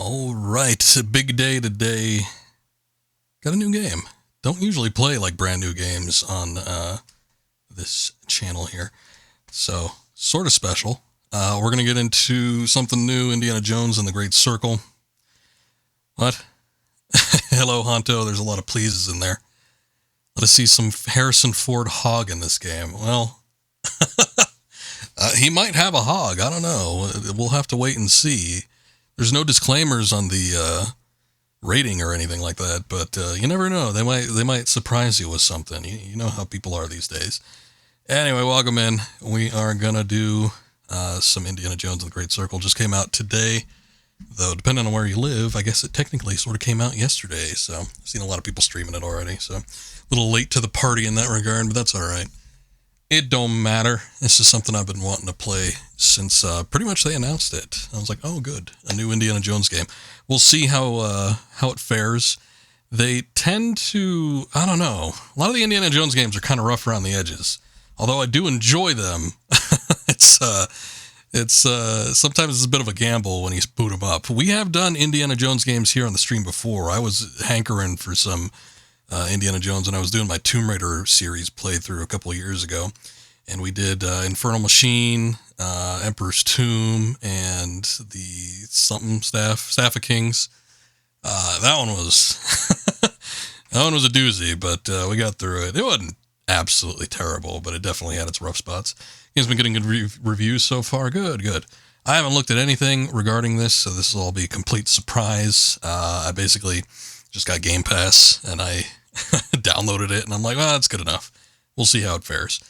All right, it's a big day today. Got a new game. Don't usually play like brand new games on this channel here, so sort of special. We're gonna get into something new: Indiana Jones and the Great Circle. What? Hello, Honto. There's a lot of pleases in there. Let us see some Harrison Ford hog in this game. Well, he might have a hog. I don't know. We'll have to wait and see. There's no disclaimers on the rating or anything like that, but you never know. They might surprise you with something. You know how people are these days. Anyway, welcome in. We are gonna do some Indiana Jones and the Great Circle. Just came out today, though. Depending on where you live, I guess it technically sort of came out yesterday. So I've seen a lot of people streaming it already. So a little late to the party in that regard, but that's all right. It don't matter. This is something I've been wanting to play since pretty much they announced it. I was like, oh, good, a new Indiana Jones game. We'll see how it fares. They tend to, I don't know, a lot of the Indiana Jones games are kind of rough around the edges. Although I do enjoy them, it's sometimes it's a bit of a gamble when you boot them up. We have done Indiana Jones games here on the stream before. I was hankering for some Indiana Jones, and I was doing my Tomb Raider series playthrough a couple of years ago, and we did Infernal Machine, Emperor's Tomb, and the Staff of Kings. That one was that one was a doozy, but we got through it. It wasn't absolutely terrible, but it definitely had its rough spots. It's been getting good reviews so far. Good. I haven't looked at anything regarding this, so this will all be a complete surprise. I basically just got Game Pass, and I downloaded it, and I'm like, well, that's good enough. We'll see how it fares.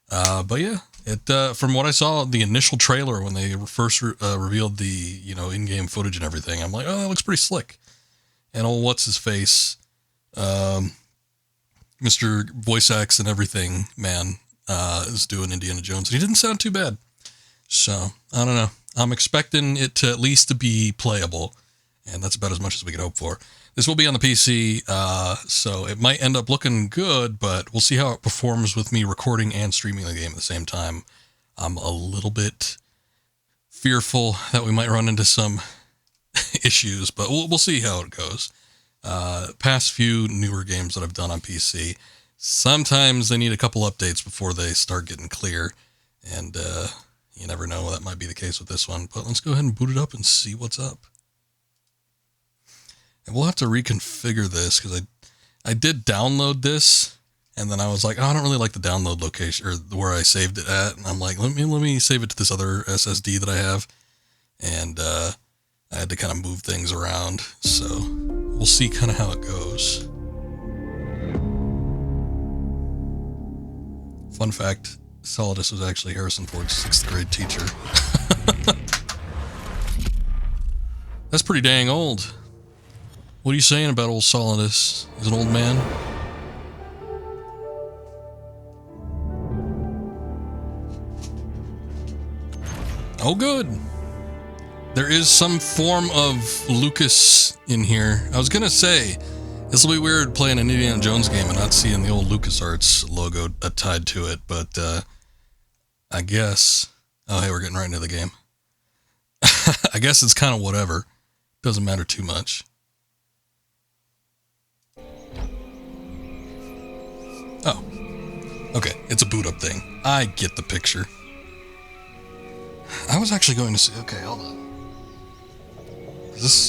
But yeah, it from what I saw, the initial trailer when they first revealed the in-game footage and everything, I'm like, oh, that looks pretty slick. And old what's his face, Mr. Voice Acts and everything, man, is doing Indiana Jones. He didn't sound too bad, so I don't know. I'm expecting it to at least to be playable, and that's about as much as we can hope for. This will be on the PC, so it might end up looking good, but we'll see how it performs with me recording and streaming the game at the same time. I'm a little bit fearful that we might run into some issues, but we'll see how it goes. Past few newer games that I've done on PC, sometimes they need a couple updates before they start getting clear, and you never know, that might be the case with this one. But let's go ahead and boot it up and see what's up. And we'll have to reconfigure this because I did download this, and then I was like, oh, I don't really like the download location or where I saved it at, and I'm like, let me save it to this other SSD that I have, and I had to kind of move things around, so we'll see kind of how it goes. Fun fact, Solidus was actually Harrison Ford's 6th grade teacher. That's pretty dang old. What are you saying about old Solidus? He's an old man. Oh, good. There is some form of Lucas in here. I was gonna say, this will be weird playing an Indiana Jones game and not seeing the old LucasArts logo tied to it, but I guess... Oh, hey, we're getting right into the game. I guess it's kind of whatever. Doesn't matter too much. Oh, okay, it's a boot up thing. I get the picture. I was actually going to say, okay, hold on.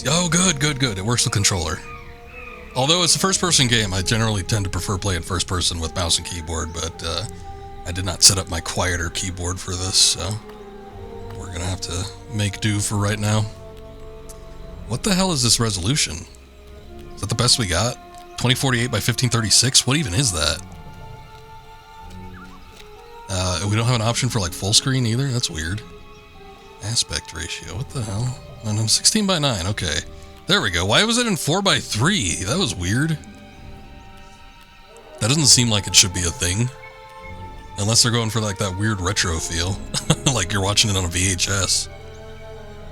Oh, good. It works with controller. Although it's a first-person game, I generally tend to prefer playing first-person with mouse and keyboard, but I did not set up my quieter keyboard for this, so we're gonna have to make do for right now. What the hell is this resolution? Is that the best we got? 2048 by 1536? What even is that? We don't have an option for like full screen either? That's weird. Aspect ratio, what the hell? 16 by 9, okay. There we go. Why was it in 4 by 3? That was weird. That doesn't seem like it should be a thing. Unless they're going for like that weird retro feel. Like you're watching it on a VHS.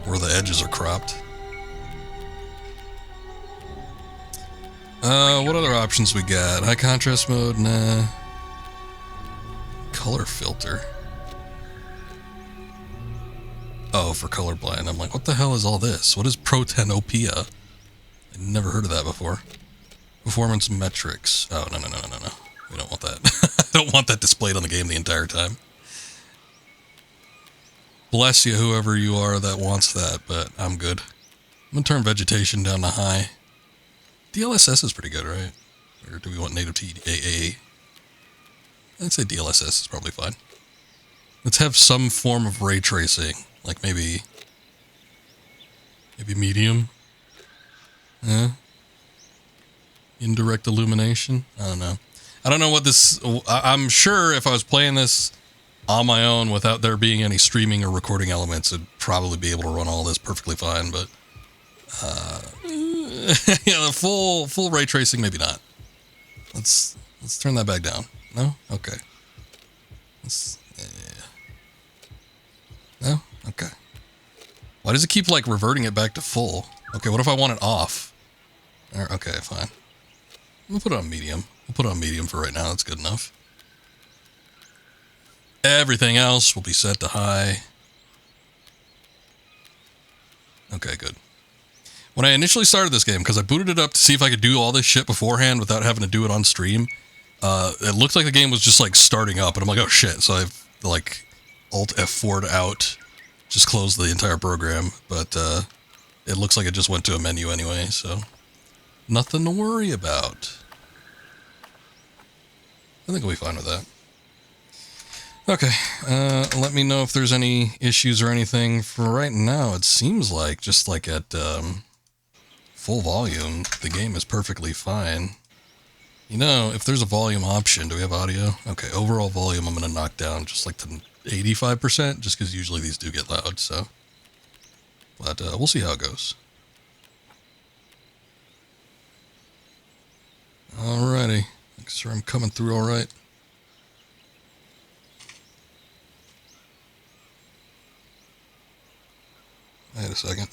Where the edges are cropped. What other options we got? High contrast mode? Nah. Color filter. Oh, for colorblind. I'm like, what the hell is all this? What is protanopia? I never heard of that before. Performance metrics. Oh, no. We don't want that. I don't want that displayed on the game the entire time. Bless you, whoever you are that wants that, but I'm good. I'm going to turn vegetation down to high. DLSS is pretty good, right? Or do we want native TAA? I'd say DLSS is probably fine. Let's have some form of ray tracing. Like maybe medium? Yeah. Indirect illumination? I don't know. I don't know what this... I'm sure if I was playing this on my own without there being any streaming or recording elements, I'd probably be able to run all this perfectly fine, but... you know, full ray tracing, maybe not. Let's turn that back down. No? Okay. No? Okay. Why does it keep, like, reverting it back to full? Okay, what if I want it off? Okay, fine. We'll put it on medium. We'll put it on medium for right now. That's good enough. Everything else will be set to high. Okay, good. When I initially started this game, because I booted it up to see if I could do all this shit beforehand without having to do it on stream, it looked like the game was just, like, starting up, and I'm like, oh, shit. So I've, like, Alt F4'd out, just closed the entire program, but it looks like it just went to a menu anyway, so nothing to worry about. I think we'll be fine with that. Okay, let me know if there's any issues or anything. For right now, it seems like, just like at full volume, the game is perfectly fine. You know, if there's a volume option, do we have audio? Okay, overall volume I'm going to knock down just like to 85%, just because usually these do get loud, so. But we'll see how it goes. Alrighty, make sure I'm coming through alright. Wait a second.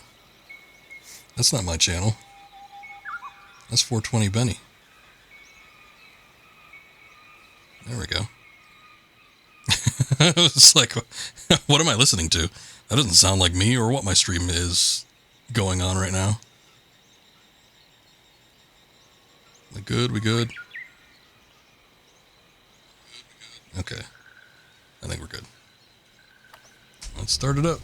That's not my channel. That's 420 Benny. There we go. It's like, what am I listening to? That doesn't sound like me or what my stream is going on right now. We good? We good? Okay. I think we're good. Let's start it up.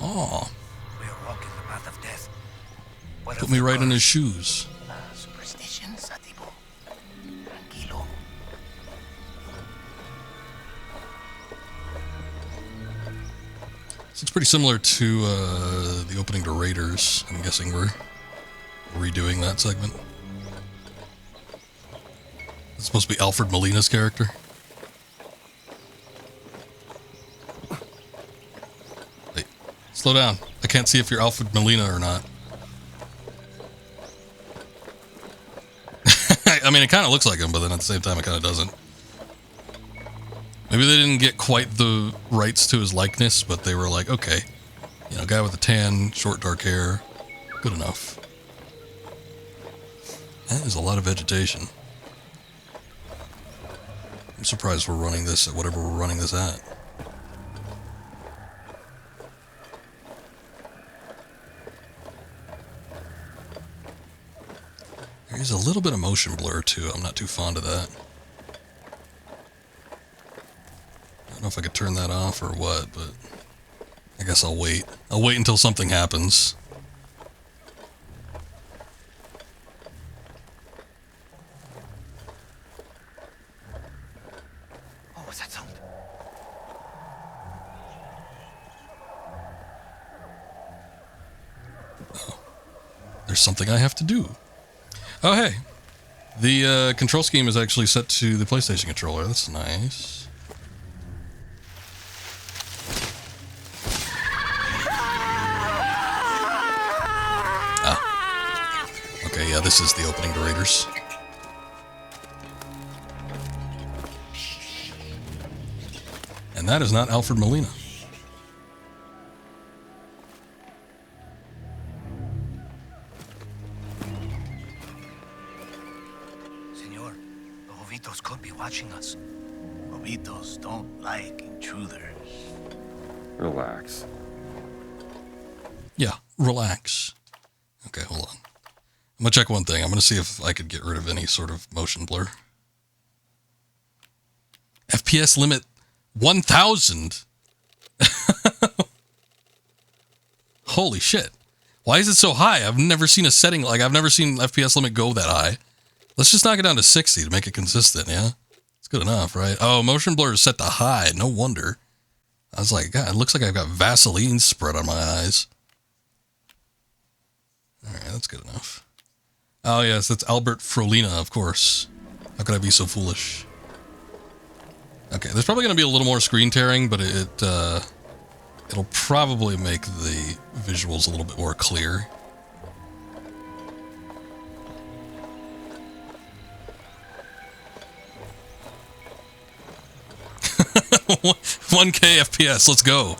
Oh. We are walking the path of death. Put me right in his shoes. Superstitions, Atibo. Tranquilo. This looks pretty similar to the opening to Raiders. I'm guessing we're redoing that segment. It's supposed to be Alfred Molina's character. Hey, slow down. I can't see if you're Alfred Molina or not. I mean, it kind of looks like him, but then at the same time, it kind of doesn't. Maybe they didn't get quite the rights to his likeness, but they were like, okay, you know, guy with a tan, short, dark hair, good enough. That is a lot of vegetation. I'm surprised we're running this at whatever we're running this at. There's a little bit of motion blur too. I'm not too fond of that. I don't know if I could turn that off or what, but I guess I'll wait. I'll wait until something happens. What was that sound? Oh. There's something I have to do. Oh, hey. The control scheme is actually set to the PlayStation controller. That's nice. Ah. Okay, yeah, this is the opening to Raiders. And that is not Alfred Molina. Novitos don't like intruders. Relax. Yeah, relax. Okay, hold on. I'm gonna check one thing. I'm gonna see if I could get rid of any sort of motion blur. FPS limit 1000. Holy shit. Why is it so high? I've never seen a setting, like I've never seen FPS limit go that high. Let's just knock it down to 60 to make it consistent, yeah? It's good enough, right? Oh, motion blur is set to high. No wonder. I was like, God, it looks like I've got Vaseline spread on my eyes. All right, that's good enough. Oh, yes, that's Albert Frolina, of course. How could I be so foolish? Okay, there's probably going to be a little more screen tearing, but it'll probably make the visuals a little bit more clear. $1K FPS, let's go.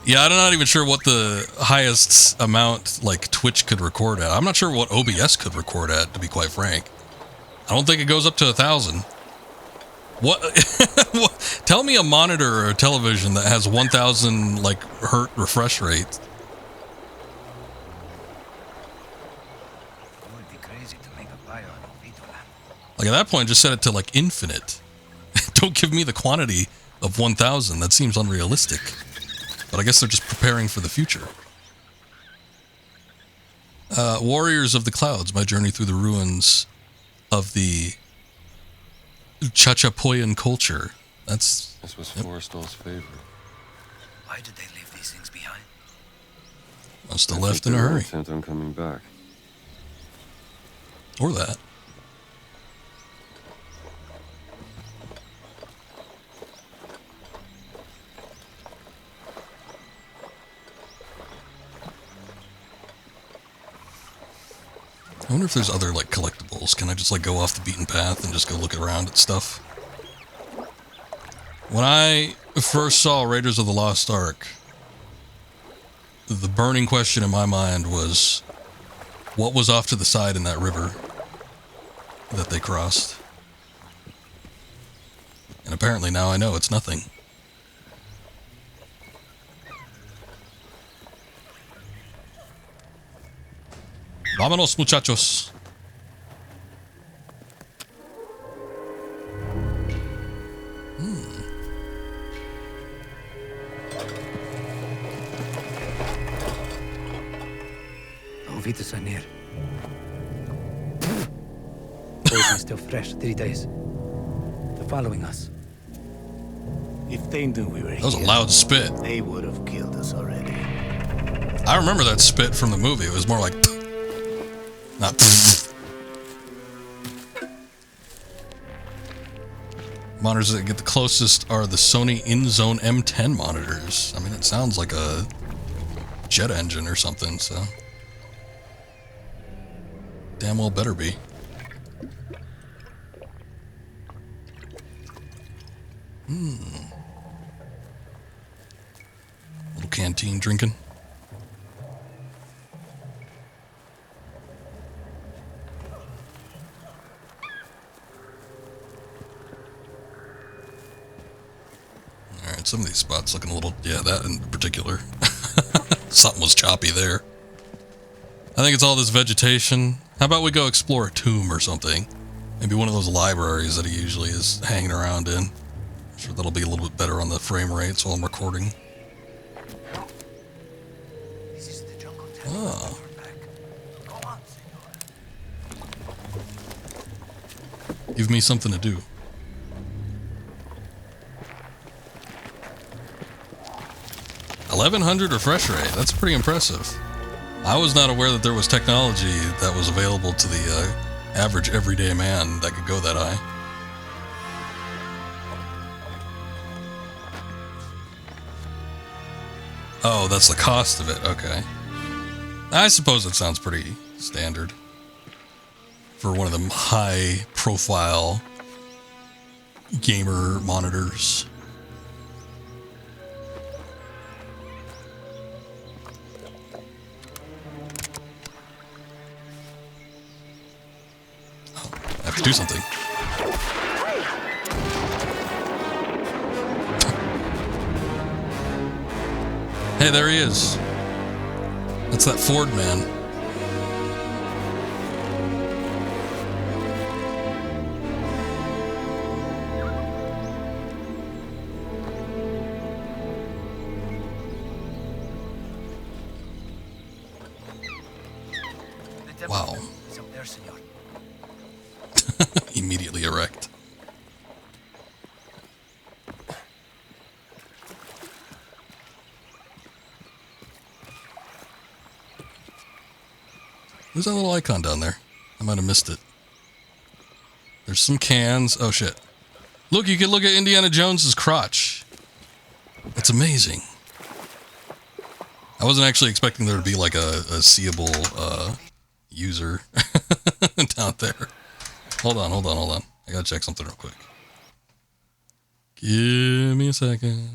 Yeah, I'm not even sure what the highest amount like Twitch could record at. I'm not sure what OBS could record at, to be quite frank. I don't think it goes up to 1,000. What? Tell me a monitor or a television that has 1,000 like hertz refresh rate. It would be crazy to make a bio on Novito land. Like at that point, just set it to like infinite. Don't give me the quantity of 1,000. That seems unrealistic. But I guess they're just preparing for the future. Warriors of the Clouds, my journey through the ruins of the Chachapoyan culture. This was Forrestal's favorite. Why did they leave these things behind? Must have left in a hurry. Intent on coming back. Or that. I wonder if there's other like collectibles. Can I just like go off the beaten path and just go look around at stuff? When I first saw Raiders of the Lost Ark, the burning question in my mind was, what was off to the side in that river that they crossed? And apparently now I know it's nothing. Vámonos, muchachos. Novitos are near. Poison is still fresh. 3 days. They're following us. If they knew we were here, That was a loud spit. they would have killed us already. I remember that spit from the movie. It was more like... Not... Monitors that get the closest are the Sony InZone M10 monitors. I mean, it sounds like a jet engine or something, so... Damn well better be. Little canteen drinking. Alright, some of these spots looking a little... Yeah, that in particular. Something was choppy there. I think it's all this vegetation. How about we go explore a tomb or something? Maybe one of those libraries that he usually is hanging around in. I'm sure that'll be a little bit better on the frame rates while I'm recording. This is the jungle Oh. Go on, senor. Give me something to do. $1,100 refresh rate. That's pretty impressive. I was not aware that there was technology that was available to the average everyday man that could go that high. Oh, that's the cost of it. Okay. I suppose it sounds pretty standard for one of them high-profile gamer monitors. Oh, I have to do something. Hey, there he is. That's that Ford man. Wow. It's up there, senor. Immediately erect. There's that little icon down there. I might have missed it. There's some cans. Oh, shit. Look, you can look at Indiana Jones's crotch. That's amazing. I wasn't actually expecting there to be like a seeable user down there. Hold on. I gotta check something real quick. Give me a second.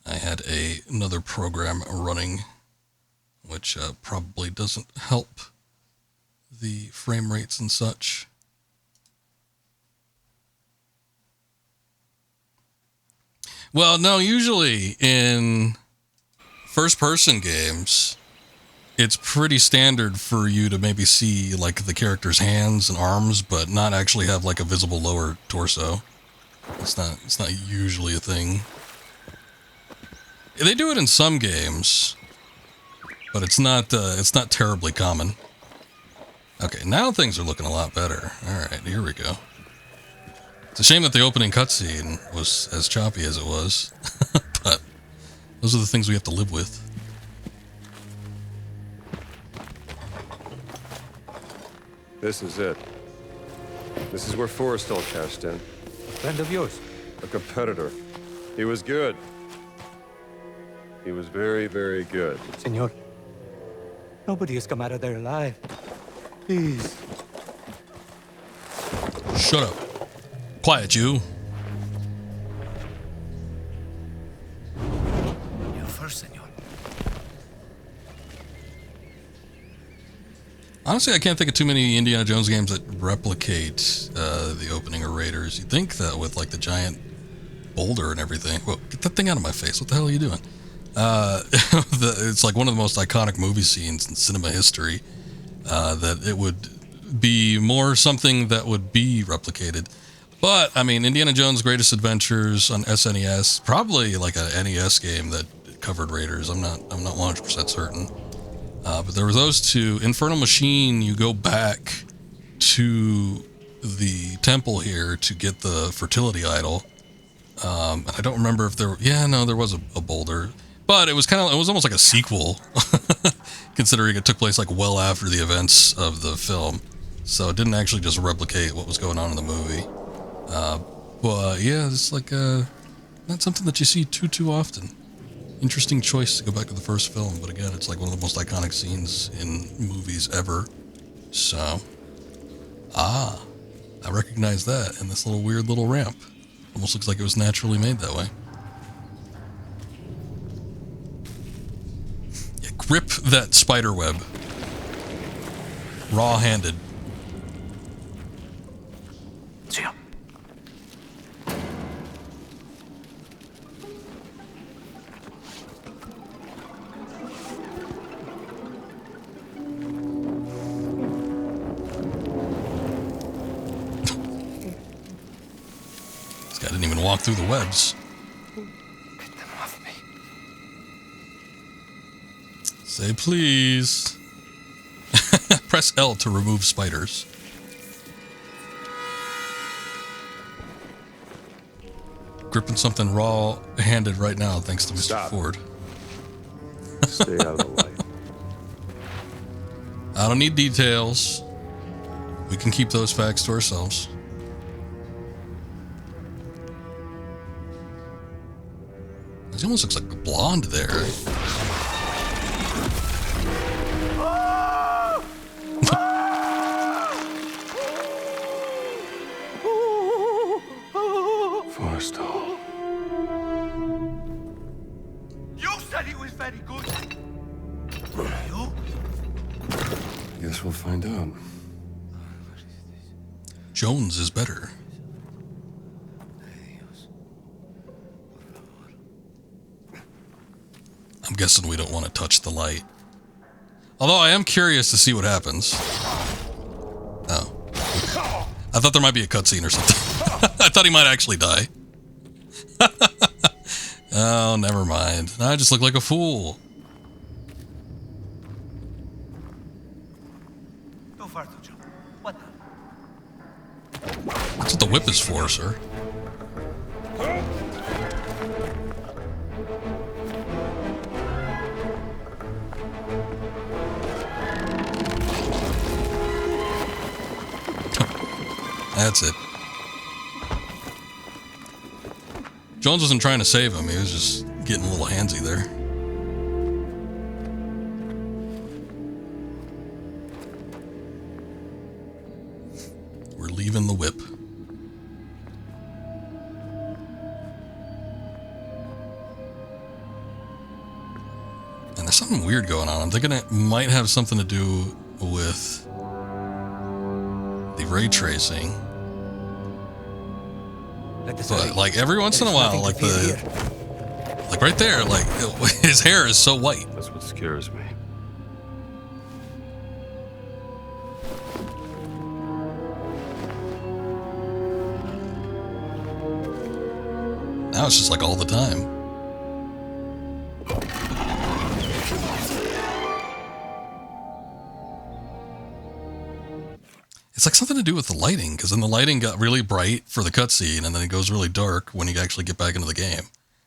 I had another program running, which probably doesn't help the frame rates and such. Well, no, usually in first-person games, it's pretty standard for you to maybe see like the character's hands and arms, but not actually have like a visible lower torso. It's not usually a thing. They do it in some games, but it's not terribly common. Okay, now things are looking a lot better. All right, here we go. It's a shame that the opening cutscene was as choppy as it was, but those are the things we have to live with. This is it. This is where Forrestal cashed in. Friend of yours. A competitor. He was good. He was very, very good. Senor, nobody has come out of there alive. Please. Shut up. Quiet, you. You first, senor. Honestly, I can't think of too many Indiana Jones games that replicate the opening or Raiders. You'd think that with like the giant boulder and everything. Whoa, get that thing out of my face. What the hell are you doing? It's like one of the most iconic movie scenes in cinema history. That it would be more something that would be replicated. But I mean, Indiana Jones' Greatest Adventures on SNES, probably like a NES game that covered Raiders. I'm not 100% certain. But there were those two. Infernal Machine, you go back to the temple here to get the fertility idol. And I don't remember if there. Yeah, no, there was a boulder. But it was almost like a sequel, considering it took place like well after the events of the film. So it didn't actually just replicate what was going on in the movie. But yeah, it's like not something that you see too often. Interesting choice to go back to the first film, but again, it's like one of the most iconic scenes in movies ever. So, I recognize that, and this weird little ramp. Almost looks like it was naturally made that way. Yeah, grip that spider web. Raw-handed. See ya. This guy didn't even walk through the webs. Get them off me. Say please. Press L to remove spiders. Gripping something raw-handed right now, thanks to Mr. Stop. Ford. Stay out of the light. I don't need details. We can keep those facts to ourselves. He almost looks like a blonde there. Forrestal. But it was very good. You? Guess we'll find out. Jones is better. I'm guessing we don't want to touch the light. Although I am curious to see what happens. Oh. I thought there might be a cutscene or something. I thought he might actually die. Oh, never mind. I just look like a fool. Go far, Joe. What the? That's what the whip is for, sir. That's it. Jones wasn't trying to save him. He was just getting a little handsy there. We're leaving the whip. And there's something weird going on. I'm thinking it might have something to do with the ray tracing. But like every once in a while, like like right there, like his hair is so white. That's what scares me. Now it's just like all the time. It's like something to do with the lighting, because then the lighting got really bright for the cutscene, and then it goes really dark when you actually get back into the game.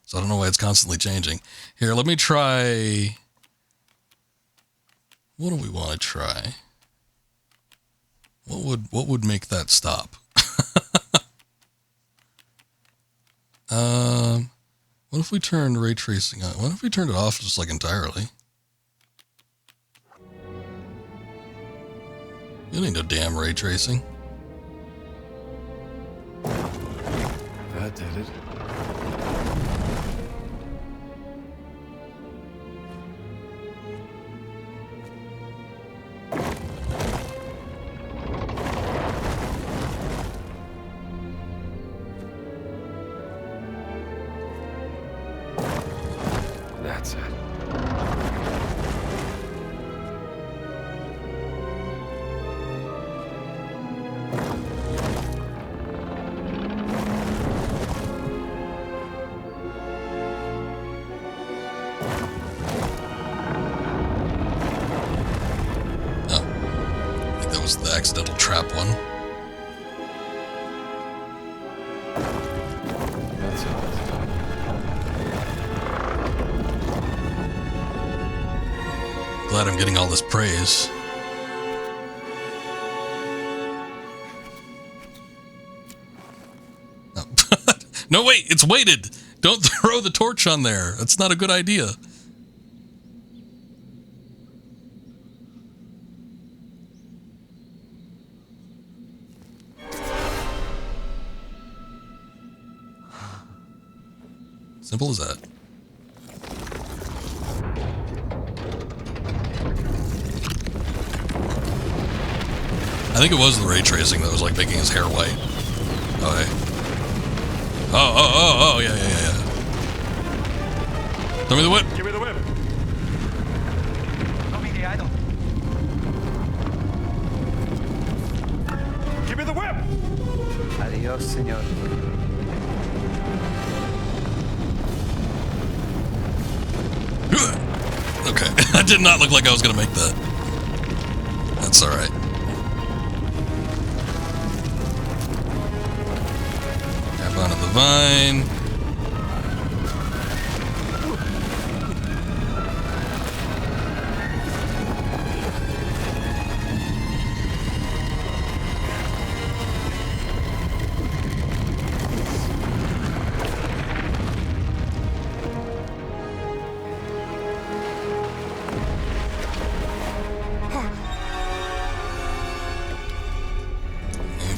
So I don't know why it's constantly changing. Here, let me try... What do we want to try? What would make that stop? What if we turned ray tracing on? What if we turned it off just like entirely? You don't need no damn ray tracing. That did it. That's it. The accidental trap one. That's it. Glad I'm getting all this praise. No, no wait, it's weighted. Don't throw the torch on there. That's not a good idea. Simple as that. I think it was the ray tracing that was like making his hair white. Okay. Oh, yeah. Throw me the whip. Give me the whip. No me the idol. Give me the whip. Adios, señor. Okay, that did not look like I was gonna make that. That's alright. Tap onto the vine.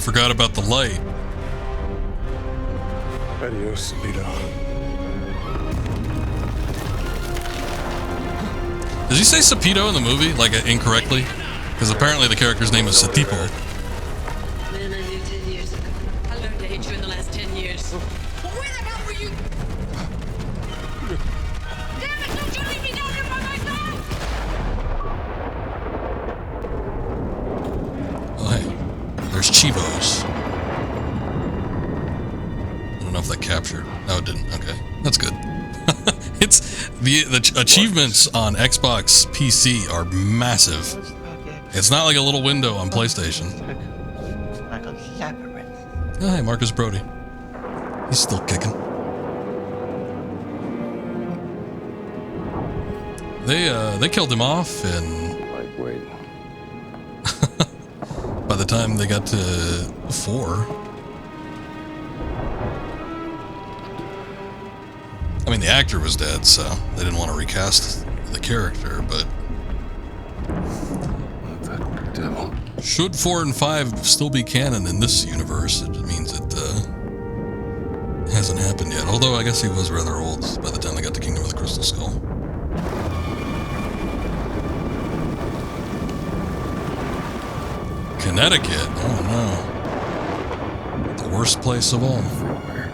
Forgot about the light. Adios, Vito. Does he say Sapito in the movie, like incorrectly? Because apparently the character's name is Satipo. Man I knew 10 years ago. I learned to hate you in the last 10 years. Well, where the hell were you? Damn it, don't you leave me down here by myself! Oh, hey. There's Chivos. I don't know if that captured. No, it didn't. Okay. That's good. It's the achievements on Xbox PC are massive. It's not like a little window on PlayStation. Oh, hey, Marcus Brody. He's still kicking. They killed him off, and Lightweight. by the time they got to 4, I mean, the actor was dead, so they didn't want to recast the character, but The devil. should 4 and 5 still be canon in this universe, it means it hasn't happened yet. Although I guess he was rather old by the time they got to Kingdom of the Crystal Skull. Connecticut? Oh no. The worst place of all. Everywhere.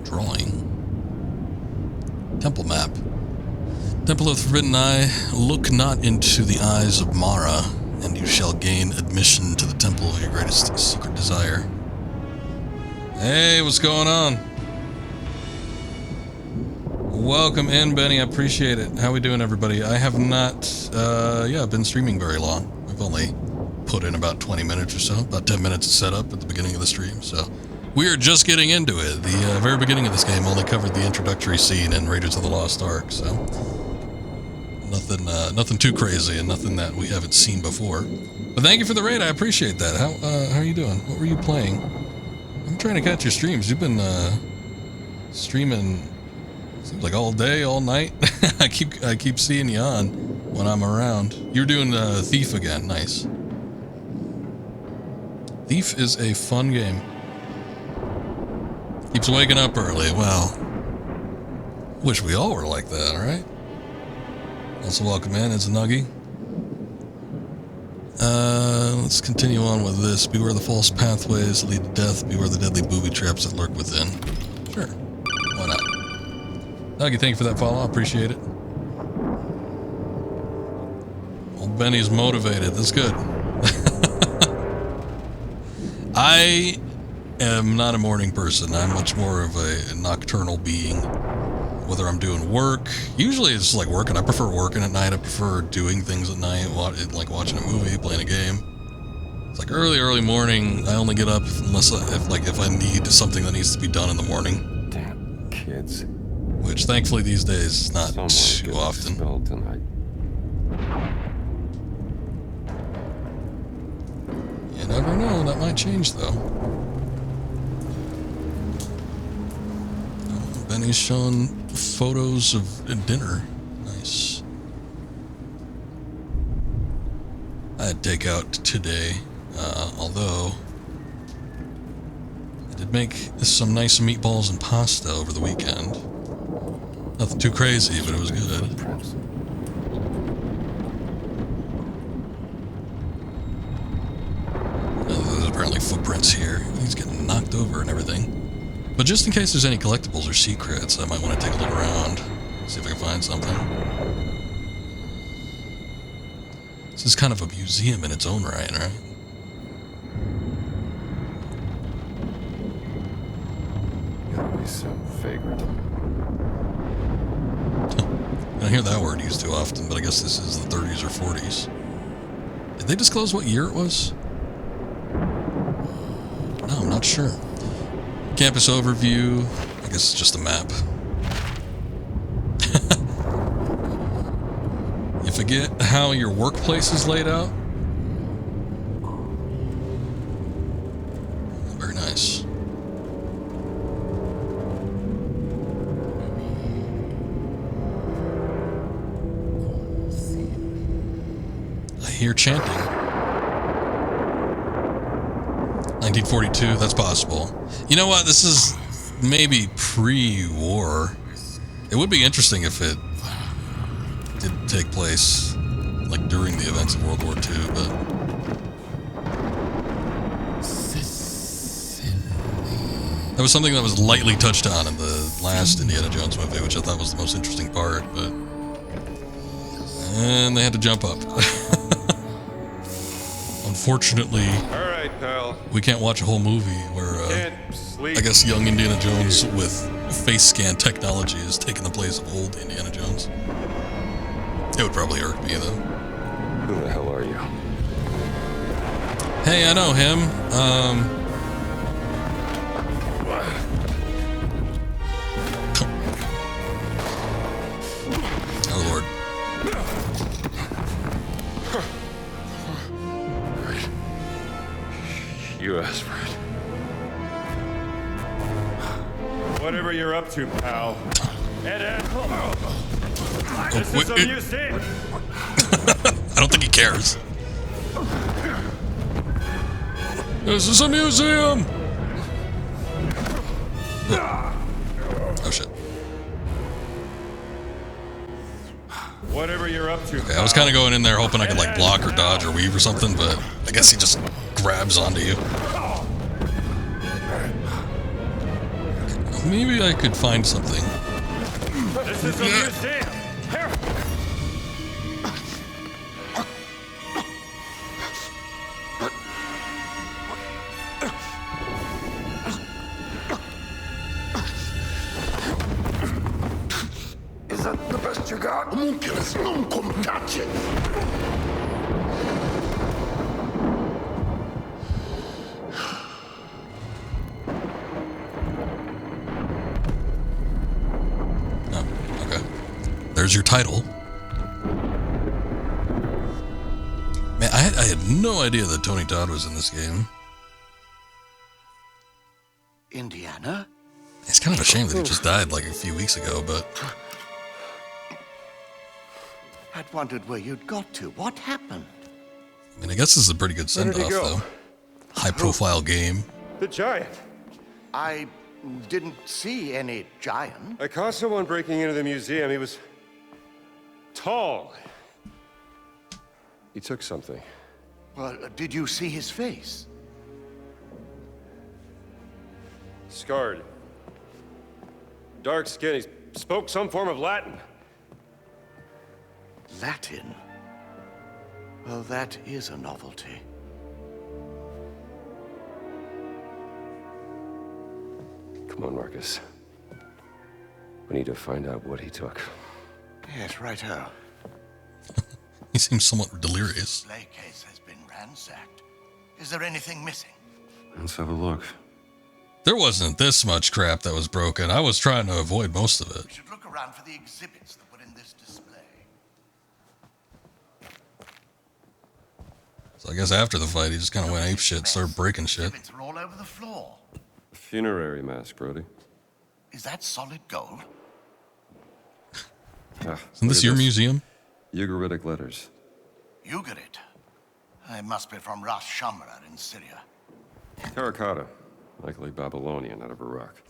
Drawing. Temple map. Temple of the Forbidden Eye, look not into the eyes of Mara, and you shall gain admission to the temple of your greatest secret desire. Hey, what's going on? Welcome in, Benny. I appreciate it. How we doing, everybody? I have not, been streaming very long. I've only put in about 20 minutes or so, about 10 minutes to set up at the beginning of the stream, so we are just getting into it. The very beginning of this game only covered the introductory scene in Raiders of the Lost Ark, so nothing too crazy and nothing that we haven't seen before. But thank you for the raid. I appreciate that. How are you doing? What were you playing? I'm trying to catch your streams. You've been streaming seems like all day, all night. I keep seeing you on when I'm around. You're doing Thief again. Nice. Thief is a fun game. Keeps waking up early. Well, wish we all were like that, right? Also welcome in, it's a Nuggy. Let's continue on with this. Beware the false pathways that lead to death. Beware the deadly booby traps that lurk within. Sure. Why not? Nuggy, thank you for that follow. I appreciate it. Old Benny's motivated. That's good. I am not a morning person. I'm much more of a nocturnal being. Whether I'm doing work, usually it's like working. I prefer working at night. I prefer doing things at night, like watching a movie, playing a game. It's like early morning. I only get up if I need something that needs to be done in the morning. Damn kids. Which thankfully these days is not Someone too gets often. expelled tonight. You never know. That might change though. Benny's showing photos of dinner. Nice. I had takeout today, although I did make some nice meatballs and pasta over the weekend. Nothing too crazy, but it was good. Footprints. There's apparently footprints here. He's getting knocked over and everything. But just in case there's any collectibles or secrets, I might want to take a look around, see if I can find something. This is kind of a museum in its own right? Gotta be some vagrant. I don't hear that word used too often, but I guess this is the 30s or 40s. Did they disclose what year it was? No, I'm not sure. Campus overview. I guess it's just a map. You forget how your workplace is laid out? Very nice. hear chanting. 1942, that's possible. You know what? This is maybe pre-war. It would be interesting if it did take place like during the events of World War II, but that was something that was lightly touched on in the last Indiana Jones movie, which I thought was the most interesting part, but and they had to jump up. Unfortunately, All right, pal. we can't watch a whole movie where Can't sleep. I guess young Indiana Jones with face scan technology is taking the place of old Indiana Jones. It would probably irk me, though. Who the hell are you? Hey, I know him. Oh, Lord. You asked for it. Whatever you're up to, pal. This is a museum. I don't think he cares. This is a museum! Oh, shit. Whatever you're up to. Okay, I was kind of going in there hoping I could, like, block or dodge or weave or something, but I guess he just grabs onto you. Maybe I could find something. This is a museum. Is that the best you got? Homunculus, non touch it. Oh, okay. There's your title. Man, I had no idea that Tony Todd was in this game. Indiana? It's kind of a shame that he just died like a few weeks ago, but I'd wondered where you'd got to. What happened? I mean, I guess this is a pretty good Where did send-off, he go? though. High-profile game. The giant. I didn't see any giant. I caught someone breaking into the museum. He was tall. He took something. Well, did you see his face? Scarred. Dark skin. He spoke some form of Latin. Latin? Well, that is a novelty. Come on, Marcus. We need to find out what he took. Yes, righto. He seems somewhat delirious. Display case has been ransacked. Is there anything missing? Let's have a look. There wasn't this much crap that was broken. I was trying to avoid most of it. We should look around for the exhibits that were in this display. So I guess after the fight, he just kind of went apeshit, started breaking shit. Exhibits are all over the floor. A funerary mask, Brody. Is that solid gold? Isn't this your museum? Ugaritic letters. Ugarit. It must be from Ras Shamra in Syria. Terracotta. Likely Babylonian out of Iraq.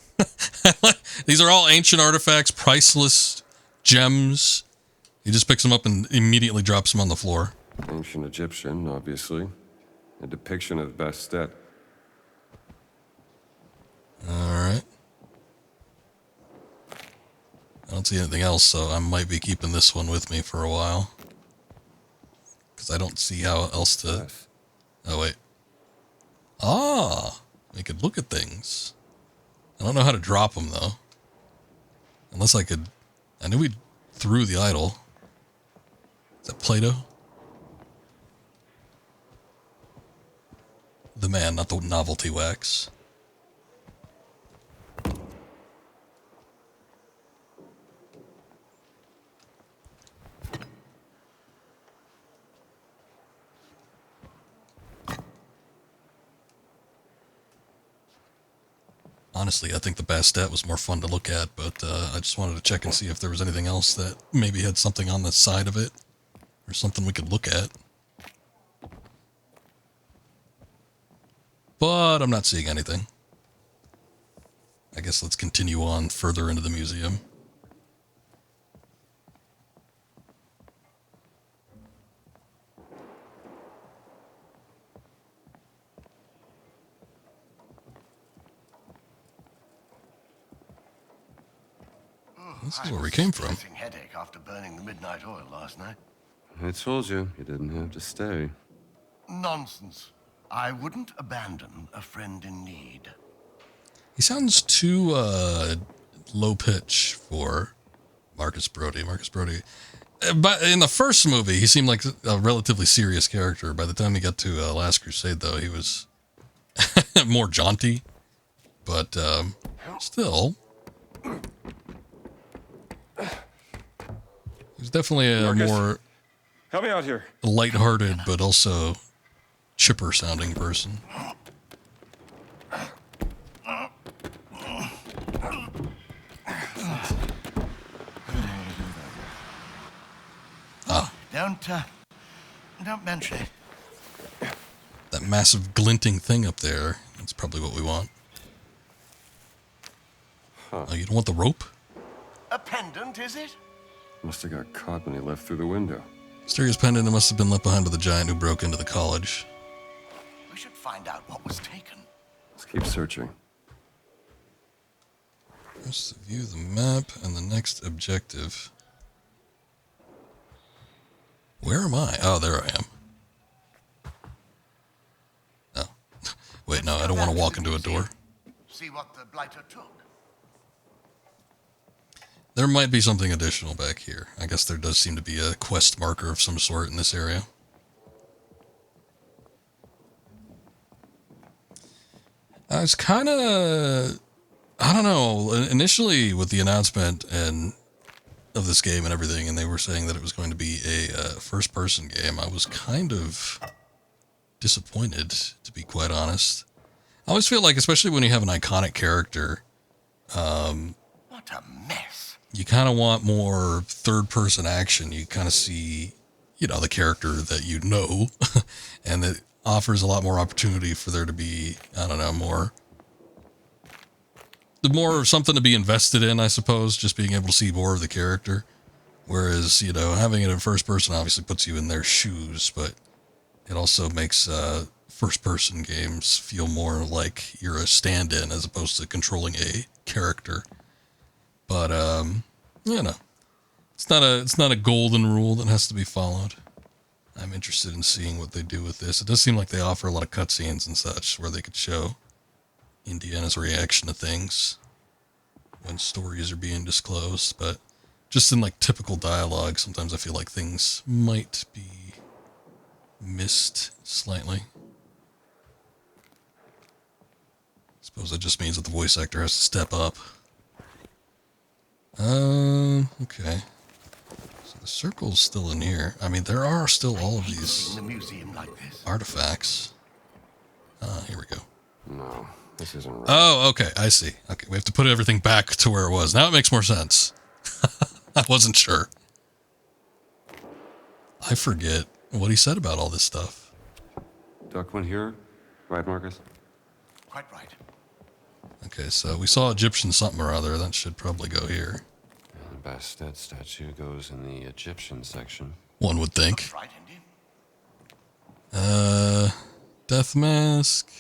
These are all ancient artifacts, priceless gems. He just picks them up and immediately drops them on the floor. Ancient Egyptian, obviously. A depiction of Bastet. Alright. I don't see anything else, so I might be keeping this one with me for a while. Because I don't see how else to... Yes. Oh, wait. Ah! We could look at things. I don't know how to drop them, though. Unless I could... I knew we threw the idol. Is that Plato? The man, not the novelty wax. Honestly, I think the Bastet was more fun to look at, but I just wanted to check and see if there was anything else that maybe had something on the side of it, or something we could look at. but I'm not seeing anything. I guess let's continue on further into the museum. This is where we came from. Headache after burning the midnight oil last night. I told you, you didn't have to stay. Nonsense. I wouldn't abandon a friend in need. He sounds too low pitch for Marcus Brody. Marcus Brody. But in the first movie, he seemed like a relatively serious character. By the time he got to Last Crusade, though, he was more jaunty. But still, he's definitely a Marcus, more help me out here. lighthearted, but also chipper-sounding person. Don't mention it. That massive glinting thing up there, that's probably what we want. Huh. Oh, you don't want the rope? A pendant, is it? Must have got caught when he left through the window. Mysterious pendant that must have been left behind by the giant who broke into the college. We should find out what was taken. Let's keep searching. Press to view the map and the next objective. Where am I? Oh, there I am. Oh. Wait, no, I don't want to walk into a door. See what the blighter took. There might be something additional back here. I guess there does seem to be a quest marker of some sort in this area. I was kind of, I don't know, initially with the announcement of this game and everything, and they were saying that it was going to be a first-person game, I was kind of disappointed, to be quite honest. I always feel like, especially when you have an iconic character, What a mess. you kind of want more third-person action. You kind of see, you know, the character that you know, and it offers a lot more opportunity for there to be, I don't know, more something to be invested in, I suppose, just being able to see more of the character. Whereas, you know, having it in first person obviously puts you in their shoes, but it also makes first-person games feel more like you're a stand-in as opposed to controlling a character. But, you know, it's not a golden rule that has to be followed. I'm interested in seeing what they do with this. It does seem like they offer a lot of cutscenes and such where they could show Indiana's reaction to things when stories are being disclosed, but just in like typical dialogue, sometimes I feel like things might be missed slightly. I suppose that just means that the voice actor has to step up. Okay. So the circle's still in here. I mean, there are still all of these In a museum like this. artifacts. Here we go. No, this isn't right. Oh, okay. I see. Okay, we have to put everything back to where it was. Now it makes more sense. I wasn't sure. I forget what he said about all this stuff. Duck went here, right, Marcus? Quite right. Okay, so we saw Egyptian something or other. That should probably go here. And the Bastet statue goes in the Egyptian section. One would think. Looks right, indeed. Death mask.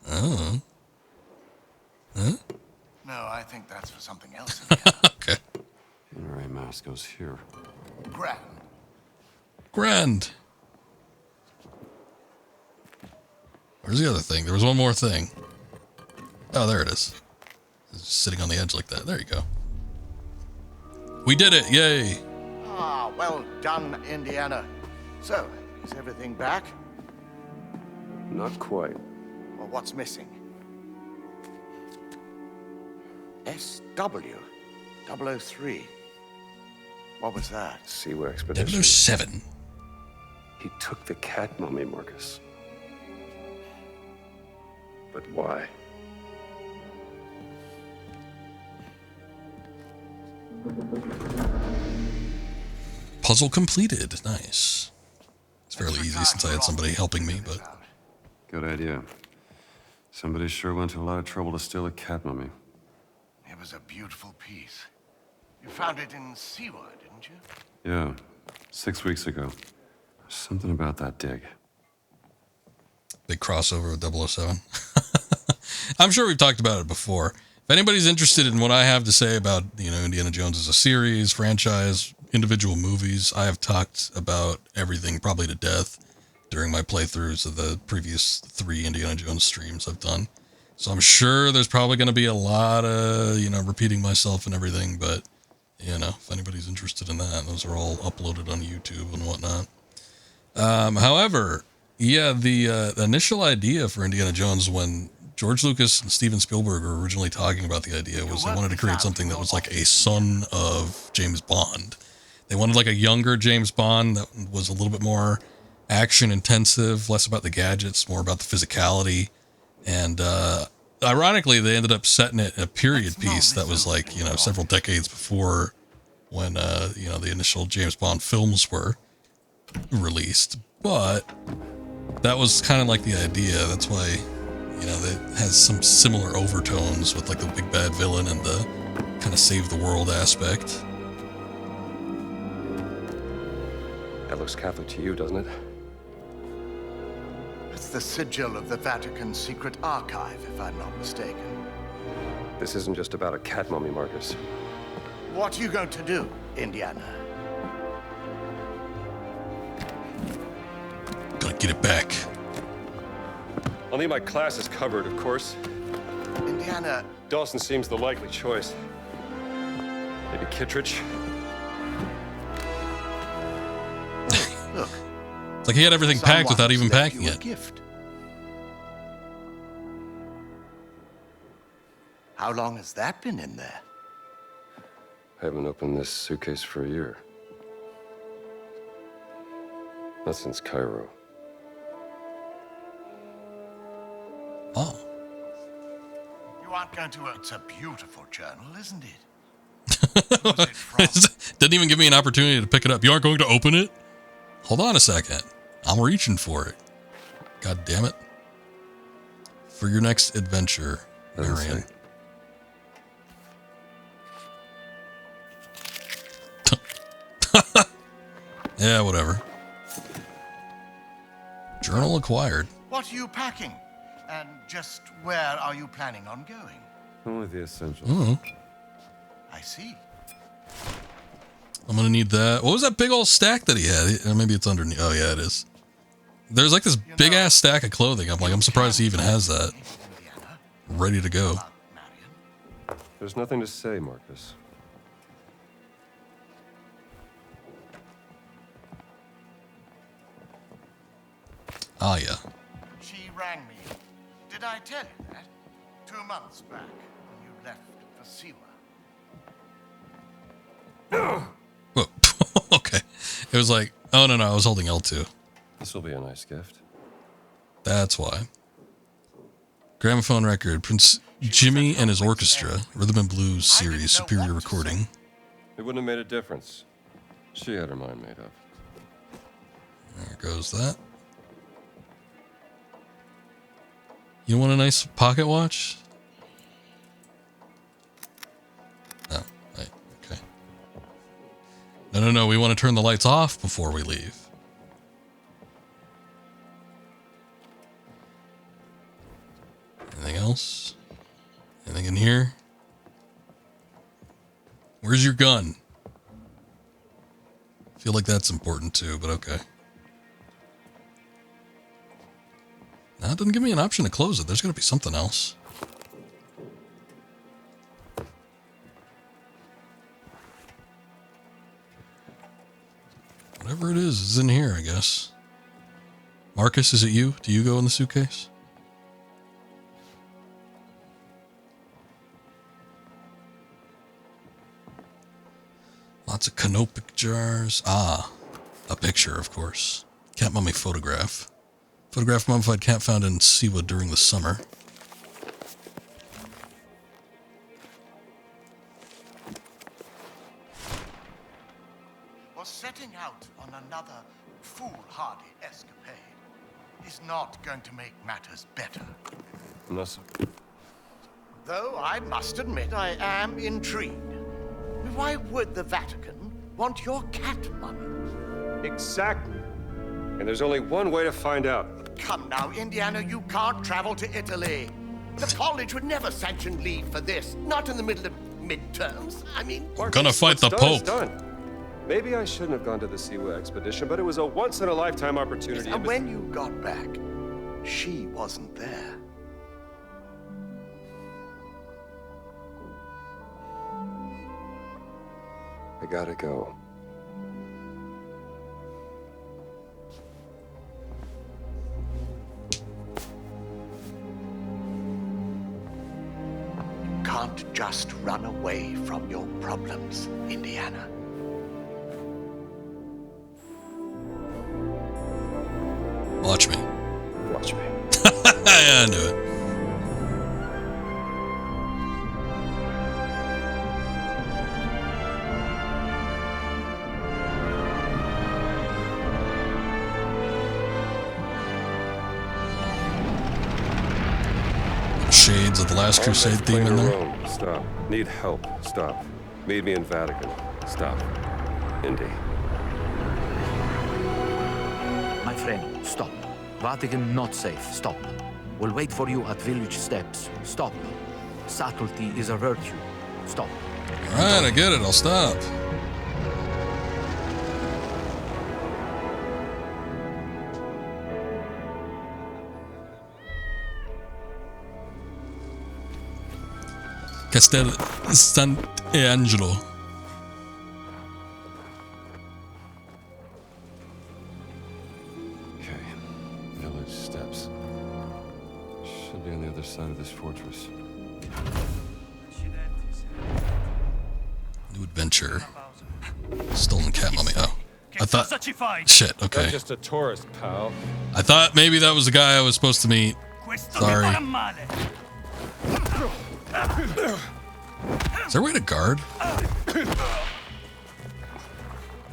Oh. Huh? No, I think that's for something else. Okay. Funerary mask goes here. Grand. Grand. Where's the other thing? There was one more thing. Oh, there it is. It's just sitting on the edge like that. There you go. We did it. Yay. Ah, well done, Indiana. So, is everything back? Not quite. Or what's missing? SW 003. What was that? Seaway expedition. 007. He took the cat mummy, Marcus. But why? Puzzle completed. Nice. It's fairly easy since I had somebody helping me, but Good idea. Somebody sure went to a lot of trouble to steal a cat mummy. It was a beautiful piece. You found it in Siwa, didn't you? Yeah, 6 weeks ago. Something about that dig. Big crossover with 007. I'm sure we've talked about it before. If anybody's interested in what I have to say about, Indiana Jones as a series, franchise, individual movies, I have talked about everything probably to death during my playthroughs of the previous 3 Indiana Jones streams I've done. So I'm sure there's probably going to be a lot of, repeating myself and everything, but, if anybody's interested in that, those are all uploaded on YouTube and whatnot. However, yeah, the initial idea for Indiana Jones when George Lucas and Steven Spielberg were originally talking about the idea was they wanted to create something that was like a son of James Bond. They wanted like a younger James Bond that was a little bit more action intensive, less about the gadgets, more about the physicality. And ironically, they ended up setting it in a period piece that was like, several decades before when, the initial James Bond films were released. But that was kind of like the idea. That's why, that has some similar overtones with like the big bad villain and the kind of save the world aspect. That looks Catholic to you, doesn't it? It's the sigil of the Vatican Secret Archive, if I'm not mistaken. This isn't just about a cat mummy, Marcus. What are you going to do, Indiana? Gonna get it back. I'll need my classes covered, of course. Indiana, Dawson seems the likely choice. Maybe Kittredge? look. It's like he had everything packed without even packing it. Gift. How long has that been in there? I haven't opened this suitcase for a year. Not since Cairo. Oh. You aren't going to... It's a beautiful journal, isn't it? Who's it from? Didn't even give me an opportunity to pick it up. You aren't going to open it? Hold on a second. I'm reaching for it. God damn it. For your next adventure, Marion. Yeah, whatever. Journal acquired. What are you packing? And just where are you planning on going? Only the essentials. Oh, I see. I'm gonna need that. What was that big old stack that he had? Maybe it's underneath. Oh yeah, it is. There's like this big ass stack of clothing. I'm surprised he even has that. Ready to go. There's nothing to say, Marcus. Ah, yeah. She rang me. Did I tell you that? 2 months back, when you left for Siwa. Whoa. Okay. It was like, oh no, I was holding L2. This will be a nice gift. That's why. Gramophone record, Prince Jimmy and his orchestra, Rhythm and Blues series, superior recording. It wouldn't have made a difference. She had her mind made up. There goes that. You want a nice pocket watch? Oh, right, okay. No, we want to turn the lights off before we leave. Anything else? Anything in here? Where's your gun? I feel like that's important too, but okay. No, it doesn't give me an option to close it. There's got to be something else. Whatever it is in here, I guess. Marcus, is it you? Do you go in the suitcase? Lots of canopic jars. Ah, a picture, of course. Cat mummy photograph. Photograph of mummified cat found in Siwa during the summer. Was setting out on another foolhardy escapade. is not going to make matters better. Unless... Though I must admit I am intrigued. Why would the Vatican want your cat money? Exactly. And there's only one way to find out. Come now, Indiana, you can't travel to Italy. The college would never sanction leave for this. Not in the middle of midterms. I mean... Gonna fight the What's Pope. done is done. Maybe I shouldn't have gone to the Siwa expedition, but it was a once-in-a-lifetime opportunity. And when you got back, she wasn't there. I gotta go. Can't just run away from your problems, Indiana. Watch me. Watch me. Yeah, I knew it. Shades of the Last Crusade theme in there. Rome. Stop. Need help. Stop. Meet me in Vatican. Stop. Indy. My friend, stop. Vatican not safe. Stop. We'll wait for you at village steps. Stop. Subtlety is a virtue. Stop. Alright, I get it. I'll stop. Castel Sant'Angelo. Okay. Village steps. Should be on the other side of this fortress. New adventure. Stolen cat mummy. Oh. I thought... Shit, okay. I'm just a tourist, pal. I thought maybe that was the guy I was supposed to meet. Sorry. Is there a way to guard?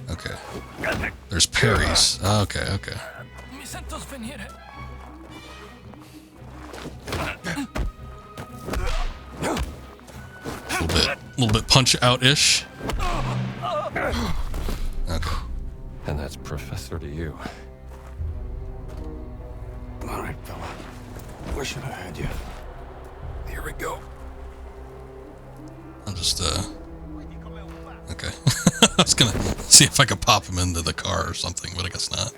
Okay. There's parries. Okay, okay. A little bit punch out-ish. Okay. And that's Professor to you. All right, fella. Wishing I had you. Here we go. I'll just, okay. I was gonna see if I could pop him into the car or something, but I guess not.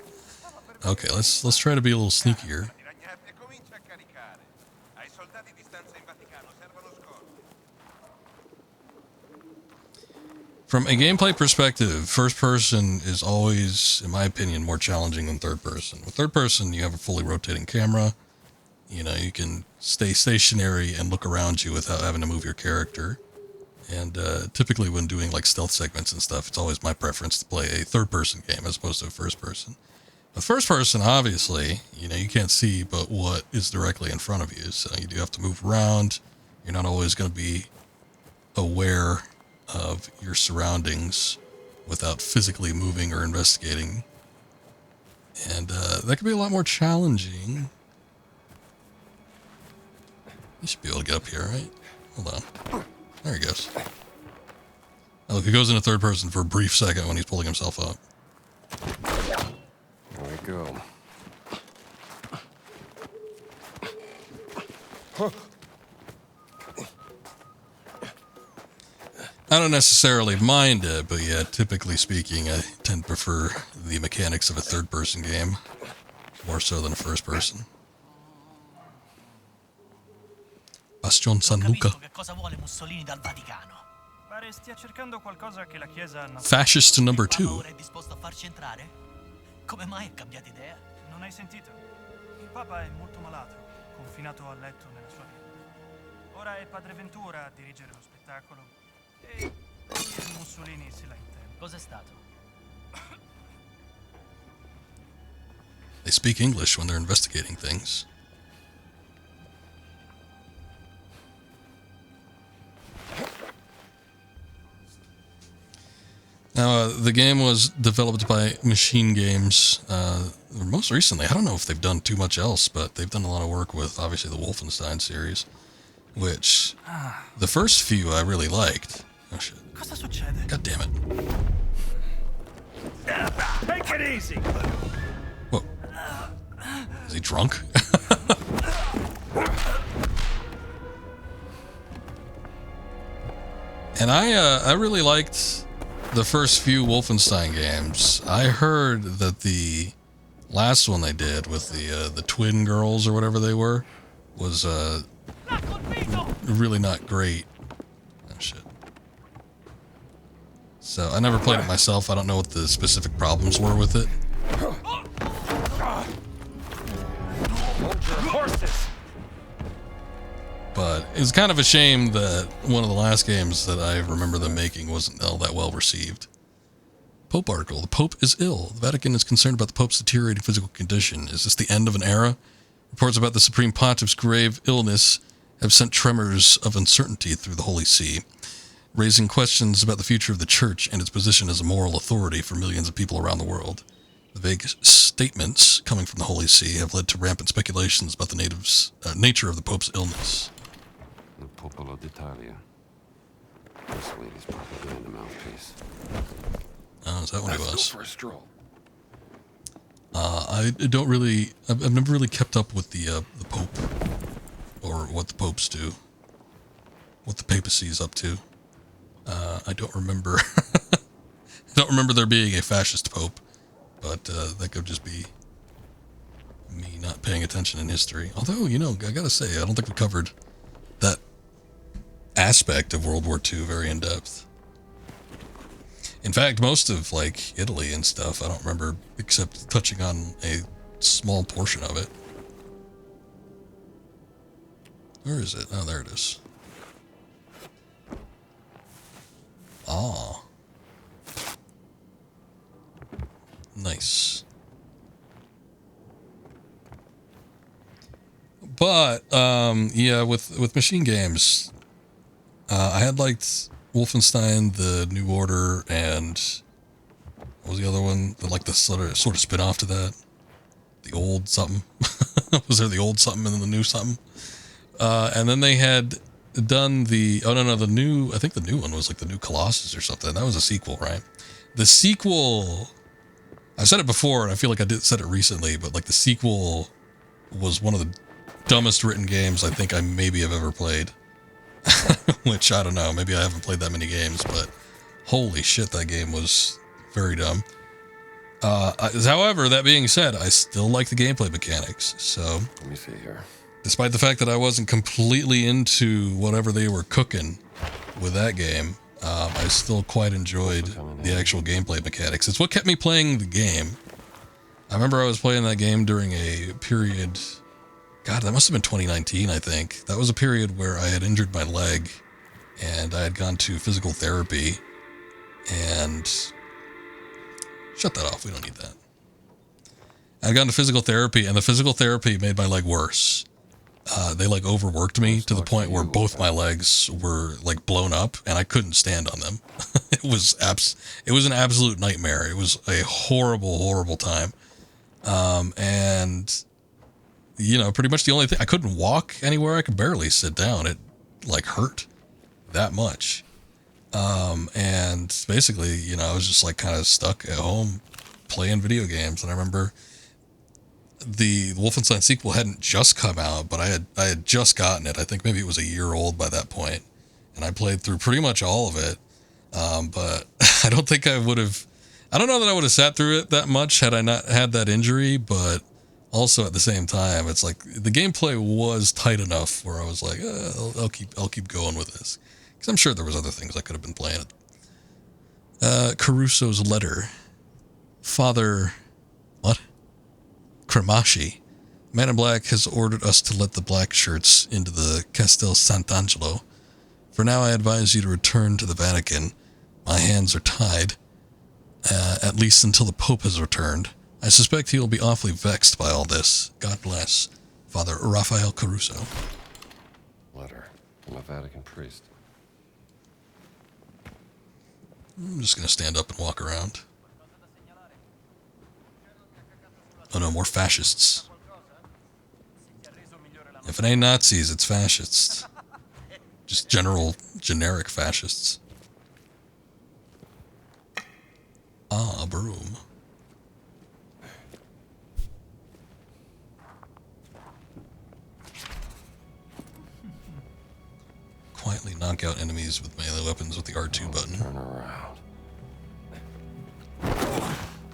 Okay, let's try to be a little sneakier. From a gameplay perspective, first person is always, in my opinion, more challenging than third person. With third person, you have a fully rotating camera. You know, you can stay stationary and look around you without having to move your character. And typically when doing like stealth segments and stuff, it's always my preference to play a third person game as opposed to a first person. But first person, obviously, you know, you can't see but what is directly in front of you. So you do have to move around. You're not always going to be aware of your surroundings without physically moving or investigating. And that can be a lot more challenging. You should be able to get up here, right? Hold on. There he goes. Oh, look, he goes into third person for a brief second when he's pulling himself up. There we go. I don't necessarily mind it, but yeah, typically speaking, I tend to prefer the mechanics of a third-person game more so than a first-person. Bastion San Luca. Fascist number 2. Come mai è cambiata idea? Non hai sentito? Il Papa è molto malato, confinato a letto nella sua villa. Ora è Padre Ventura a dirigere lo spettacolo e Mussolini se la intende. Cos'è stato? They speak English when they're investigating things. Now, the game was developed by Machine Games. They're most recently, I don't know if they've done too much else, but they've done a lot of work with, obviously, the Wolfenstein series, which the first few I really liked. Oh, shit. Cosa succede? God damn it. Take it easy. Whoa. Is he drunk? And I really liked the first few Wolfenstein games. I heard that the last one they did with the twin girls or whatever they were was really not great. Oh shit. So I never played it myself. I don't know what the specific problems were with it. Horses! But it's kind of a shame that one of the last games that I remember them making wasn't all that well received. Pope article. The Pope is ill. The Vatican is concerned about the Pope's deteriorating physical condition. Is this the end of an era? Reports about the Supreme Pontiff's grave illness have sent tremors of uncertainty through the Holy See, raising questions about the future of the Church and its position as a moral authority for millions of people around the world. The vague statements coming from the Holy See have led to rampant speculations about the nature of the Pope's illness. The Popolo d'Italia. This lady's probably in the mouthpiece. Oh, is that what it was? Let's go for a stroll. I don't really. I've never really kept up with the Pope, or what the popes do, what the papacy is up to. I don't remember. I don't remember there being a fascist pope, but that could just be me not paying attention in history. Although, you know, I gotta say, I don't think we covered that aspect of World War II very in depth. In fact, most of, like, Italy and stuff, I don't remember except touching on a small portion of it. Where is it? Oh, there it is. Ah. Nice. But, yeah, with machine games, I had liked Wolfenstein, the New Order, and what was the other one? The sort of spin-off to that? The old something? Was there the old something and then the new something? And then they had done the new, I think the new one was like the new Colossus or something. That was a sequel, right? The sequel, I've said it before, and I feel like I said it recently, but like the sequel was one of the dumbest written games I think I maybe have ever played. Which, I don't know, maybe I haven't played that many games, but holy shit, that game was very dumb. However, that being said, I still like the gameplay mechanics, so... Let me see here. Despite the fact that I wasn't completely into whatever they were cooking with that game, I still quite enjoyed the actual gameplay mechanics. It's what kept me playing the game. I remember I was playing that game during a period... God, that must have been 2019, I think. That was a period where I had injured my leg, and I had gone to physical therapy, and... Shut that off, we don't need that. I had gone to physical therapy, and the physical therapy made my leg worse. They, like, overworked me to the point where both my legs were, like, blown up, and I couldn't stand on them. It was an absolute nightmare. It was a horrible, horrible time. And... You know, pretty much the only thing, I couldn't walk anywhere. I could barely sit down. It, like, hurt that much. And basically, you know, I was just, like, kind of stuck at home playing video games. And I remember the Wolfenstein sequel hadn't just come out, but I had just gotten it. I think maybe it was a year old by that point. And I played through pretty much all of it. But I don't think I would have, I don't know that I would have sat through it that much had I not had that injury, but also at the same time, it's like the gameplay was tight enough where I was like, I'll keep going with this, because I'm sure there was other things I could have been playing. Caruso's letter, Father, what? Cremashi, Man in Black has ordered us to let the black shirts into the Castel Sant'Angelo. For now, I advise you to return to the Vatican. My hands are tied, at least until the Pope has returned. I suspect he will be awfully vexed by all this. God bless. Father Raphael Caruso. Letter from a Vatican priest. I'm just going to stand up and walk around. Oh no, more fascists. If it ain't Nazis, it's fascists. Just generic fascists. Ah, a broom. Quietly knock out enemies with melee weapons with the R2 button. Turn around.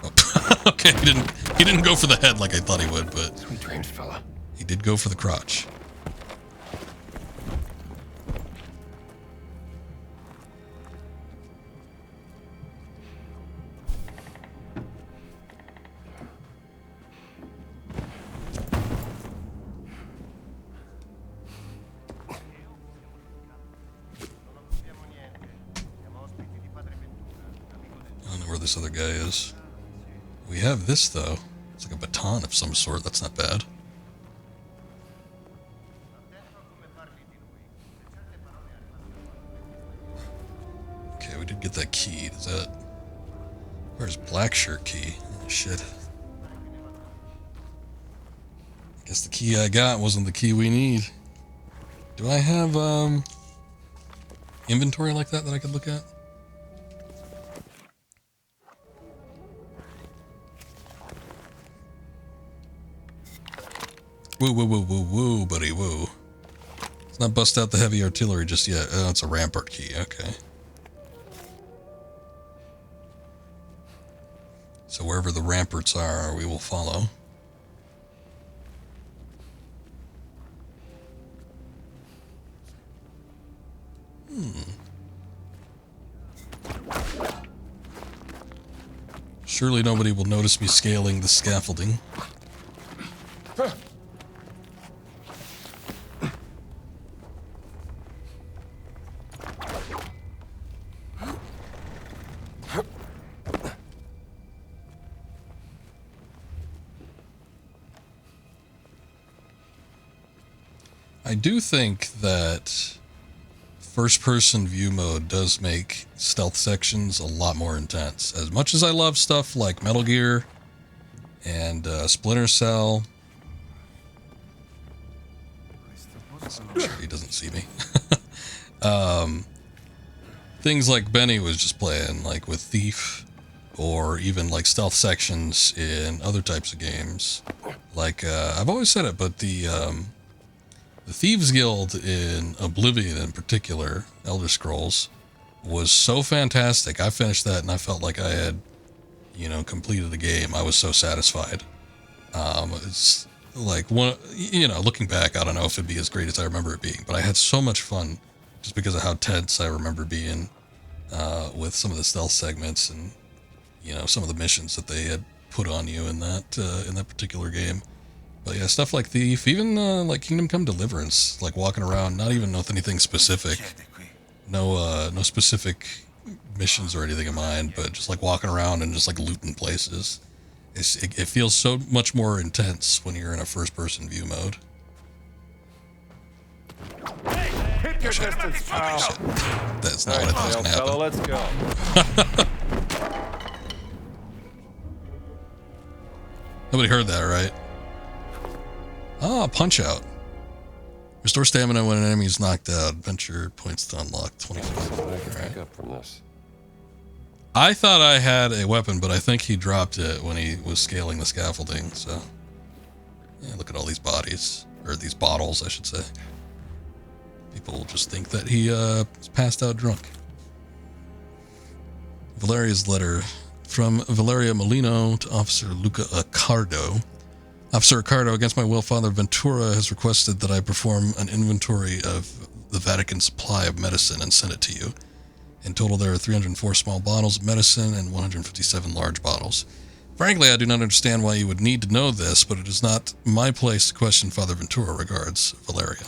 Oh, okay, he didn't go for the head like I thought he would, but Sweet dreams, fella. he did go for the crotch. I don't know where this other guy is. We have this, though. It's like a baton of some sort. That's not bad. Okay, we did get that key. Is that... Where's black shirt key? Oh, shit. I guess the key I got wasn't the key we need. Do I have, inventory like that I could look at? Woo, woo, woo, woo, woo, buddy, woo. Let's not bust out the heavy artillery just yet. Oh, it's a rampart key, okay. So wherever the ramparts are, we will follow. Surely nobody will notice me scaling the scaffolding. I do think that first-person view mode does make stealth sections a lot more intense. As much as I love stuff like Metal Gear and Splinter Cell. I'm sure he doesn't see me. Things like Benny was just playing, like with Thief, or even like stealth sections in other types of games. Like, I've always said it, but the Thieves Guild in Oblivion in particular, Elder Scrolls, was so fantastic. I finished that and I felt like I had, you know, completed the game. I was so satisfied. It's like, one, you know, looking back, I don't know if it'd be as great as I remember it being, but I had so much fun just because of how tense I remember being with some of the stealth segments and, you know, some of the missions that they had put on you in that particular game. But yeah, stuff like Thief, even like Kingdom Come Deliverance, like walking around, not even with anything specific, no specific missions or anything in mind, but just like walking around and just like looting places. It feels so much more intense when you're in a first-person view mode. Hit your distance, pal. That's not what I thought was gonna happen. Let's go. Nobody heard that, right? Ah, Punch Out. Restore stamina when an enemy is knocked out. Adventure points to unlock 25. I can pick up from this. I thought I had a weapon, but I think he dropped it when he was scaling the scaffolding, so... Yeah, look at all these bodies. Or these bottles, I should say. People will just think that he is passed out drunk. Valeria's letter. From Valeria Molino to Officer Luca Accardo. Officer Accardo, against my will, Father Ventura has requested that I perform an inventory of the Vatican supply of medicine and send it to you. In total, there are 304 small bottles of medicine and 157 large bottles. Frankly, I do not understand why you would need to know this, but it is not my place to question Father Ventura. Regards, Valeria.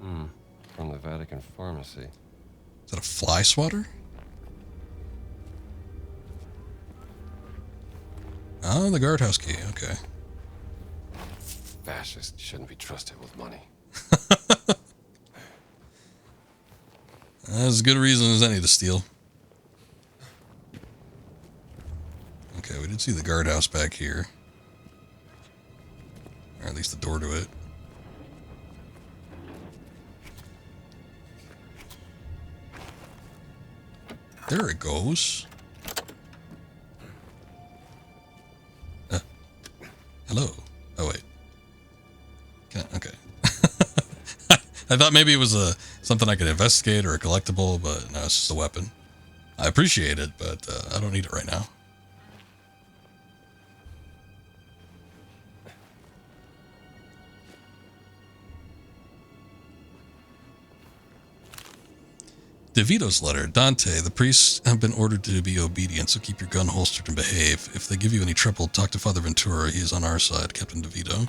From the Vatican pharmacy. Is that a fly swatter? Oh, the guardhouse key, okay. Fascists shouldn't be trusted with money. That's as good a reason as any to steal. Okay, we did see the guardhouse back here. at least the door to it. There it goes. Hello. Oh wait. Okay. I thought maybe it was something I could investigate or a collectible, but no, it's just a weapon. I appreciate it, but I don't need it right now. DeVito's letter. Dante, the priests have been ordered to be obedient, so keep your gun holstered and behave. If they give you any trouble, talk to Father Ventura. He is on our side, Captain DeVito.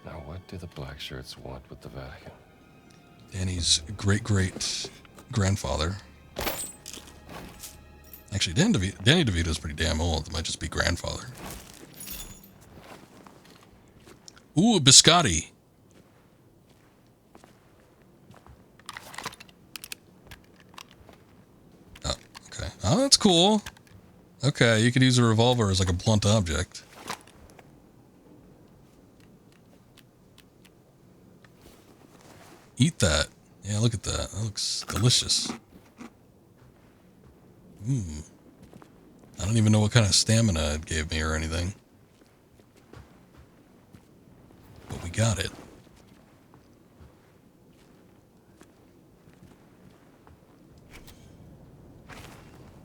Now, what do the black shirts want with the Vatican? Danny's great-great-grandfather. Actually, Danny DeVito's pretty damn old. It might just be grandfather. Ooh, biscotti. Oh, okay. Oh, that's cool. Okay, you could use a revolver as like a blunt object. Eat that. Yeah, look at that. That looks delicious. Mmm. I don't even know what kind of stamina it gave me or anything. But we got it.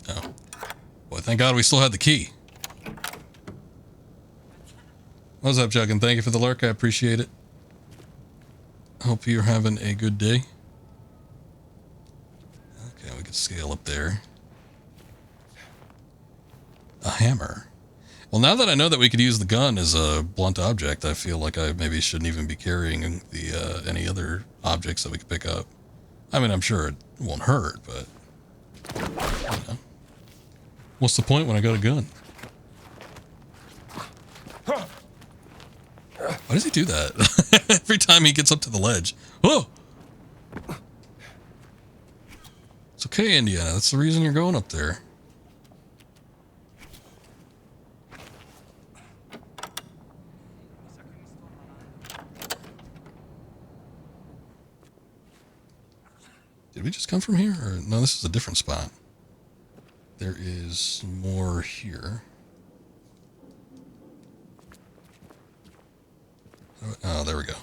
Oh. Boy, thank God we still had the key. What's up, Chuck? And thank you for the lurk. I appreciate it. Hope you're having a good day. Okay, we can scale up there. A hammer. Well, now that I know that we could use the gun as a blunt object, I feel like I maybe shouldn't even be carrying the any other objects that we could pick up. I mean, I'm sure it won't hurt, but you know. What's the point when I got a gun? Why does he do that? Every time he gets up to the ledge. Oh! It's okay, Indiana. That's the reason you're going up there. Did we just come from here? Or no, this is a different spot. There is more here. Oh, there we go.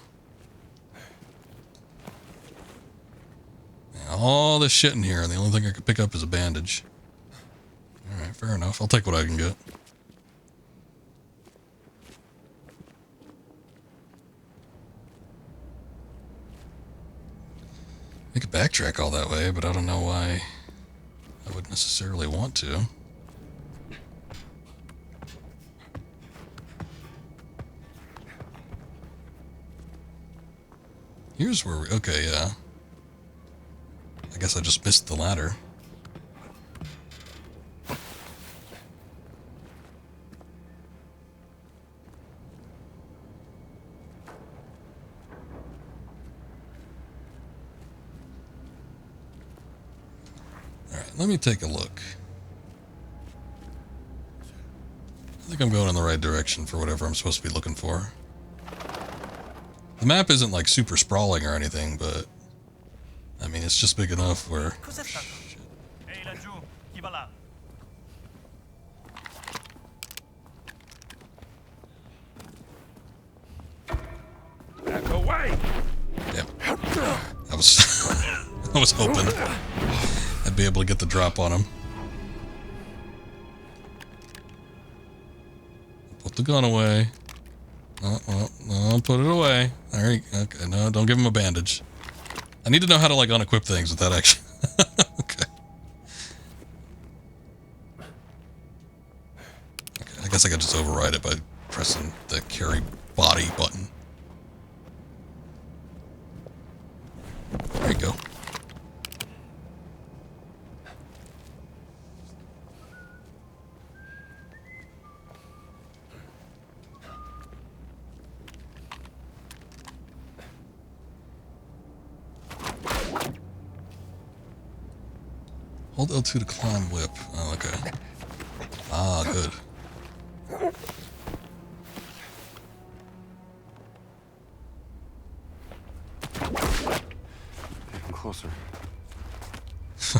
Yeah, all this shit in here, and the only thing I could pick up is a bandage. Alright, fair enough. I'll take what I can get. I could backtrack all that way, but I don't know why I would necessarily want to. Here's where we... Okay, yeah. I guess I just missed the ladder. Alright, let me take a look. I think I'm going in the right direction for whatever I'm supposed to be looking for. The map isn't like super sprawling or anything, but I mean it's just big enough where. Ehi laggiù, chi va là? Back away! Damn. I was hoping I'd be able to get the drop on him. Put the gun away. No, put it away. There you go. Okay, no, don't give him a bandage. I need to know how to, like, unequip things with that action. Okay. Okay, I guess I could just override it by pressing the carry body button. There you go. Hold L2 to climb whip. Oh, okay. Ah, good. closer. It's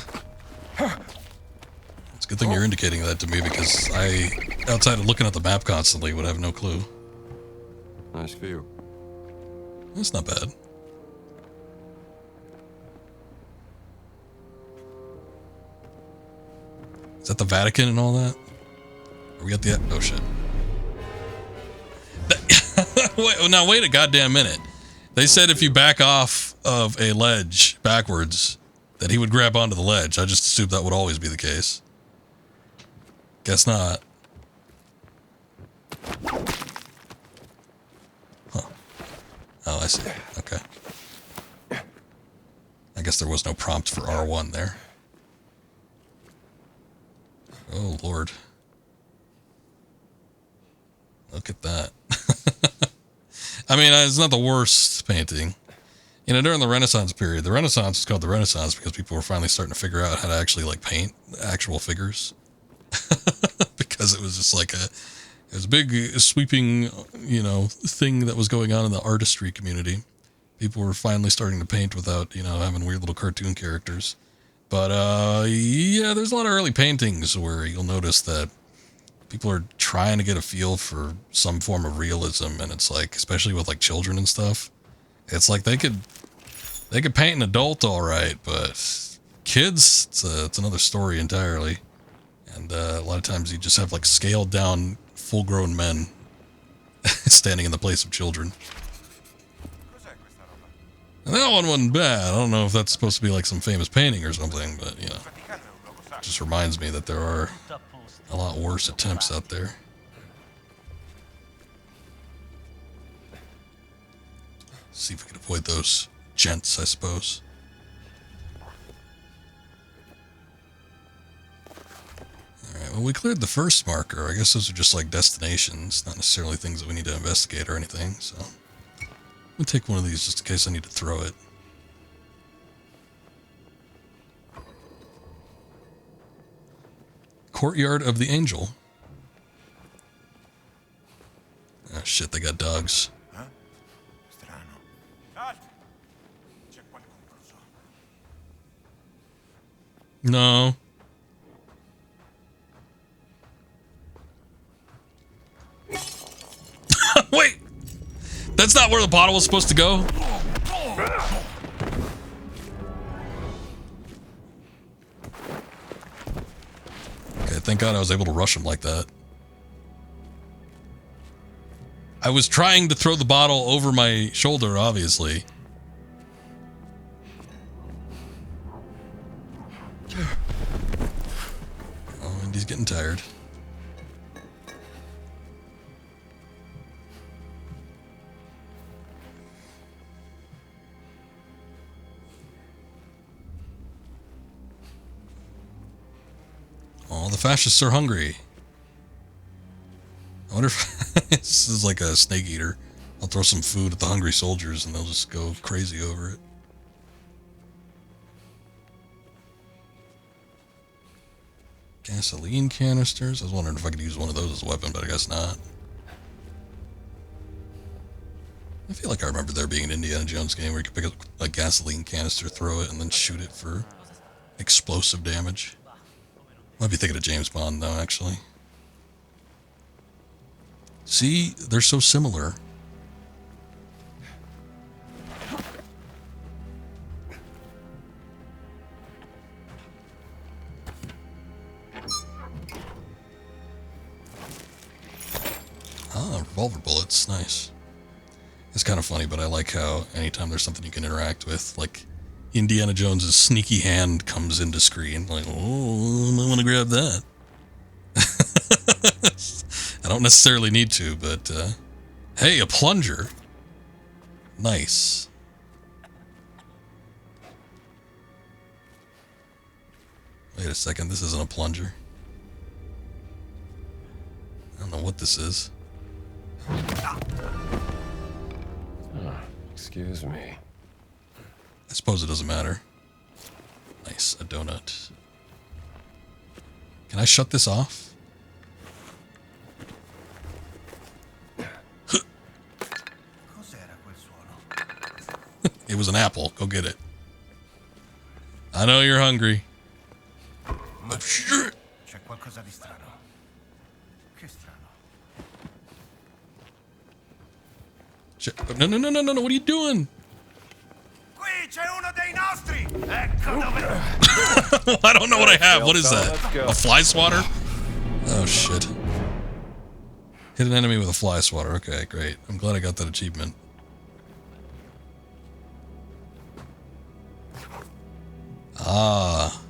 a good thing you're indicating that to me because I, outside of looking at the map constantly, would have no clue. Nice view. That's not bad. Is that the Vatican and all that? Are we at the... Oh, shit. Wait a goddamn minute. They said if you back off of a ledge backwards, that he would grab onto the ledge. I just assumed that would always be the case. Guess not. Huh. Oh, I see. Okay. I guess there was no prompt for R1 there. Oh, Lord. Look at that. I mean, it's not the worst painting. You know, during the Renaissance period, the Renaissance is called the Renaissance because people were finally starting to figure out how to actually, like, paint actual figures. Because it was just like it was a big sweeping, you know, thing that was going on in the artistry community. People were finally starting to paint without, you know, having weird little cartoon characters. But, yeah, there's a lot of early paintings where you'll notice that people are trying to get a feel for some form of realism. And it's like, especially with like children and stuff, it's like they could paint an adult all right, but kids, it's another story entirely. And a lot of times you just have like scaled down full-grown men standing in the place of children. And that one wasn't bad. I don't know if that's supposed to be like some famous painting or something, but you know, it just reminds me that there are a lot worse attempts out there. See if we can avoid those gents, I suppose. Alright, well, we cleared the first marker. I guess those are just like destinations, not necessarily things that we need to investigate or anything, so we'll take one of these just in case I need to throw it. Courtyard of the Angel. Oh shit, they got dogs. No. Wait! That's not where the bottle was supposed to go? Okay, thank God I was able to rush him like that. I was trying to throw the bottle over my shoulder, obviously. Oh, and he's getting tired. Oh, the fascists are hungry. I wonder if this is like a snake eater. I'll throw some food at the hungry soldiers and they'll just go crazy over it. Gasoline canisters. I was wondering if I could use one of those as a weapon, but I guess not. I feel like I remember there being an Indiana Jones game where you could pick up a gasoline canister, throw it, and then shoot it for explosive damage. Might be thinking of James Bond, though, actually. See? They're so similar. Ah, revolver bullets. Nice. It's kind of funny, but I like how anytime there's something you can interact with, like Indiana Jones's sneaky hand comes into screen. Like, oh, I might want to grab that. I don't necessarily need to, but hey, a plunger. Nice. Wait a second, this isn't a plunger. I don't know what this is. Excuse me. I suppose it doesn't matter. Nice, a donut. Can I shut this off? It was an apple. Go get it. I know you're hungry. Oh, shit. C'è qualcosa di strano. Che strano. Shit. No, no, no, no, no, no. What are you doing? Qui c'è uno dei nostri! Ecco dove... I don't know what I have. What is Let's that? go. A fly swatter? Oh, shit. Hit an enemy with a fly swatter. Okay, great. I'm glad I got that achievement. Ah.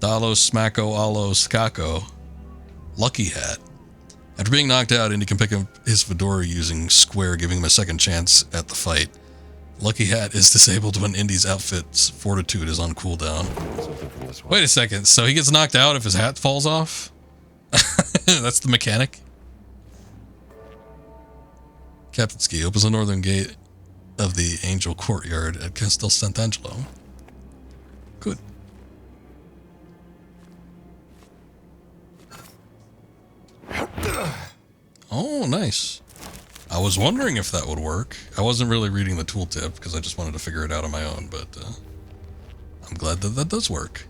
Dalo Smacko Alo Skako. Lucky Hat. After being knocked out, Indy can pick up his fedora using square, giving him a second chance at the fight. Lucky Hat is disabled when Indy's outfit's fortitude is on cooldown. Something from this one. Wait a second, so he gets knocked out if his hat falls off? That's the mechanic? Captain Ski opens the northern gate of the Angel Courtyard at Castel Sant'Angelo. Good. Oh, nice. I was wondering if that would work. I wasn't really reading the tooltip because I just wanted to figure it out on my own, but I'm glad that that does work.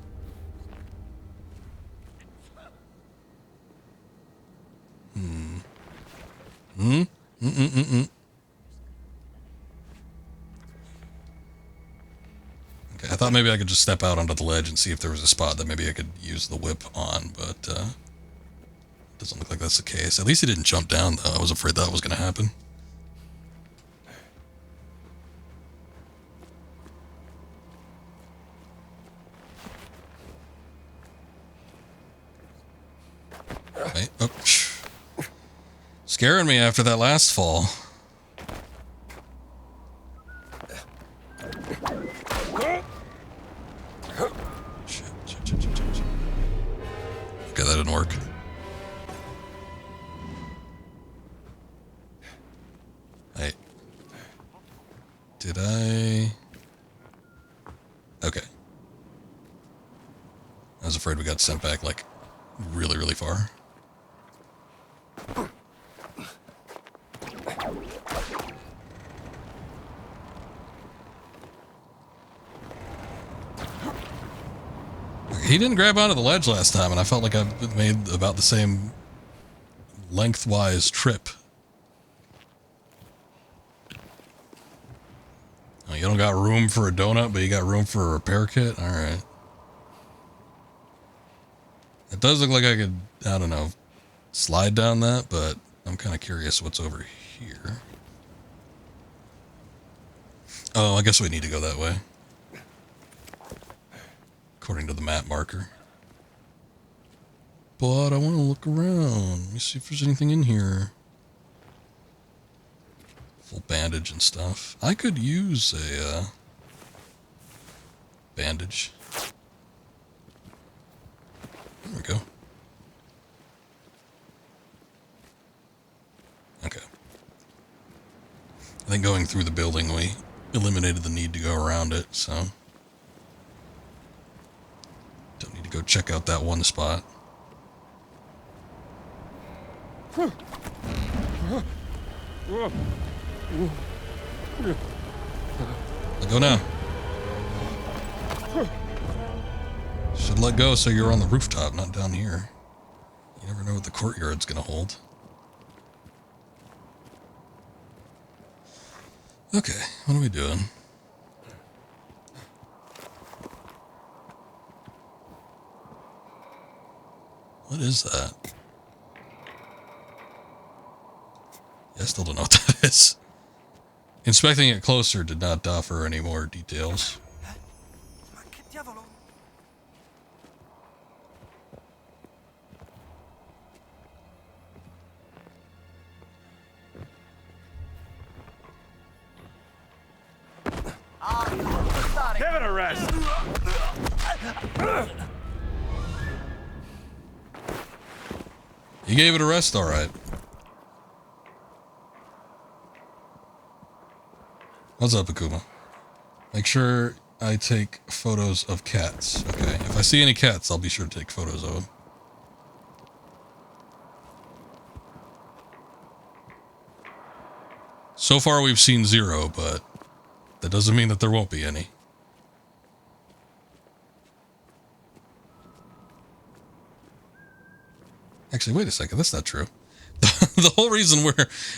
Okay, I thought maybe I could just step out onto the ledge and see if there was a spot that maybe I could use the whip on, but doesn't look like that's the case. At least he didn't jump down, though. I was afraid that was going to happen. Okay. Oh, scaring me after that last fall. Shit. Okay, that didn't work. Hey. Did I? Okay. I was afraid we got sent back, like, really, really far. He didn't grab onto the ledge last time, and I felt like I made about the same lengthwise trip. Oh, you don't got room for a donut, but you got room for a repair kit? Alright. It does look like I could, I don't know, slide down that, but I'm kind of curious what's over here. Oh, I guess we need to go that way. According to the map marker. But I want to look around. Let me see if there's anything in here. Full bandage and stuff. I could use a bandage. There we go. Okay. I think going through the building, we eliminated the need to go around it, so... Don't need to go check out that one spot. I'll go now. Should let go so you're on the rooftop, not down here. You never know what the courtyard's gonna hold. Okay, what are we doing? What is that? Yeah, I still don't know what that is. Inspecting it closer did not offer any more details. Ma che diavolo? Give it a rest. You gave it a rest, all right. What's up, Akuma? Make sure I take photos of cats. Okay, if I see any cats, I'll be sure to take photos of them. So far, we've seen 0, but that doesn't mean that there won't be any. Actually, wait a second. That's not true. The whole reason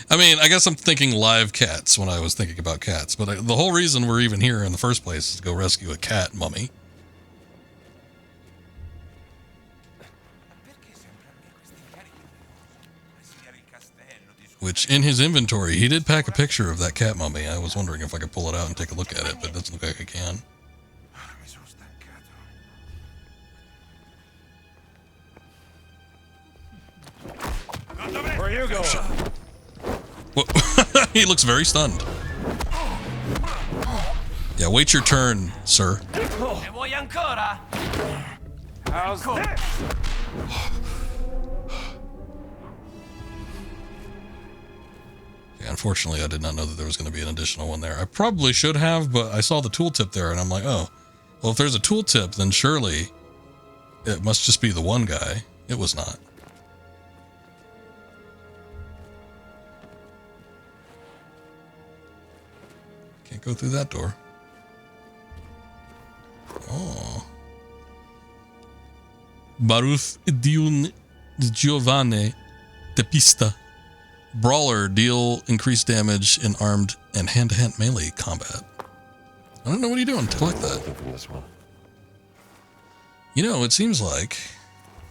I guess I'm thinking live cats when I was thinking about cats, but the whole reason we're even here in the first place is to go rescue a cat mummy. Which, in his inventory, he did pack a picture of that cat mummy. I was wondering if I could pull it out and take a look at it, but it doesn't look like I can. Where are you going? Well, he looks very stunned. Yeah, wait your turn, sir. How's this? Yeah, unfortunately, I did not know that there was going to be an additional one there. I probably should have, but I saw the tooltip there, and I'm like, oh, well, if there's a tooltip, then surely it must just be the one guy. It was not. Can't go through that door. Oh. Baruth Diun Giovanni Tepista. Brawler, deal increased damage in armed and hand-to-hand melee combat. I don't know what are you doing to collect that. From this one. You know, it seems like,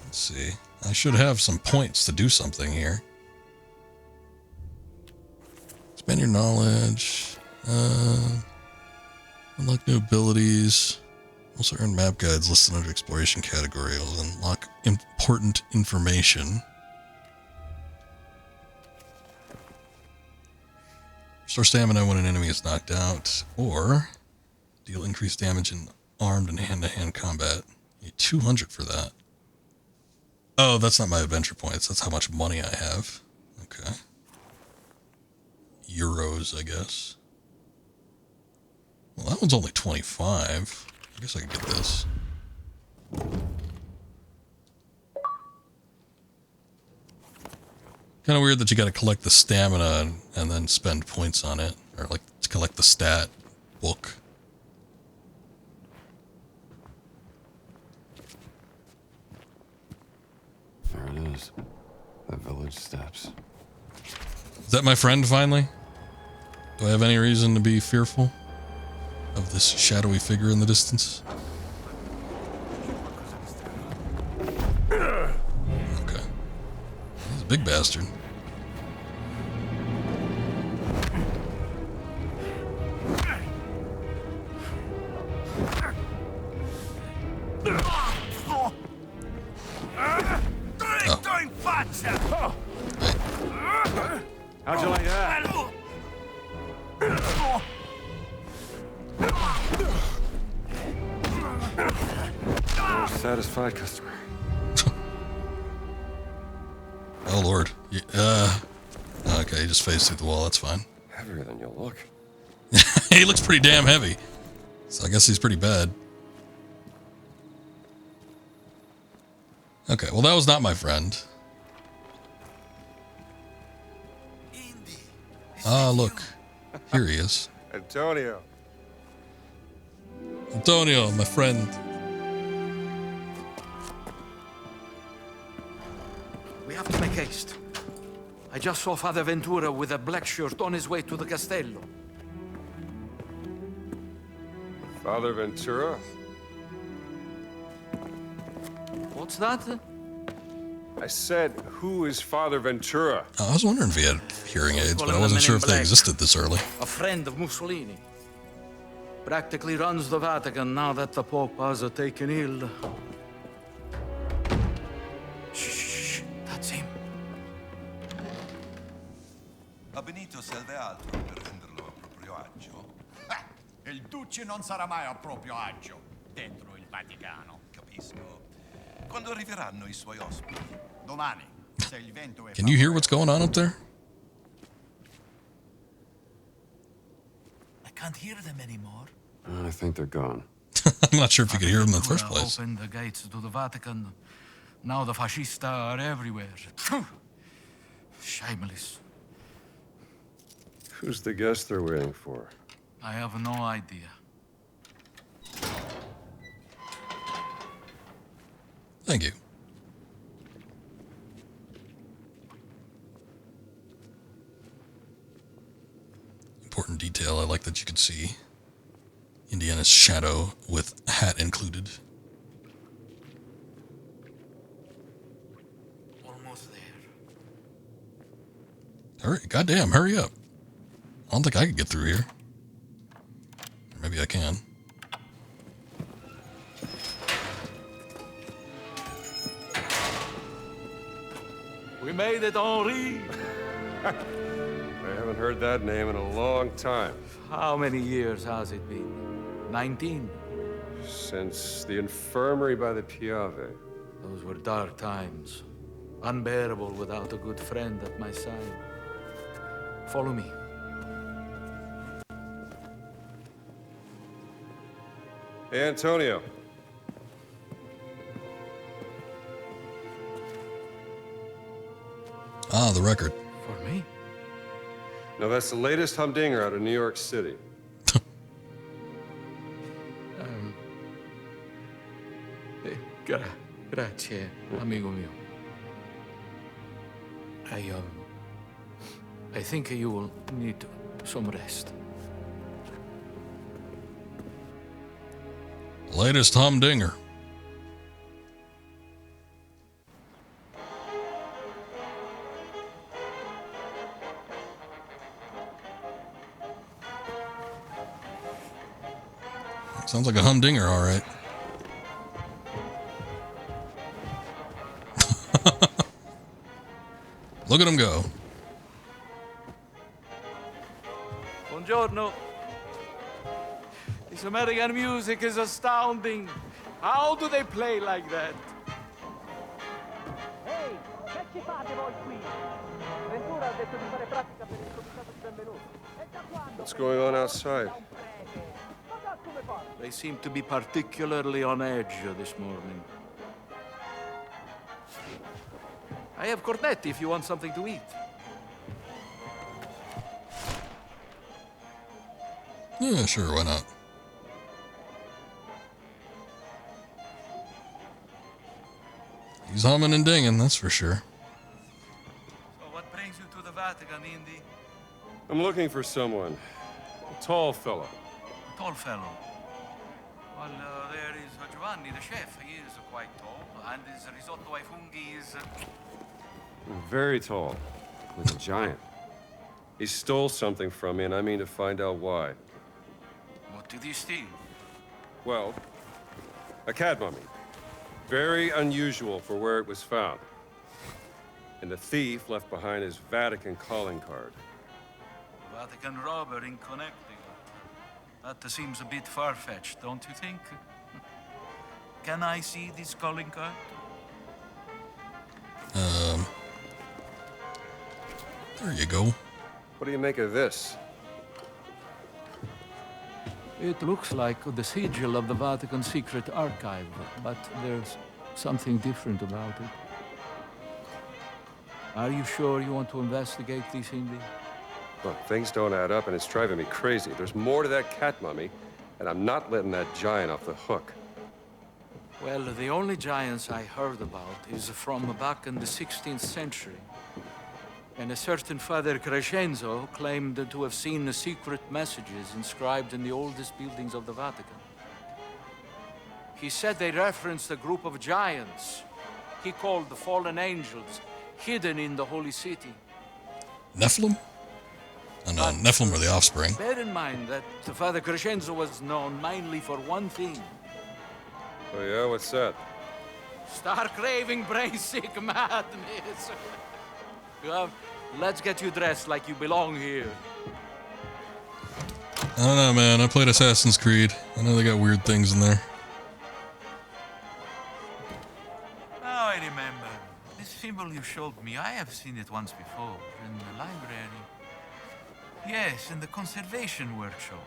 let's see, I should have some points to do something here. Spend your knowledge. Unlock new abilities. Also earn map guides listed under exploration category. Unlock important information. Restore stamina when an enemy is knocked out, or deal increased damage in armed and hand-to-hand combat. You need 200 for that. Oh, that's not my adventure points. That's how much money I have. Okay. Euros, I guess. Well, that one's only 25. I guess I could get this. Kind of weird that you got to collect the stamina and then spend points on it, or like to collect the stat book. There it is. The village steps. Is that my friend finally? Do I have any reason to be fearful of this shadowy figure in the distance? Okay. He's a big bastard. How'd you like that? You're a satisfied customer. Oh lord. Okay, he just phased through the wall, that's fine. Heavier than you look. He looks pretty damn heavy. So I guess he's pretty bad. Okay, well that was not my friend. Ah, look. Here he is. Antonio. Antonio, my friend. We have to make haste. I just saw Father Ventura with a black shirt on his way to the Castello. Father Ventura? What's that? I said, who is Father Ventura? I was wondering if he had hearing aids, but I wasn't sure if they existed this early. A friend of Mussolini. Practically runs the Vatican now that the Pope has taken ill. Shh, that's him. A Benito serve altro per renderlo a proprio agio. Il Duce non sarà mai a proprio agio dentro il Vaticano. Capisco. Quando arriveranno I suoi ospiti? Domani, se il vento è Can you hear what's going on up there? I can't hear them anymore. I think they're gone. I'm not sure if you could hear them in the first place. Opened the gates to the Vatican. Now the fascists are everywhere. Shameless. Who's the guest they're waiting for? I have no idea. Thank you. important detail. I like that you could see Indiana's shadow with hat included. Almost there. Hurry, goddamn, hurry up. I don't think I could get through here. Or maybe I can. We made it, Henri. I haven't heard that name in a long time. How many years has it been? 19? Since the infirmary by the Piave. Those were dark times. Unbearable without a good friend at my side. Follow me. Hey, Antonio. Ah, the record. For me? No, that's the latest humdinger out of New York City. Grazie, amigo mio. I think you will need some rest. Latest humdinger. Sounds like a humdinger, all right. Look at him go. Buongiorno. This American music is astounding. How do they play like that? Ehi, che ci fate voi qui? Ventura ha detto di fare pratica per il comitato di benvenuto. E da quando? What's going on outside? They seem to be particularly on edge this morning. I have cornetti if you want something to eat. Yeah, sure, why not? He's humming and dinging, that's for sure. So what brings you to the Vatican, Indy? I'm looking for someone. A tall fellow. A tall fellow. Well, there is Giovanni, the chef. He is quite tall, and his risotto ai funghi is... Very tall. Like a giant. He stole something from me, and I mean to find out why. What did he steal? Well, a cat mummy. Very unusual for where it was found. And the thief left behind his Vatican calling card. Vatican robber in Connecticut. That seems a bit far-fetched, don't you think? Can I see this calling card? There you go. What do you make of this? It looks like the sigil of the Vatican Secret Archive, but there's something different about it. Are you sure you want to investigate this, Indy? Look, things don't add up, and it's driving me crazy. There's more to that cat mummy, and I'm not letting that giant off the hook. Well, the only giants I heard about is from back in the 16th century. And a certain Father Crescenzo claimed to have seen the secret messages inscribed in the oldest buildings of the Vatican. He said they referenced a group of giants he called the fallen angels, hidden in the holy city. Nephilim? Oh, no, Nephilim are the offspring. Bear in mind that Father Crescenzo was known mainly for one thing. Oh yeah, what's that? Star-craving, brain-sick madness. Well, let's get you dressed like you belong here. I don't know, man. I played Assassin's Creed. I know they got weird things in there. Now I remember. This symbol you showed me, I have seen it once before, in the library. Yes, in the conservation workshop.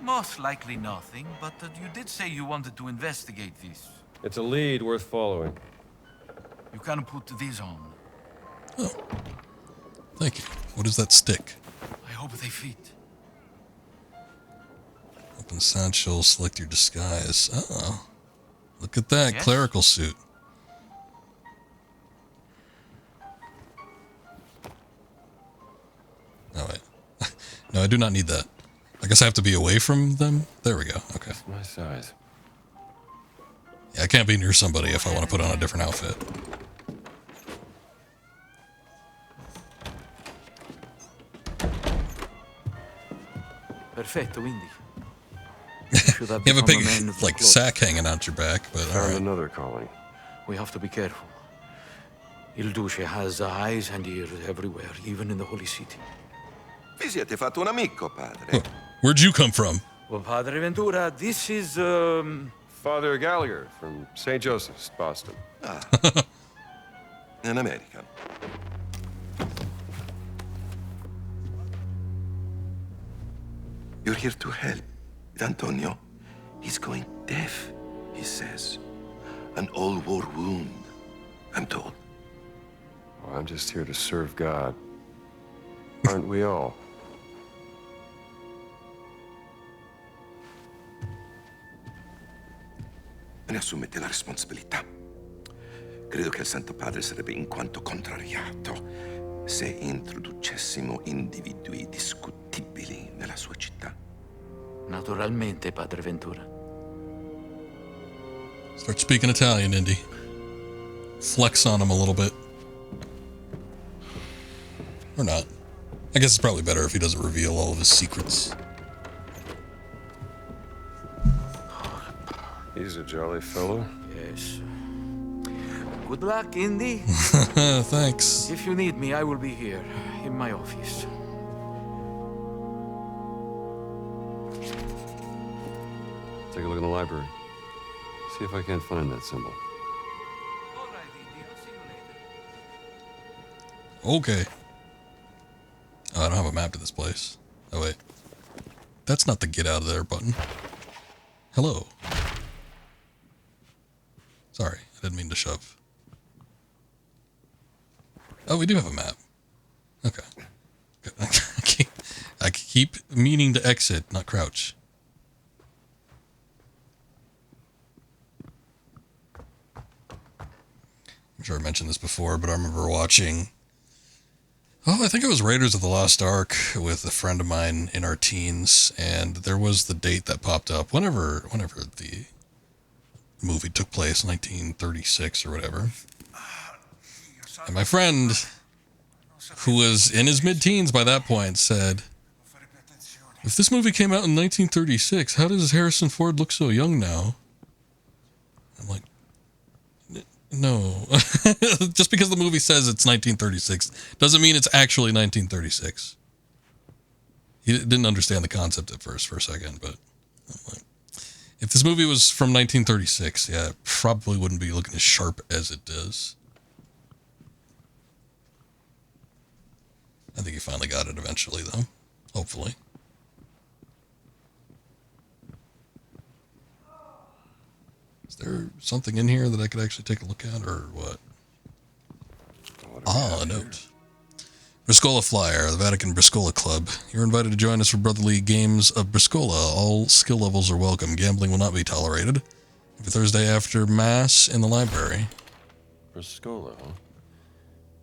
Most likely nothing, but you did say you wanted to investigate this. It's a lead worth following. You can put this on. Oh. Thank you. What is that stick? I hope they fit. Open satchel, select your disguise. Oh. Look at that, Yes? clerical suit. Oh, wait. No, I do not need that. I guess I have to be away from them. There we go. Okay. That's my size. Yeah, I can't be near somebody if I want to put on a different outfit. Perfetto, Indy. You have a big, like, sack hanging out your back, but Found another calling. We have to be careful. Il Duce has eyes and ears everywhere, even in the Holy City. Vi siete fatto un amico, padre. Where'd you come from? Well, Padre Ventura, this is, Father Gallagher from St. Joseph's, Boston. Ah. In America. You're here to help. With Antonio, he's going deaf, he says. An old war wound, I'm told. Well, I'm just here to serve God. Aren't we all? Ne assumete la responsabilità. Credo che il Santo Padre sarebbe in quanto contrariato se introducessimo individui discutibili nella sua città. Naturalmente, Padre Ventura. Start speaking Italian, Indy. Flex on him a little bit. Or not. I guess it's probably better if he doesn't reveal all of his secrets. He's a jolly fellow. Yes. Good luck, Indy. Thanks. If you need me, I will be here, in my office. Take a look in the library. See if I can't find that symbol. All right, Indy. I'll see you later. Okay. Oh, I don't have a map to this place. Oh, wait. That's not the get out of there button. Hello. Sorry, I didn't mean to shove. Oh, we do have a map. Okay. Good. I keep meaning to exit, not crouch. I'm sure I mentioned this before, but I remember watching... Oh, I think it was Raiders of the Lost Ark with a friend of mine in our teens, and there was the date that popped up whenever the movie took place, 1936 or whatever. And my friend, who was in his mid-teens by that point, said, if this movie came out in 1936, how does Harrison Ford look so young now? I'm like, no. Just because the movie says it's 1936 doesn't mean it's actually 1936. He didn't understand the concept at first for a second, but I'm like, if this movie was from 1936, yeah, it probably wouldn't be looking as sharp as it does. I think he finally got it eventually, though. Hopefully. Is there something in here that I could actually take a look at, or what? Ah, a note. Briscola Flyer, the Vatican Briscola Club. You're invited to join us for Brotherly Games of Briscola. All skill levels are welcome. Gambling will not be tolerated. Every Thursday after Mass in the library. Briscola, huh?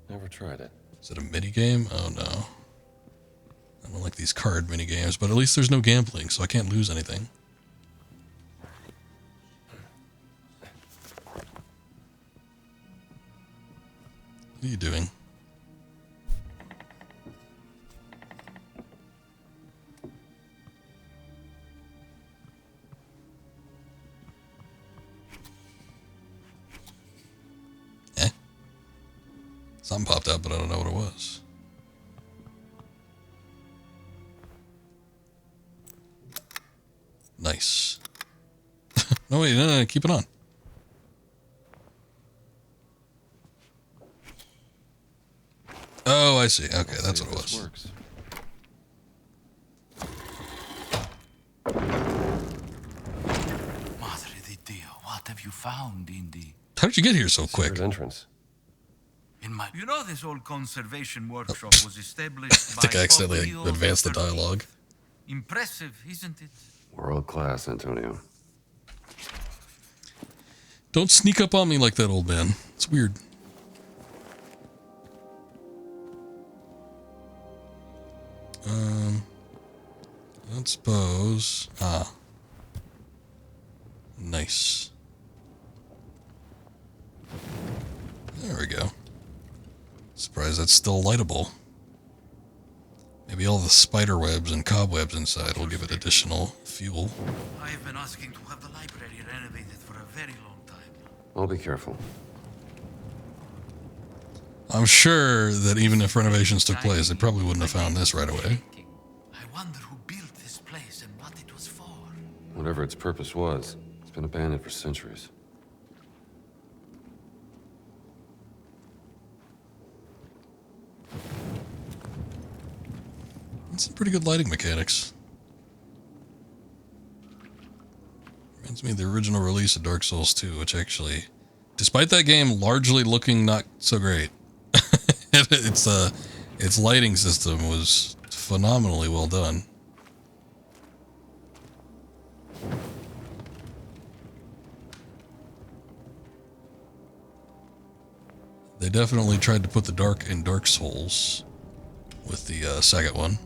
Never tried it. Is it a minigame? Oh, no. I don't like these card minigames, but at least there's no gambling, so I can't lose anything. What are you doing? Something popped up, but I don't know what it was. Nice. No, wait, no, keep it on. Oh, I see. Okay, that's what it was. Works. Madre di Dio, what have you found, Indy? How did you get here so quick? Entrance. You know, this old conservation workshop was established I think by I accidentally Pope Leo advanced the XIII. dialogue. Impressive, isn't it? World class, Antonio. Don't sneak up on me like that, old man. It's weird. don't suppose. Ah. Nice. There we go. Surprised that's still lightable. Maybe all the spider webs and cobwebs inside will give it additional fuel. I have been asking to have the library renovated for a very long time. I'll be careful. I'm sure that even if renovations took place, they probably wouldn't have found this right away. I wonder who built this place and what it was for. Whatever its purpose was, it's been abandoned for centuries. Some pretty good lighting mechanics. Reminds me of the original release of Dark Souls 2, which actually, despite that game largely looking not so great, its lighting system was phenomenally well done. They definitely tried to put the dark in Dark Souls with the second one.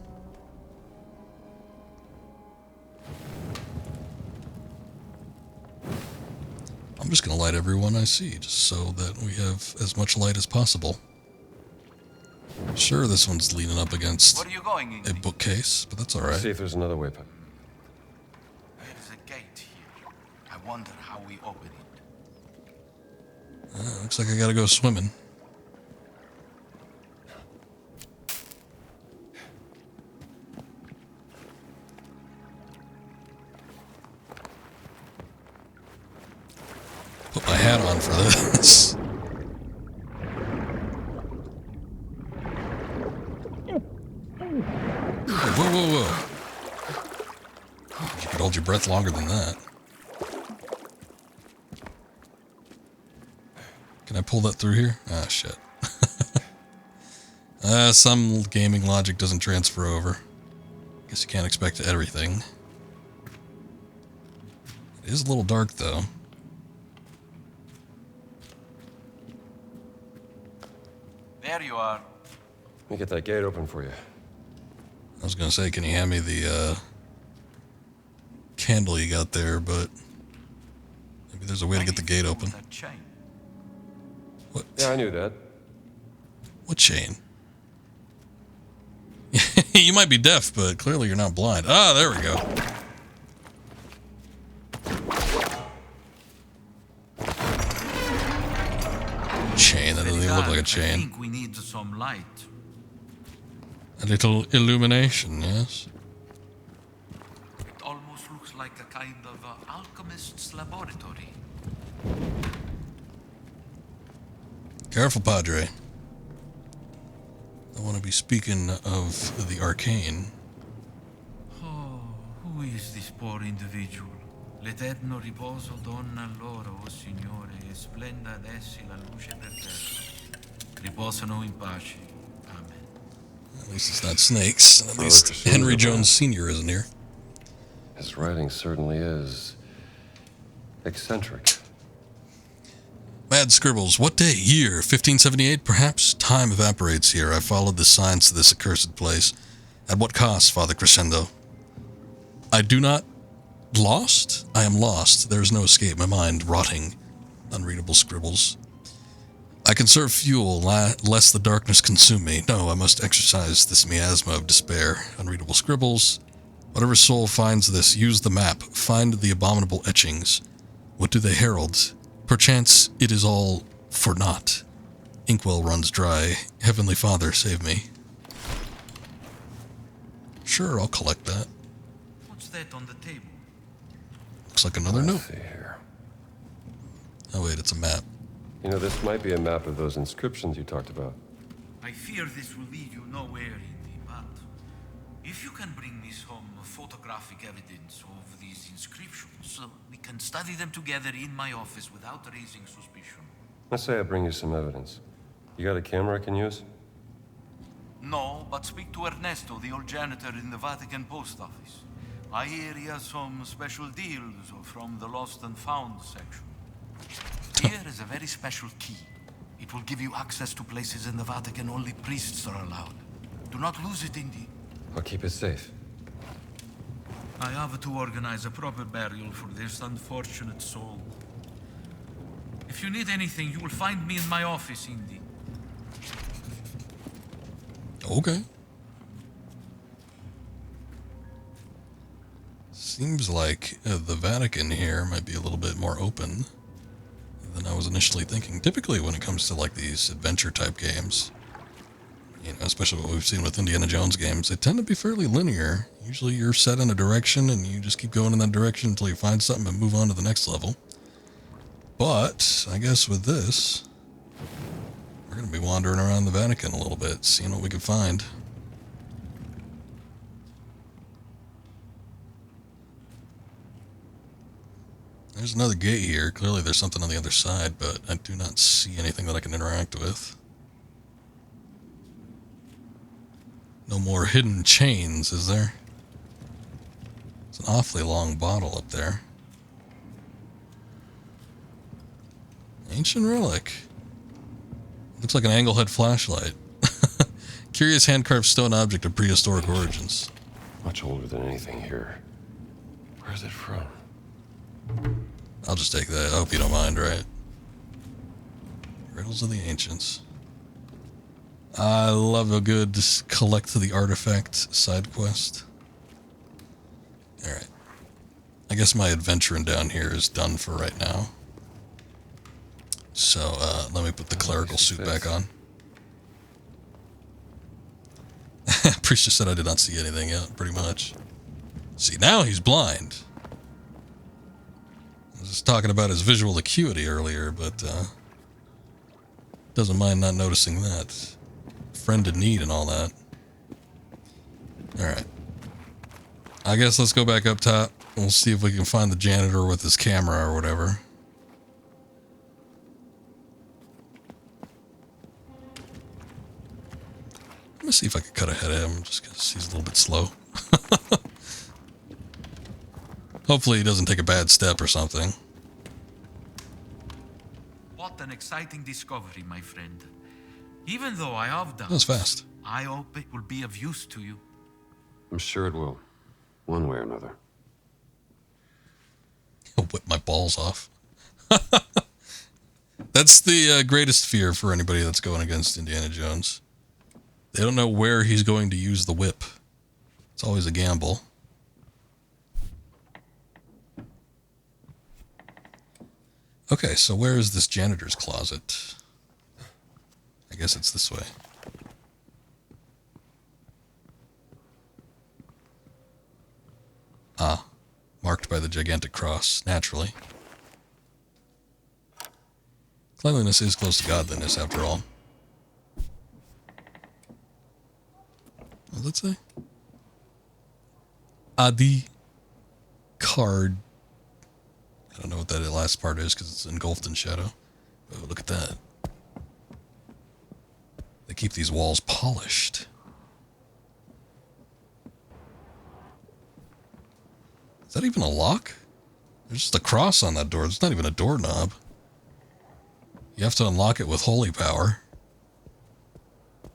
I'm just going to light everyone I see, just so that we have as much light as possible. Sure, this one's leaning up against a bookcase, but that's alright. See if there's another way. There's a gate here. I wonder how we open it. Looks like I gotta go swimming. Put my hat on for this. Whoa. You could hold your breath longer than that. Can I pull that through here? Ah, shit. Some gaming logic doesn't transfer over. Guess you can't expect everything. It is a little dark, though. There you are. Let me get that gate open for you. I was gonna say, can you hand me the candle you got there, but maybe there's a way to get the gate open. What? Yeah, I knew that. What chain? You might be deaf, but clearly you're not blind. Ah, there we go. Chain, that doesn't even look like a chain. I think we need some light. A little illumination, yes. It almost looks like a kind of alchemist's laboratory. Careful, Padre. I want to be speaking of the arcane. Oh, who is this poor individual? L'eterno riposo donna loro, o Signore, e splenda ad essi la luce perpetua. Riposano in pace. Amen. At least it's not snakes. At least Henry Jones Sr. isn't here. His writing certainly is eccentric. Mad scribbles. What day? Year? 1578, perhaps? Time evaporates here. I followed the signs to this accursed place. At what cost, Father Crescendo? I do not... Lost? I am lost. There is no escape. My mind rotting. Unreadable scribbles. I conserve fuel, lest the darkness consume me. No, I must exercise this miasma of despair. Unreadable scribbles. Whatever soul finds this, use the map. Find the abominable etchings. What do they herald? Perchance it is all for naught. Inkwell runs dry. Heavenly Father, save me. Sure, I'll collect that. What's that on the table? Looks like another note. See here. Oh wait, it's a map. You know, this might be a map of those inscriptions you talked about. I fear this will lead you nowhere, Indy, but if you can bring me some photographic evidence of these inscriptions, we can study them together in my office without raising suspicion. Let's say I bring you some evidence. You got a camera I can use? No, but speak to Ernesto, the old janitor in the Vatican post office. I hear he has some special deals from the lost and found section. Here is a very special key. It will give you access to places in the Vatican only priests are allowed. Do not lose it, Indy. I'll keep it safe. I have to organize a proper burial for this unfortunate soul. If you need anything, you will find me in my office, Indy. Okay. Seems like the Vatican here might be a little bit more open than I was initially thinking. Typically when it comes to like these adventure type games, you know, especially what we've seen with Indiana Jones games, they tend to be fairly linear. Usually you're set in a direction and you just keep going in that direction until you find something and move on to the next level. But I guess with this, we're going to be wandering around the Vatican a little bit, seeing what we can find. There's another gate here. Clearly there's something on the other side, but I do not see anything that I can interact with. No more hidden chains, is there? It's an awfully long bottle up there. Ancient relic. Looks like an anglehead flashlight. Curious hand-carved stone object of prehistoric origins. Much older than anything here. Where's it from? I'll just take that. I hope you don't mind, right? Riddles of the Ancients. I love a good collect the artifact side quest. Alright. I guess my adventuring down here is done for right now. So, let me put the clerical suit back on. Priest just said I did not see anything yet, pretty much. See, now he's blind. I was just talking about his visual acuity earlier, but doesn't mind not noticing that. Friend in need and all that. Alright. I guess let's go back up top. We'll see if we can find the janitor with his camera or whatever. Let me see if I can cut ahead of him, just because he's a little bit slow. Hopefully he doesn't take a bad step or something. What an exciting discovery, my friend. Even though I have doubts, that was fast. I hope it will be of use to you. I'm sure it will. One way or another. He'll whip my balls off. That's the greatest fear for anybody that's going against Indiana Jones. They don't know where he's going to use the whip. It's always a gamble. Okay, so where is this janitor's closet? I guess it's this way. Ah, marked by the gigantic cross, naturally. Cleanliness is close to godliness, after all. What does it say? Adi card. I don't know what that last part is because it's engulfed in shadow. Oh, look at that. They keep these walls polished. Is that even a lock? There's just a cross on that door. It's not even a doorknob. You have to unlock it with holy power. What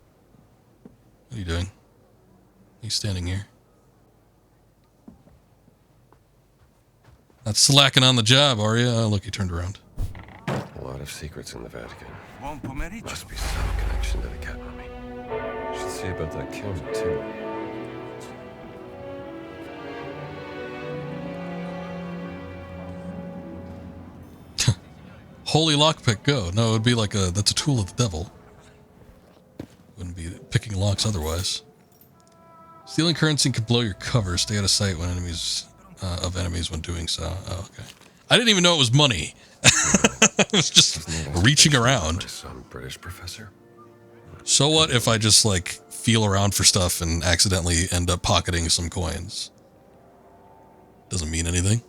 are you doing? He's standing here. Not slacking on the job, are you? Oh, look, he turned around. A lot of secrets in the Vatican. Must be some connection to the cat mummy. Should see about that camera, too. Holy lockpick, go. No, it would be like that's a tool of the devil. Wouldn't be picking locks otherwise. Stealing currency can blow your cover. Stay out of sight when enemies when doing so. Oh, okay. I didn't even know it was money. It was just reaching around. Some British professor. So what if I just like feel around for stuff and accidentally end up pocketing some coins? Doesn't mean anything.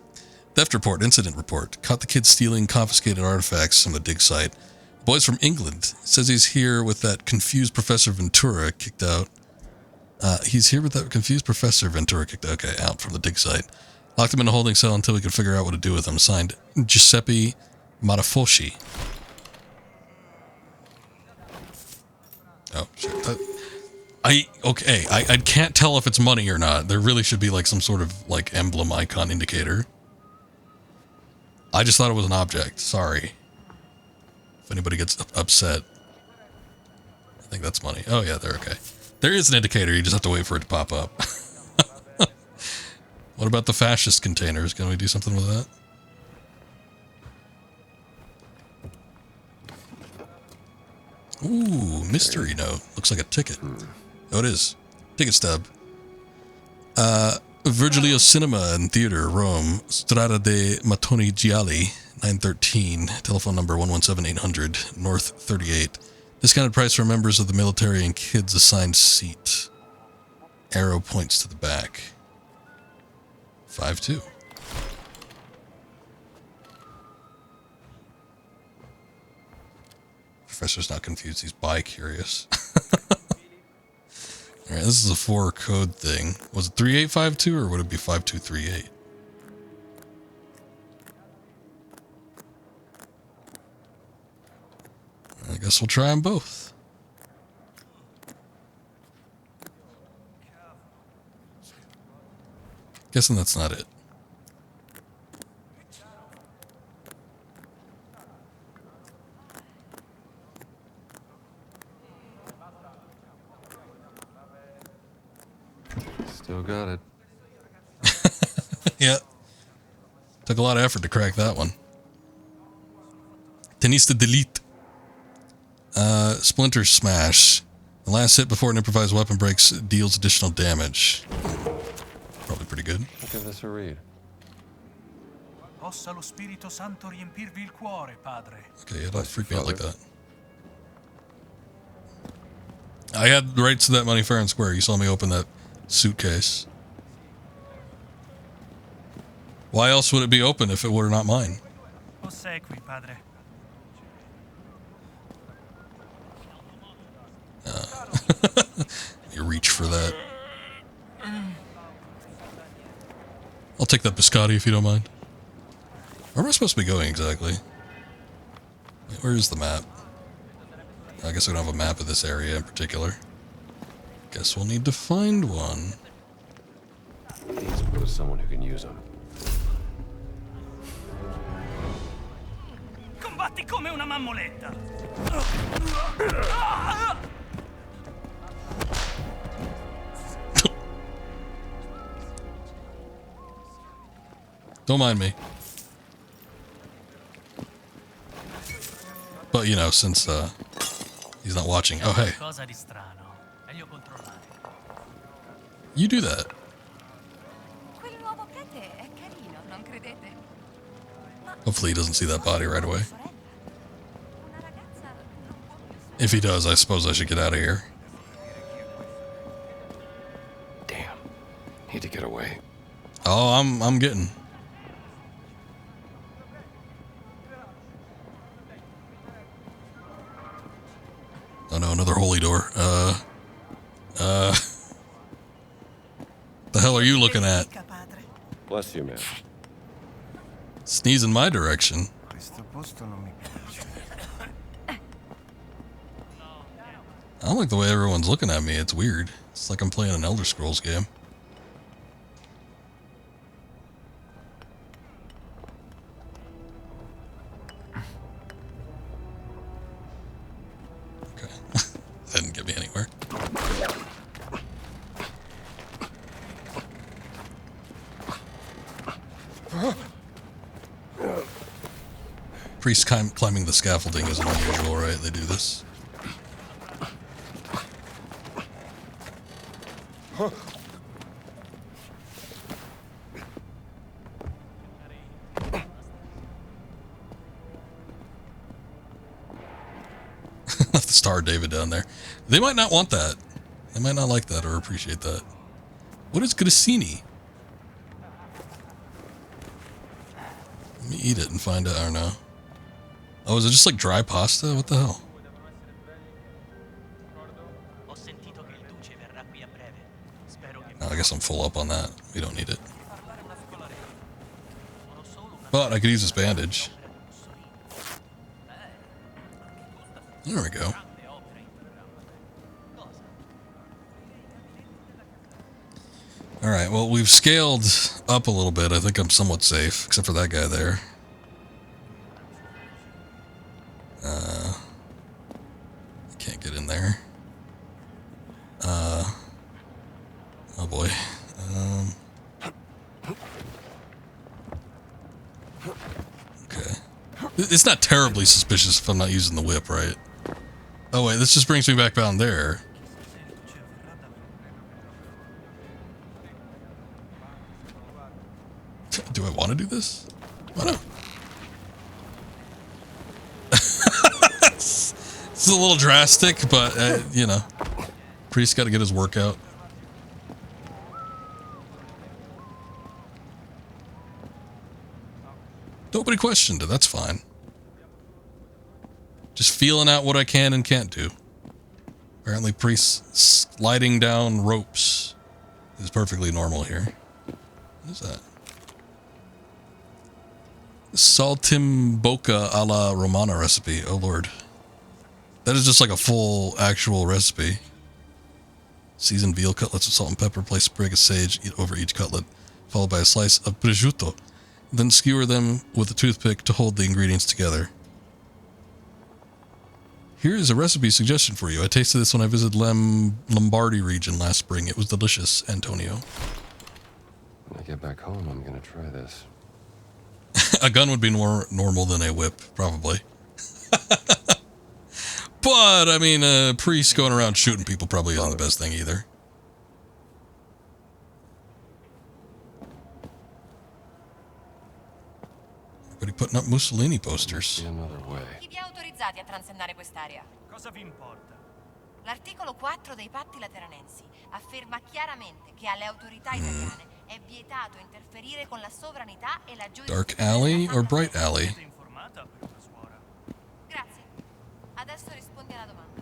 Theft report, incident report. Caught the kid stealing confiscated artifacts from the dig site. The boy's from England. Says he's here with that confused Professor Ventura kicked out. He's here with that confused Professor Ventura kicked out. Okay, out from the dig site. Locked him in a holding cell until we could figure out what to do with him. Signed, Giuseppe Matafoshi. Oh, shit. I can't tell if it's money or not. There really should be like some sort of like emblem icon indicator. I just thought it was an object. Sorry. If anybody gets upset. I think that's money. Oh yeah, they're okay. There is an indicator, you just have to wait for it to pop up. What about the fascist containers? Can we do something with that? Ooh, mystery note. Looks like a ticket. Oh, it is. Ticket stub. Virgilio Cinema and Theater, Rome. Strada de Mattoni Gialli, 913. Telephone number 117-800, North 38. Discounted price for members of the military and kids assigned seat. Arrow points to the back. 5-2. Professor's not confused, he's bi-curious. Alright, this is a 4 code thing. Was it 3852 or would it be 5238? I guess we'll try them both. Guessing that's not it. Still got it. Yeah. Took a lot of effort to crack that one. Tenista delete. Splinter smash. The last hit before an improvised weapon breaks deals additional damage. Probably pretty good. I'll give this a read. Possa lo Spirito Santo riempirvi il cuore, padre. Okay, yeah, don't freak me out like that. I had the rights to that money fair and square. You saw me open that suitcase. Why else would it be open if it were not mine? Ossequi, padre. You reach for that. I'll take that biscotti if you don't mind. Where am I supposed to be going exactly? Where is the map? I guess I don't have a map of this area in particular. Guess we'll need to find one. These go to someone who can use them. Combatti come una mammoletta. Don't mind me. But, you know, since he's not watching. Oh, hey. You do that. Hopefully he doesn't see that body right away. If he does, I suppose I should get out of here. Damn. Need to get away. Oh, I'm getting. Oh no, another holy door. The hell are you looking at? Bless you, man. Sneeze in my direction. I don't like the way everyone's looking at me. It's weird. It's like I'm playing an Elder Scrolls game. Okay. That didn't get me anywhere. Priest climbing the scaffolding isn't unusual, right? They do this. Left the Star of David down there. They might not want that. They might not like that or appreciate that. What is grissini? Let me eat it and find out. I don't know. Oh, is it just like dry pasta? What the hell? Oh, I guess I'm full up on that. We don't need it. But I could use this bandage. There we go. All right, well, we've scaled up a little bit. I think I'm somewhat safe, except for that guy there. Can't get in there. Oh boy. Okay. It's not terribly suspicious if I'm not using the whip, right? Oh wait, this just brings me back down there. Do I want to do this? Why not? It's a little drastic, but you know, Priest got to get his workout. Nobody questioned it. That's fine. Just feeling out what I can and can't do. Apparently, Priest sliding down ropes is perfectly normal here. What is that? Saltimbocca alla Romana recipe. Oh lord. That is just like a full actual recipe. Seasoned veal cutlets with salt and pepper. Place a sprig of sage over each cutlet, followed by a slice of prosciutto. Then skewer them with a toothpick to hold the ingredients together. Here is a recipe suggestion for you. I tasted this when I visited Lombardy region last spring. It was delicious, Antonio. When I get back home, I'm gonna try this. A gun would be more normal than a whip, probably. But, I mean, a priest going around shooting people probably isn't the best thing either. Everybody putting up Mussolini posters. Another way. Chi vi ha autorizzati a transennare quest'area? Cosa vi importa? L'articolo 4 dei patti lateranensi afferma chiaramente che alle autorità italiane è vietato interferire con la sovranità e la Dark Alley or Bright Alley? Grazie. Adesso rispondi alla domanda.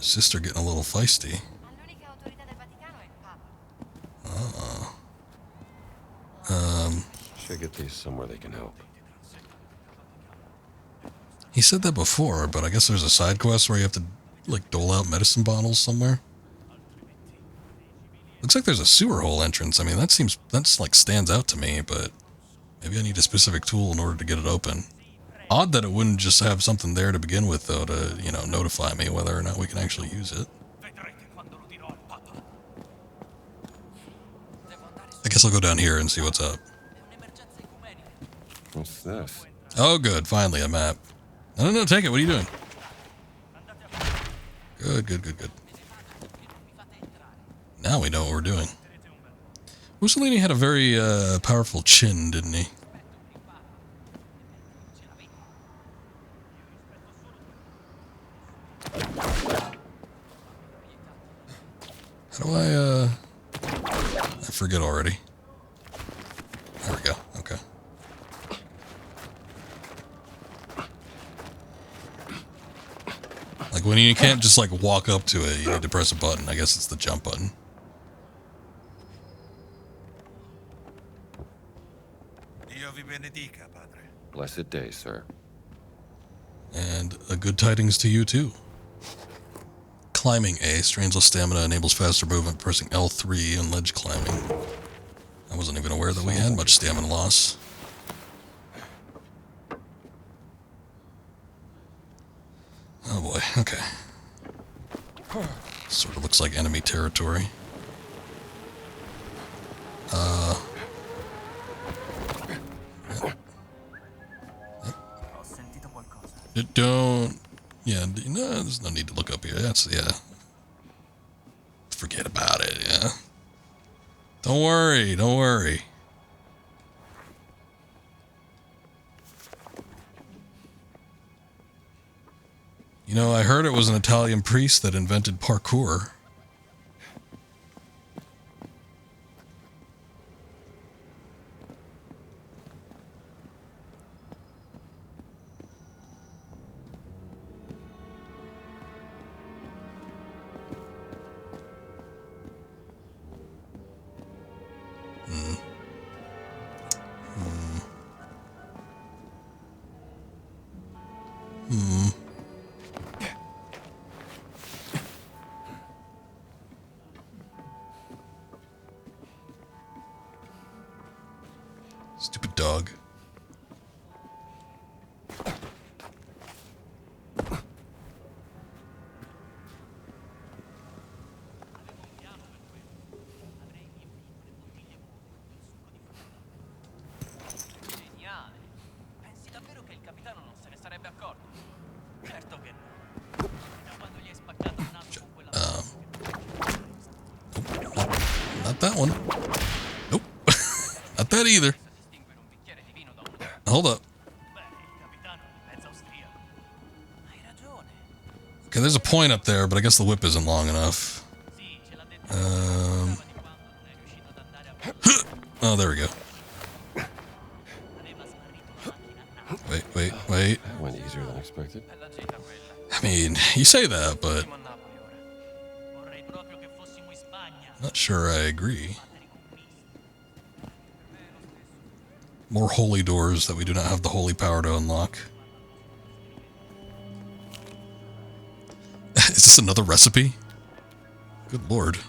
Sister getting a little feisty. L'unica autorità del Vaticano è il Papa. Should get these somewhere they can help. He said that before, but I guess there's a side quest where you have to, like, dole out medicine bottles somewhere. Looks like there's a sewer hole entrance. I mean, that's like stands out to me, but maybe I need a specific tool in order to get it open. Odd that it wouldn't just have something there to begin with, though, to, you know, notify me whether or not we can actually use it. I guess I'll go down here and see what's up. What's this? Oh, good. Finally, a map. No, take it. What are you doing? Good. Now we know what we're doing. Mussolini had a very powerful chin, didn't he? How do I forget already. There we go. Okay. Like when you can't just like walk up to it, you need to press a button. I guess it's the jump button. Dio vi benedica, padre. Blessed day, sir. And a good tidings to you too. Climbing A, Strangeless Stamina enables faster movement, pressing L3 and ledge climbing. I wasn't even aware that we had much stamina loss. Oh boy, okay. Sort of looks like enemy territory. Don't... Yeah, no, there's no need to look up here. That's, yeah. Forget about it, yeah. Don't worry. You know, I heard it was an Italian priest that invented parkour. Stupid dog. Pensi davvero che il capitano non se ne sarebbe accorto? Certo che no. Da quando gli hai spaccato il naso con quella... Not that one. Nope. Not that either. Hold up. Okay, there's a point up there, but I guess the whip isn't long enough. Oh, there we go. Wait. That went easier than expected. I mean, you say that, but not sure I agree. More holy doors that we do not have the holy power to unlock. Is this another recipe? Good lord.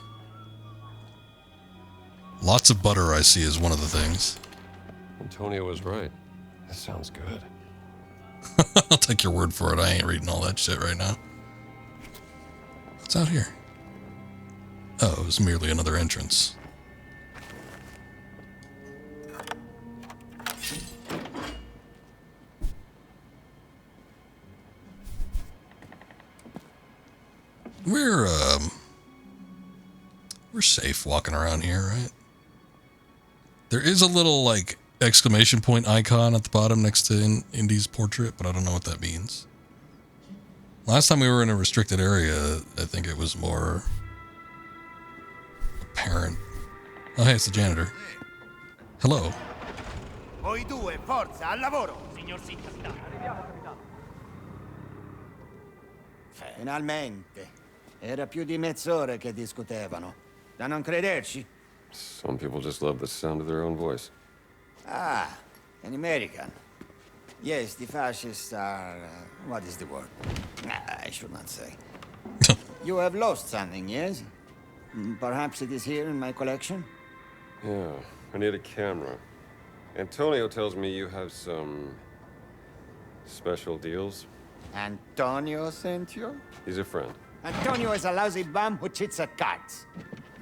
Lots of butter, I see, is one of the things. Antonio was right. This sounds good. I'll take your word for it. I ain't reading all that shit right now. What's out here? Oh, it was merely another entrance. We're safe walking around here, right? There is a little, like, exclamation point icon at the bottom next to Indy's portrait, but I don't know what that means. Last time we were in a restricted area, I think it was more apparent. Oh, hey, it's the janitor. Hello. Voi due, forza, al lavoro! Signor sì, capitano. Arriviamo, capitano. Finalmente. Era più di mezz'ora che discutevano. Da non crederci? Some people just love the sound of their own voice. Ah, an American. Yes, the fascists are... what is the word? I should not say. You have lost something, yes? Perhaps it is here in my collection? Yeah, I need a camera. Antonio tells me you have some... special deals. Antonio sent you? He's a friend. Antonio is a lousy bum who cheats at cards.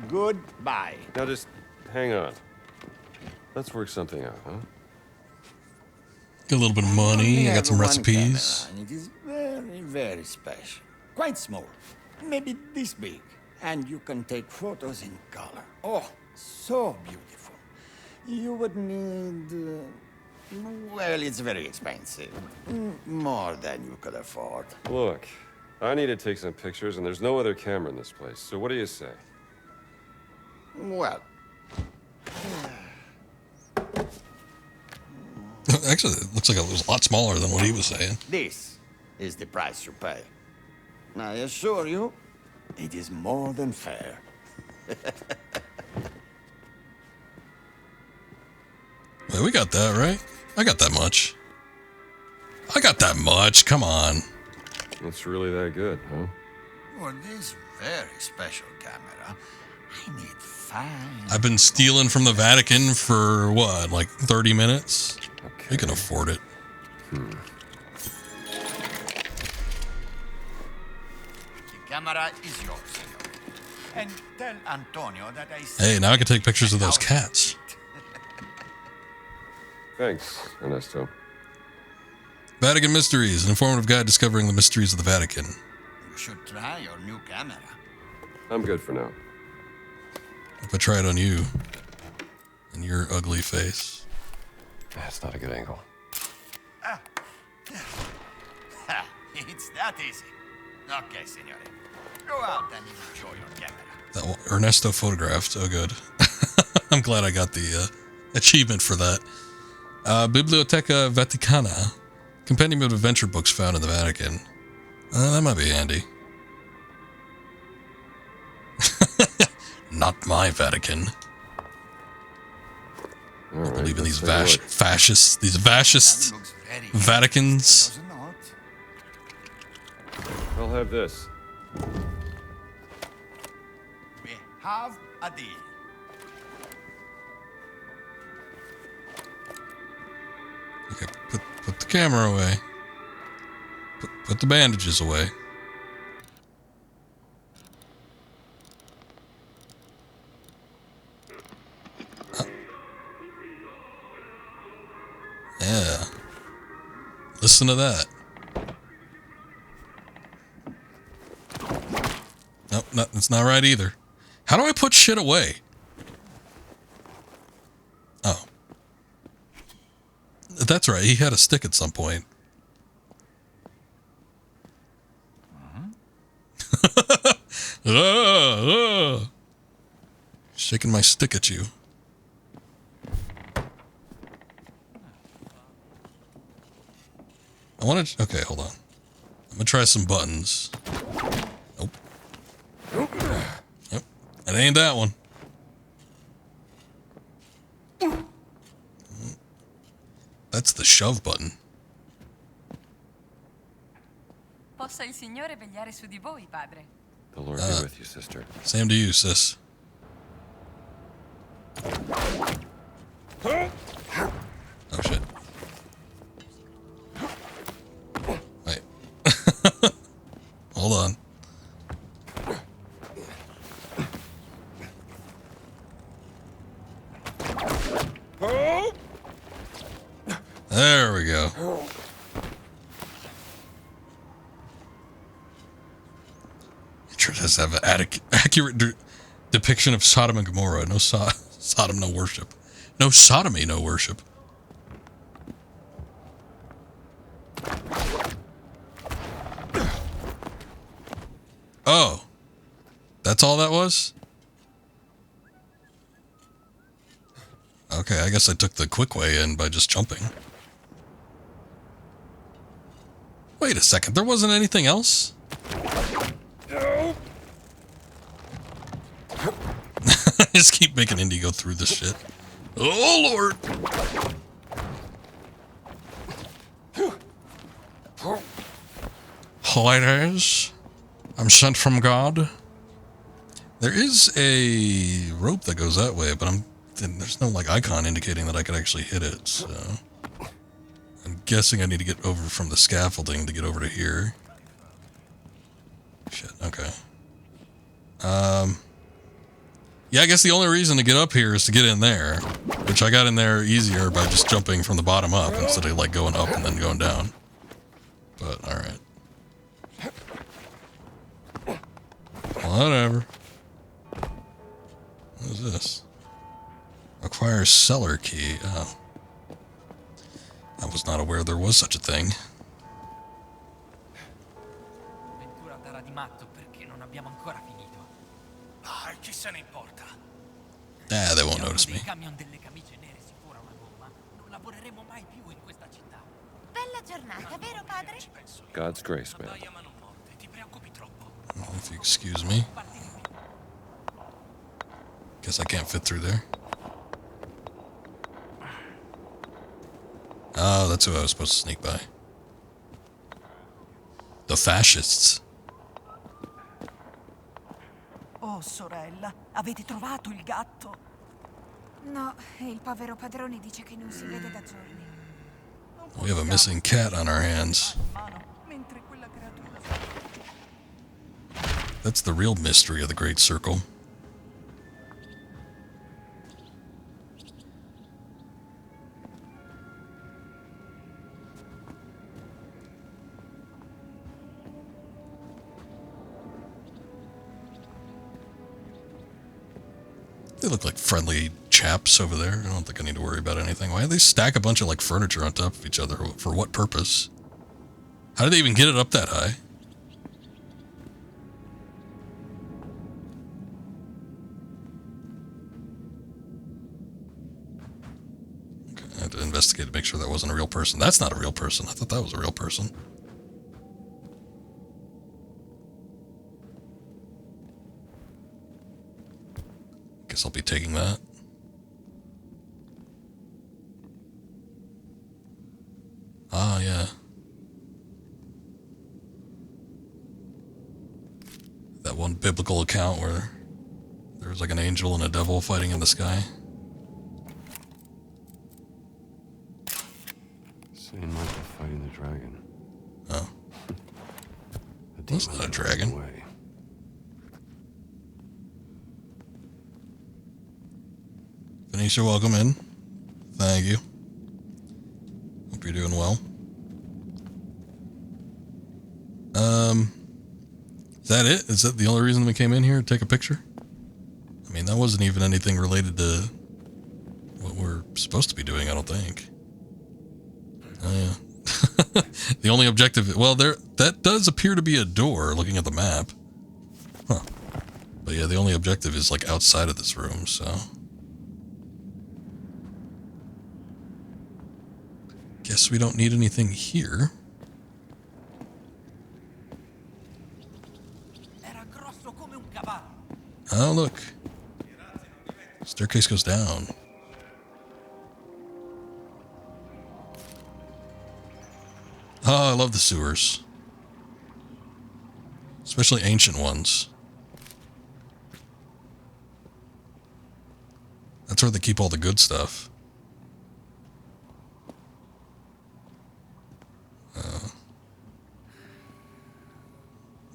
Goodbye. Now just hang on. Let's work something out, huh? Get a little bit of money. I got some recipes. It is very, very special. Quite small. Maybe this big. And you can take photos in color. Oh, so beautiful. You would need... well, it's very expensive. More than you could afford. Look, I need to take some pictures, and there's no other camera in this place. So what do you say? Well... Actually, it looks like it was a lot smaller than what he was saying. This is the price you pay. I assure you, it is more than fair. Wait, we got that, right? I got that much. I got that much. Come on. It's really that good, huh? For this very special camera, I need 5. I've been stealing from the Vatican for, what, like 30 minutes? Okay. We can afford it. The camera is yours, senor. And tell Antonio that I... Hey, now I can take pictures of those cats. Thanks, Ernesto. Vatican Mysteries, an informative guide discovering the mysteries of the Vatican. You should try your new camera. I'm good for now. If I try it on you, and your ugly face. That's not a good angle. It's that easy. Okay, signore. Go out and enjoy your camera. That one, Ernesto photographed. Oh, good. I'm glad I got the achievement for that. Biblioteca Vaticana. Compendium of adventure books found in the Vatican. That might be handy. Not my Vatican. I don't believe in these fascists. These fascist Vaticans. I'll have this. We have a deal. Okay, put the camera away. Put the bandages away. Yeah. Listen to that. Nope, that's not right either. How do I put shit away? Oh. That's right, he had a stick at some point. Shaking my stick at you. I want to... Okay, hold on. I'm going to try some buttons. Nope. Yep. It ain't that one. That's the shove button. Possa il Signore vegliare su di voi, padre. The Lord be with you, sister. Same to you, sis. Oh, shit. Wait. Hold on. There we go. It sure does have an accurate depiction of Sodom and Gomorrah. No Sodom, no worship. No sodomy, no worship. Oh. That's all that was? Okay, I guess I took the quick way in by just jumping. Wait a second, there wasn't anything else? Just keep making Indy go through this shit. Oh, Lord! Ladies, I'm sent from God. There is a rope that goes that way, but there's no like icon indicating that I could actually hit it, so I'm guessing I need to get over from the scaffolding to get over to here. Shit, okay. Yeah, I guess the only reason to get up here is to get in there, which I got in there easier by just jumping from the bottom up instead of like going up and then going down. But, alright. Whatever. What is this? Acquires cellar key. Oh. I was not aware there was such a thing. Ah, they won't notice me. Bella giornata, vero, padre? God's grace, man. Well, if you excuse me. Guess I can't fit through there. Oh, that's who I was supposed to sneak by. The fascists. Oh, sorella, avete trovato il gatto? No, e il povero padrone dice che non si vede da giorni. We have a missing cat on our hands. That's the real mystery of the Great Circle. They look like friendly chaps over there. I don't think I need to worry about anything. Why do they stack a bunch of like furniture on top of each other? For what purpose? How did they even get it up that high? Okay, I had to investigate to make sure that wasn't a real person. That's not a real person. I thought that was a real person. Guess I'll be taking that. Ah, yeah. That one biblical account where there was like an angel and a devil fighting in the sky. Same like the fighting the dragon. Oh. That's not a dragon. Away. Venetia, welcome in. Thank you. Hope you're doing well. Is that it? Is that the only reason we came in here to take a picture? I mean, that wasn't even anything related to what we're supposed to be doing, I don't think. Oh, yeah. The only objective... Well, that does appear to be a door, looking at the map. Huh. But yeah, the only objective is, like, outside of this room, so... Guess we don't need anything here. Oh, look. Staircase goes down. Oh, I love the sewers. Especially ancient ones. That's where they keep all the good stuff.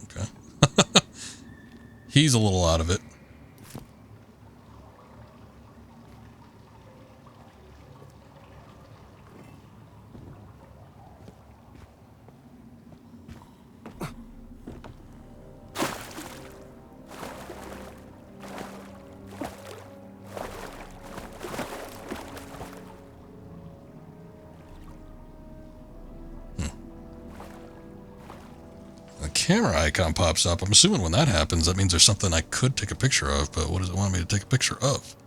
Okay. He's a little out of it. Camera icon pops up. I'm assuming when that happens, that means there's something I could take a picture of, but what does it want me to take a picture of?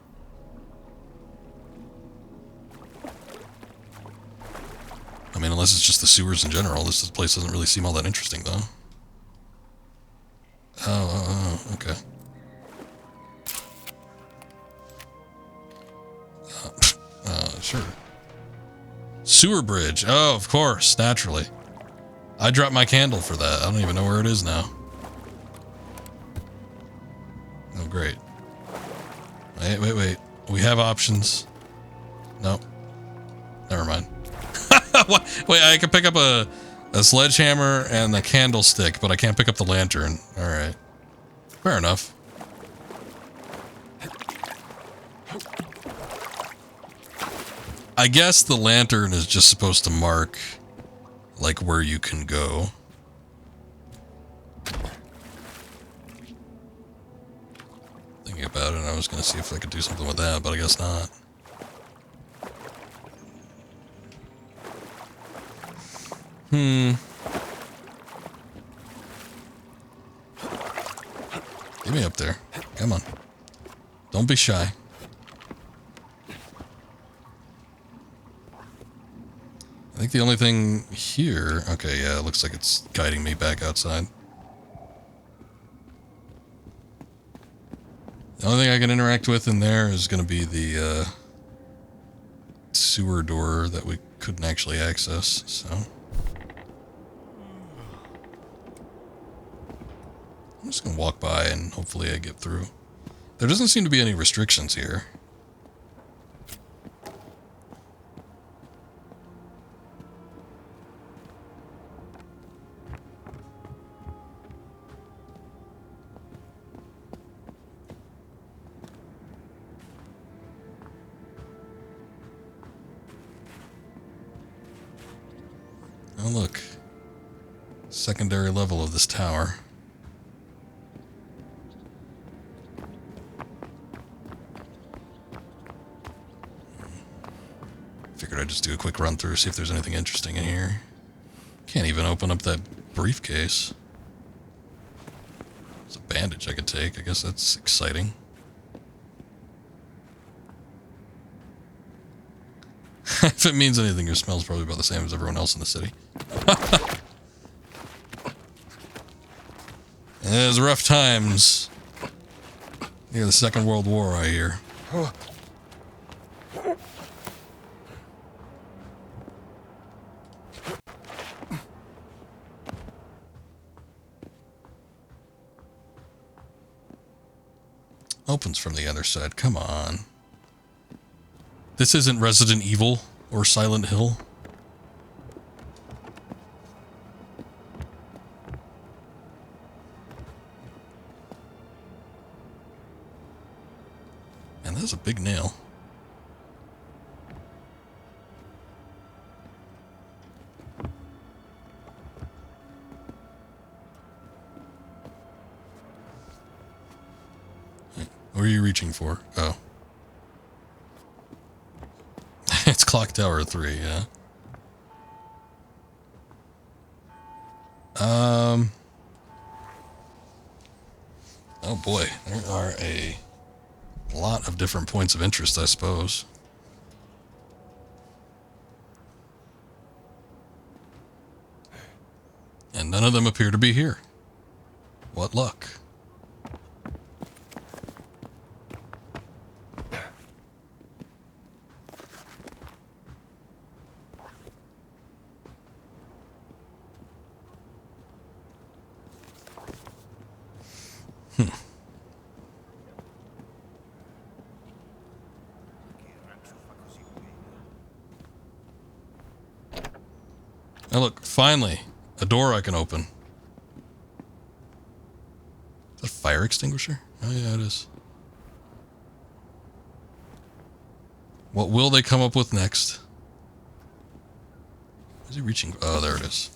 I mean, unless it's just the sewers in general. This place doesn't really seem all that interesting, though. Oh, okay. Sure. Sewer bridge. Oh, of course, naturally. I dropped my candle for that. I don't even know where it is now. Oh, great. Wait. We have options. Nope. Never mind. Wait, I can pick up a sledgehammer and a candlestick, but I can't pick up the lantern. Alright. Fair enough. I guess the lantern is just supposed to mark... like where you can go. Thinking about it, I was going to see if I could do something with that, but I guess not. Get me up there. Come on. Don't be shy. I think the only thing here... Okay, yeah, it looks like it's guiding me back outside. The only thing I can interact with in there is going to be the sewer door that we couldn't actually access, so... I'm just going to walk by and hopefully I get through. There doesn't seem to be any restrictions here. Oh, look. Secondary level of this tower. Figured I'd just do a quick run through, see if there's anything interesting in here. Can't even open up that briefcase. There's a bandage I could take. I guess that's exciting. If it means anything, your smell's probably about the same as everyone else in the city. There's rough times. Near the Second World War, I hear. Opens from the other side. Come on. This isn't Resident Evil or Silent Hill. That's a big nail. What are you reaching for? Oh. It's Clock Tower 3, yeah. Oh boy, there are a lot of different points of interest, I suppose. And none of them appear to be here. What luck. Oh, look, finally, a door I can open. Is that a fire extinguisher? Oh, yeah, it is. What will they come up with next? Is he reaching? Oh, there it is.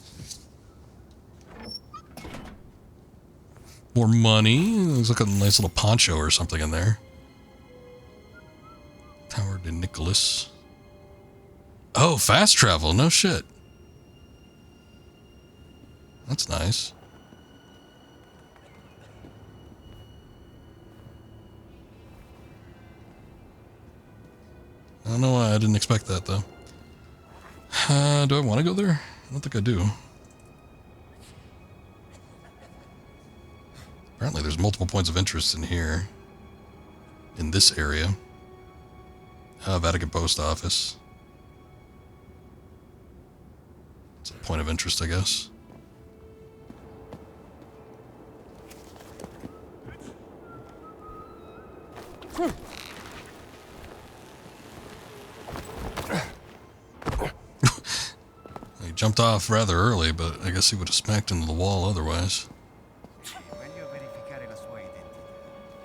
More money. Looks like a nice little poncho or something in there. Tower de Nicholas. Oh, fast travel. No shit. That's nice. I don't know why I didn't expect that, though. Do I want to go there? I don't think I do. Apparently there's multiple points of interest in here. In this area. Vatican Post Office. It's a point of interest, I guess. He jumped off rather early, but I guess he would have smacked into the wall otherwise.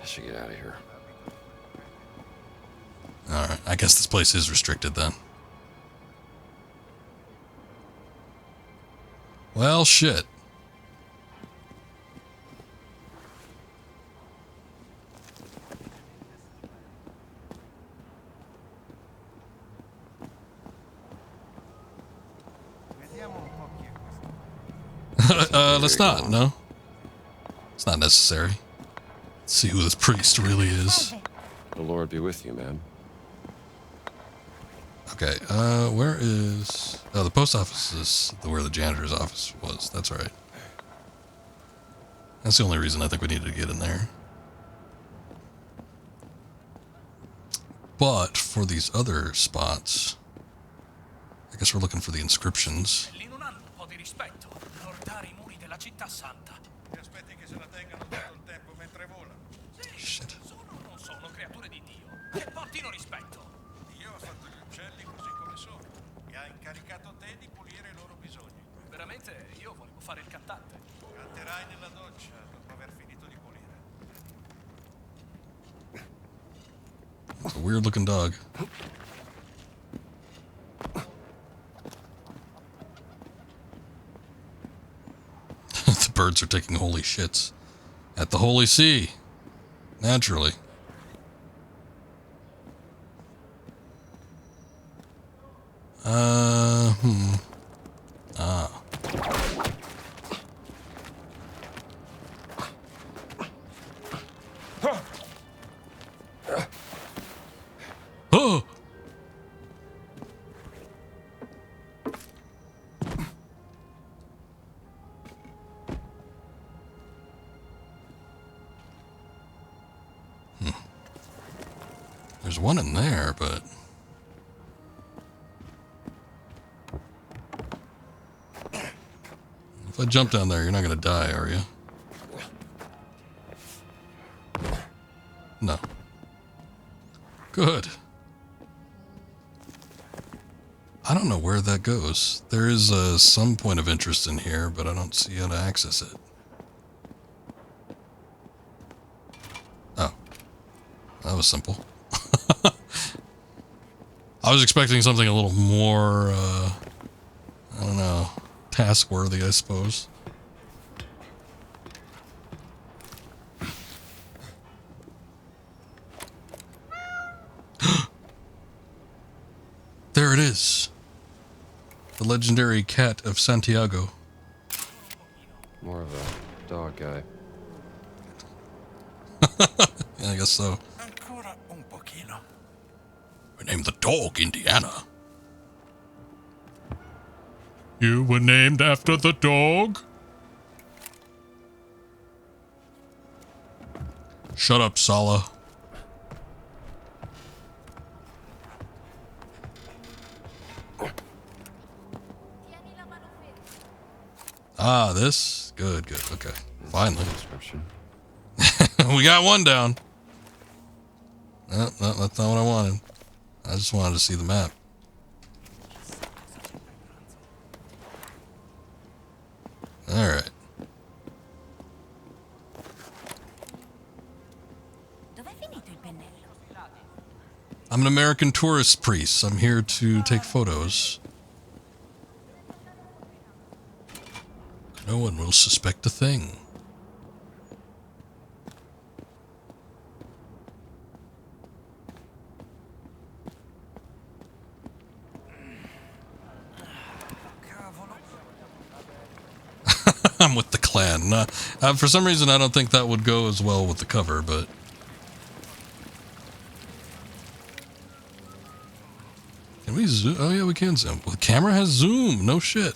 I should get out of here. Alright, I guess this place is restricted then. Well, shit. Let's not, no. It's not necessary. Let's see who this priest really is. The Lord be with you, man. Okay, where is... Oh, the post office is where the janitor's office was. That's right. That's the only reason I think we needed to get in there. But for these other spots, I guess we're looking for the inscriptions. Shit. Veramente, io volevo fare il cantante. Canterai nella doccia dopo aver finito di pulire. It's a weird looking dog. The birds are taking holy shits. At the Holy See. Naturally. Ah. Oh! There's one in there, but... If I jump down there, you're not gonna die, are you? No. Good. I don't know where that goes. There is some point of interest in here, but I don't see how to access it. Oh. That was simple. I was expecting something a little more, I don't know, task-worthy, I suppose. There it is. The legendary cat of Santiago. More of a dog guy. Yeah, I guess so. We named the dog Indiana. You were named after the dog? Shut up, Sala. Ah, this? Good, good, okay. Finally. Description. We got one down. No, no, that's not what I wanted. I just wanted to see the map. Alright. I'm an American tourist priest. I'm here to take photos. No one will suspect a thing. I'm with the clan. For some reason, I don't think that would go as well with the cover, but... Can we zoom? Oh yeah, we can zoom. Well, the camera has zoom. No shit.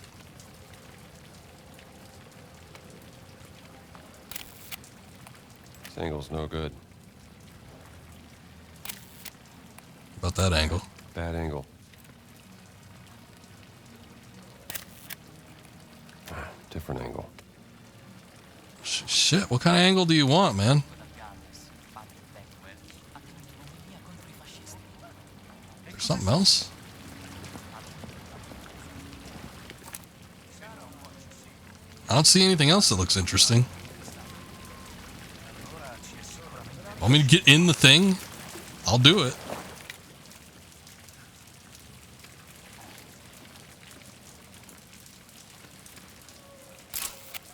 This angle's no good. About that angle. Bad angle. Different angle. Shit, what kind of angle do you want, man? There's something else? I don't see anything else that looks interesting. Want me to get in the thing? I'll do it.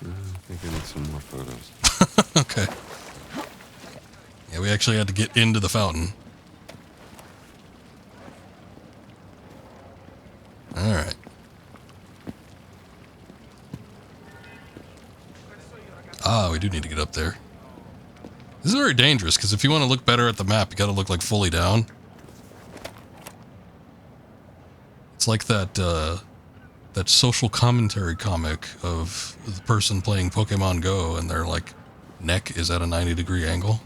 I think I need some more photos. Okay. Yeah, we actually had to get into the fountain. Alright. Ah, we do need to get up there. This is very dangerous, because if you want to look better at the map, you gotta look like fully down. It's like that, that social commentary comic of the person playing Pokemon Go and their, like, neck is at a 90-degree angle.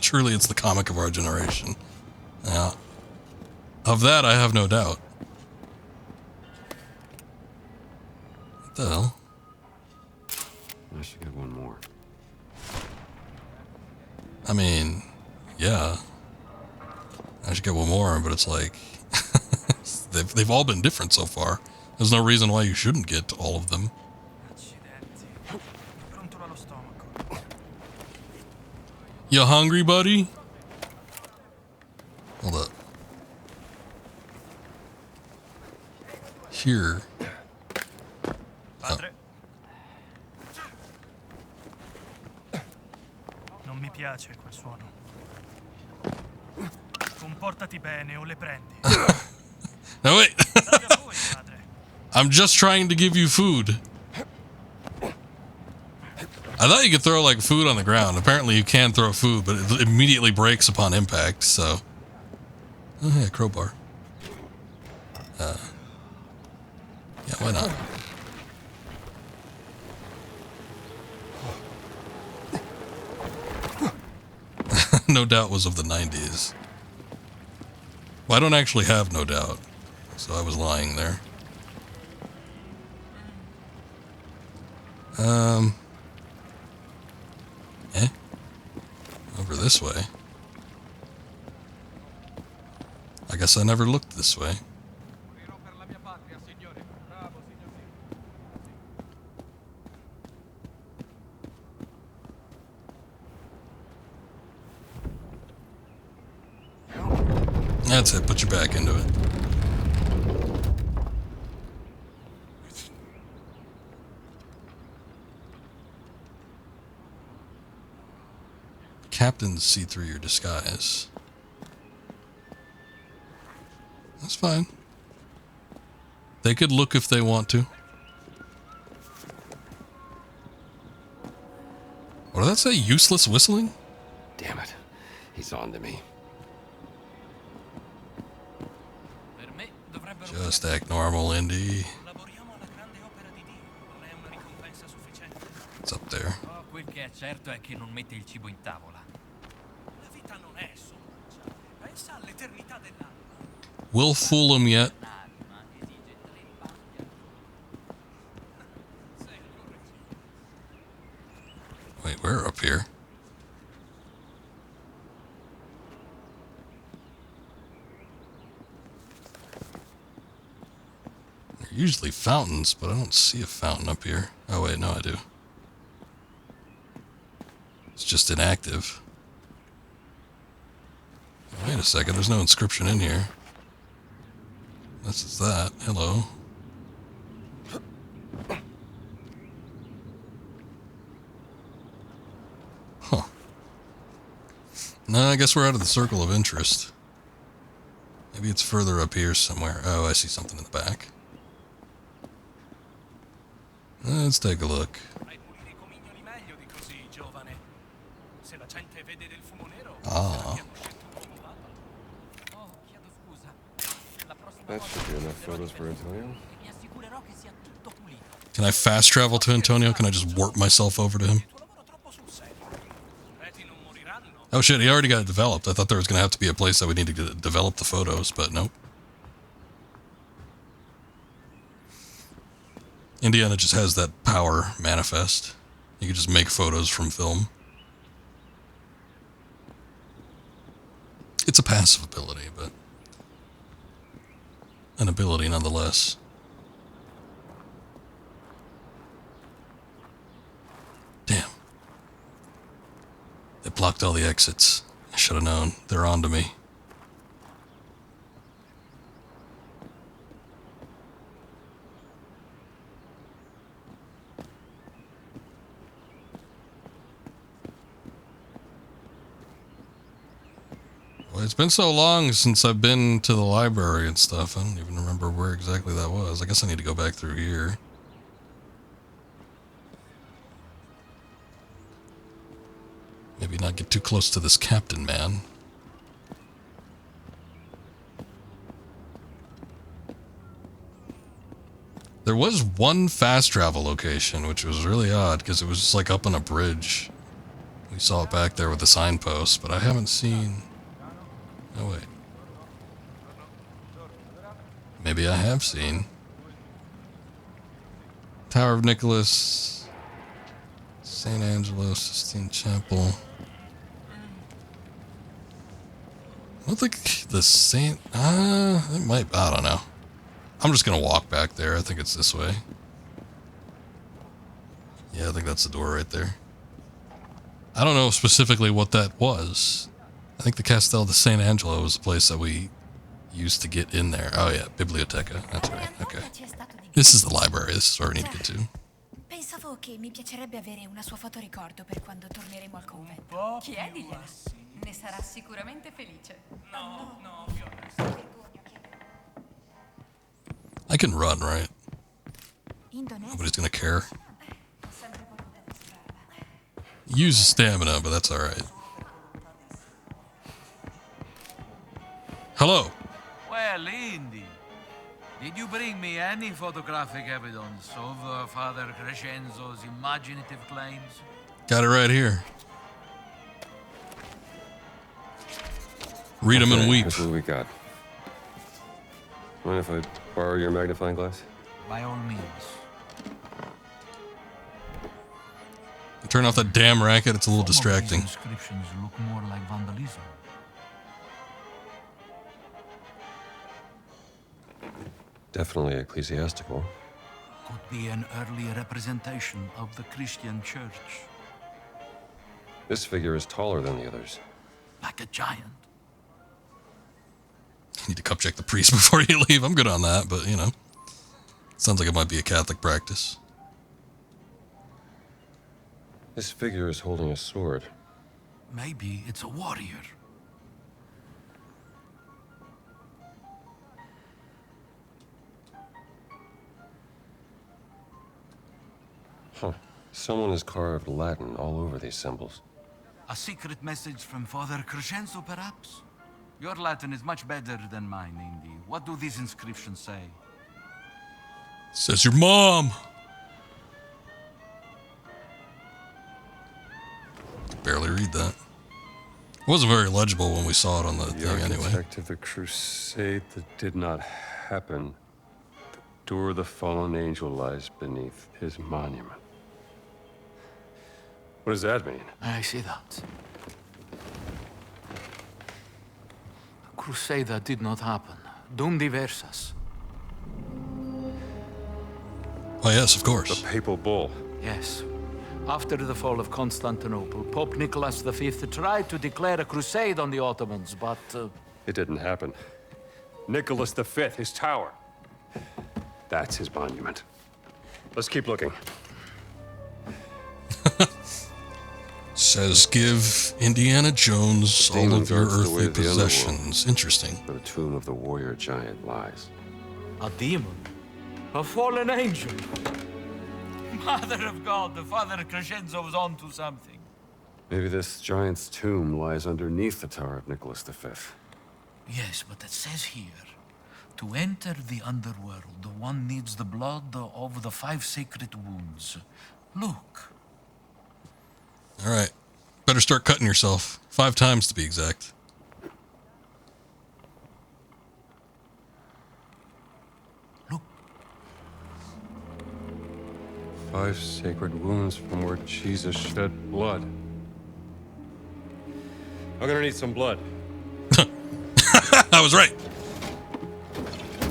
Truly, it's the comic of our generation. Yeah. Of that, I have no doubt. What the hell? I should get one more. I mean, yeah. I should get one more, but it's like... they've all been different so far. There's no reason why you shouldn't get all of them. You hungry, buddy? Hold up. Here. Padre? Non mi piace quel suono. Comportati bene o le prendi. No, wait. I'm just trying to give you food. I thought you could throw, like, food on the ground. Apparently you can throw food, but it immediately breaks upon impact, so... Oh, yeah, crowbar. Yeah, why not? No Doubt was of the 90s. Well, I don't actually have No Doubt, so I was lying there. Over this way. I guess I never looked this way. That's it, put your back into it. Captains see through your disguise. That's fine. They could look if they want to. What did that say? Useless whistling? Damn it. He's on to me. Just act normal, Indy. It's up there. Quel che è certo è che non mette il cibo in tavola. La vita non è solo mangiare, pensa all'eternità dell'anima. We'll fool him yet. Wait, we're up here. There are usually fountains, but I don't see a fountain up here. Oh wait, no I do. It's just inactive. Wait a second, there's no inscription in here. This is that. Hello. Huh. No, I guess we're out of the circle of interest. Maybe it's further up here somewhere. Oh, I see something in the back. Let's take a look. Ah. That should be enough photos for Antonio. Can I fast travel to Antonio? Can I just warp myself over to him? Oh shit, he already got it developed. I thought there was going to have to be a place that we need to develop the photos, but nope. Indiana just has that power manifest. You can just make photos from film. It's a passive ability, but an ability nonetheless. Damn. They blocked all the exits. I should have known. They're on to me. Well, it's been so long since I've been to the library and stuff. I don't even remember where exactly that was. I guess I need to go back through here. Maybe not get too close to this captain man. There was one fast travel location, which was really odd because it was just like up on a bridge. We saw it back there with the signpost, but I haven't seen... Oh, wait. Maybe I have seen. Tower of Nicholas, St. Angelo, Sistine Chapel. I don't think the Saint... it might... I don't know. I'm just going to walk back there. I think it's this way. Yeah, I think that's the door right there. I don't know specifically what that was. I think the Castel de St. Angelo was the place that we used to get in there. Oh yeah, Biblioteca. That's right. Okay. This is the library. This is where we need to get to. Pensavo che mi piacerebbe avere una sua fotoricordo per quando torneremo al convento. Chiedigliela. Ne sarà sicuramente felice. I can run, right? Nobody's gonna care. Use stamina, but that's alright. Hello. Well, Indy, did you bring me any photographic evidence of Father Crescenzo's imaginative claims? Got it right here. Read them and weep. That's what we got. Mind if I borrow your magnifying glass? By all means. Turn off that damn racket. It's a little distracting. Inscriptions look more like vandalism. Definitely ecclesiastical. Could be an early representation of the Christian church. This figure is taller than the others. Like a giant. You need to cup check the priest before you leave. I'm good on that, but you know. Sounds like it might be a Catholic practice. This figure is holding a sword. Maybe it's a warrior. Huh. Someone has carved Latin all over these symbols. A secret message from Father Crescenzo, perhaps? Your Latin is much better than mine, Indy. What do these inscriptions say? Says your mom. Barely read that. It wasn't very legible when we saw it on the thing anyway. The architect of the crusade that did not happen. The door of the fallen angel lies beneath his monument. What does that mean? I see that. A crusade that did not happen. Dum diversas. Oh yes, of course. The papal bull. Yes. After the fall of Constantinople, Pope Nicholas V tried to declare a crusade on the Ottomans, but... It didn't happen. Nicholas V, his tower. That's his monument. Let's keep looking. Says give Indiana Jones all of your earthly possessions. Interesting. Where the tomb of the warrior giant lies. A demon? A fallen angel? Mother of God, the Father Crescenzo was onto something. Maybe this giant's tomb lies underneath the tower of Nicholas V. Yes, but it says here, to enter the underworld, one needs the blood of the 5 sacred wounds. Look. All right. Better start cutting yourself. 5 times to be exact. Look. 5 sacred wounds from where Jesus shed blood. I'm gonna need some blood. I was right.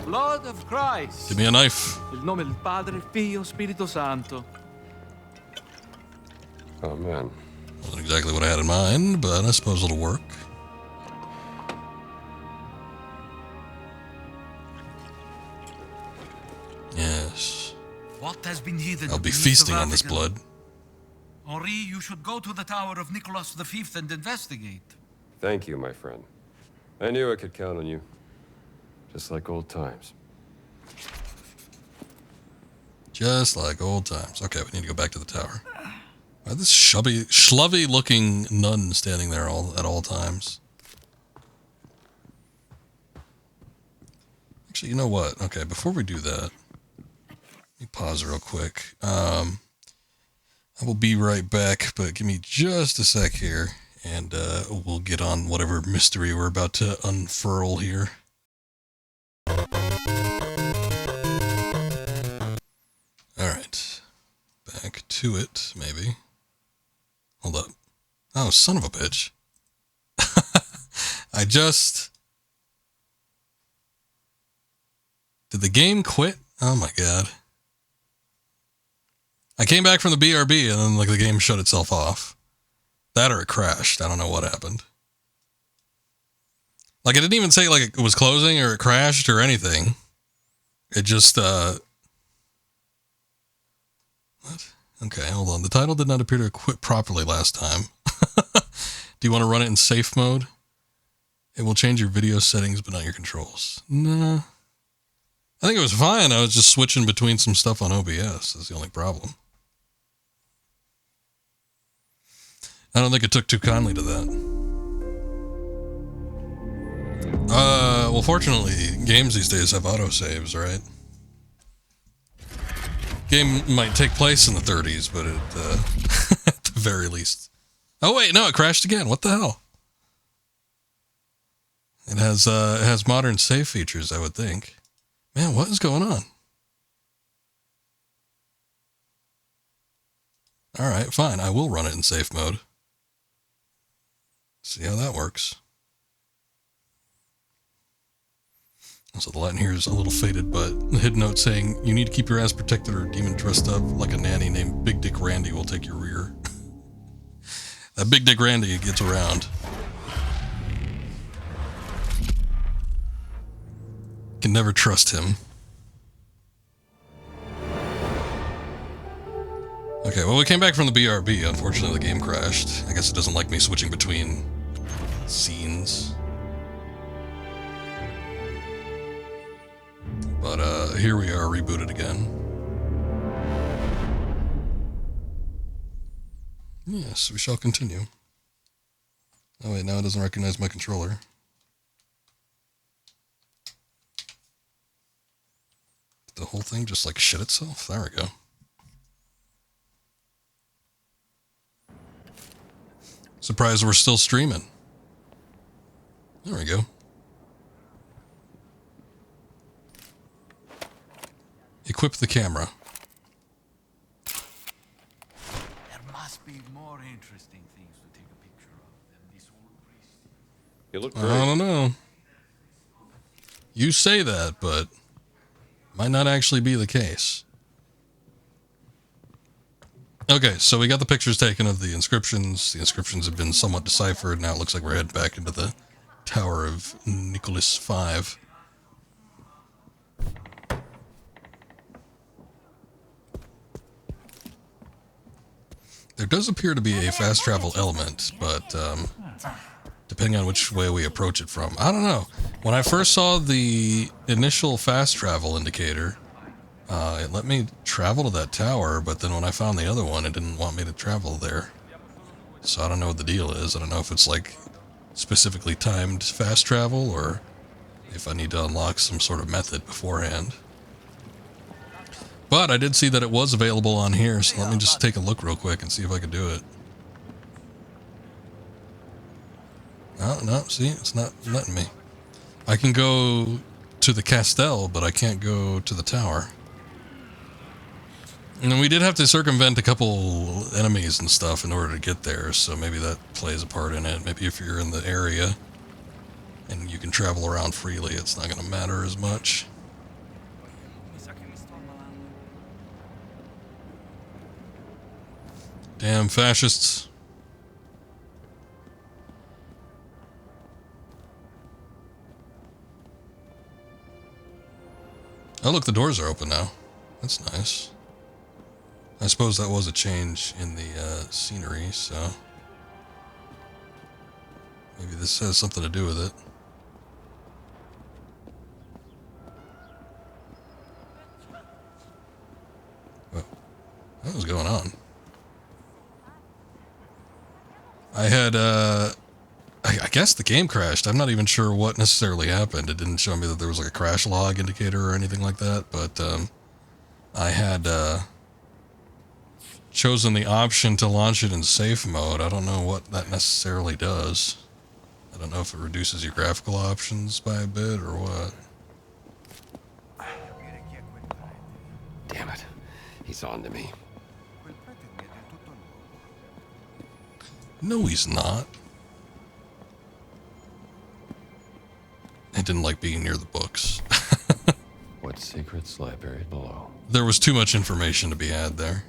Blood of Christ. Give me a knife. Il nome del Padre, Figlio, Spirito Santo. Oh, man. Wasn't exactly what I had in mind, but I suppose it'll work. Yes. What has been hidden? I'll be feasting on this blood. Henri, you should go to the tower of Nicholas V and investigate. Thank you, my friend. I knew I could count on you. Just like old times. Just like old times. Okay, we need to go back to the tower. Why this schlubby-looking nun standing there at all times? Actually, you know what? Okay, before we do that, let me pause real quick. I will be right back, but give me just a sec here, and we'll get on whatever mystery we're about to unfurl here. Alright. Back to it, maybe. Hold up. Oh, son of a bitch. Did the game quit? Oh my god. I came back from the BRB and then the game shut itself off. That or it crashed. I don't know what happened. It didn't even say it was closing or it crashed or anything. It just, What? Okay, hold on. The title did not appear to quit properly last time. Do you want to run it in safe mode? It will change your video settings, but not your controls. Nah. I think it was fine. I was just switching between some stuff on OBS. That's the only problem. I don't think it took too kindly to that. Well, fortunately, games these days have autosaves, right? Game might take place in the 30s, but at the very least. Oh wait, no, it crashed again. What the hell? It has modern save features, I would think. Man, what is going on? Alright, fine. I will run it in safe mode. See how that works. So the Latin here is a little faded, but the hidden note saying, you need to keep your ass protected or a demon dressed up like a nanny named Big Dick Randy will take your rear. That Big Dick Randy gets around. Can never trust him. Okay, well, we came back from the BRB. Unfortunately, the game crashed. I guess it doesn't like me switching between scenes. But, here we are, rebooted again. Yes, we shall continue. Oh wait, now it doesn't recognize my controller. The whole thing just like shit itself? There we go. Surprised we're still streaming. There we go. Equip the camera. There must be more interesting things to take a picture of than this old priest. You look I great. don't know. You say that, but might not actually be the case. Okay, so we got the pictures taken of the inscriptions. The inscriptions have been somewhat deciphered. Now it looks like we're heading back into the Tower of Nicholas V. There does appear to be a fast travel element, but depending on which way we approach it from, I don't know. When I first saw the initial fast travel indicator, it let me travel to that tower, but then when I found the other one, it didn't want me to travel there. So I don't know what the deal is. I don't know if it's like specifically timed fast travel or if I need to unlock some sort of method beforehand. But I did see that it was available on here, so let me just take a look real quick and see if I can do it. Oh, no, see, it's not letting me. I can go to the Castel, but I can't go to the tower. And we did have to circumvent a couple enemies and stuff in order to get there, so maybe that plays a part in it. Maybe if you're in the area and you can travel around freely, it's not going to matter as much. Damn fascists. Oh, look, the doors are open now. That's nice. I suppose that was a change in the scenery, so maybe this has something to do with it. What was going on? I had, I guess the game crashed. I'm not even sure what necessarily happened. It didn't show me that there was like a crash log indicator or anything like that, but I had chosen the option to launch it in safe mode. I don't know what that necessarily does. I don't know if it reduces your graphical options by a bit or what. Damn it. He's on to me. No, he's not. I didn't like being near the books. What secrets lie buried below? There was too much information to be had there.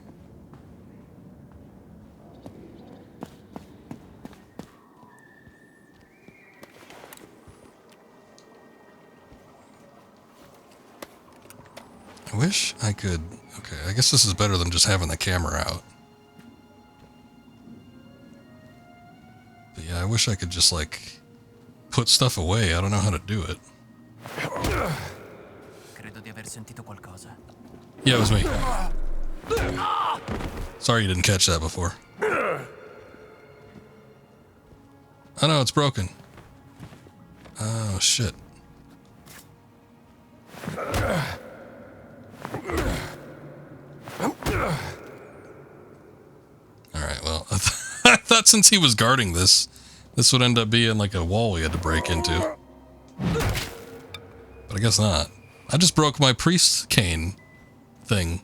I wish I could... Okay, I guess this is better than just having the camera out. But yeah, I wish I could just, like, put stuff away. I don't know how to do it. Credo di aver sentito qualcosa. Yeah, it was me. Sorry you didn't catch that before. Oh no, it's broken. Oh, shit. Alright, well, I thought since he was guarding this would end up being like a wall we had to break into. But I guess not. I just broke my priest cane thing.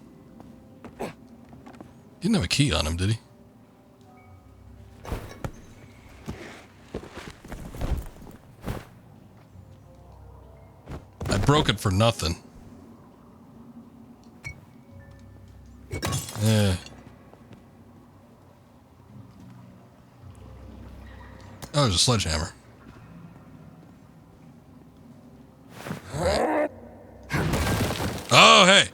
He didn't have a key on him, did he? I broke it for nothing. Yeah. Oh, there's a sledgehammer. Oh, hey.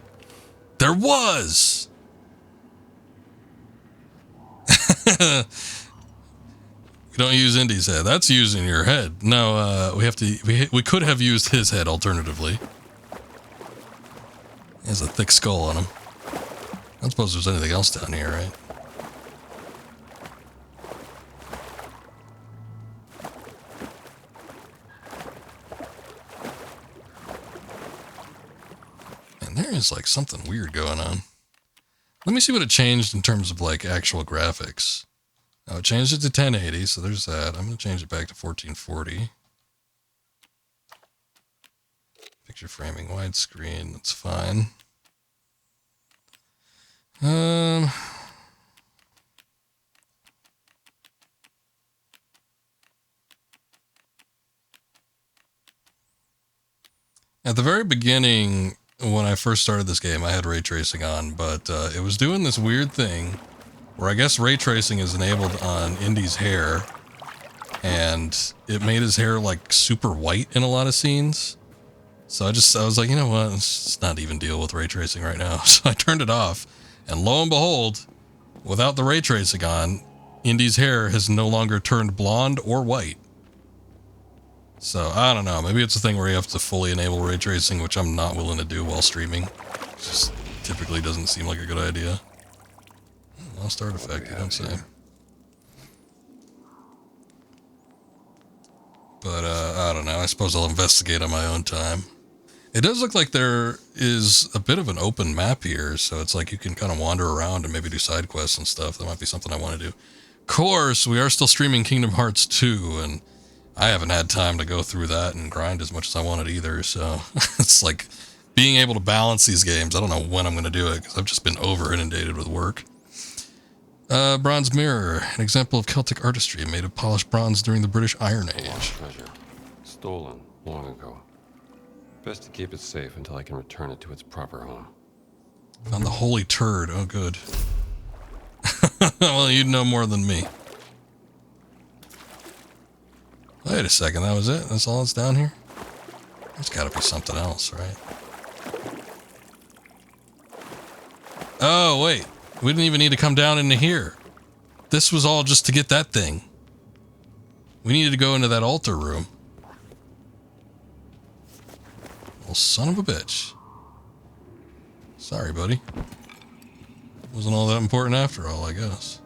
There was. We don't use Indy's head. That's using your head. No, we have to. We could have used his head alternatively. He has a thick skull on him. I don't suppose there's anything else down here, right? And there is like something weird going on. Let me see what it changed in terms of like actual graphics. Now it changed it to 1080, so there's that. I'm going to change it back to 1440. Picture framing widescreen, that's fine. At the very beginning, when I first started this game, I had ray tracing on, but it was doing this weird thing where I guess ray tracing is enabled on Indy's hair, and it made his hair like super white in a lot of scenes. So I was like, you know what, let's just not even deal with ray tracing right now. So I turned it off, and lo and behold, without the ray tracing on, Indy's hair has no longer turned blonde or white. So I don't know, maybe it's a thing where you have to fully enable ray tracing, which I'm not willing to do while streaming. It just typically doesn't seem like a good idea. Lost artifact, you don't say. But I don't know, I suppose I'll investigate on my own time. It does look like there is a bit of an open map here, so it's like you can kind of wander around and maybe do side quests and stuff. That might be something I want to do. Of course, we are still streaming Kingdom Hearts 2, and I haven't had time to go through that and grind as much as I wanted either, so it's like being able to balance these games. I don't know when I'm going to do it, because I've just been over-inundated with work. Bronze mirror, an example of Celtic artistry made of polished bronze during the British Iron Age. Treasure. Stolen long ago. Best to keep it safe until I can return it to its proper home. Found the holy turd. Oh, good. Well, you'd know more than me. Wait a second, that was it? That's all that's down here? There's gotta be something else, right? Oh, wait. We didn't even need to come down into here. This was all just to get that thing. We needed to go into that altar room. Well, son of a bitch. Sorry, buddy. Wasn't all that important after all, I guess.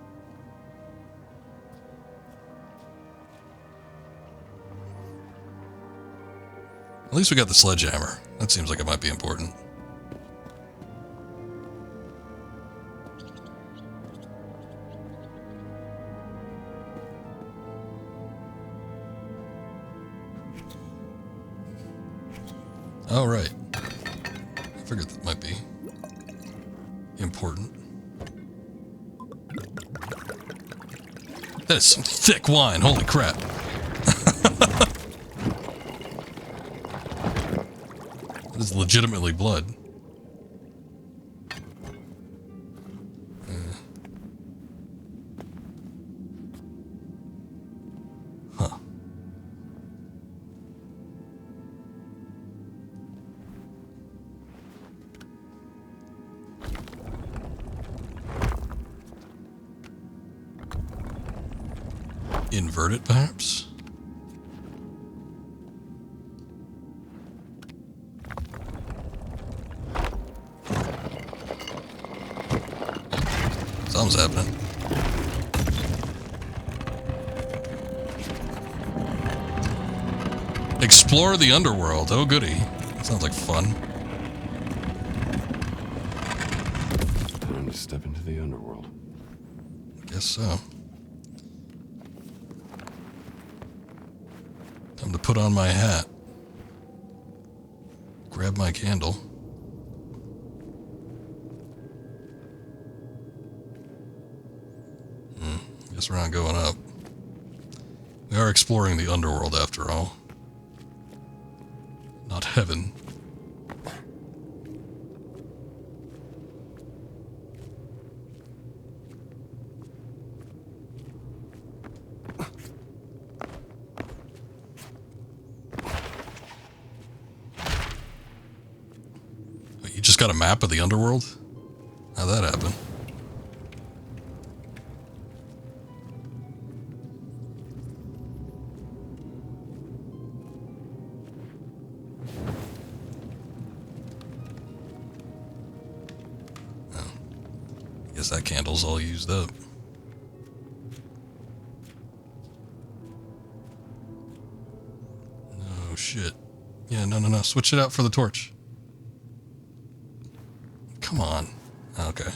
At least we got the sledgehammer. That seems like it might be important. Oh, right. I figured that might be important. That is some thick wine. Holy crap. That is legitimately blood. Huh. Invert it, perhaps? Something's happening. Explore the underworld. Oh, goody. That sounds like fun. Time to step into the underworld. Guess so. Time to put on my hat. Grab my candle. Guess we're not going up. We are exploring the underworld after all. Not heaven. You just got a map of the underworld? How'd that happen? Oh. I guess that candle's all used up. Oh shit. Yeah, no. Switch it out for the torch. Come on. Okay.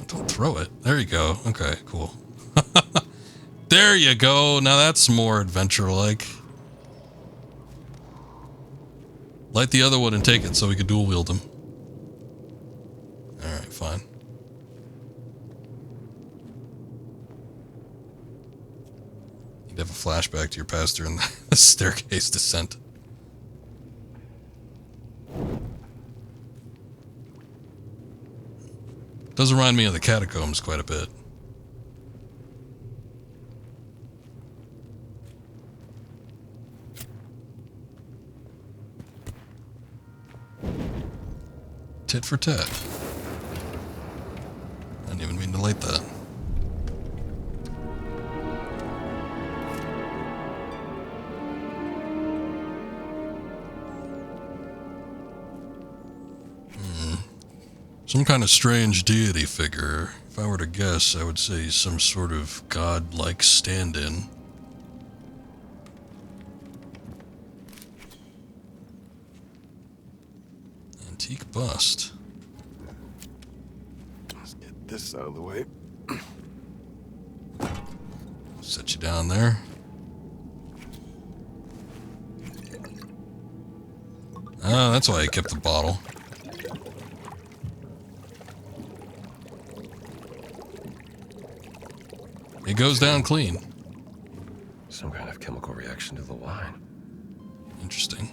Don't throw it. There you go. Okay, cool. There you go. Now that's more adventure-like. Light the other one and take it so we can dual wield them. Alright, fine. You'd have a flashback to your pastor in the staircase descent. Does remind me of the catacombs quite a bit. Tit for tat. I didn't even mean to light that. Some kind of strange deity figure. If I were to guess, I would say some sort of god-like stand-in. Antique bust. Let's get this out of the way. Set you down there. Oh, that's why I kept the bottle. It goes down clean. Some kind of chemical reaction to the wine. Interesting.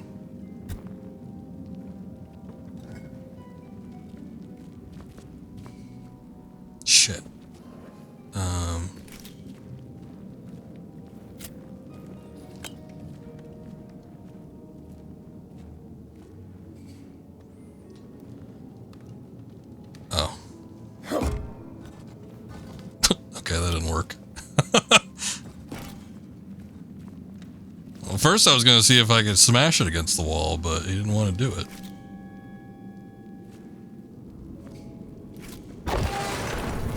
Shit. Oh. Okay, that didn't work. Well, first I was going to see if I could smash it against the wall, but he didn't want to do it.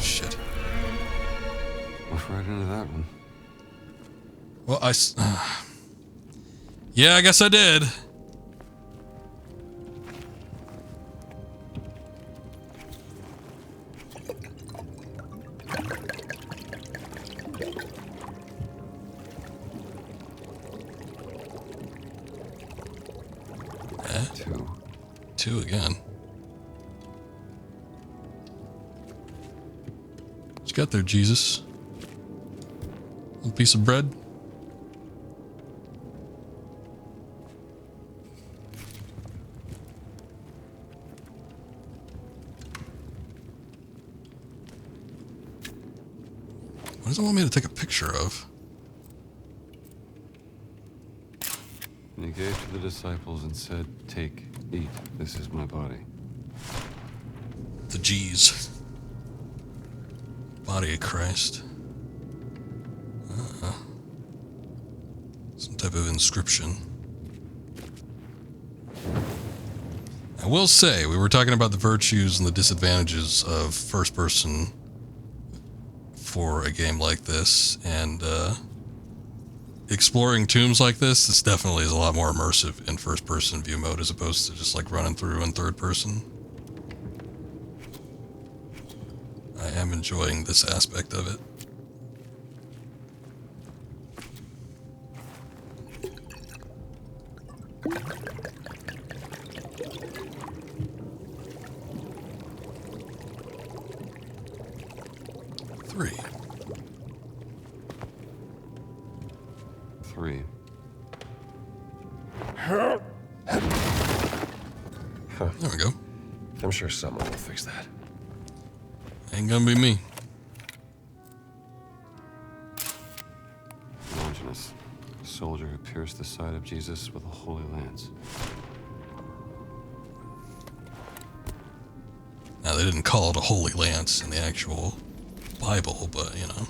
Shit. Went right into that one. Well, yeah, I guess I did. Two again. What you got there, Jesus? A little piece of bread? What does it want me to take a picture of? And he gave to the disciples and said, "Take, eat, this is my body." The G's. Body of Christ. Some type of inscription. I will say, we were talking about the virtues and the disadvantages of first person for a game like this, and exploring tombs like this definitely is a lot more immersive in first person view mode as opposed to just like running through in third person. I am enjoying this aspect of it. 3. 3. There we go. I'm sure someone will fix that. Ain't gonna be me. Longinus, a soldier who pierced the side of Jesus with a holy lance. Now, they didn't call it a holy lance in the actual Bible, but, you know.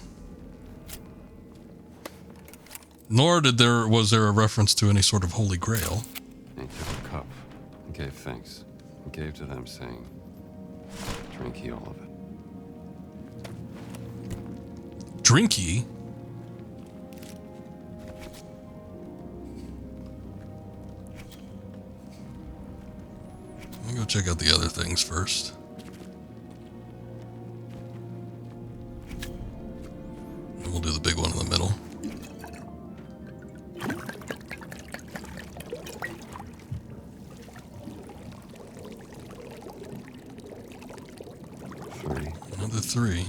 Nor was there a reference to any sort of holy grail. And he took a cup and gave thanks and gave to them, saying, "Drink ye all of it." Drink ye? Let me go check out the other things first. And we'll do the big one in the middle. Another 3.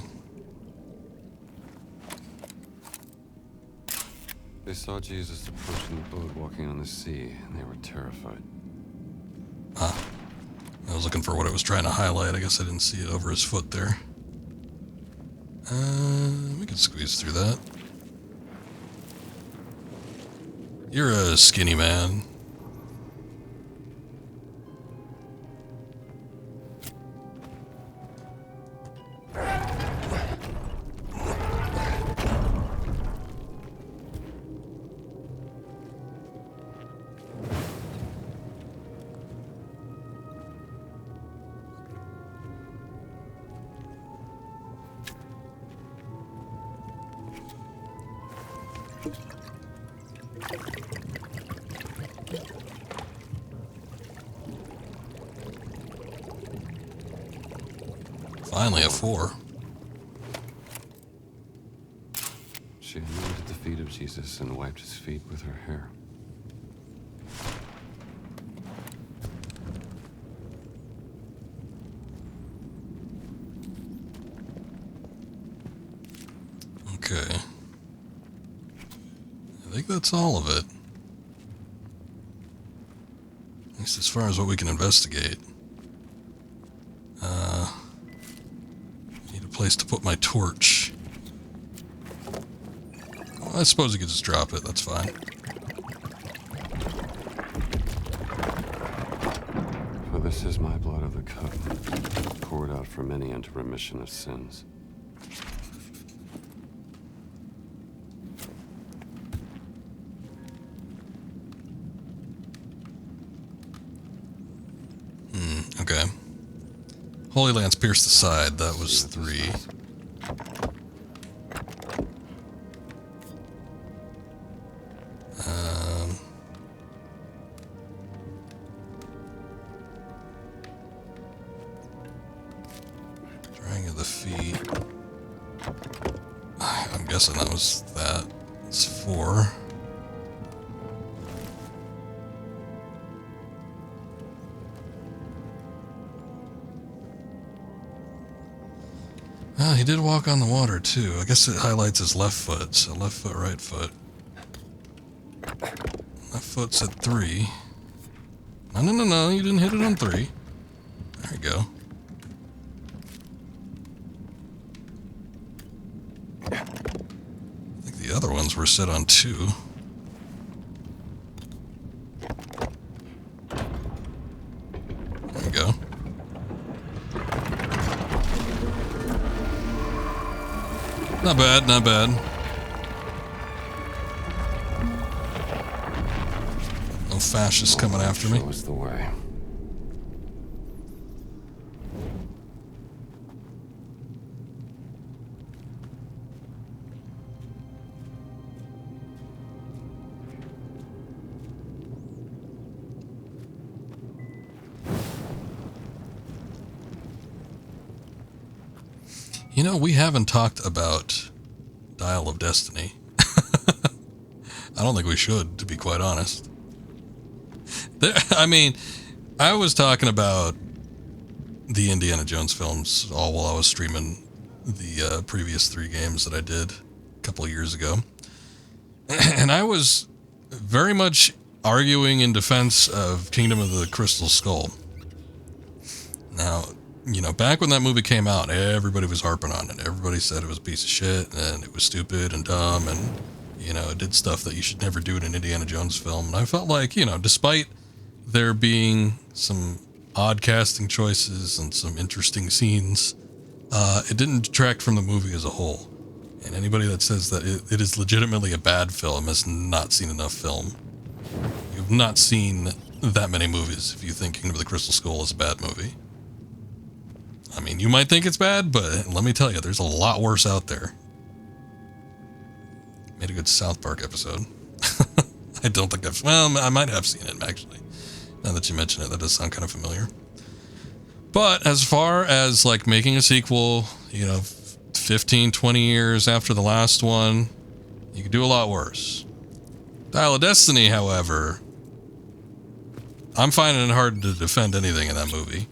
They saw Jesus approaching the boat walking on the sea, and they were terrified. Ah. I was looking for what it was trying to highlight. I guess I didn't see it over his foot there. We can squeeze through that. You're a skinny man. Finally a 4. She anointed the feet of Jesus and wiped his feet with her hair. Okay. I think that's all of it. At least as far as what we can investigate. Need a place to put my torch. Well, I suppose you could just drop it, that's fine. For this is my blood of the covenant, poured out for many unto remission of sins. Okay. Holy Lance pierced the side, that was 3. Drying of the feet. I'm guessing that was that. It's 4. He did walk on the water, too. I guess it highlights his left foot, so left foot, right foot. Left foot's at 3. No, you didn't hit it on 3. There you go. I think the other ones were set on 2. There you go. Not bad, not bad. No fascists coming after me. Show us the way. You know, we haven't talked about Dial of Destiny. I don't think we should, to be quite honest. I mean, I was talking about the Indiana Jones films all while I was streaming the previous 3 games that I did a couple of years ago. And I was very much arguing in defense of Kingdom of the Crystal Skull. Now, back when that movie came out, everybody was harping on it. Everybody said it was a piece of shit and it was stupid and dumb and, it did stuff that you should never do in an Indiana Jones film. And I felt like, despite there being some odd casting choices and some interesting scenes, it didn't detract from the movie as a whole. And anybody that says that it is legitimately a bad film has not seen enough film. You've not seen that many movies if you think Kingdom of the Crystal Skull is a bad movie. I mean, you might think it's bad, but let me tell you, there's a lot worse out there. Made a good South Park episode. I don't think I might have seen it, actually. Now that you mention it, that does sound kind of familiar. But as far as, like, making a sequel, 15, 20 years after the last one, you could do a lot worse. Dial of Destiny, however, I'm finding it hard to defend anything in that movie.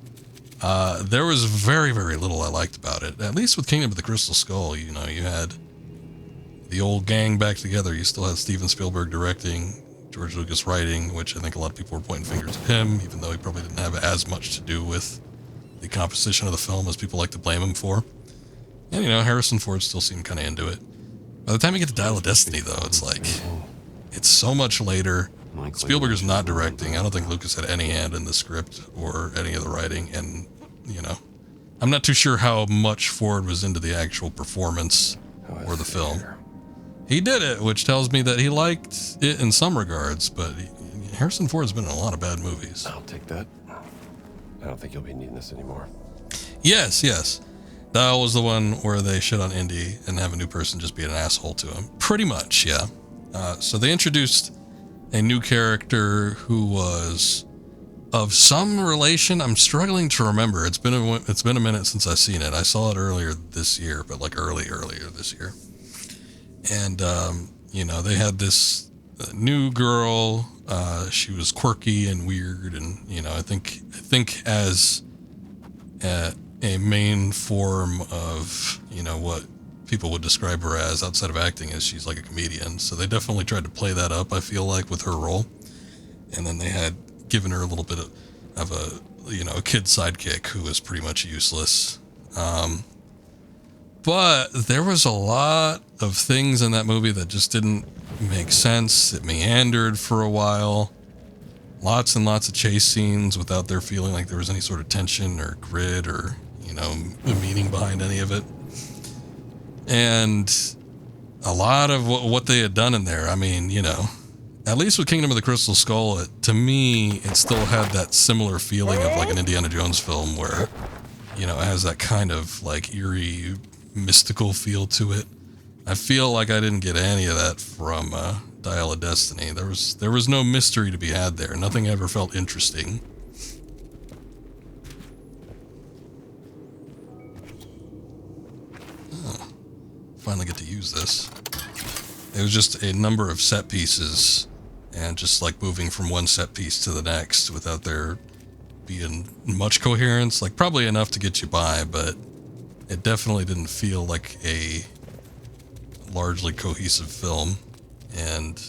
There was very, very little I liked about it. At least with Kingdom of the Crystal Skull, you had the old gang back together. You still had Steven Spielberg directing, George Lucas writing, which I think a lot of people were pointing fingers at him, even though he probably didn't have as much to do with the composition of the film as people like to blame him for. And, Harrison Ford still seemed kind of into it. By the time you get to Dial of Destiny, though, it's like, it's so much later. Spielberg is not directing. I don't think Lucas had any hand in the script or any of the writing. And, I'm not too sure how much Ford was into the actual performance or the film. He did it, which tells me that he liked it in some regards, but Harrison Ford's been in a lot of bad movies. I'll take that. I don't think you'll be needing this anymore. Yes. That was the one where they shit on Indy and have a new person just be an asshole to him. Pretty much, yeah. So they introduced a new character who was of some relation. I'm struggling to remember. It's been a minute since I've seen it. I saw it earlier this year, but like earlier this year. And, they had this new girl. She was quirky and weird. And, I think as a main form of, what people would describe her as outside of acting is she's like a comedian. So they definitely tried to play that up, I feel like, with her role. And then they had given her a little bit of a kid sidekick who was pretty much useless. But there was a lot of things in that movie that just didn't make sense. It meandered for a while. Lots and lots of chase scenes without there feeling like there was any sort of tension or grit or, a meaning behind any of it. And a lot of what they had done in there, I mean, at least with Kingdom of the Crystal Skull, to me, it still had that similar feeling of like an Indiana Jones film where, it has that kind of like eerie, mystical feel to it. I feel like I didn't get any of that from Dial of Destiny. There was no mystery to be had there. Nothing ever felt interesting. Finally get to use this. It was just a number of set pieces and just like moving from one set piece to the next without there being much coherence, like probably enough to get you by, but it definitely didn't feel like a largely cohesive film. And,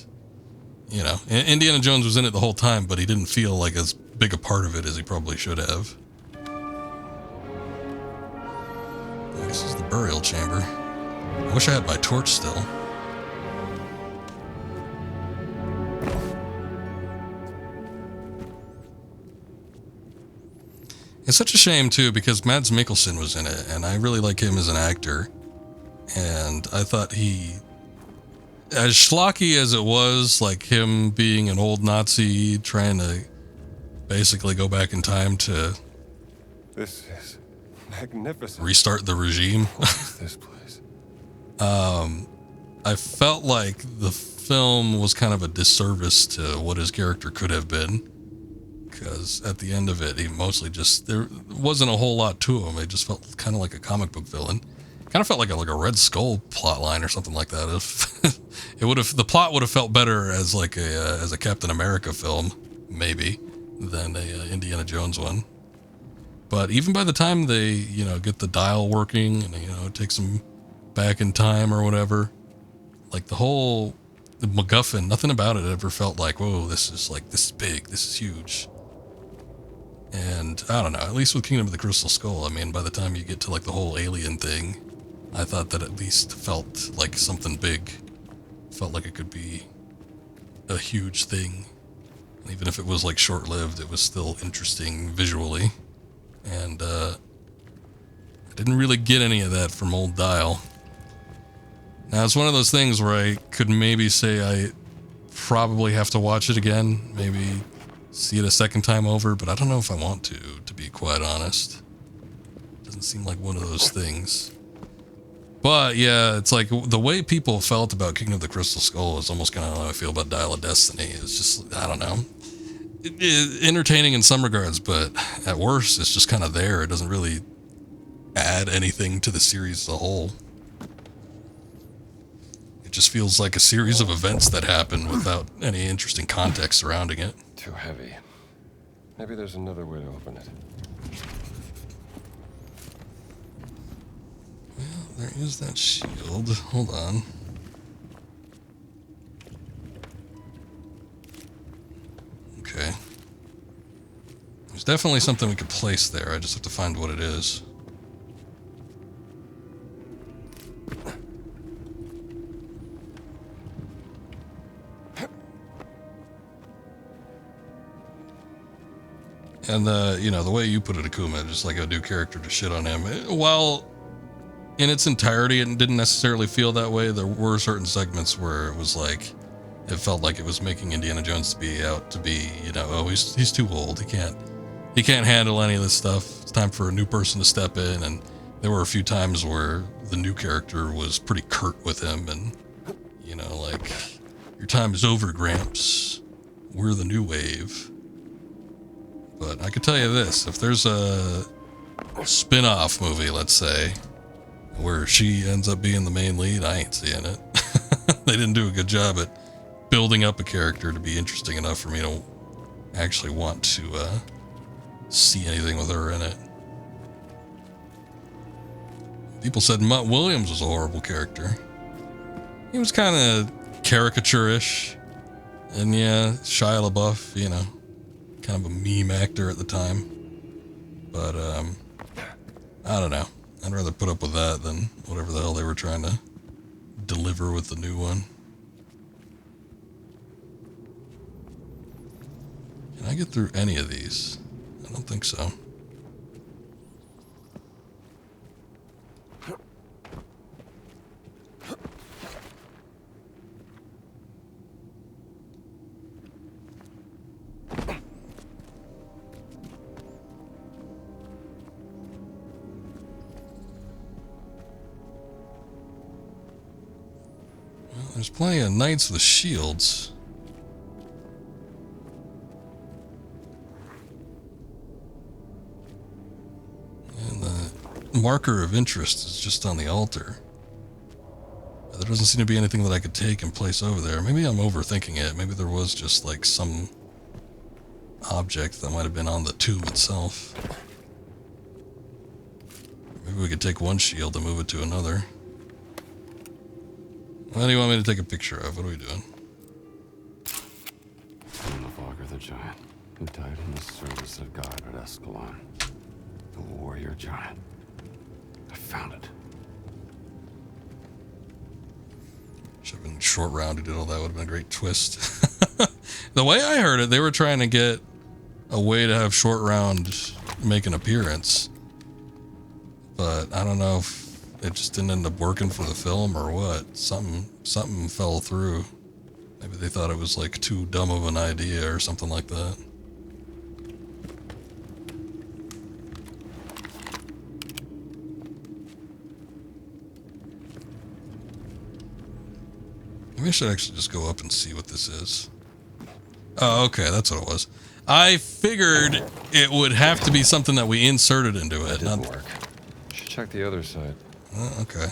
Indiana Jones was in it the whole time, but he didn't feel like as big a part of it as he probably should have. This is the burial chamber. I wish I had my torch still. It's such a shame, too, because Mads Mikkelsen was in it, and I really like him as an actor. And I thought he, as schlocky as it was, like him being an old Nazi trying to basically go back in time to This is magnificent. restart the regime. What is this place? I felt like the film was kind of a disservice to what his character could have been. Because at the end of it, he mostly just, there wasn't a whole lot to him. It just felt kind of like a comic book villain. Kind of felt like a Red Skull plot line or something like that. If the plot would have felt better as like as a Captain America film, maybe, than a Indiana Jones one. But even by the time they, get the dial working and, takes him back in time or whatever. Like the MacGuffin, nothing about it ever felt like, whoa, this is big, this is huge. And I don't know, at least with Kingdom of the Crystal Skull, I mean, by the time you get to like the whole alien thing, I thought that at least felt like something big. Felt like it could be a huge thing. Even if it was like short-lived, it was still interesting visually. And I didn't really get any of that from Old Dial. Now, it's one of those things where I could maybe say I probably have to watch it again, maybe see it a second time over, but I don't know if I want to be quite honest. Doesn't seem like one of those things. But yeah, it's like the way people felt about Kingdom of the Crystal Skull is almost kind of how I feel about Dial of Destiny. It's just, I don't know. Entertaining in some regards, but at worst, it's just kind of there. It doesn't really add anything to the series as a whole. It just feels like a series of events that happen without any interesting context surrounding it. Too heavy. Maybe there's another way to open it. Well, there is that shield. Hold on. Okay. There's definitely something we could place there. I just have to find what it is. And the way you put it, Akuma, just like a new character to shit on him. While in its entirety, it didn't necessarily feel that way. There were certain segments where it was like, it felt like it was making Indiana Jones to be, oh, he's too old. He can't handle any of this stuff. It's time for a new person to step in. And there were a few times where the new character was pretty curt with him, and like, your time is over, Gramps. We're the new wave. But I could tell you this, if there's a spin-off movie, let's say, where she ends up being the main lead, I ain't seeing it. They didn't do a good job at building up a character to be interesting enough for me to actually want to see anything with her in it. People said Mutt Williams was a horrible character. He was kind of caricature-ish. And yeah, Shia LaBeouf, kind of a meme actor at the time. But, I don't know. I'd rather put up with that than whatever the hell they were trying to deliver with the new one. Can I get through any of these? I don't think so. There's plenty of knights with shields. And the marker of interest is just on the altar. There doesn't seem to be anything that I could take and place over there. Maybe I'm overthinking it. Maybe there was just like some object that might have been on the tomb itself. Maybe we could take one shield and move it to another. What do you want me to take a picture of? What are we doing? I'm the Fogger the Giant, who died in the service of God at Escalon. The warrior giant. I found it. Should have been short round who did all that. Would have been a great twist. The way I heard it, they were trying to get a way to have short round make an appearance. But I don't know if it just didn't end up working for the film or what. Something fell through. Maybe they thought it was like too dumb of an idea or something like that. Maybe I should actually just go up and see what this is. Oh, okay, that's what it was. I figured it would have to be something that we inserted into it. It didn't work. Should check the other side. Okay.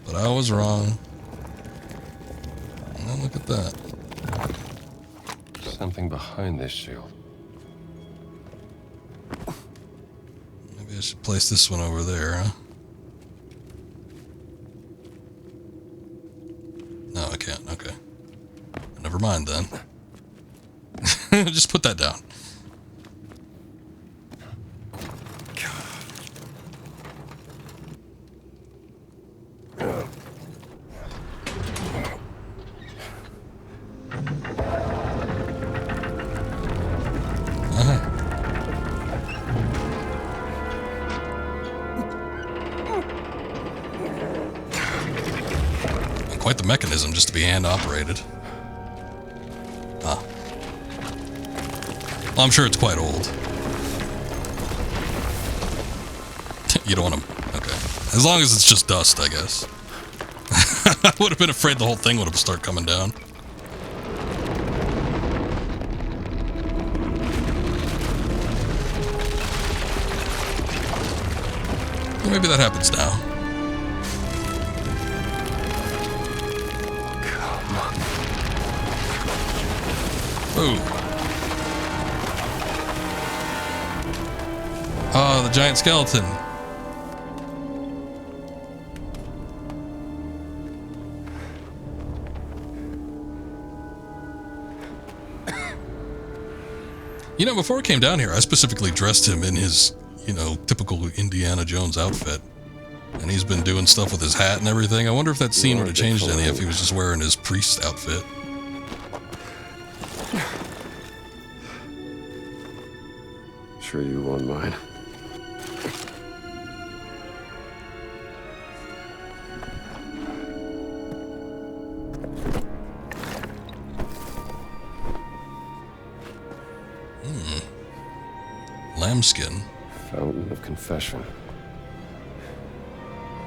But I was wrong. Oh, look at that. Something behind this shield. Maybe Maybe I should place this one over there, huh? No, I can't. Okay. Never mind then. Just put that down. Quite the mechanism just to be hand operated. Ah. Well, I'm sure it's quite old. You don't want to... Okay. As long as it's just dust, I guess. I would have been afraid the whole thing would have started coming down. Well, maybe that happens now. Ooh. Oh, the giant skeleton. You know, before I came down here, I specifically dressed him in his, you know, typical Indiana Jones outfit. And he's been doing stuff with his hat and everything. I wonder if that scene would have changed any if he was just wearing his priest outfit. Sure you won't mind. Lambskin. Fountain of Confession.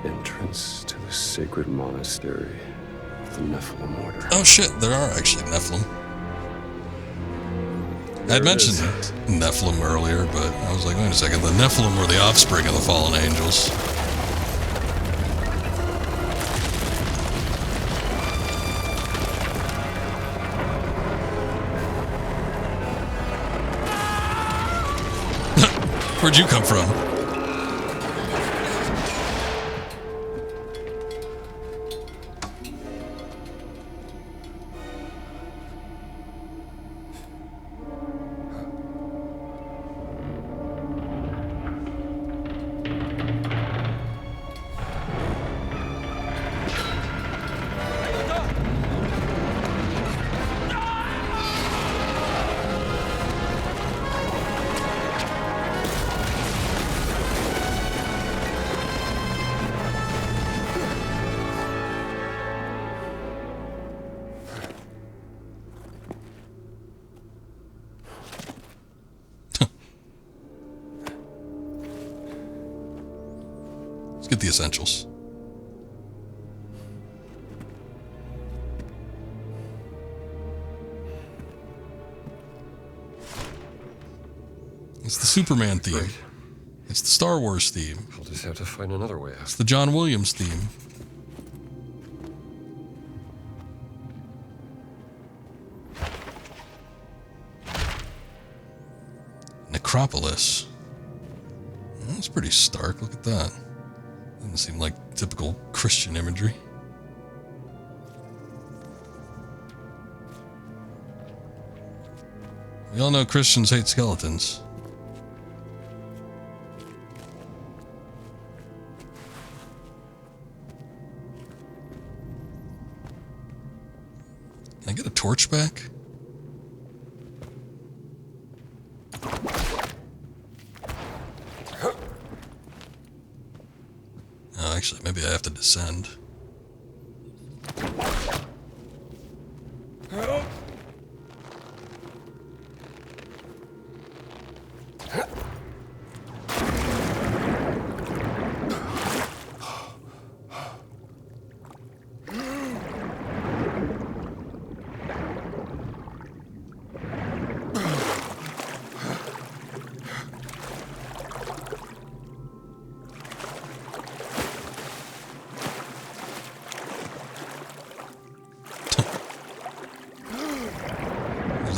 Entrance to the sacred monastery of the Nephilim Order. Oh shit, there are actually Nephilim. I'd mentioned Nephilim earlier, but I was like, wait a second, the Nephilim were the offspring of the fallen angels. Where'd you come from? Get the essentials. It's the Superman theme. Right. It's the Star Wars theme. I'll just have to find another way out. It's the John Williams theme. Necropolis. That's pretty stark. Look at that. Doesn't seem like typical Christian imagery. We all know Christians hate skeletons. Can I get a torch back? Oh, actually, maybe I have to descend.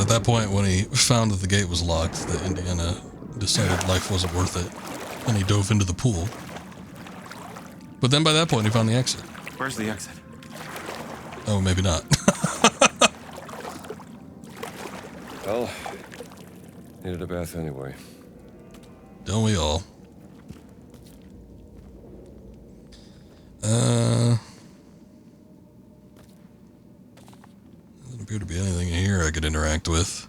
At that point, when he found that the gate was locked, that Indiana decided life wasn't worth it. And he dove into the pool. But then by that point, he found the exit. Where's the exit? Oh, maybe not. Well, needed a bath anyway. Don't we all? Doesn't appear to be anything in here I could interact with.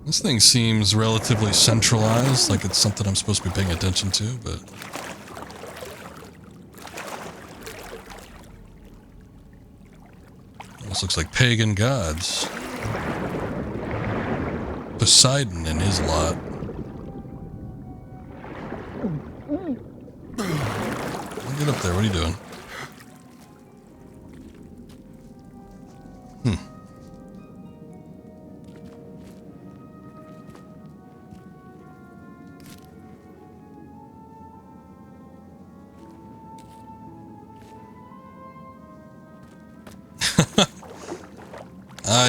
This thing seems relatively centralized, like it's something I'm supposed to be paying attention to, but... This looks like pagan gods. Poseidon and his lot. Get up there, what are you doing?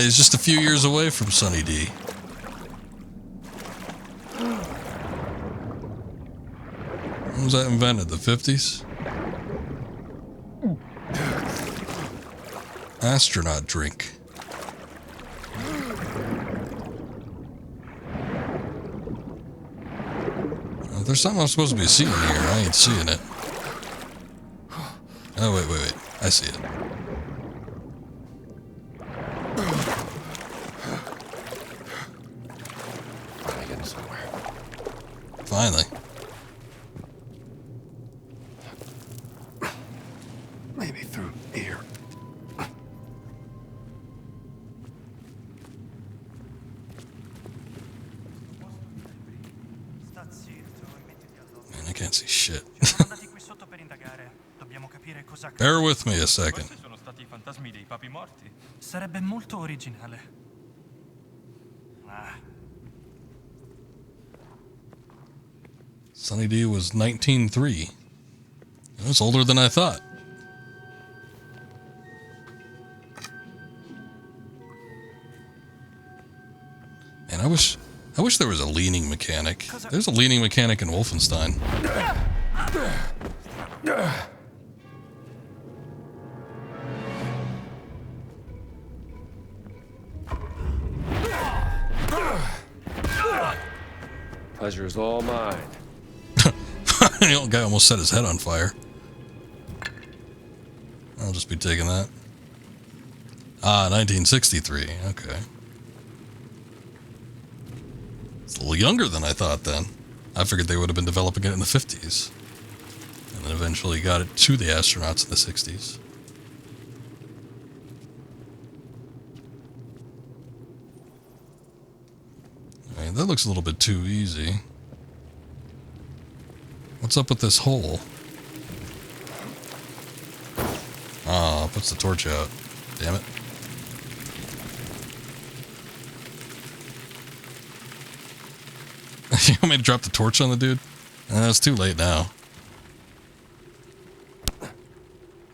He's just a few years away from Sunny D. When was that invented? The 50s? Astronaut drink. If there's something I'm supposed to be seeing here, I ain't seeing it. Oh, wait. I see it. Finally. Maybe through here. Man, I can't see shit. Bear with me a second. Sono stati i fantasmi dei papi morti. Sarebbe molto originale. Sunny D was 1903. It was older than I thought. Man, I wish there was a leaning mechanic. There's a leaning mechanic in Wolfenstein. Pleasure is all mine. The old guy almost set his head on fire. I'll just be taking that. 1963. Okay. It's a little younger than I thought then. I figured they would have been developing it in the 50s. And then eventually got it to the astronauts in the 60s. Alright, that looks a little bit too easy. What's up with this hole? Ah, puts the torch out. Damn it. You want me to drop the torch on the dude? It's too late now.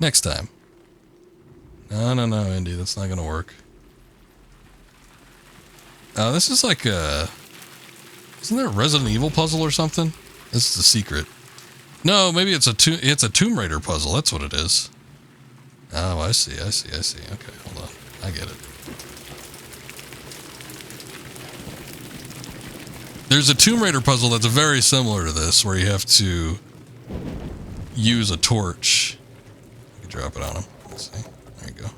Next time. No, Indy, that's not gonna work. This is like a... Isn't there a Resident Evil puzzle or something? This is a secret. No, maybe it's a Tomb Raider puzzle. That's what it is. Oh, I see. Okay, hold on. I get it. There's a Tomb Raider puzzle that's very similar to this, where you have to use a torch. You can drop it on him. Let's see. There you go.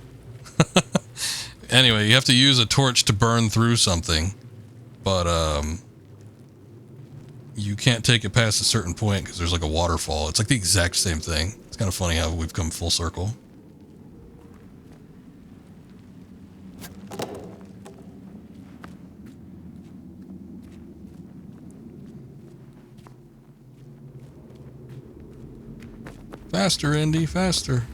Anyway, you have to use a torch to burn through something, but you can't take it past a certain point because there's like a waterfall. It's like the exact same thing. It's kind of funny how we've come full circle. Faster, Indy, faster.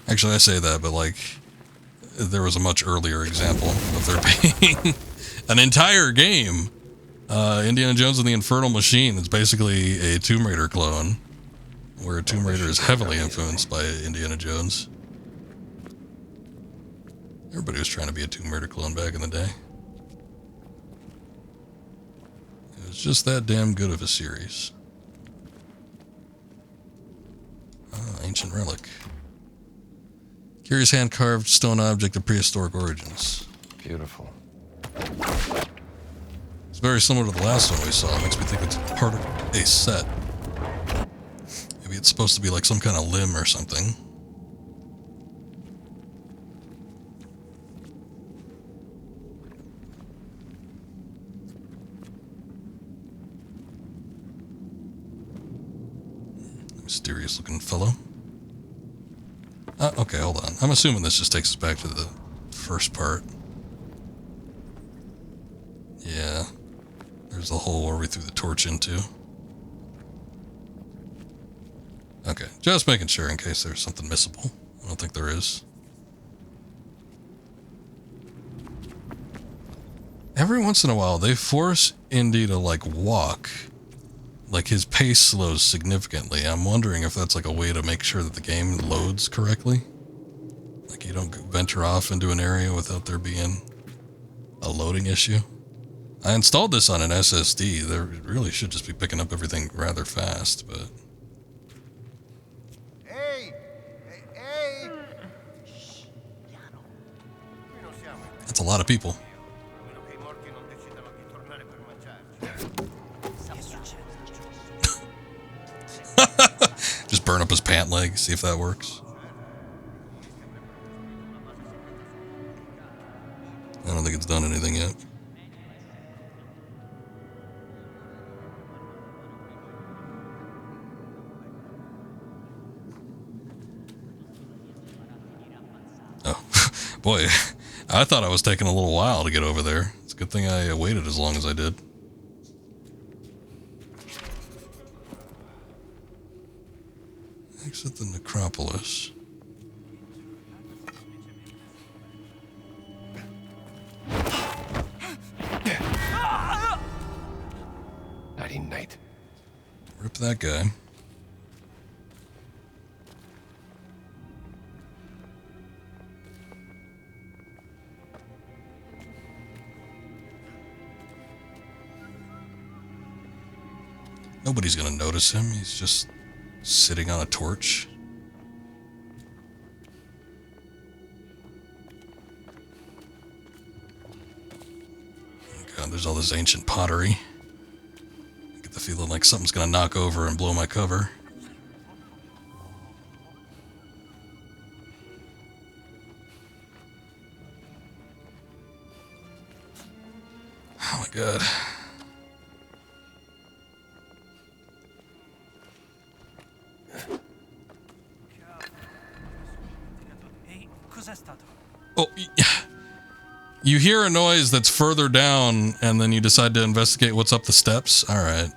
Actually, I say that, but like, there was a much earlier example of there being an entire game Indiana Jones and the Infernal Machine is basically a Tomb Raider clone, where Tomb Raider is heavily influenced by Indiana Jones. Everybody was trying to be a Tomb Raider clone back in the day. It was just that damn good of a series. Ancient relic. Curious hand-carved stone object of prehistoric origins. Beautiful. It's very similar to the last one we saw. It makes me think it's part of a set. Maybe it's supposed to be like some kind of limb or something. Mysterious looking fellow. Okay, hold on. I'm assuming this just takes us back to the first part. Yeah. There's the hole where we threw the torch into. Okay, just making sure in case there's something missable. I don't think there is. Every once in a while, they force Indy to, like, walk. Like, his pace slows significantly. I'm wondering if that's, like, a way to make sure that the game loads correctly. Like, you don't venture off into an area without there being a loading issue. I installed this on an SSD. There really should just be picking up everything rather fast, but... That's a lot of people. Just burn up his pant leg, see if that works. I don't think it's done anything yet. Oh, boy, I thought I was taking a little while to get over there. It's a good thing I waited as long as I did. Exit the necropolis. Nighty night. Rip that guy. Nobody's gonna notice him. He's just sitting on a torch. Oh God, there's all this ancient pottery. I get the feeling like something's gonna knock over and blow my cover. Oh my God. Oh, you hear a noise that's further down, and then you decide to investigate what's up the steps? All right.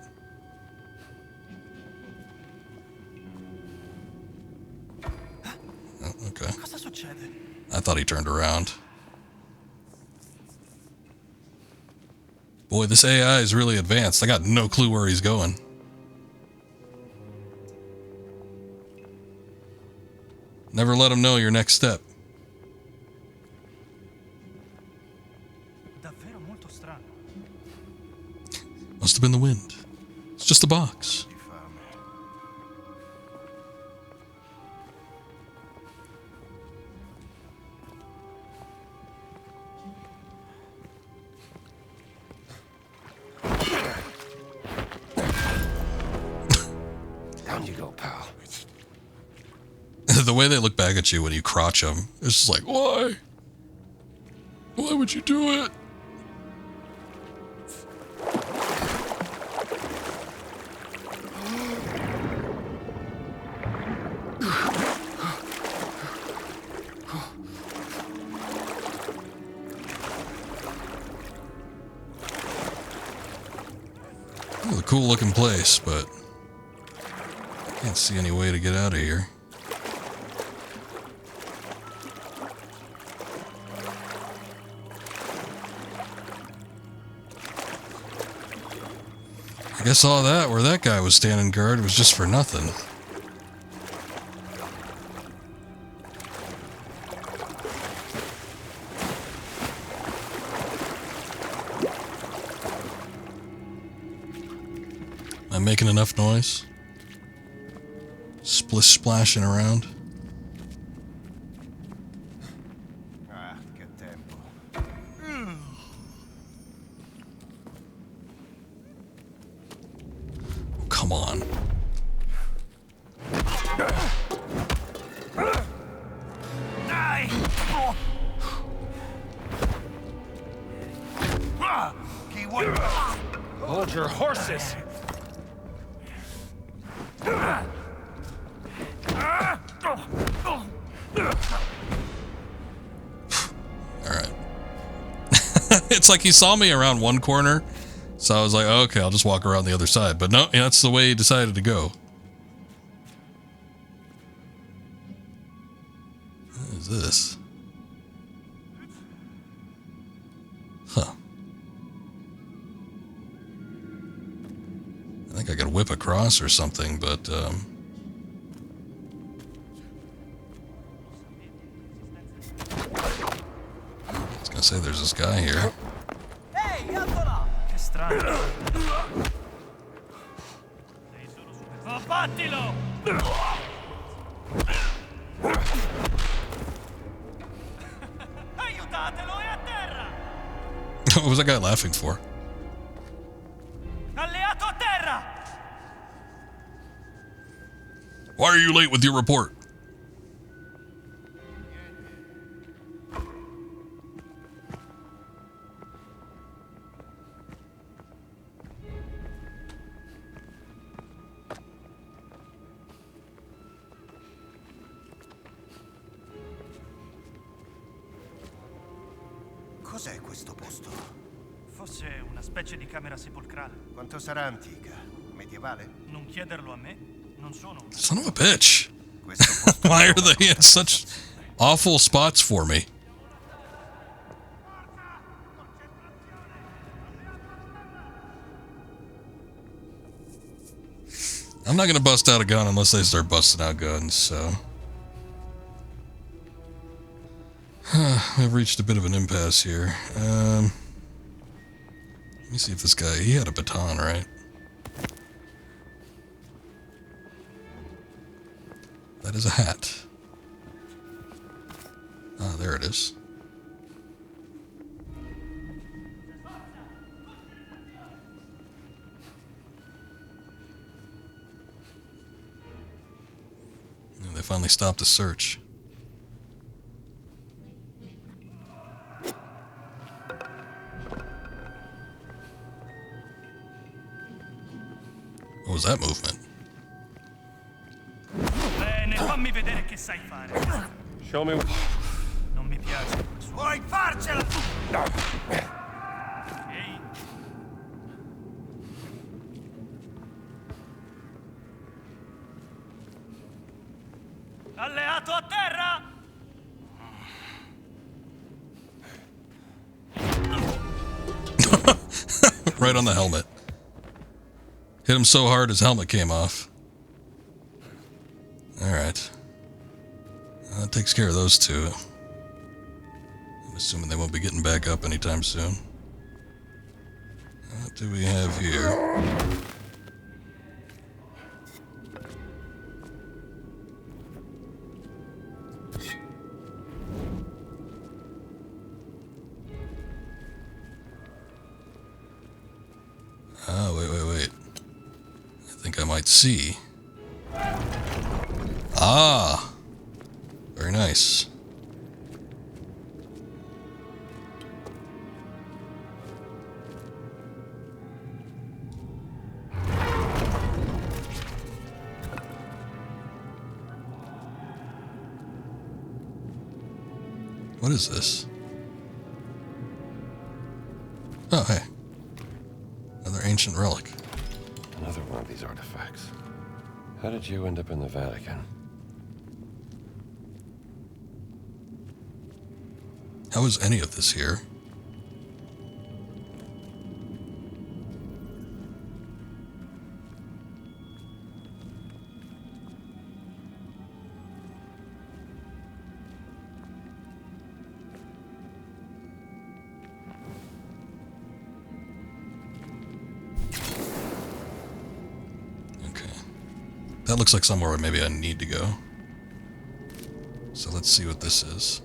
Oh, okay. I thought he turned around. Boy, this AI is really advanced. I got no clue where he's going. Never let him know your next step. Must have been the wind. It's just a box. Down you go, pal. The way they look back at you when you crotch them, it's just like, why? Why would you do it? Well, a cool looking place, but I can't see any way to get out of here. I guess all that, where that guy was standing guard, was just for nothing. Am I making enough noise? Splish splashing around. Ah, che tempo. Come on. Dai! Chi vuoi? Hold your horses! Alright. It's like he saw me around one corner, so I was like, okay, I'll just walk around the other side. But no, that's the way he decided to go. What is this? Huh. I think I could whip across or something, but, I was gonna say there's this guy here. Ehi, alzola! Che strano. Sei solo super... Oh, battilo! Aiutatelo, è a terra! What was that guy laughing for? Alleato a terra! Why are you late with your report? Cos'è questo posto? Forse una specie di camera sepolcrale. Quanto sarà antica? Medievale? Non chiederlo a me, non sono un... Son of a bitch. Why are they in such awful spots for me? I'm not going to bust out a gun unless they start busting out guns, so... We've reached a bit of an impasse here. Let me see if this guy... He had a baton, right? That is a hat. Ah, there it is. And they finally stopped the search. What was that movement? Bene, fammi vedere che sai fare. Show me. Non mi piace. Vuoi farcela? Ehi. Alleato a terra! Right on the helmet. Hit him so hard his helmet came off. Alright. That takes care of those two. I'm assuming they won't be getting back up anytime soon. What do we have here? Oh, wait. I think I might see. Ah! Very nice. What is this? Oh, hey. Another ancient relic. Another one of these artifacts. How did you end up in the Vatican? How is any of this here? That looks like somewhere maybe I need to go. So let's see what this is.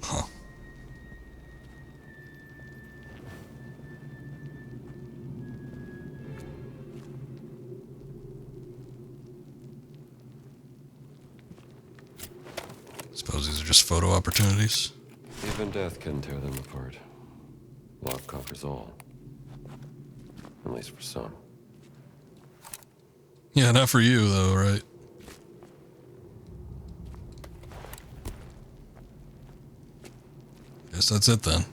Huh. Suppose these are just photo opportunities. Even death can tear them apart. Love conquers all. At least for some. Yeah, not for you, though, right? Guess that's it, then.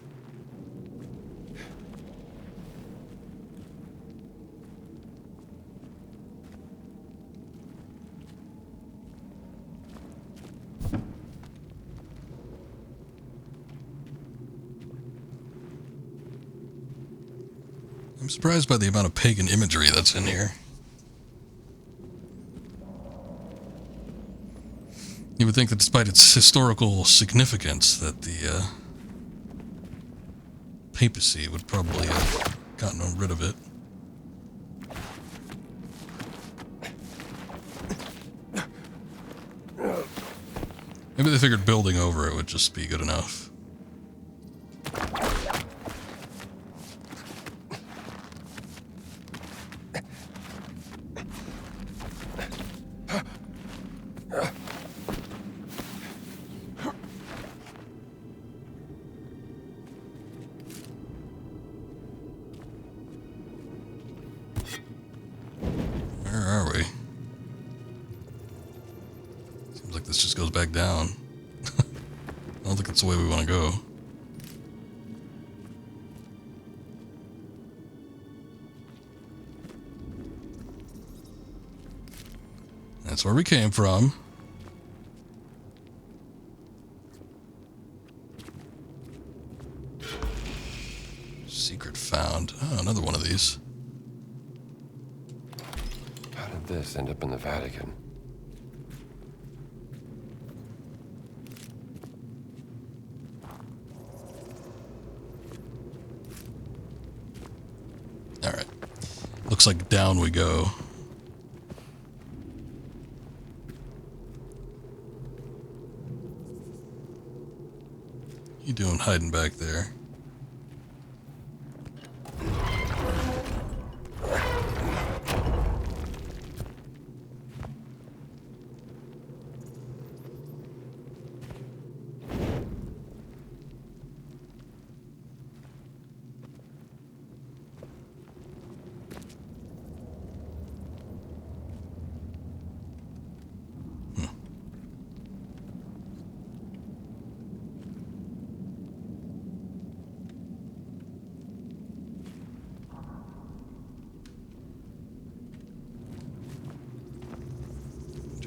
I'm surprised by the amount of pagan imagery that's in here. You would think that despite its historical significance that the papacy would probably have gotten rid of it. Maybe they figured building over it would just be good enough. Where are we? Seems like this just goes back down. I don't think that's the way we want to go. That's where we came from. Secret found. Oh, another one of these. How did this end up in the Vatican? Alright. Looks like down we go. You doing hiding back there?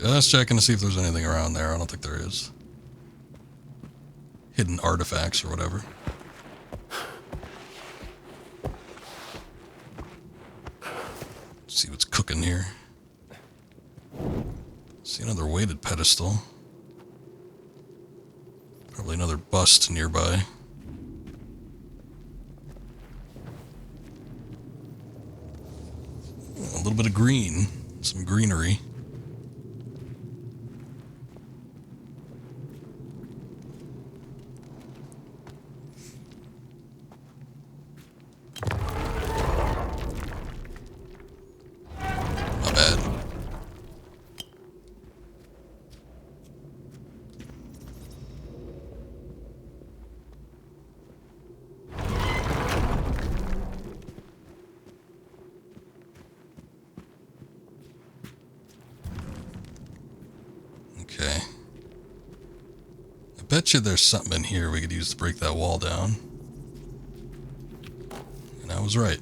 Just checking to see if there's anything around there. I don't think there is. Hidden artifacts or whatever. Let's see what's cooking here. See another weighted pedestal. Probably another bust nearby. A little bit of green. Some greenery. Okay. I bet you there's something in here we could use to break that wall down. And I was right.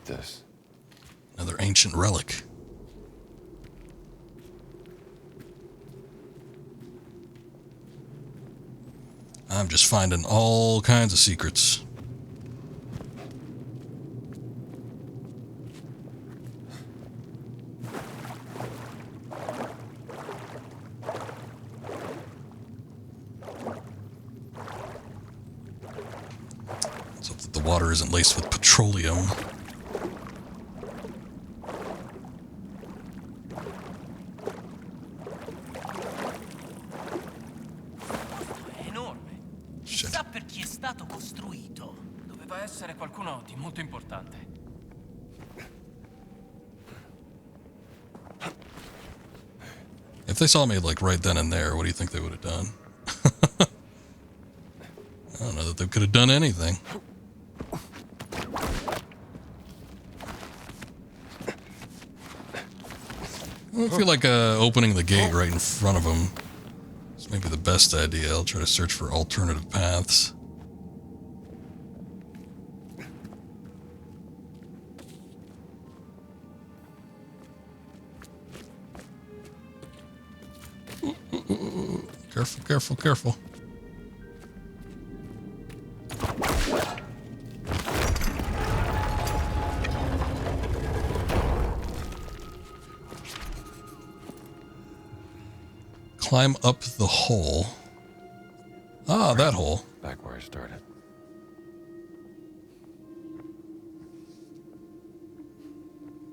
This. Another ancient relic. I'm just finding all kinds of secrets. Let's hope that the water isn't laced with petroleum. Chissà per chi è stato costruito. Doveva essere qualcuno di molto importante. If they saw me like right then and there, what do you think they would have done? I don't know that they could have done anything. I don't feel like opening the gate right in front of them is maybe the best idea. I'll try to search for alternative paths. Careful, careful, careful. Climb up the hole. Ah, that hole. Back where I started.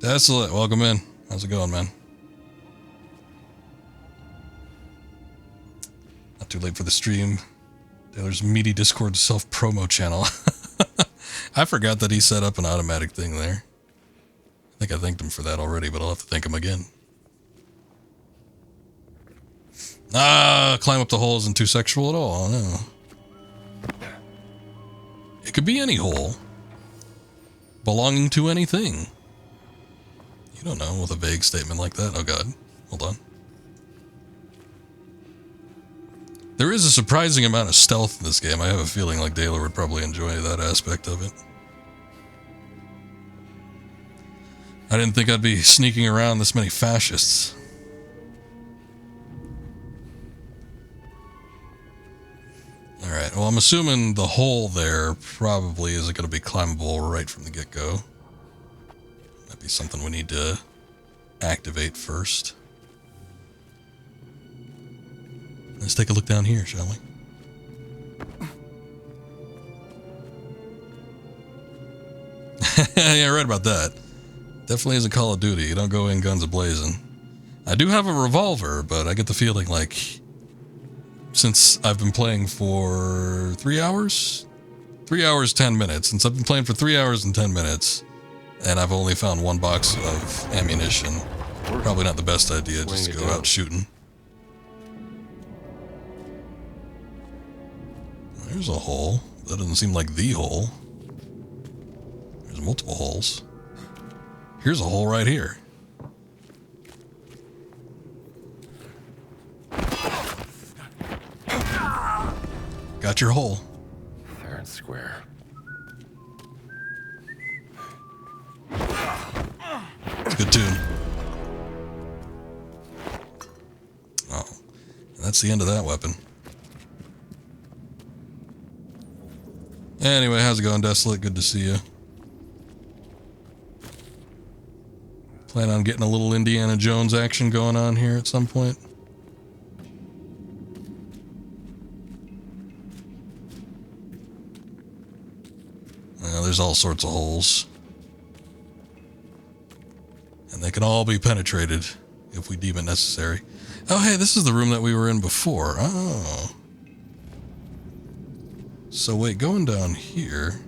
Desolate, welcome in. How's it going, man? Not too late for the stream. Taylor's meaty Discord self-promo channel. I forgot that he set up an automatic thing there. I think I thanked him for that already, but I'll have to thank him again. Ah, climb up the hole isn't too sexual at all. No. It could be any hole. Belonging to anything. You don't know with a vague statement like that. Oh god. Hold on. There is a surprising amount of stealth in this game. I have a feeling like Taylor would probably enjoy that aspect of it. I didn't think I'd be sneaking around this many fascists. Alright, well I'm assuming the hole there probably isn't going to be climbable right from the get-go. Might be something we need to activate first. Let's take a look down here, shall we? Yeah, right about that. Definitely isn't Call of Duty. You don't go in guns a-blazing. I do have a revolver, but I get the feeling like since I've been playing for 3 hours? 3 hours, 10 minutes. Since I've been playing for 3 hours and 10 minutes, and I've only found 1 box of ammunition, probably not the best idea just to go out shooting. There's a hole. That doesn't seem like the hole. There's multiple holes. Here's a hole right here. Got your hole. Fair and square. It's a good tune. Oh, that's the end of that weapon. Anyway, how's it going, Desolate? Good to see you. Plan on getting a little Indiana Jones action going on here at some point. There's all sorts of holes. And they can all be penetrated if we deem it necessary. Oh, hey, this is the room that we were in before. Oh. So wait, going down here.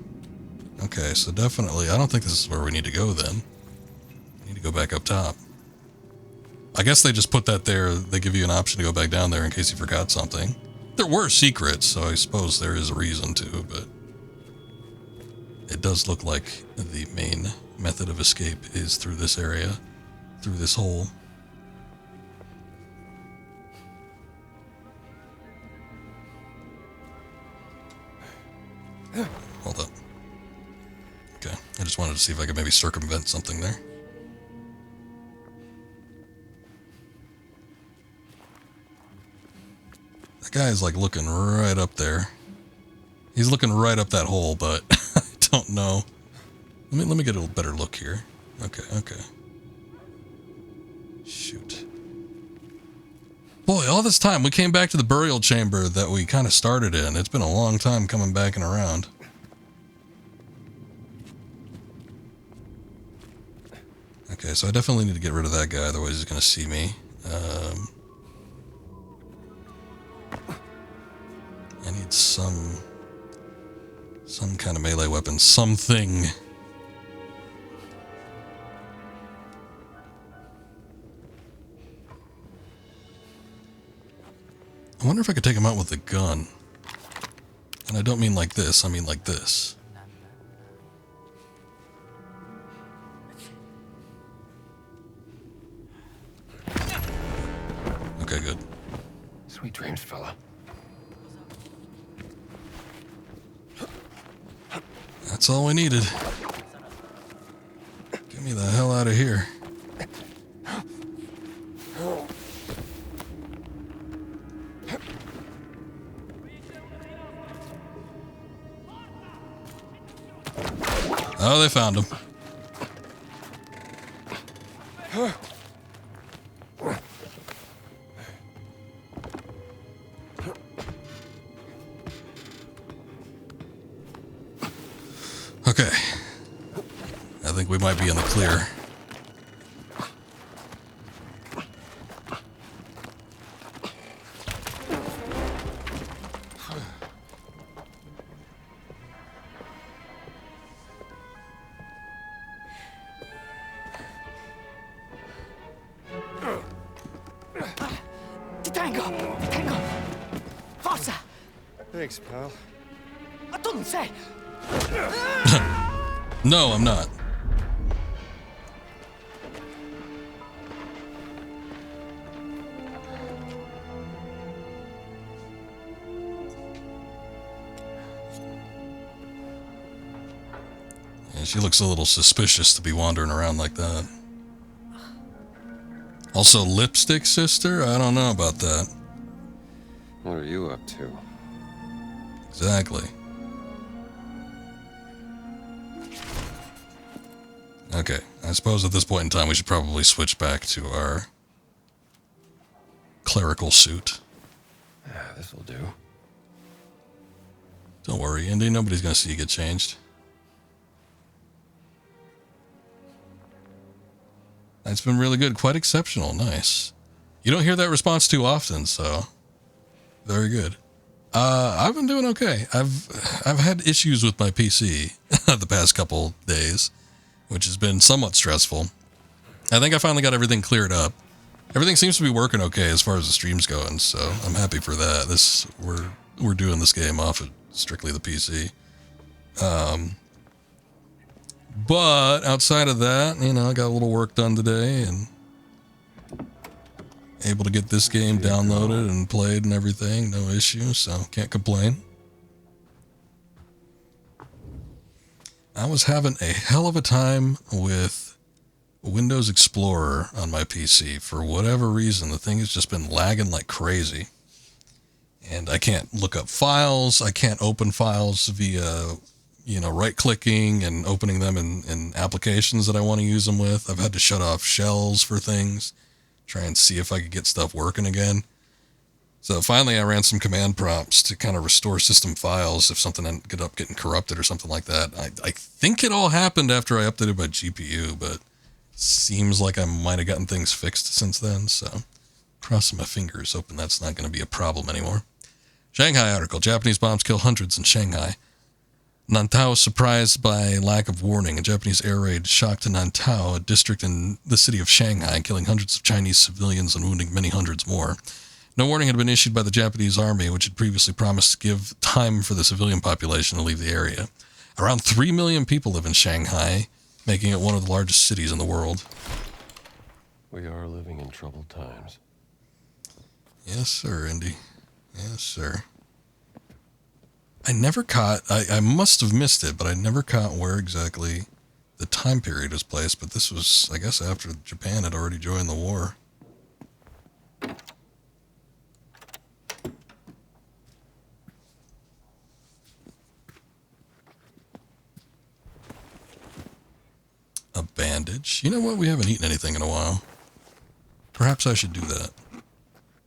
Okay, so definitely, I don't think this is where we need to go then. We need to go back up top. I guess they just put that there. They give you an option to go back down there in case you forgot something. There were secrets, so I suppose there is a reason to, but it does look like the main method of escape is through this area, through this hole. Hold up. Okay, I just wanted to see if I could maybe circumvent something there. That guy is like looking right up there. He's looking right up that hole, but I don't know. Let me get a better look here. Okay. Shoot. Boy, all this time we came back to the burial chamber that we kind of started in. It's been a long time coming back and around. Okay, so I definitely need to get rid of that guy, otherwise he's going to see me. I need some kind of melee weapon, something. I wonder if I could take him out with a gun. And I don't mean like this, I mean like this. Okay, good. Sweet dreams, fella. That's all we needed. Get me the hell out of here. Oh, they found him. Okay. I think we might be in the clear. Detengo! Forza! Thanks, pal. Ma tu non sei... No, I'm not. Yeah, she looks a little suspicious to be wandering around like that. Also, lipstick sister? I don't know about that. What are you up to? Exactly. Okay, I suppose at this point in time we should probably switch back to our clerical suit. Yeah, this'll do. Don't worry, Indy, nobody's gonna see you get changed. That's been really good, quite exceptional, nice. You don't hear that response too often, so very good. I've been doing okay. I've had issues with my PC the past couple days, which has been somewhat stressful. I think I finally got everything cleared up. Everything seems to be working okay as far as the stream's going, so I'm happy for that. We're doing this game off of strictly the PC. But outside of that, you know, I got a little work done today and able to get this game downloaded and played and everything. No issue, so can't complain. I was having a hell of a time with Windows Explorer on my PC. For whatever reason, the thing has just been lagging like crazy. And I can't look up files. I can't open files via, you know, right-clicking and opening them in applications that I want to use them with. I've had to shut off shells for things, try and see if I could get stuff working again. So finally I ran some command prompts to kind of restore system files if something ended up getting corrupted or something like that. I think it all happened after I updated my GPU, but seems like I might have gotten things fixed since then, so crossing my fingers, hoping that's not going to be a problem anymore. Shanghai article, Japanese bombs kill hundreds in Shanghai. Nantao surprised by lack of warning. A Japanese air raid shocked Nantao, a district in the city of Shanghai, killing hundreds of Chinese civilians and wounding many hundreds more. No warning had been issued by the Japanese army, which had previously promised to give time for the civilian population to leave the area. Around 3 million people live in Shanghai, making it one of the largest cities in the world. We are living in troubled times. Yes, sir, Indy. Yes, sir. I never caught, I must have missed it, but I never caught where exactly the time period was placed, but this was, I guess, after Japan had already joined the war. fridge. You know what? We haven't eaten anything in a while. Perhaps I should do that.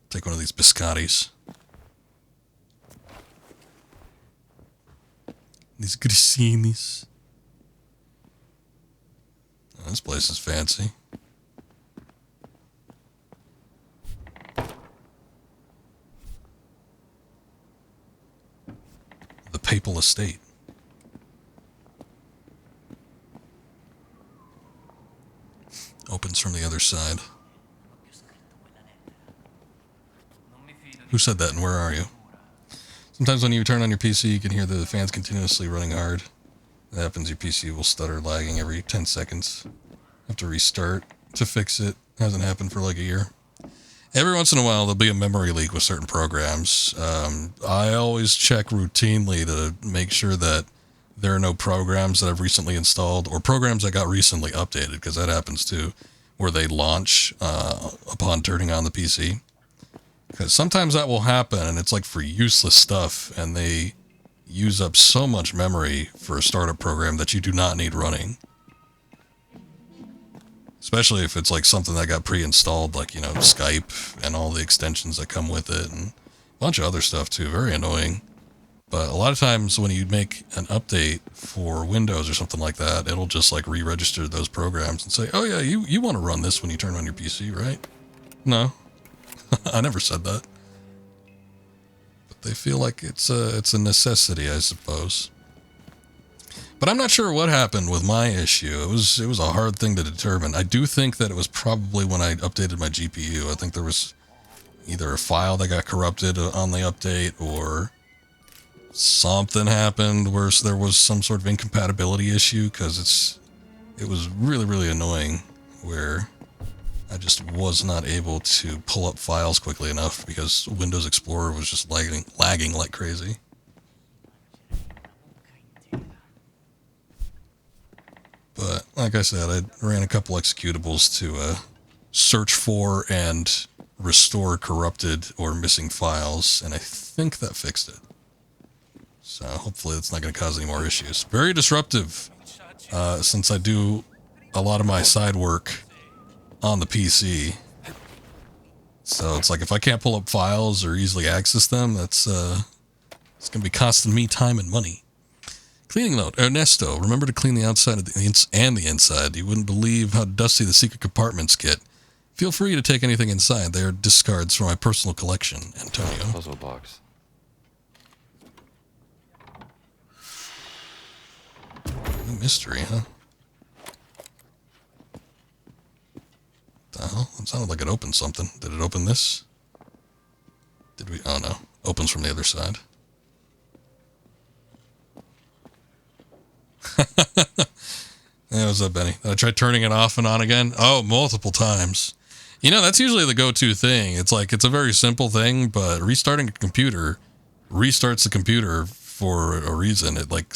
Take one of these biscottis. These grisinis. Oh, this place is fancy. The Papal Estate. Opens from the other side. Who said that and where are you? Sometimes when you turn on your PC, you can hear the fans continuously running hard. That happens, your PC will stutter lagging every 10 seconds. Have to restart to fix it. Hasn't happened for like a year. Every once in a while, there'll be a memory leak with certain programs. I always check routinely to make sure that there are no programs that I've recently installed or programs that got recently updated, because that happens too, where they launch upon turning on the PC. Because sometimes that will happen, and it's like for useless stuff, and they use up so much memory for a startup program that you do not need running. Especially if it's like something that got pre-installed, like, you know, Skype and all the extensions that come with it, and a bunch of other stuff too. Very annoying. But a lot of times when you make an update for Windows or something like that, it'll just like re-register those programs and say, oh yeah, you want to run this when you turn on your PC, right? No. I never said that. But they feel like it's a necessity, I suppose. But I'm not sure what happened with my issue. It was a hard thing to determine. I do think that it was probably when I updated my GPU. I think there was either a file that got corrupted on the update, or something happened where there was some sort of incompatibility issue, because it was really, really annoying where I just was not able to pull up files quickly enough because Windows Explorer was just lagging like crazy. But like I said, I ran a couple executables to search for and restore corrupted or missing files, and I think that fixed it. So hopefully that's not going to cause any more issues. Very disruptive, since I do a lot of my side work on the PC. So it's like if I can't pull up files or easily access them, it's going to be costing me time and money. Cleaning note, Ernesto, remember to clean the outside of the inside. You wouldn't believe how dusty the secret compartments get. Feel free to take anything inside. They are discards from my personal collection, Antonio. Puzzle box. Mystery, huh? What the hell? It sounded like it opened something. Did it open this? Did we? Oh no. Opens from the other side. Yeah, what's up, Benny? I tried turning it off and on again. Oh, multiple times. You know, that's usually the go-to thing. It's like, it's a very simple thing, but restarting a computer restarts the computer for a reason. It like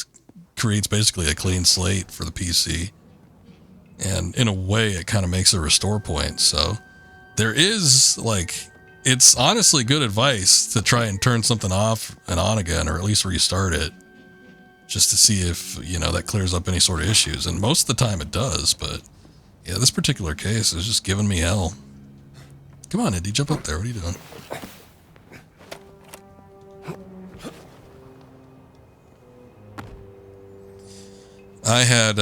creates basically a clean slate for the PC. And in a way, it kind of makes a restore point. So there is like, it's honestly good advice to try and turn something off and on again, or at least restart it, just to see if, you know, that clears up any sort of issues. And most of the time it does, but yeah, this particular case is just giving me hell. Come on, Indy, jump up there. What are you doing? I had,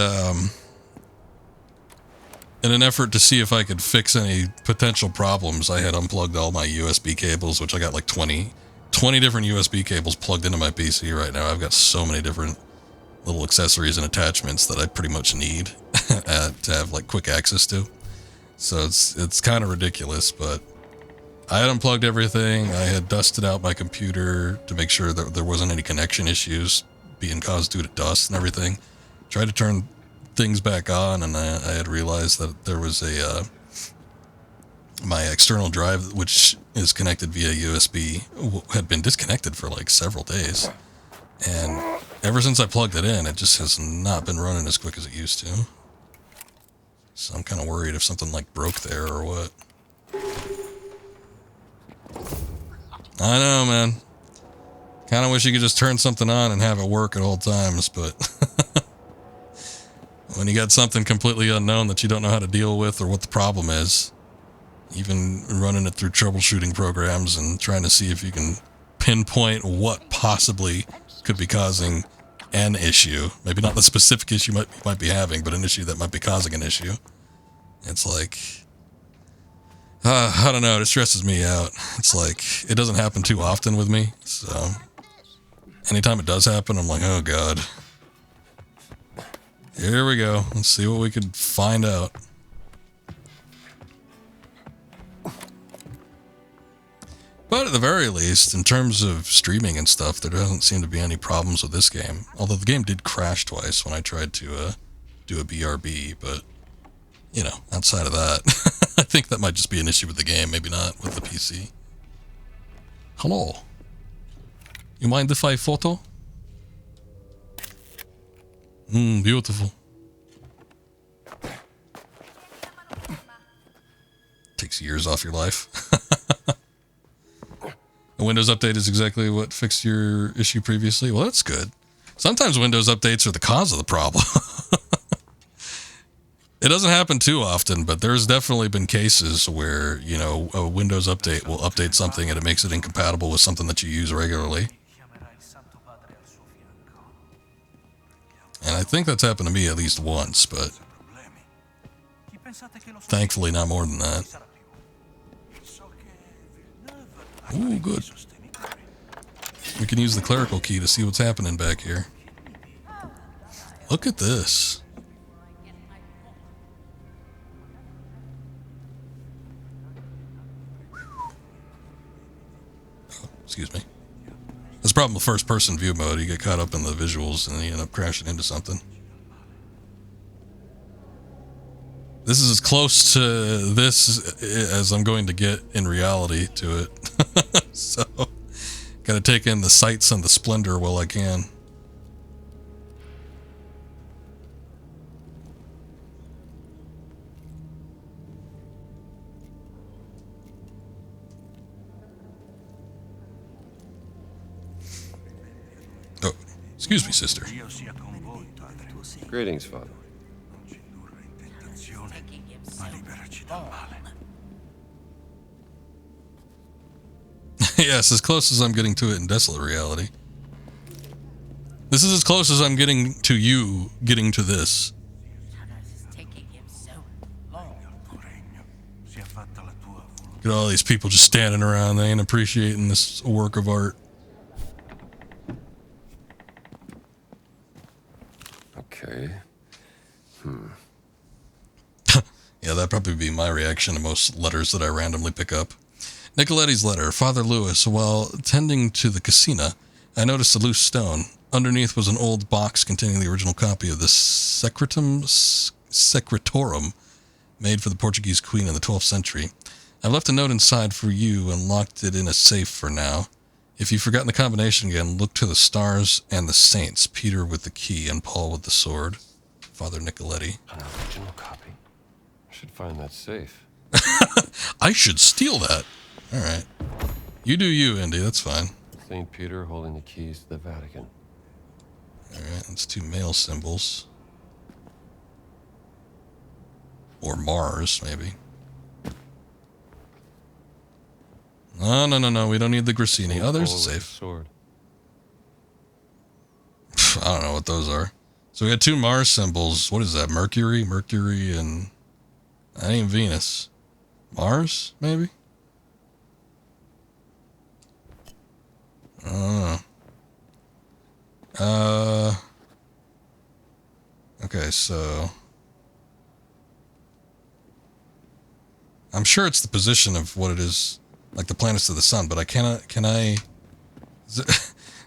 in an effort to see if I could fix any potential problems, I had unplugged all my USB cables, which I got like 20 different USB cables plugged into my PC right now. I've got so many different little accessories and attachments that I pretty much need to have like quick access to. So it's kind of ridiculous, but I had unplugged everything. I had dusted out my computer to make sure that there wasn't any connection issues being caused due to dust and everything. Tried to turn things back on, and I had realized that there was my external drive, which is connected via USB, had been disconnected for like several days. And ever since I plugged it in, it just has not been running as quick as it used to. So I'm kind of worried if something like broke there or what. I know, man. Kind of wish you could just turn something on and have it work at all times, but When you got something completely unknown that you don't know how to deal with or what the problem is, even running it through troubleshooting programs and trying to see if you can pinpoint what possibly could be causing an issue. Maybe not the specific issue you might be having, but an issue that might be causing an issue. It's like, I don't know, it stresses me out. It's like, it doesn't happen too often with me, so anytime it does happen, I'm like, oh god. Here we go. Let's see what we could find out. But at the very least, in terms of streaming and stuff, there doesn't seem to be any problems with this game. Although the game did crash twice when I tried to do a BRB, but, you know, outside of that, I think that might just be an issue with the game, maybe not with the PC. Hello. You mind if I photo? Beautiful. Takes years off your life. A Windows update is exactly what fixed your issue previously. Well, that's good. Sometimes Windows updates are the cause of the problem. It doesn't happen too often, but there's definitely been cases where, you know, a Windows update will update something and it makes it incompatible with something that you use regularly. And I think that's happened to me at least once, but thankfully not more than that. Ooh, good. We can use the clerical key to see what's happening back here. Look at this. Oh, excuse me. That's the problem with first-person view mode. You get caught up in the visuals and you end up crashing into something. This is as close to this as I'm going to get in reality to it. So, gotta take in the sights and the splendor while I can. Oh, excuse me, sister. Greetings, Father. Yes, as close as I'm getting to it in Desolate Reality. This is as close as I'm getting to you getting to this. Look at all these people just standing around. They ain't appreciating this work of art. Okay. Yeah, that'd probably be my reaction to most letters that I randomly pick up. Nicoletti's letter. Father Lewis, while tending to the casina, I noticed a loose stone. Underneath was an old box containing the original copy of the Secretorum, made for the Portuguese queen in the 12th century. I've left a note inside for you and locked it in a safe for now. If you've forgotten the combination again, look to the stars and the saints, Peter with the key and Paul with the sword. Father Nicoletti. An original copy. I should find that safe. I should steal that. All right. You do you, Indy. That's fine. St. Peter holding the keys to the Vatican. All right. That's two male symbols. Or Mars, maybe. No, no, no, no. We don't need the Grassini. Oh, there's the safe. Sword. I don't know what those are. So we had two Mars symbols. What is that? Mercury? Mercury and... that ain't Venus. Mars, maybe? I don't know. Okay, so... I'm sure it's the position of what it is, like the planets to the sun, but I cannot... do I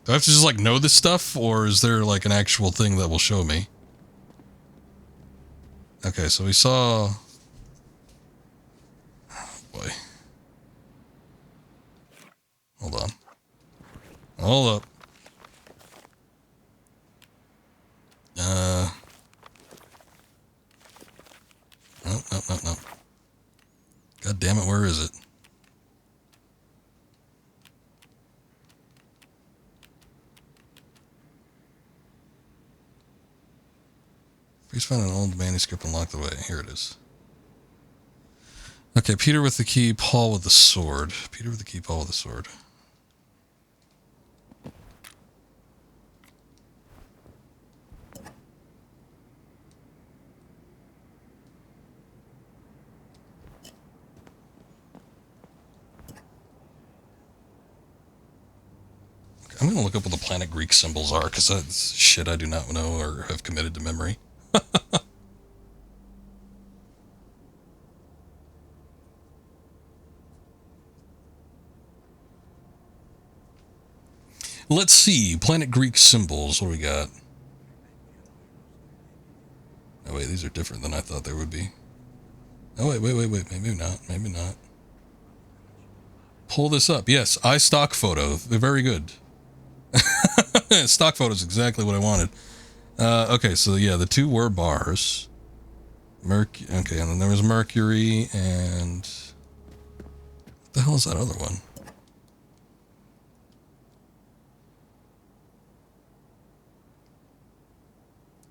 have to just, like, know this stuff, or is there, like, an actual thing that will show me? Okay, so we saw... oh, boy. Hold on. Hold up. No. God damn it, where is it? Priest found an old manuscript and locked away. Here it is. Okay, Peter with the key, Paul with the sword. Peter with the key, Paul with the sword. I'm going to look up what the planet Greek symbols are, because that's shit I do not know or have committed to memory. Let's see. Planet Greek symbols. What do we got? Oh, wait. These are different than I thought they would be. Oh, wait. Maybe not. Maybe not. Pull this up. Yes, iStock photo. They're very good. Stock photo is exactly what I wanted. Okay, so yeah, the two were bars. Okay, and then there was Mercury and... What the hell is that other one?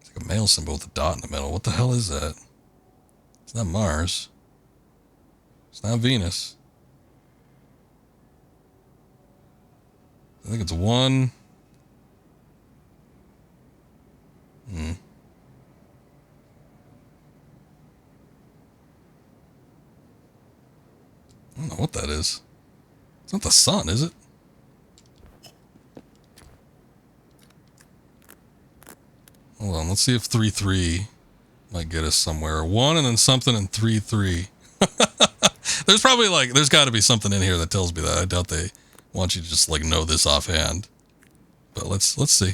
It's like a male symbol with a dot in the middle. What the hell is that? It's not Mars. It's not Venus. I think it's one... I don't know what that is. It's not the sun, is it? Hold on, let's see if 3-3 might get us somewhere. 1 and then something and 3-3. There's probably like, there's got to be something in here that tells me that. I doubt they want you to just like know this offhand. But let's see.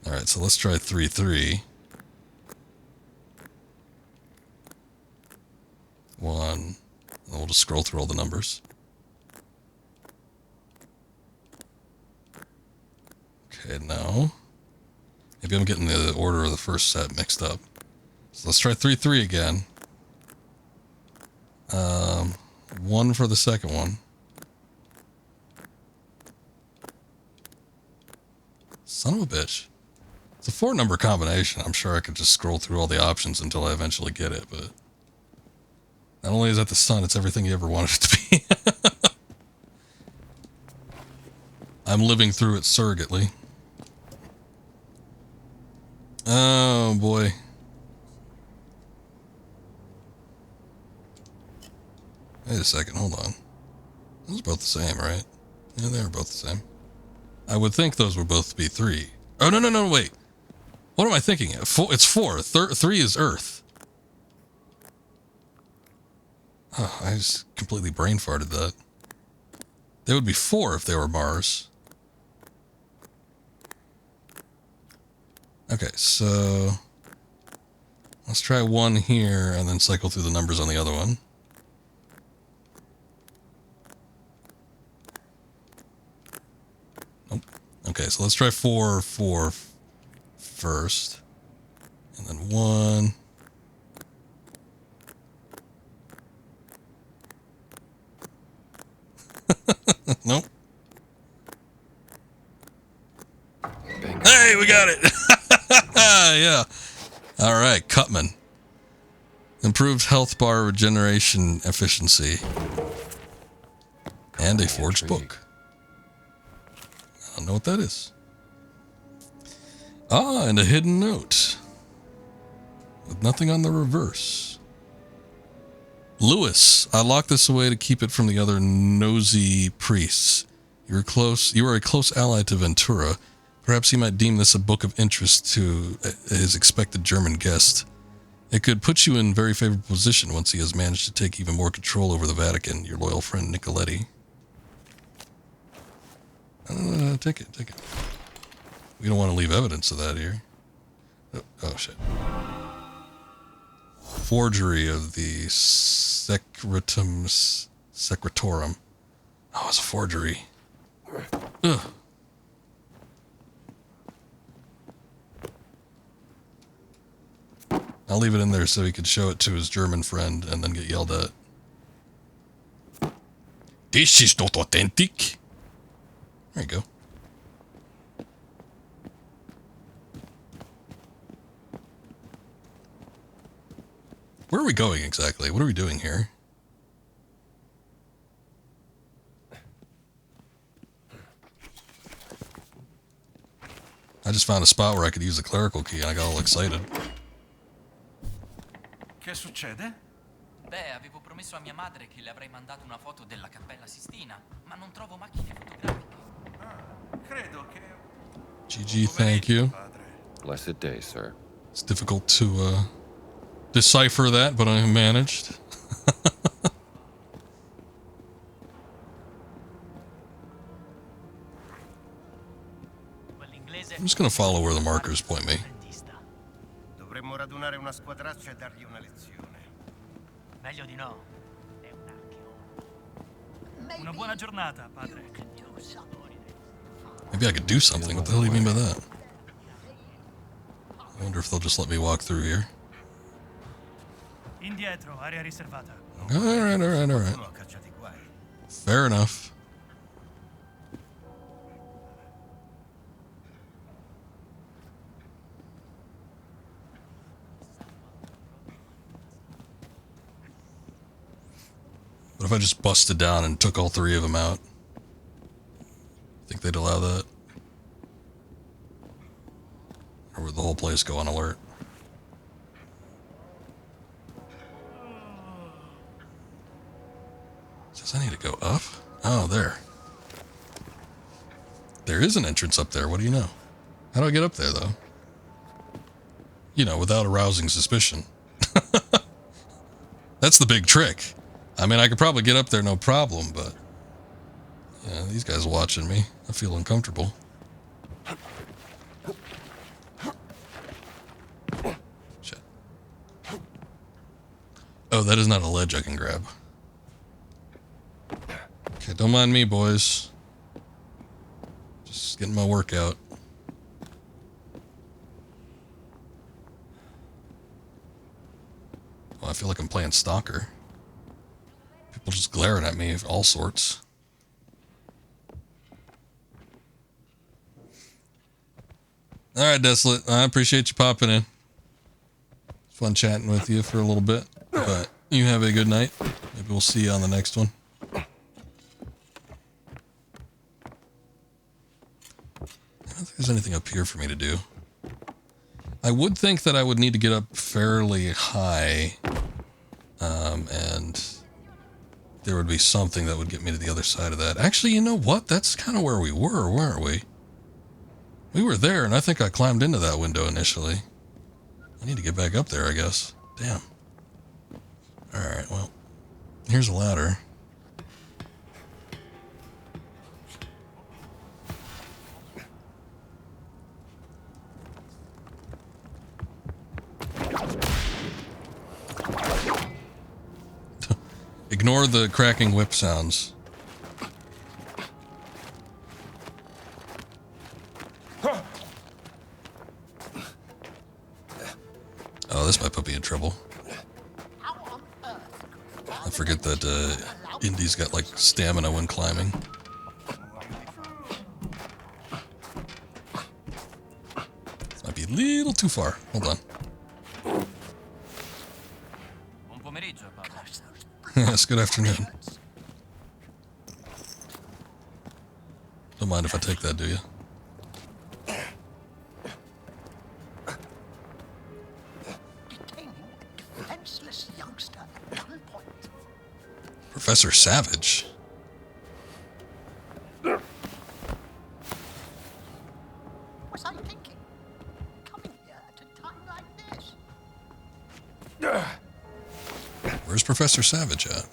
Alright, so let's try 3-3. 1. And we'll just scroll through all the numbers. Okay, no. Maybe I'm getting the order of the first set mixed up. So let's try 3-3 again. 1 for the second one. Son of a bitch. It's a 4-number combination. I'm sure I could just scroll through all the options until I eventually get it, but not only is that the sun, it's everything you ever wanted it to be. I'm living through it surrogately. Oh, boy. Wait a second, hold on. Those are both the same, right? Yeah, they are both the same. I would think those would both be 3. Oh, no, wait. What am I thinking? It's 4. 3 is Earth. Oh, I just completely brain farted that. They would be 4 if they were Mars. Okay, so let's try 1 here and then cycle through the numbers on the other one. Nope. Okay, so let's try 4 first. And then 1. Nope. Hey, we got it! Yeah. All right, Cutman. Improved health bar regeneration efficiency. And a forged book. I don't know what that is. Ah, and a hidden note. With nothing on the reverse. Lewis, I locked this away to keep it from the other nosy priests. You are a close ally to Ventura. Perhaps he might deem this a book of interest to his expected German guest. It could put you in very favorable position once he has managed to take even more control over the Vatican, your loyal friend Nicoletti. Take it. We don't want to leave evidence of that here. Oh shit. Forgery of the Secretorum. Oh, it's a forgery. Ugh. I'll leave it in there so he could show it to his German friend and then get yelled at. This is not authentic. There you go. Where are we going exactly? What are we doing here? I just found a spot where I could use the clerical key and I got all excited. Che succede? Beh, avevo promesso a mia madre che le avrei mandato una foto della Cappella Sistina, ma non trovo macchine fotografiche. Credo che... GG, thank you. Blessed day, sir. It's difficult to decipher that, but I managed. I'm just gonna follow where the markers point me. Dovremmo radunare una squadraccia e dargli una lezione. Meglio di no. È un archeologo. Una buona giornata, padre. Maybe I could do something. What the hell do you mean by that? I wonder if they'll just let me walk through here. Indietro, area riservata. Alright. Fair enough. What if I just busted down and took all three of them out? Think they'd allow that? Or would the whole place go on alert? Says I need to go up? Oh, there. There is an entrance up there. What do you know? How do I get up there, though? You know, without arousing suspicion. That's the big trick. I mean, I could probably get up there no problem, but... yeah, these guys watching me. I feel uncomfortable. Shit. Oh, that is not a ledge I can grab. Okay, don't mind me, boys. Just getting my workout. Oh, I feel like I'm playing stalker. People just glaring at me of all sorts. Alright, Desolate. I appreciate you popping in. It's fun chatting with you for a little bit. But you have a good night. Maybe we'll see you on the next one. I don't think there's anything up here for me to do. I would think that I would need to get up fairly high. And there would be something that would get me to the other side of that. Actually, you know what? That's kind of where we were, weren't we? We were there, and I think I climbed into that window initially. I need to get back up there, I guess. Damn. Alright, well. Here's a ladder. Ignore the cracking whip sounds. Oh, this might put me in trouble. I forget that Indy's got like stamina when climbing. This might be a little too far. Hold on. Yes, good afternoon. Don't mind if I take that, do you? Defenseless youngster at gunpoint. Professor Savage. Was I thinking? Coming here at a time like this? Where's Professor Savage at?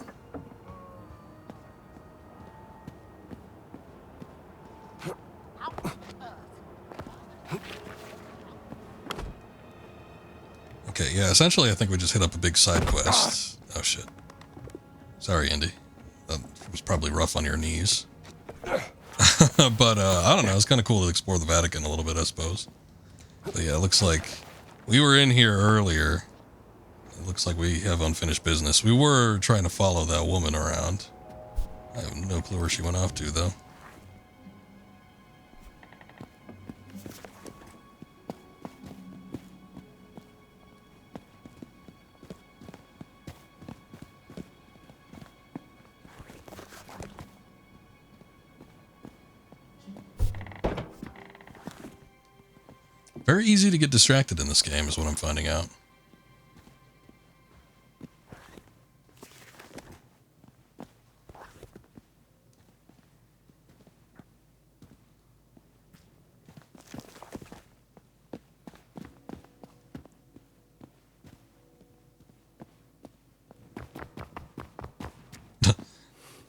Okay, yeah, essentially I think we just hit up a big side quest. Oh shit. Sorry, Indy. That was probably rough on your knees. But, I don't know, it's kind of cool to explore the Vatican a little bit, I suppose. But yeah, it looks like we were in here earlier. It looks like we have unfinished business. We were trying to follow that woman around. I have no clue where she went off to, though. Very easy to get distracted in this game is what I'm finding out.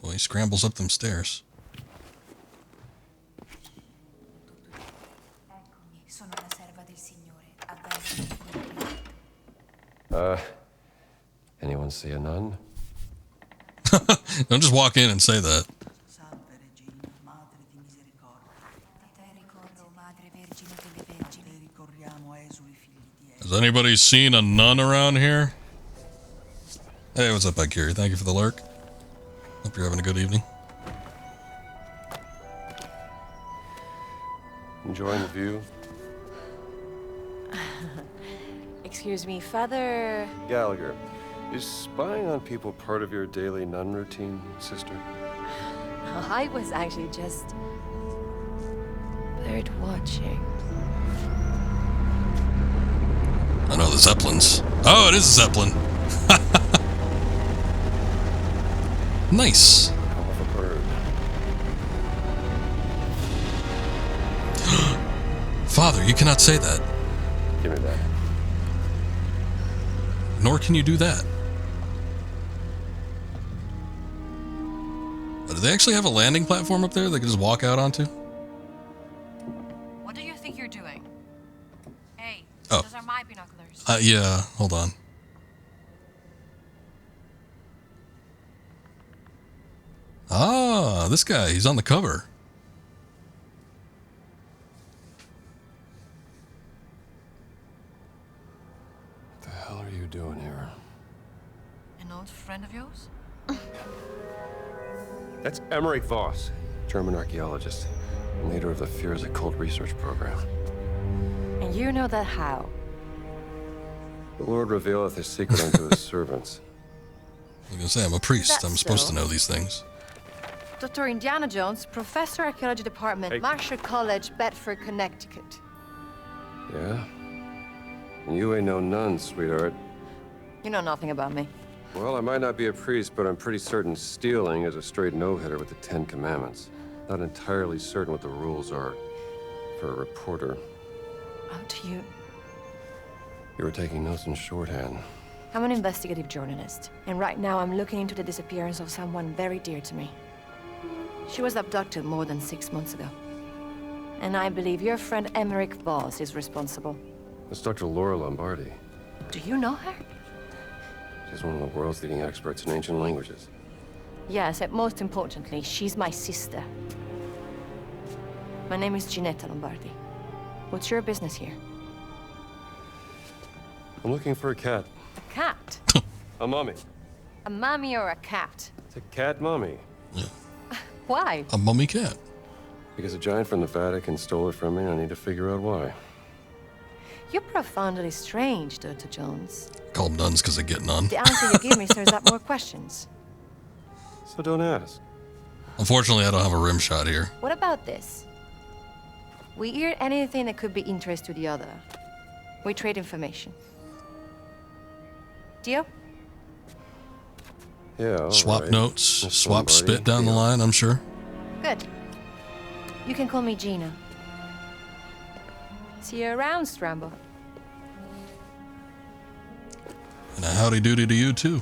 Well, he scrambles up them stairs. Anyone see a nun? Don't just walk in and say that. Has anybody seen a nun around here? Hey, what's up, Akiri? Thank you for the lurk. Hope you're having a good evening. Enjoying the view? Excuse me, Father... Gallagher, is spying on people part of your daily nun routine, sister? I was actually just... bird watching. I know the Zeppelins. Oh, it is a Zeppelin. Nice. Hell of a bird. Father, you cannot say that. Give me that. Nor can you do that. But do they actually have a landing platform up there they can just walk out onto? What do you think you're doing? Hey, Oh. those are my binoculars. Yeah, hold on. Ah, this guy, he's on the cover. What the hell are you doing here? An old friend of yours? That's Emmerich Voss, German archaeologist, and leader of the Fears Occult Research Program. And you know that how? The Lord revealeth his secret unto his servants. I was gonna say, I'm a priest. That's I'm supposed to so. know these things. Dr. Indiana Jones, Professor Archaeology Department, Hey. Marshall College, Bedford, Connecticut. Yeah? And you ain't no nun, sweetheart. You know nothing about me. Well, I might not be a priest, but I'm pretty certain stealing is a straight no-hitter with the Ten Commandments. Not entirely certain what the rules are for a reporter. How do you... You were taking notes in shorthand. I'm an investigative journalist, and right now I'm looking into the disappearance of someone very dear to me. She was abducted more than 6 months ago. And I believe your friend Emmerich Voss is responsible. That's Dr. Laura Lombardi. Do you know her? She's one of the world's leading experts in ancient languages. Yes, and most importantly, she's my sister. My name is Ginetta Lombardi. What's your business here? I'm looking for a cat. A cat? A mummy. A mummy or a cat? It's a cat mummy. Why? A mummy cat. Because a giant from the Vatican stole it from me, and I need to figure out why. You're profoundly strange, Dr. Jones. Call them nuns because they get none. The answer you give me stirs up more questions. So don't ask. Unfortunately, I don't have a rim shot here. What about this? We hear anything that could be interest to the other. We trade information. Deal? Yeah, all Swap right. notes, Miss swap Lombardi, spit down the deal. line, I'm sure. Good. You can call me Gina. See you around, Strambo. And a howdy doody to you, too.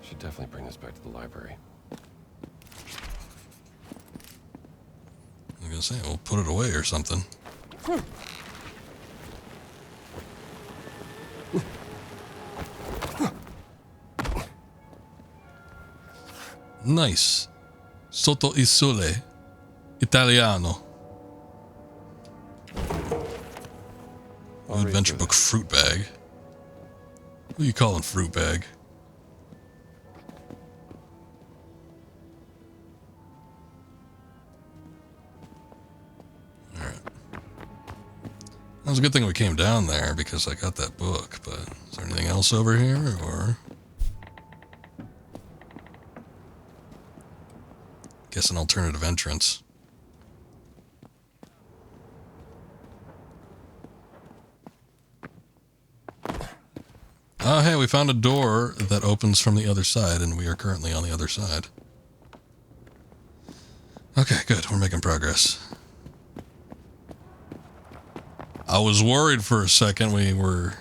Should definitely bring this back to the library. I was gonna say, we'll put it away or something. Nice. Sotto il sole. Italiano. New adventure book fruit bag. Who you calling fruit bag? That was a good thing we came down there because I got that book, but is there anything else over here, or? Guess an alternative entrance. Oh, hey, we found a door that opens from the other side, and we are currently on the other side. Okay, good. We're making progress. I was worried for a second we were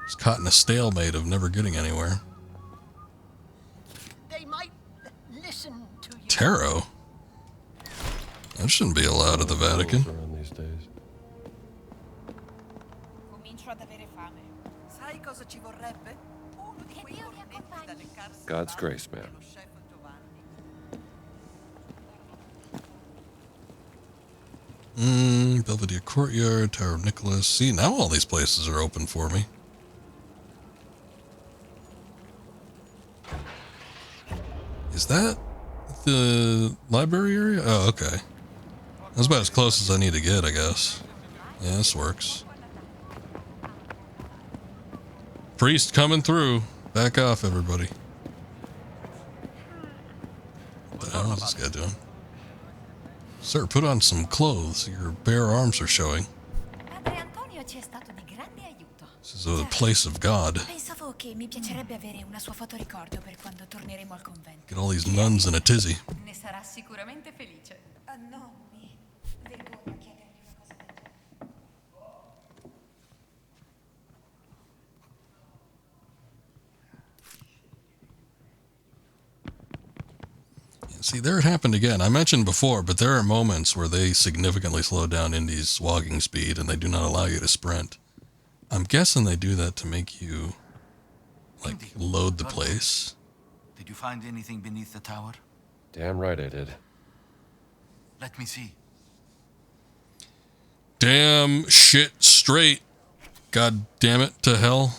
just caught in a stalemate of never getting anywhere. They might listen to you. Tarot? That shouldn't be allowed at the Vatican. These days. Comincio ad avere fame. Sai cosa ci vorrebbe? Uno di quei cornetti da leccarsi. God's grace, ma'am. Belvedere Courtyard, Tower of Nicholas. See, now all these places are open for me. Is that the library area? Oh, okay. That's about as close as I need to get, I guess. Yeah, this works. Priest coming through. Back off, everybody. What the hell is this guy doing? Sir, put on some clothes. Your bare arms are showing. This is a place of God. Pensavo che mi piacerebbe avere una sua fotoricordo per quando torneremo al convento. Get all these nuns in a tizzy. Ne sarà sicuramente felice. No, mi vergogno chiedergli una cosa del genere. See, there it happened again. I mentioned before, but there are moments where they significantly slow down Indy's walking speed and they do not allow you to sprint. I'm guessing they do that to make you, like, load the place. Did you find anything beneath the tower? Damn right I did. Let me see. Damn shit straight. God damn it to hell.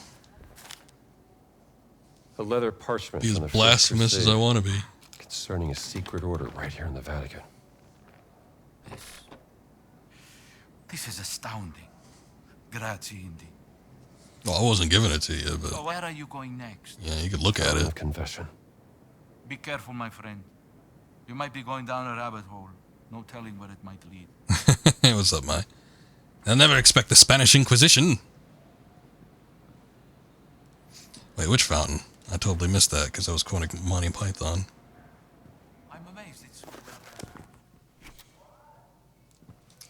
A leather parchment. Be as from the First blasphemous as I Crusade want to be. Concerning a secret order right here in the Vatican. This is astounding. Grazie, Indy. Well, I wasn't giving it to you, but Where are you going next? yeah, you could look at it. Confession. Be careful, my friend. You might be going down a rabbit hole. No telling where it might lead. Hey, what's up, Mai? I'll never expect the Spanish Inquisition. Wait, which fountain? I totally missed that because I was quoting Monty Python. I'm amazed it's so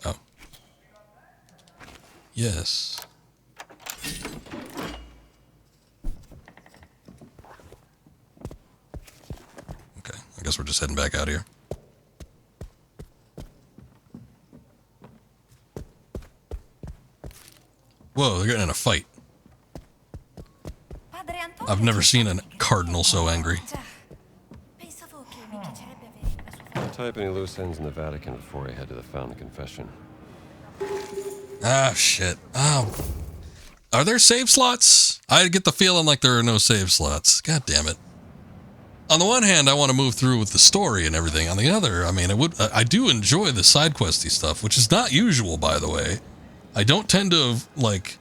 well. Oh. Yes. Okay, I guess we're just heading back out here. Whoa, they're getting in a fight. I've never seen a cardinal so angry. Tie up any loose ends in the Vatican before I head to the fountain of confession. Ah, shit. Oh. Are there save slots? I get the feeling like there are no save slots. God damn it. On the one hand, I want to move through with the story and everything. On the other, I mean, I do enjoy the side questy stuff, which is not usual, by the way. I don't tend to, like,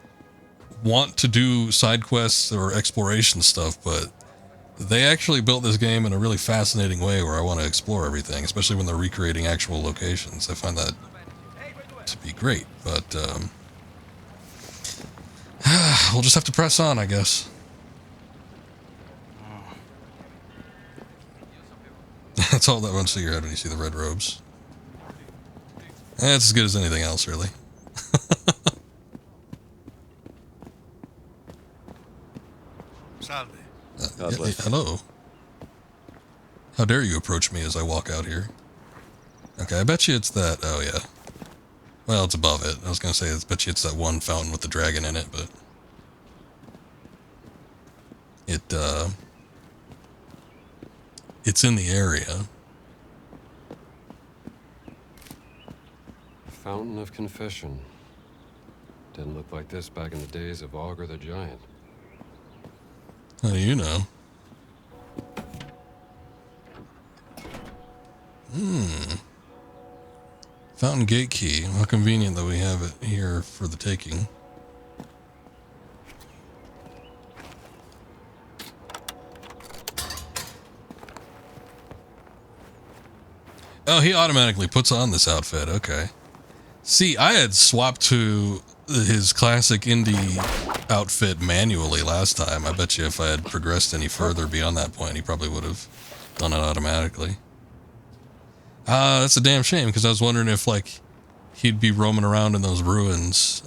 want to do side quests or exploration stuff, but they actually built this game in a really fascinating way where I want to explore everything, especially when they're recreating actual locations. I find that to be great, but we'll just have to press on, I guess. That's all that runs through your head when you see the red robes. That's as good as anything else, really. Salve. Hello. How dare you approach me as I walk out here? Okay, I bet you it's that. Oh, yeah. Well, it's above it. I was going to say, I bet you it's that one fountain with the dragon in it, but it's in the area. Fountain of Confession. Didn't look like this back in the days of Augur the Giant. How do you know? Fountain gate key. How convenient that we have it here for the taking. Oh, he automatically puts on this outfit. Okay. See, I had swapped to his classic indie outfit manually last time. I bet you if I had progressed any further beyond that point, he probably would have done it automatically. That's a damn shame, because I was wondering if, like, he'd be roaming around in those ruins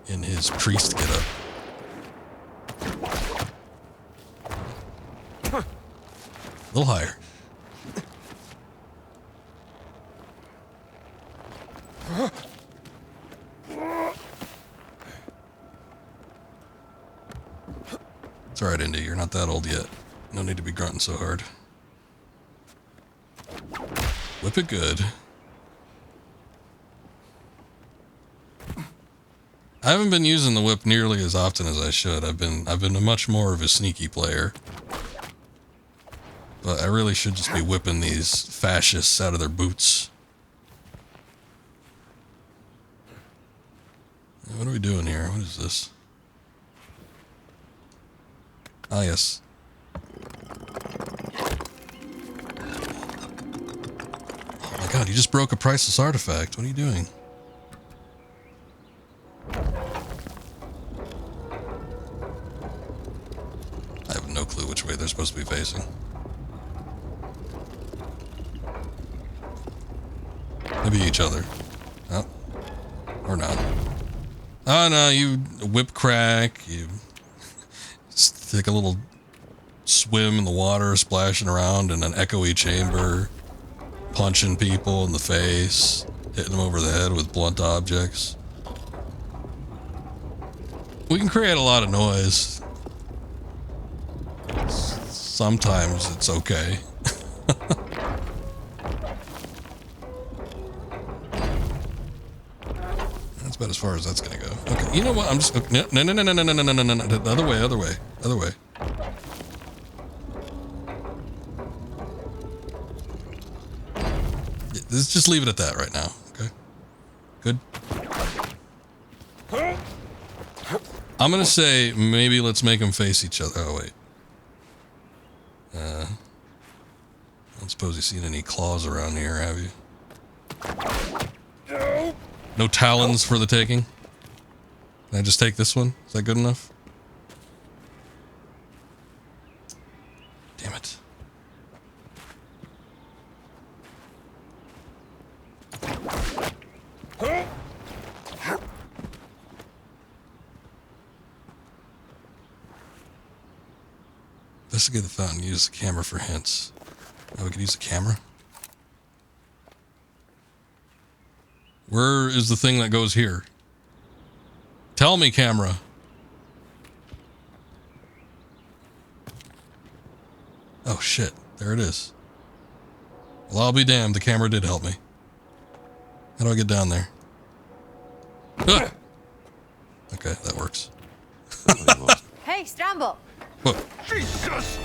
in his priest getup. A little higher. It's alright, Indy. You're not that old yet. No need to be grunting so hard. Whip it good. I haven't been using the whip nearly as often as I should. I've been a much more of a sneaky player. But I really should just be whipping these fascists out of their boots. What are we doing here? What is this? Ah, yes. Oh my god, you just broke a priceless artifact. What are you doing? I have no clue which way they're supposed to be facing. Maybe each other. Oh. Or not. Oh no, you whip crack, you take a little swim in the water, splashing around in an echoey chamber, punching people in the face, hitting them over the head with blunt objects. We can create a lot of noise. Sometimes it's okay. That's about as far as that's gonna go. Okay, you know what? I'm just no. The other way, other way, other way. Let's just leave it at that right now. Okay. Good. I'm gonna say maybe let's make them face each other. Oh wait. I don't suppose you've seen any claws around here, have you? No talons for the taking? Can I just take this one? Is that good enough? Damn it. Investigate the fountain. Use the camera for hints. Oh, we can use the camera? Where is the thing that goes here? Tell me, camera. Oh, shit. There it is. Well, I'll be damned. The camera did help me. How do I get down there? Ah! Okay, that works. Hey, Strambo! What? Jesus!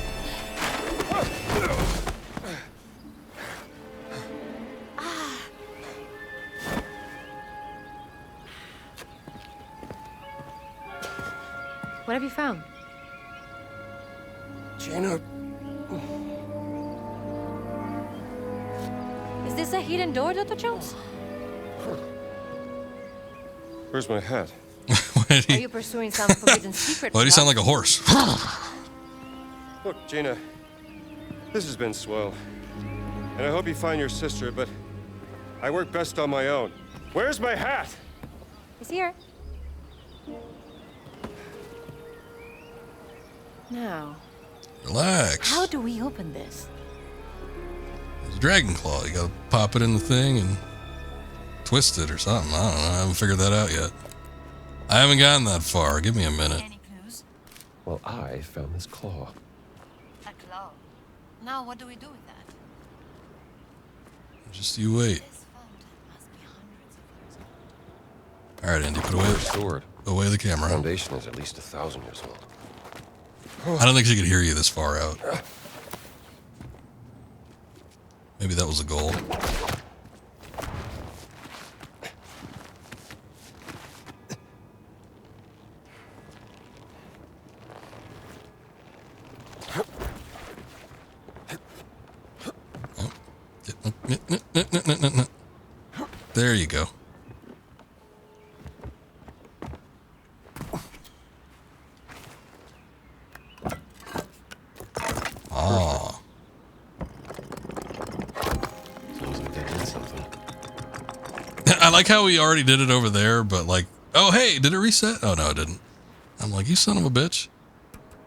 What have you found? Jaina. Is this a hidden door, Dr. Jones? Where's my hat? Are you pursuing some forbidden secret? Why do you sound like a horse? Look, Jaina, this has been swell. And I hope you find your sister, but I work best on my own. Where's my hat? It's here. Now. Relax. How do we open this? It's a dragon claw. You gotta pop it in the thing and twist it or something. I don't know. I haven't figured that out yet. I haven't gotten that far. Give me a minute. Any clues? Well, I found this claw. A claw. Now what do we do with that? Just you wait. This fountain must be hundreds of years old. All right, Andy, put away, Sword. away the camera. Foundation is at least 1,000 years old. I don't think she could hear you this far out. Maybe that was the goal. There you go. Oh. Sounds like they did something. I like how we already did it over there, but like, oh hey, did it reset? Oh no, it didn't. I'm like, you son of a bitch.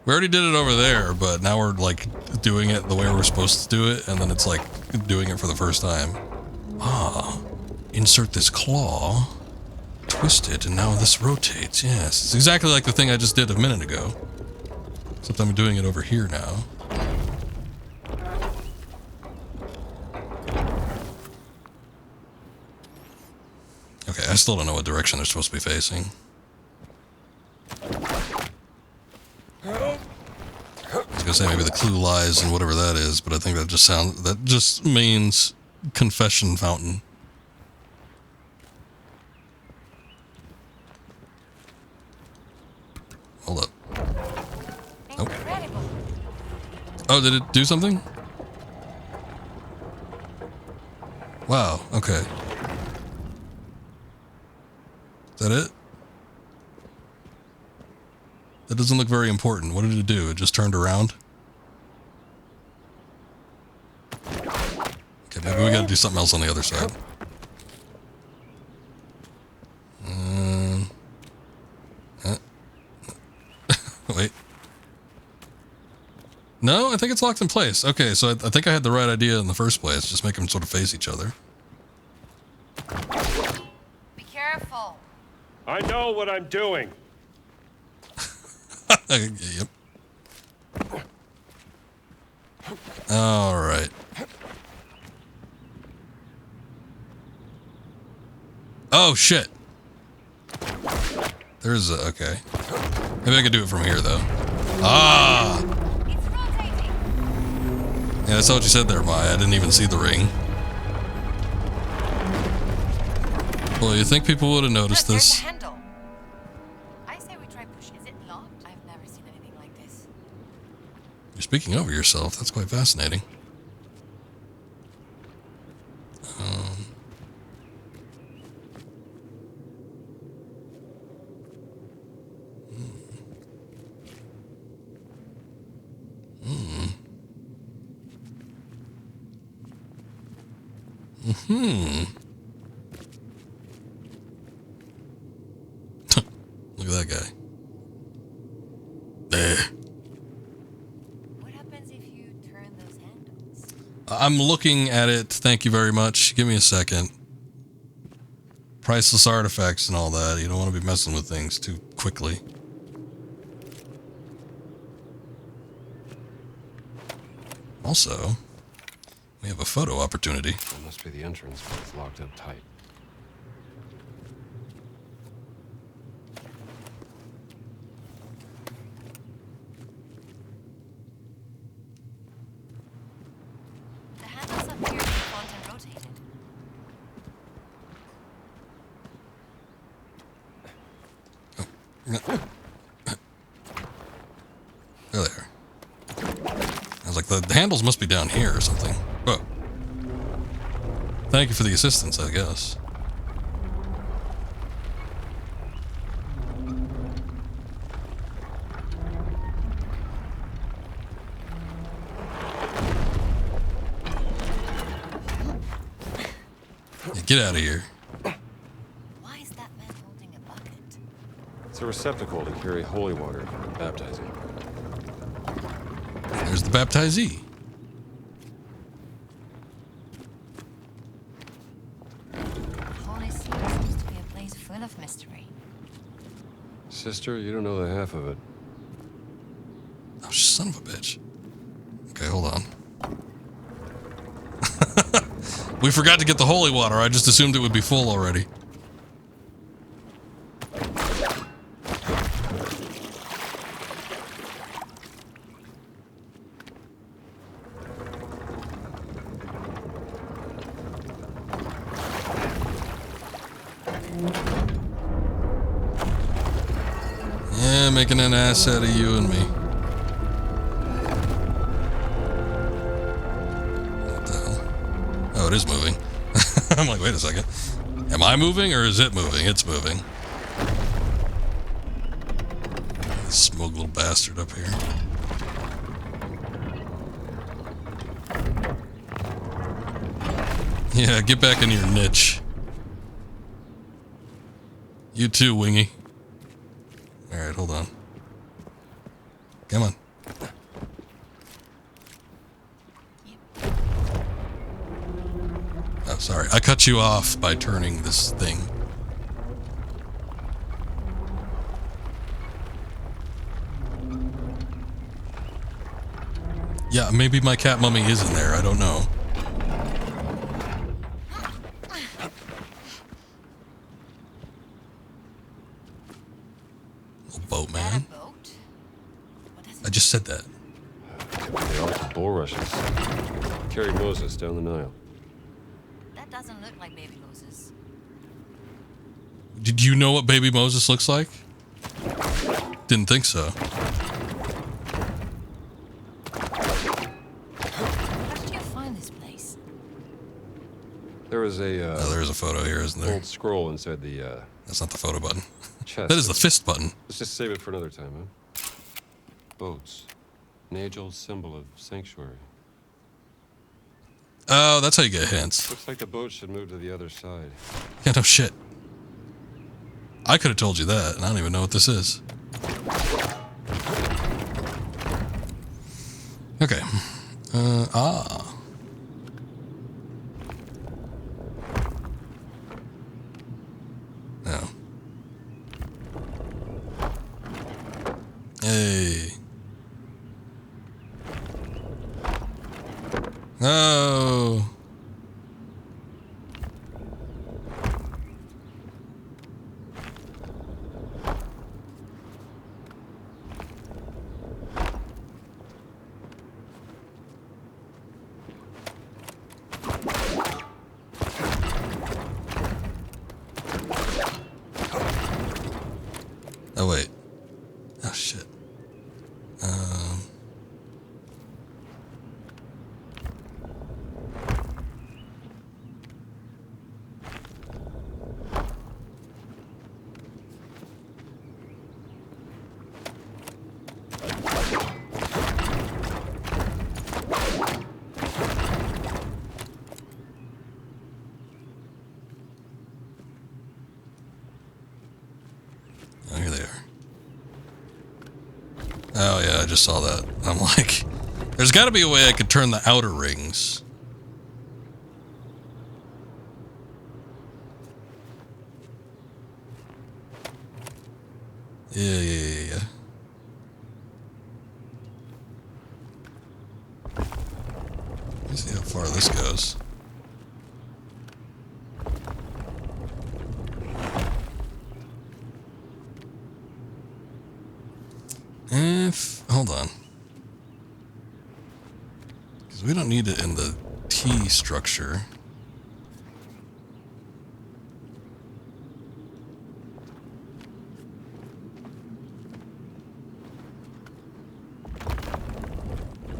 We already did it over there, but now we're like doing it the way we're supposed to do it, and then it's like doing it for the first time. Ah, insert this claw, twist it, and now this rotates. Yes, it's exactly like the thing I just did a minute ago. Except I'm doing it over here now. Okay, I still don't know what direction they're supposed to be facing. I was gonna say maybe the clue lies in whatever that is, but I think that just means confession fountain. Hold up. Nope. Oh, did it do something? Wow, okay. Is that it? That doesn't look very important. What did it do? It just turned around? Okay, maybe we gotta do something else on the other side. Wait. No, I think it's locked in place. Okay, so I think I had the right idea in the first place. Just make them sort of face each other. Be careful. I know what I'm doing. Yep. All right. Oh shit. There's a okay. Maybe I could do it from here though. Ah. Yeah, that's what you said there, Maya. I didn't even see the ring. Well, you think people would have noticed this? I say we try push. Is it locked? I've never seen anything like this. You're speaking over yourself. That's quite fascinating. Look at that guy. There. What happens if you turn those handles? I'm looking at it. Thank you very much. Give me a second. Priceless artifacts and all that. You don't want to be messing with things too quickly. Also, we have a photo opportunity. That must be the entrance, but it's locked up tight. The handles up here default and rotated. There. I was like, the handles must be down here or something. Whoa. Thank you for the assistance, I guess. Yeah, get out of here. Why is that man holding a bucket? It's a receptacle to carry holy water for baptizing. There's the baptizee. Holy See seems to be a place full of mystery. Sister, you don't know the half of it. Oh, son of a bitch. Okay, hold on. We forgot to get the holy water. I just assumed it would be full already. Yeah, making an ass out of you and me. What the hell? Oh, it is moving. I'm like, wait a second. Am I moving or is it moving? It's moving. Smug little bastard up here. Yeah, get back in your niche. You too, Wingy. Alright, hold on. Come on. Oh, sorry. I cut you off by turning this thing. Yeah, maybe my cat mummy is in there. I don't know. Little boat, man. I just said that. They are bulrushes. Carry Moses down the Nile. That doesn't look like baby Moses. Did you know what baby Moses looks like? Didn't think so. How did you find this place? There was a there is a photo here, isn't there? Old scroll inside the That's not the photo button. chest. That is the fist button. Let's just save it for another time, huh? Boats. An age-old symbol of sanctuary. Oh, that's how you get hints. Looks like the boat should move to the other side. Yeah, no shit. I could have told you that, and I don't even know what this is. Okay. No. Hey. No. Oh, wait. Oh, shit. Oh, here they are. Oh, yeah, I just saw that. I'm like, there's got to be a way I could turn the outer rings. Yeah. Let me see how far this goes. Hold on. Because we don't need it in the T structure.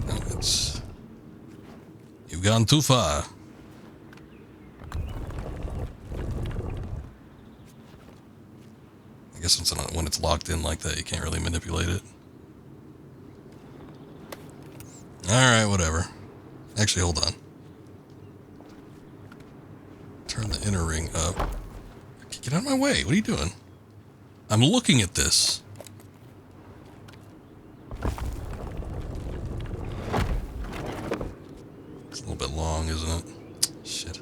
No, it's... You've gone too far. I guess when it's locked in like that, you can't really manipulate it. Alright, whatever. Actually, hold on. Turn the inner ring up. Get out of my way. What are you doing? I'm looking at this. It's a little bit long, isn't it? Shit.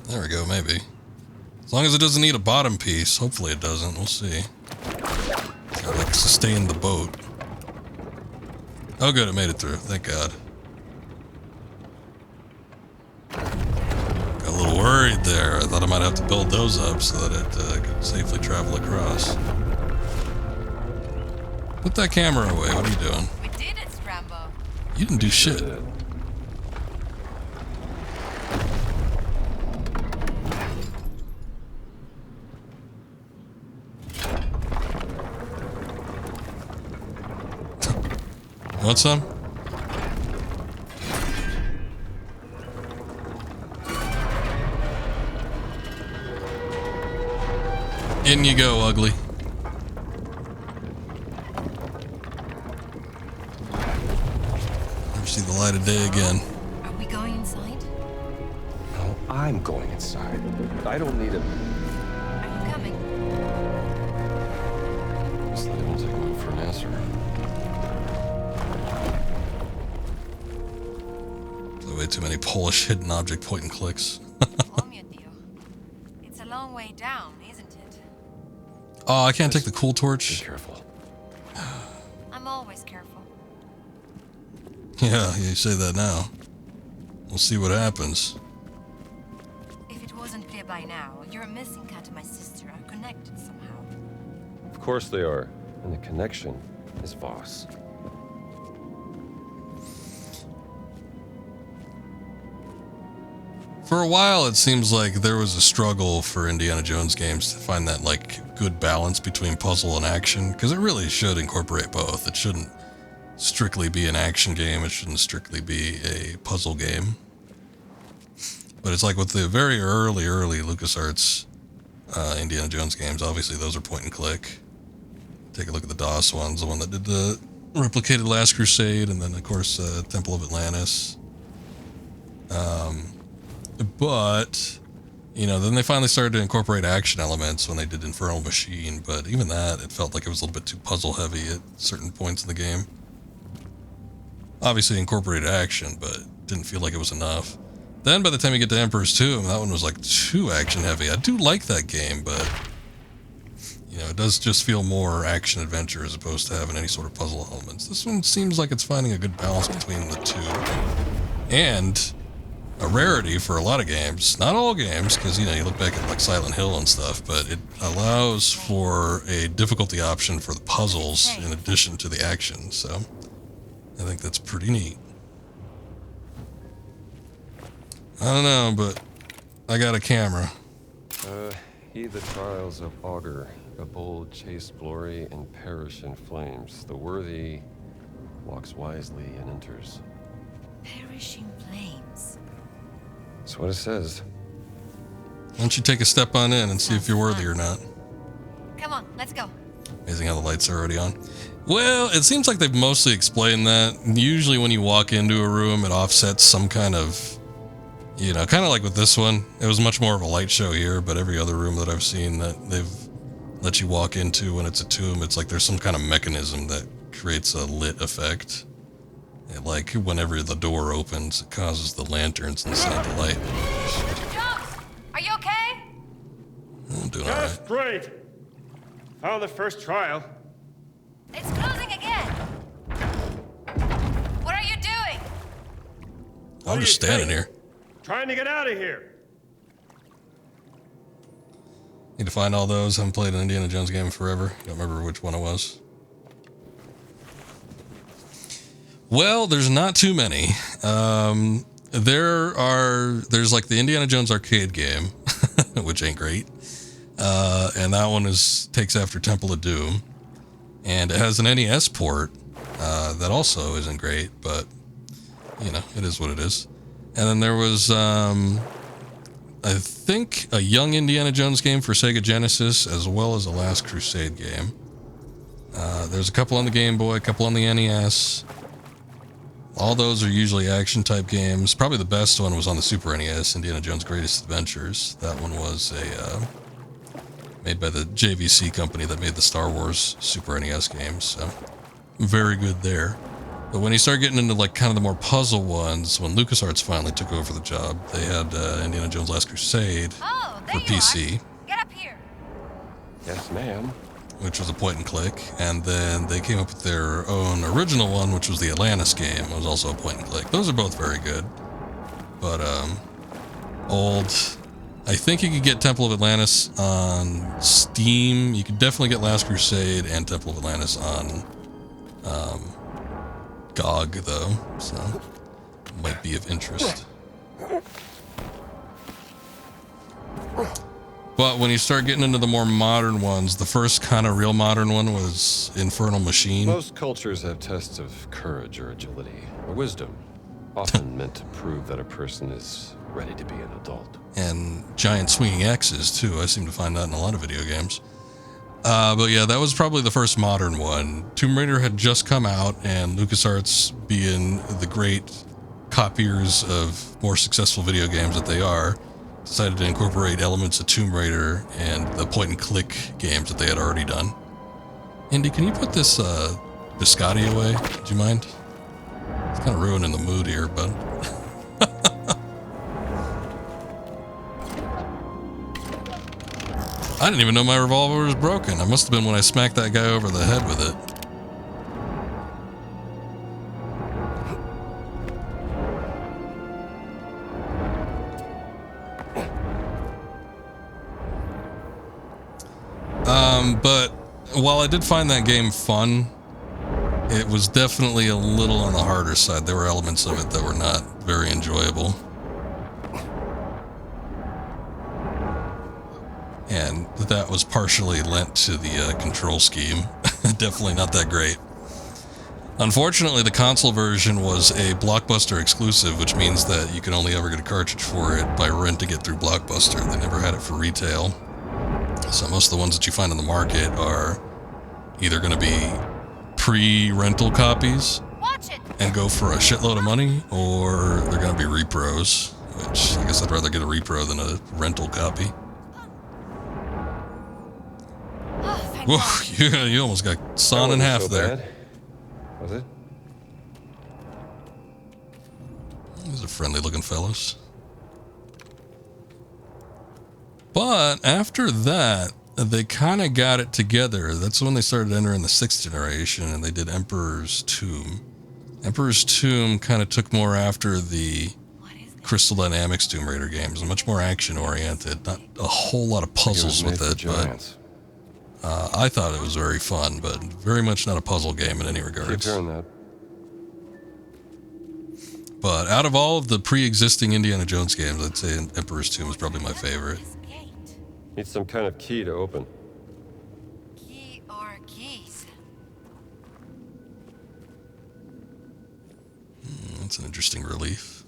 There we go, maybe. As long as it doesn't need a bottom piece. Hopefully it doesn't. We'll see. It's got like sustain the boat. Oh good, it made it through. Thank God. Got a little worried there. I thought I might have to build those up so that it could safely travel across. Put that camera away. What are you doing? We did it, Scrambo. You didn't do shit. Want some? In you go, ugly. Never see the light of day again. Are we going inside? No, I'm going inside. I don't need a... Are you coming? Guess they won't take no for an answer. Way too many Polish hidden object point and clicks. It's a long way down, isn't it? Oh, I can't take the cool torch. Be careful. I'm always careful. Yeah, you say that now. We'll see what happens. If it wasn't clear by now, your missing cat and my sister are connected somehow. Of course they are. And the connection is Voss. For a while, it seems like there was a struggle for Indiana Jones games to find that, like, good balance between puzzle and action, because it really should incorporate both. It shouldn't strictly be an action game. It shouldn't strictly be a puzzle game. But it's like with the very early LucasArts Indiana Jones games, obviously those are point and click. Take a look at the DOS ones, the one that did the replicated Last Crusade, and then, of course, Temple of Atlantis. But, you know, then they finally started to incorporate action elements when they did Infernal Machine, but even that, it felt like it was a little bit too puzzle heavy at certain points in the game. Obviously incorporated action, but didn't feel like it was enough. Then by the time you get to Emperor's Tomb, that one was like too action heavy. I do like that game, but, you know, it does just feel more action adventure as opposed to having any sort of puzzle elements. This one seems like it's finding a good balance between the two. And a rarity for a lot of games. Not all games, because, you know, you look back at like Silent Hill and stuff, but it allows for a difficulty option for the puzzles in addition to the action, so I think that's pretty neat. I don't know, but I got a camera. Heed the trials of Augur. A bold chase glory and perish in flames. The worthy walks wisely and enters. Perishing flames. That's what it says. Why don't you take a step on in and see if you're worthy or not? Come on, let's go. Amazing how the lights are already on. Well, it seems like they've mostly explained that. Usually when you walk into a room, it offsets some kind of, you know, kind of like with this one. It was much more of a light show here, but every other room that I've seen that they've let you walk into when it's a tomb, it's like there's some kind of mechanism that creates a lit effect. Like, whenever the door opens, it causes the lanterns inside the light. Jones, are you okay? I'm doing That's alright. great. Found the first trial. It's closing again. What are you doing? I'm just standing here. Trying to get out of here. Need to find all those. Haven't played an Indiana Jones game in forever. Don't remember which one it was. Well, there's not too many. There's like the Indiana Jones arcade game, which ain't great. And that one takes after Temple of Doom. And it has an NES port that also isn't great, but, you know, it is what it is. And then there was, I think, a young Indiana Jones game for Sega Genesis, as well as a Last Crusade game. There's a couple on the Game Boy, a couple on the NES. All those are usually action-type games. Probably the best one was on the Super NES, Indiana Jones' Greatest Adventures. That one was made by the JVC company that made the Star Wars Super NES games, so very good there. But when you start getting into like kind of the more puzzle ones, when LucasArts finally took over the job, they had Indiana Jones Last Crusade for PC. Get up here. Yes, ma'am. which was a point and click, and then they came up with their own original one, which was the Atlantis game. It was also a point and click. Those are both very good. But I think you could get Temple of Atlantis on Steam. You could definitely get Last Crusade and Temple of Atlantis on GOG, though, so might be of interest. But when you start getting into the more modern ones, the first kind of real modern one was Infernal Machine. Most cultures have tests of courage or agility or wisdom, often meant to prove that a person is ready to be an adult. And giant swinging axes, too. I seem to find that in a lot of video games. But yeah, that was probably the first modern one. Tomb Raider had just come out, and LucasArts, being the great copiers of more successful video games that they are, decided to incorporate elements of Tomb Raider and the point-and-click games that they had already done. Indy, can you put this biscotti away? Do you mind? It's kind of ruining the mood here, bud. I didn't even know my revolver was broken. It must have been when I smacked that guy over the head with it. But while I did find that game fun, it was definitely a little on the harder side. There were elements of it that were not very enjoyable. And that was partially lent to the control scheme. Definitely not that great. Unfortunately, the console version was a Blockbuster exclusive, which means that you can only ever get a cartridge for it by renting it through Blockbuster. They never had it for retail. So most of the ones that you find on the market are either going to be pre-rental copies and go for a shitload of money, or they're going to be repros, which I guess I'd rather get a repro than a rental copy. Whoa, you almost got sawn in half there. Bad. Was it? These are friendly looking fellows. But after that, they kind of got it together. That's when they started entering the 6th generation, and they did Emperor's Tomb. Emperor's Tomb kind of took more after the Crystal Dynamics Tomb Raider games, much more action-oriented. Not a whole lot of puzzles with it, but I thought it was very fun, but very much not a puzzle game in any regards. Keep hearing that. But out of all of the pre-existing Indiana Jones games, I'd say Emperor's Tomb is probably my favorite. Need some kind of key to open. Key or keys? That's an interesting relief.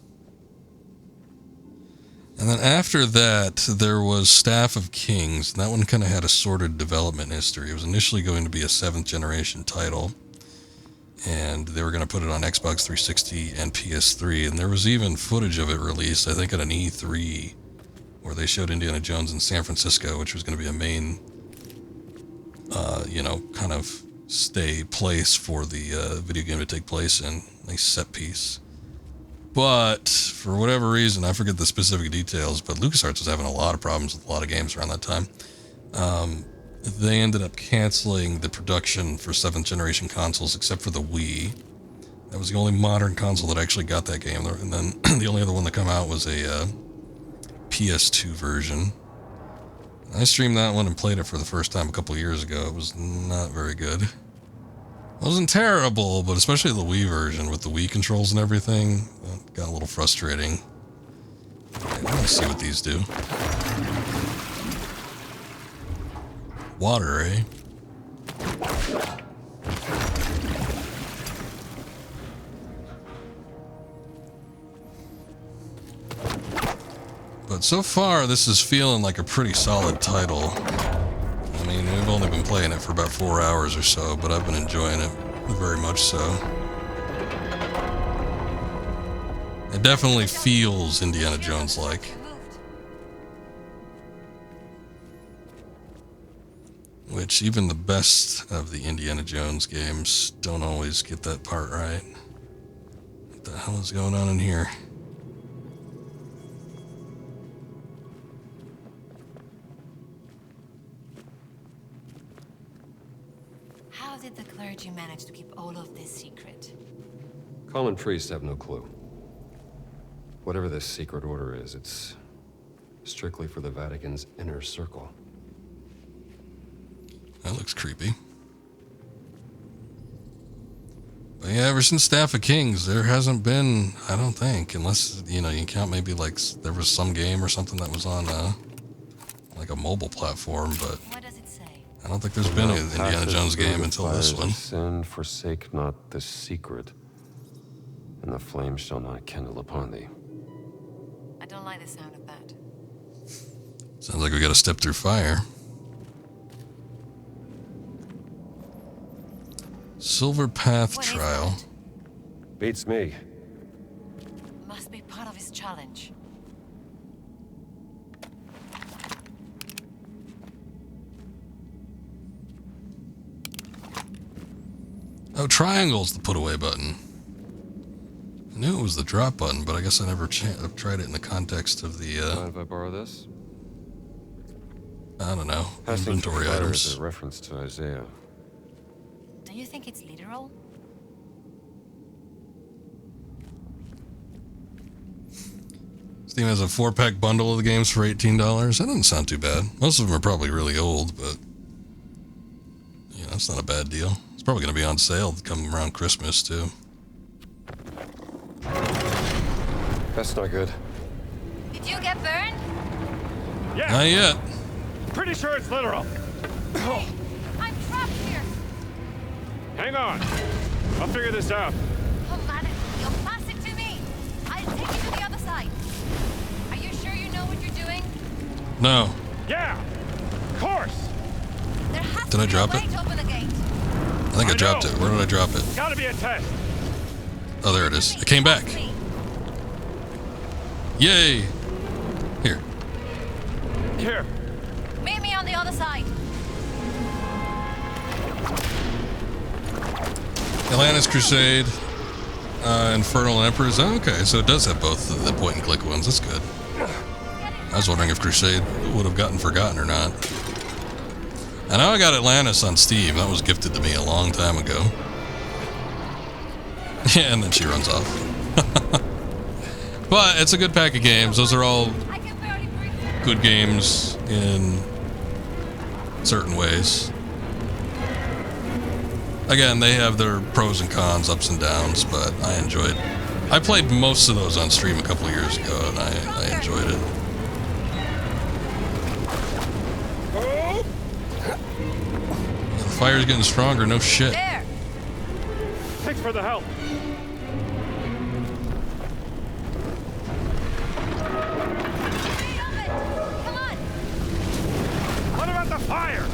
And then after that, there was Staff of Kings. And that one kind of had a sordid development history. It was initially going to be a 7th generation title, and they were going to put it on Xbox 360 and PS3. And there was even footage of it released, I think, at an E3, where they showed Indiana Jones in San Francisco, which was going to be a main, kind of stay place for the video game to take place in. Nice set piece. But for whatever reason, I forget the specific details, but LucasArts was having a lot of problems with a lot of games around that time. They ended up canceling the production for 7th generation consoles, except for the Wii. That was the only modern console that actually got that game. And then the only other one that came out was a PS2 version. I streamed that one and played it for the first time a couple years ago. It was not very good. It wasn't terrible, but especially the Wii version with the Wii controls and everything, that got a little frustrating. Let's see what these do. Water, eh? But so far, this is feeling like a pretty solid title. I mean, we've only been playing it for about 4 hours or so, but I've been enjoying it very much so. It definitely feels Indiana Jones-like. Which even the best of the Indiana Jones games don't always get that part right. What the hell is going on in here? did the clergy manage to keep all of this secret? Common priests have no clue. Whatever this secret order is, it's strictly for the Vatican's inner circle. That looks creepy. But yeah, ever since Staff of Kings, there hasn't been, I don't think, unless, you know, you count maybe like there was some game or something that was on like a mobile platform, but What does it say? I don't think there's been an Indiana Jones game until this one. Sin, forsake not the secret, and the flame shall not kindle upon thee. I don't like the sound of that. Sounds like we gotta step through fire. Silver Path Trial. Beats me. Must be part of his challenge. Oh, triangle's the put away button. I knew it was the drop button, but I guess I never I've tried it in the context of the. Mind if I borrow this? I don't know. Passing Inventory through fire items. is a reference to Isaiah. Do you think it's literal? Steam has a 4-pack bundle of the games for $18. That doesn't sound too bad. Most of them are probably really old, but yeah, that's not a bad deal. It's probably going to be on sale come around Christmas too. That's not good. Did you get burned? Yeah. Not yet. Pretty sure it's literal. Hey, I'm trapped here. Hang on. I'll figure this out. Oh man, you'll pass it to me. I'll take you to the other side. Are you sure you know what you're doing? No. Yeah. Of course. There has Did I drop it? to open the gate. I think I dropped it. Where did I drop it? Gotta be a test. Oh, there it is. It came back. Yay! Here. Here. Meet me on the other side. Atlantis Crusade, Infernal and Emperors. Oh, okay, so it does have both the point and click ones. That's good. I was wondering if Crusade would have gotten forgotten or not. I know I got Atlantis on Steam. That was gifted to me a long time ago. Yeah, and then she runs off. But it's a good pack of games. Those are all good games in certain ways. Again, they have their pros and cons, ups and downs, but I enjoyed. I played most of those on stream a couple of years ago, and I enjoyed it. Yeah, the fire's getting stronger. No shit. There. Thanks for the help. Come on. What about the fire?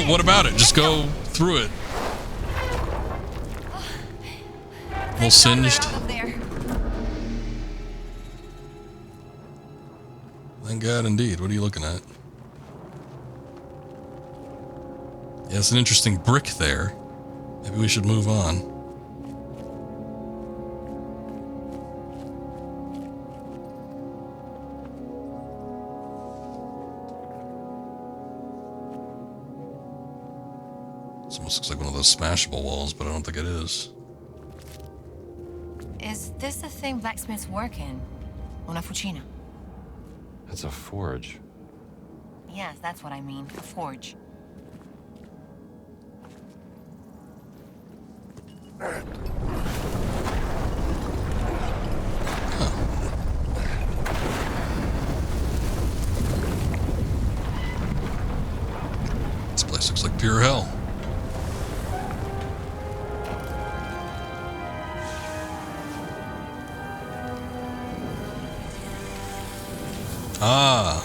What about it? Just go through it. A little singed. Thank God, indeed. What are you looking at? Yeah, it's an interesting brick there. Maybe we should move on. This almost looks like one of those smashable walls, but I don't think it is. Is this the thing blacksmiths work in? Una fucina? It's a forge. Yes, that's what I mean. A forge. This place looks like pure hell. Ah.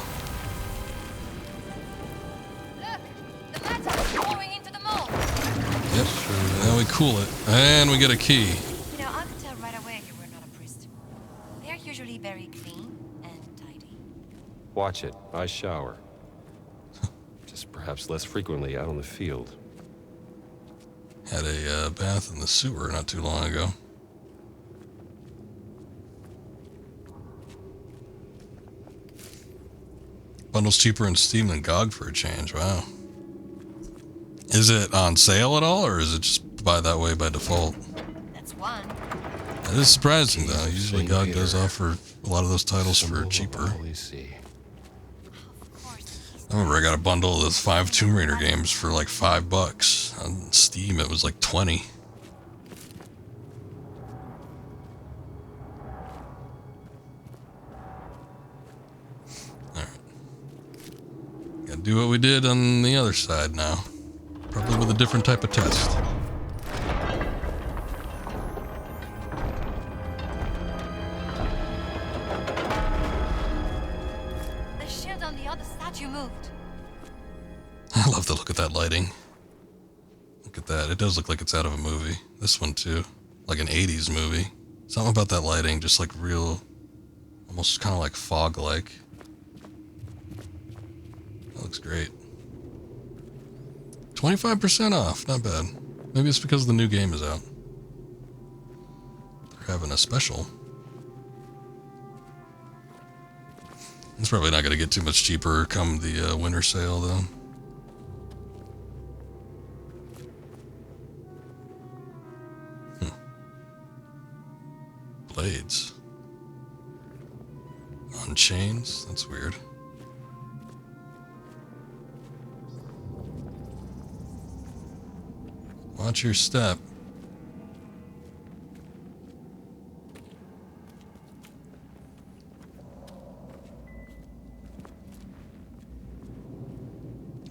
Yep. Now we cool it. And we get a key. You know, I could tell right away you were not a priest. They're usually very clean and tidy. Watch it. I shower. Just perhaps less frequently out on the field. Had a bath in the sewer not too long ago. Bundle's cheaper in Steam than GOG for a change. Wow. Is it on sale at all, or is it just buy that way by default? That's one. That is surprising, though. Usually GOG does offer a lot of those titles for cheaper. I remember I got a bundle of those 5 Tomb Raider games for like $5. On Steam, it was like 20. Alright. Gotta do what we did on the other side now. Probably with a different type of test. The shield on the other statue moved. I love the look at that lighting. Look at that. It does look like it's out of a movie. This one too. Like an 80s movie. Something about that lighting, just like real, almost kind of like fog-like. That looks great. 25% off. Not bad. Maybe it's because the new game is out. They're having a special. It's probably not going to get too much cheaper come the winter sale, though. Blades. On chains? That's weird. Watch your step.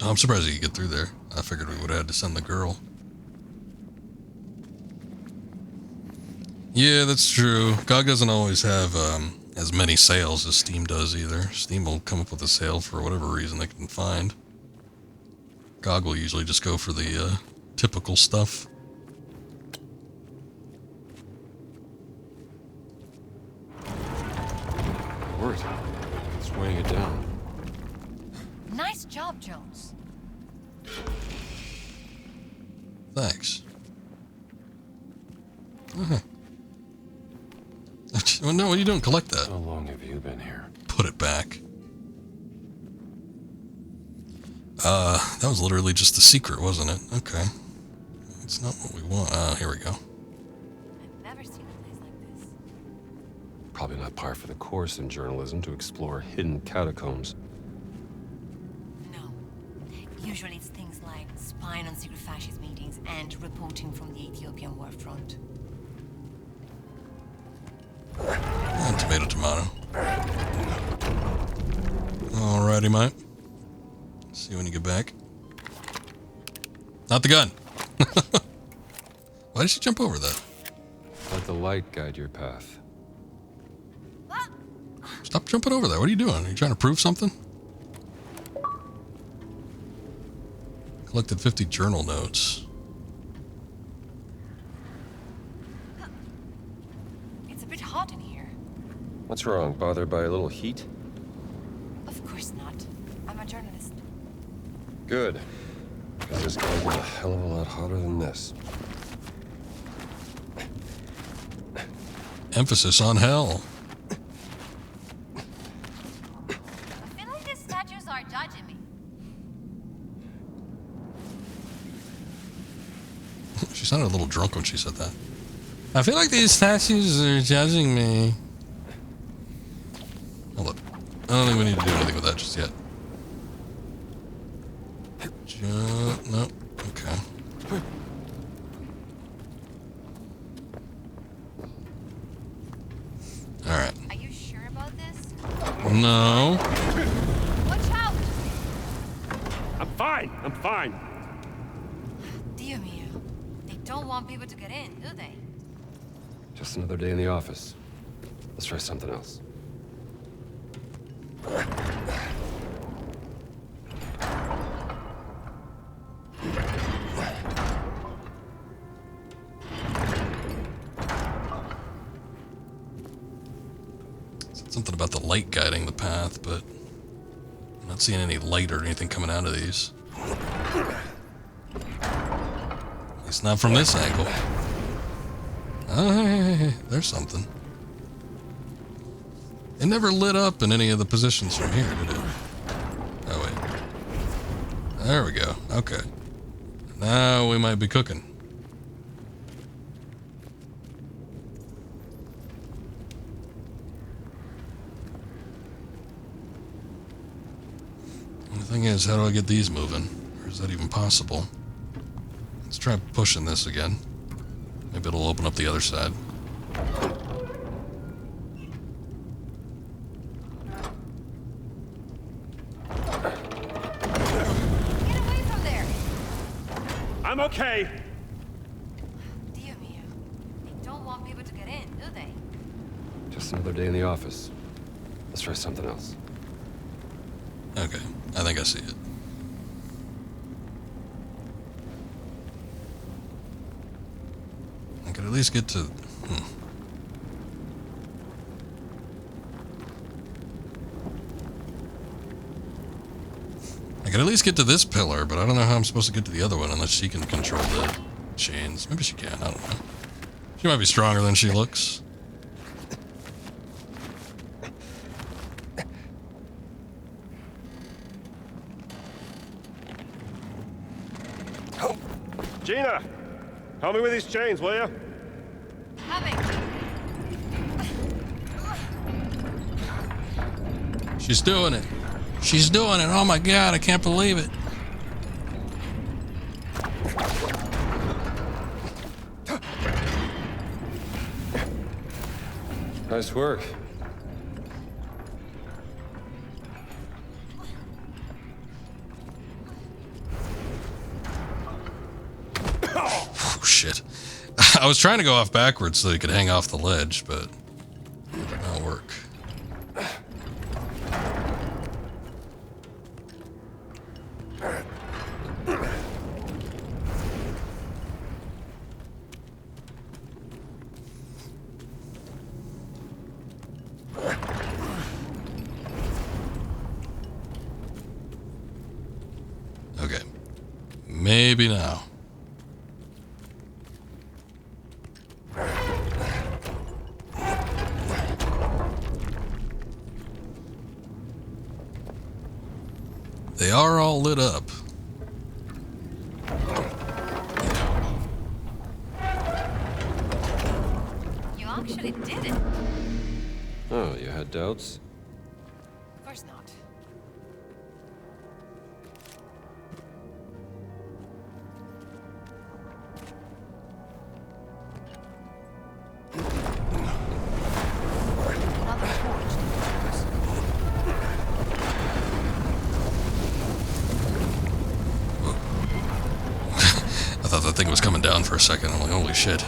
Oh, I'm surprised you could get through there. I figured we would have had to send the girl. Yeah, that's true. GOG doesn't always have as many sales as Steam does either. Steam will come up with a sale for whatever reason they can find. GOG will usually just go for the typical stuff. Word. It's weighing it down. Nice job, Jones. Thanks. Well, no, what are you doing? Collect that. How long have you been here? Put it back. That was literally just the secret, wasn't it? Okay. It's not what we want. Here we go. I've never seen a place like this. Probably not par for the course in journalism to explore hidden catacombs. No. Usually it's things like spying on secret fascist meetings and reporting from the Ethiopian war front. And tomato. Alrighty, mate. See you when you get back. Not the gun. Why did she jump over that? Let the light guide your path. Stop jumping over that. What are you doing? Are you trying to prove something? Collected 50 journal notes. It's a bit hot in here. What's wrong? Bothered by a little heat? Of course not. I'm a journalist. Good. Because it's going to get a hell of a lot hotter than this. Emphasis on hell. I feel like these statues are judging me. She sounded a little drunk when she said that. I feel like these statues are judging me. Hold up. I don't think we need to do anything with that just yet. No. Okay. Alright. Are you sure about this? No. Watch out! I'm fine. Dio mio. They don't want people to get in, do they? Just another day in the office. Let's try something else. Something about the light guiding the path, but I'm not seeing any light or anything coming out of these. At least not from this angle. Oh, hey, there's something. It never lit up in any of the positions from here, did it? Oh, wait. There we go. Okay. Now we might be cooking. The thing is, how do I get these moving? Or is that even possible? Let's try pushing this again. Maybe it'll open up the other side. I'm okay. Dio mio. They don't want people to get in, do they? Just another day in the office. Let's try something else. Okay, I think I see it. I could at least get to... I could at least get to this pillar, but I don't know how I'm supposed to get to the other one unless she can control the chains. Maybe she can, I don't know. She might be stronger than she looks. Gina, help me with these chains, will you? She's doing it. She's doing it. Oh my God, I can't believe it. Nice work. Oh, shit. I was trying to go off backwards so you could hang off the ledge, but it did not work. Okay. Maybe now. They are all lit up. You actually did it. Oh, you had doubts? Of course not. I thought that thing was coming down for a second. I'm like, holy shit.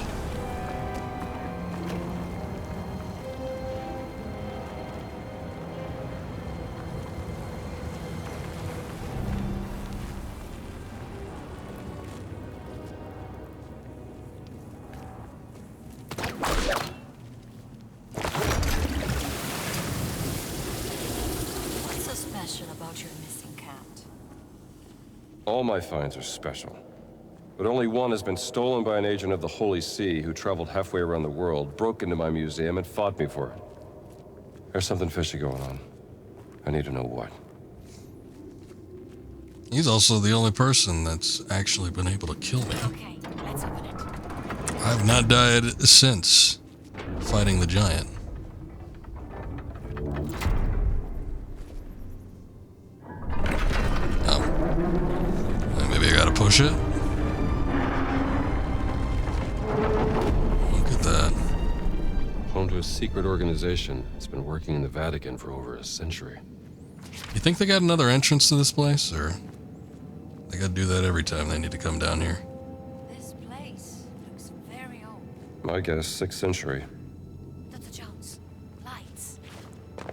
What's so special about your missing cat? All my finds are special. But only one has been stolen by an agent of the Holy See who traveled halfway around the world, broke into my museum, and fought me for it. There's something fishy going on. I need to know what. He's also the only person that's actually been able to kill me. Okay, let's open it. I've not died since fighting the giant. Oh. Maybe I gotta push it? Look at that. Home to a secret organization. It's been working in the Vatican for over a century. You think they got another entrance to this place, or they gotta do that every time they need to come down here? This place looks very old. My guess, 6th century. Dr. Jones, lights.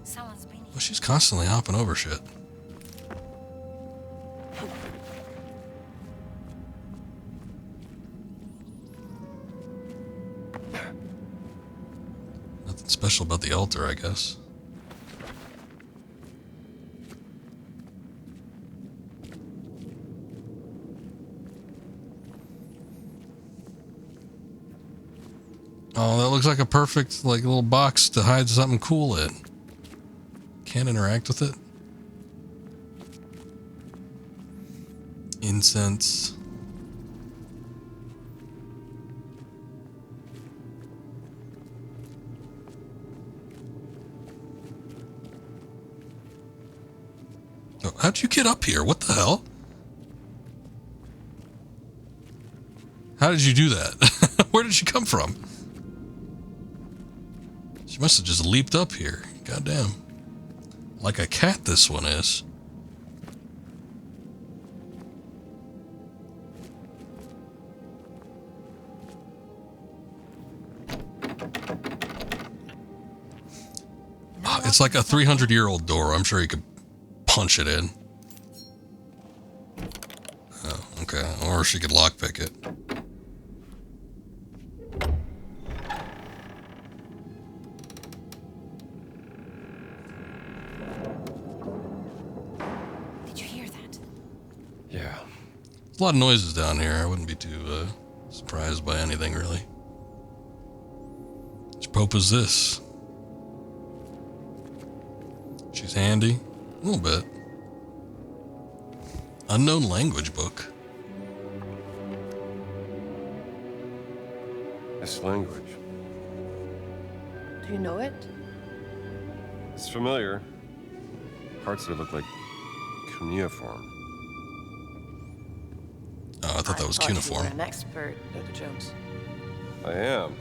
Someone's been Well, she's constantly hopping over shit. Nothing special about the altar, I guess. Oh, that looks like a perfect, like, little box to hide something cool in. Can't interact with it. Incense. How'd you get up here? What the hell? How did you do that? Where did she come from? She must have just leaped up here. Goddamn. Like a cat, this one is. Oh, it's like a 300-year-old door. I'm sure you could punch it in. Oh, okay. Or she could lockpick it. A lot of noises down here. I wouldn't be too surprised by anything, really. Which pope is this? She's handy. A little bit. Unknown language book. This language. Do you know it? It's familiar. Parts of it look like cuneiform. Oh, I thought that was cuneiform. You were an expert, Dr. Jones. I am.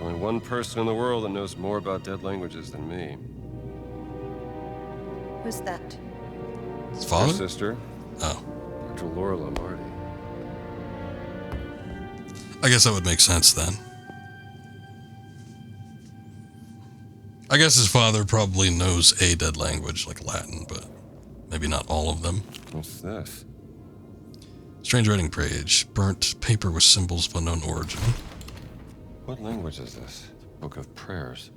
Only one person in the world that knows more about dead languages than me. Who's that? His father? Her sister. Oh. Dr. Laura Lombardi. I guess that would make sense then. I guess his father probably knows a dead language, like Latin, but maybe not all of them. What's this? Strange writing page. Burnt paper with symbols of unknown origin. What language is this? Book of Prayers.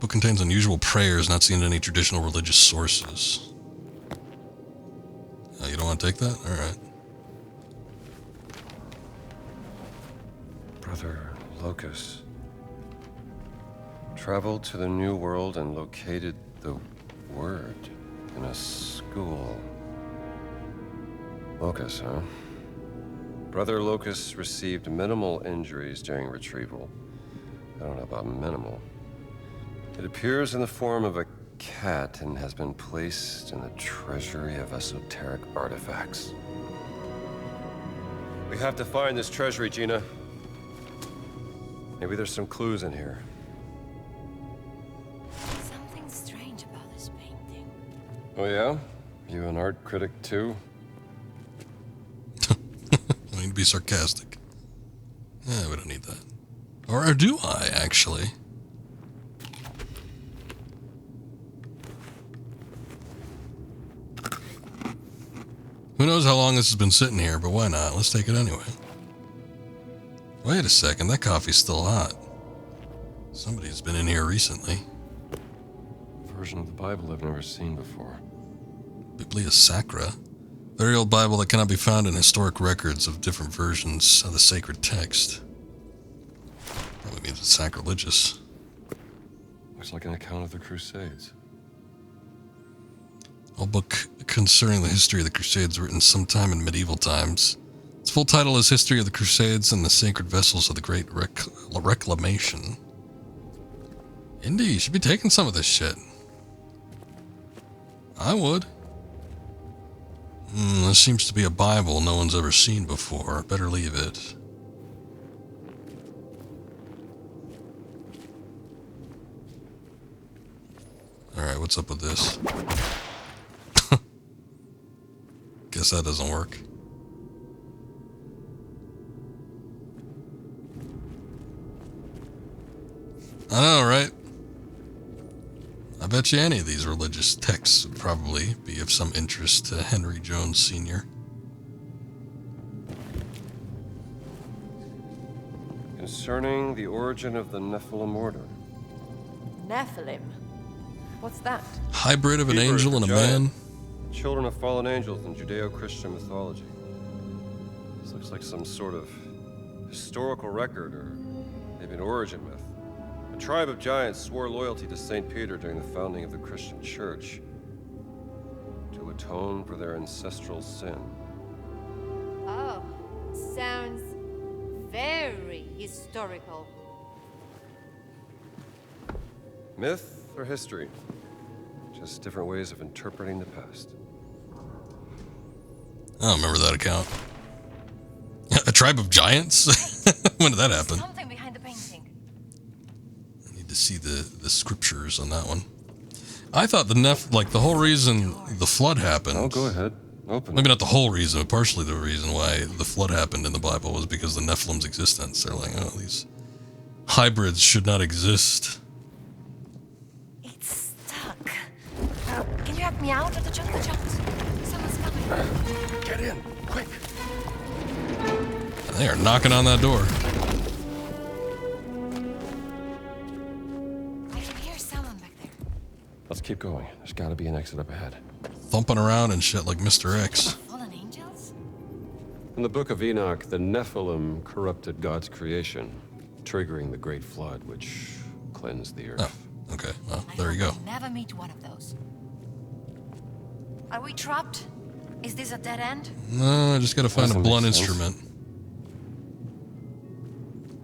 Book contains unusual prayers not seen in any traditional religious sources. You don't want to take that? Alright. Brother Locus traveled to the New World and located the word in a school. Locus, huh? Brother Locus received minimal injuries during retrieval. I don't know about minimal. It appears in the form of a cat and has been placed in the treasury of esoteric artifacts. We have to find this treasury, Gina. Maybe there's some clues in here. Something strange about this painting. Oh yeah? You an art critic too? I mean to be sarcastic. Yeah, we don't need that. Or do I, actually? Who knows how long this has been sitting here, but why not? Let's take it anyway. Wait a second, that coffee's still hot. Somebody's been in here recently. A version of the Bible I've never seen before. Biblia Sacra. Very old Bible that cannot be found in historic records of different versions of the sacred text. Probably means it's sacrilegious. Looks like an account of the Crusades. A book concerning the history of the Crusades written sometime in medieval times. Its full title is History of the Crusades and the Sacred Vessels of the Great Reclamation. Indy, you should be taking some of this shit. I would. This seems to be a Bible no one's ever seen before. Better leave it. Alright, what's up with this? Guess that doesn't work. I know, right? I bet you any of these religious texts would probably be of some interest to Henry Jones Sr. Concerning the origin of the Nephilim order. Nephilim? What's that? Hybrid of an Hebrew angel for and a giant. man? Children of fallen angels in Judeo-Christian mythology. This looks like some sort of historical record or maybe an origin myth. A tribe of giants swore loyalty to St. Peter during the founding of the Christian church to atone for their ancestral sin. Oh, sounds very historical. Myth or history? Just different ways of interpreting the past. I don't remember that account. A tribe of giants? When did that happen? Something behind the painting. I need to see the scriptures on that one. I thought the whole reason the flood happened. Oh, go ahead. Open. Maybe not the whole reason, but partially the reason why the flood happened in the Bible was because of the Nephilim's existence. They're like, oh, these hybrids should not exist. It's stuck. Can you help me out, Dr. Jones? Someone's coming. Get in, quick. They are knocking on that door. I can hear someone back there. Let's keep going. There's got to be an exit up ahead. Thumping around and shit like Mr. X. Fallen angels? In the Book of Enoch, the Nephilim corrupted God's creation, triggering the Great Flood, which cleansed the earth. Oh, okay. Well, there you go. I'll never meet one of those. Are we trapped? Is this a dead end? No, I just gotta find a Doesn't blunt make sense. instrument.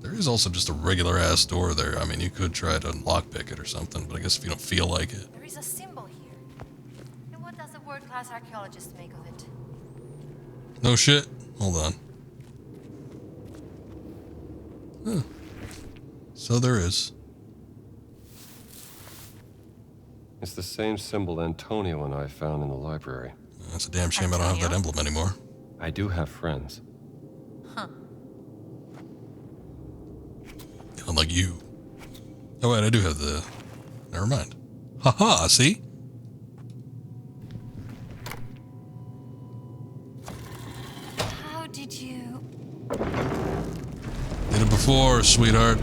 There is also just a regular ass door there. I mean, you could try to lockpick it or something, but I guess if you don't feel like it. There is a symbol here. And what does a world-class archaeologist make of it? No shit. Hold on. Huh. So there is. It's the same symbol Antonio and I found in the library. That's a damn shame I don't have that emblem anymore. I do have friends. Huh. Unlike you. Oh wait, I do have the... Never mind. Haha, see? How did you... Did it before, sweetheart.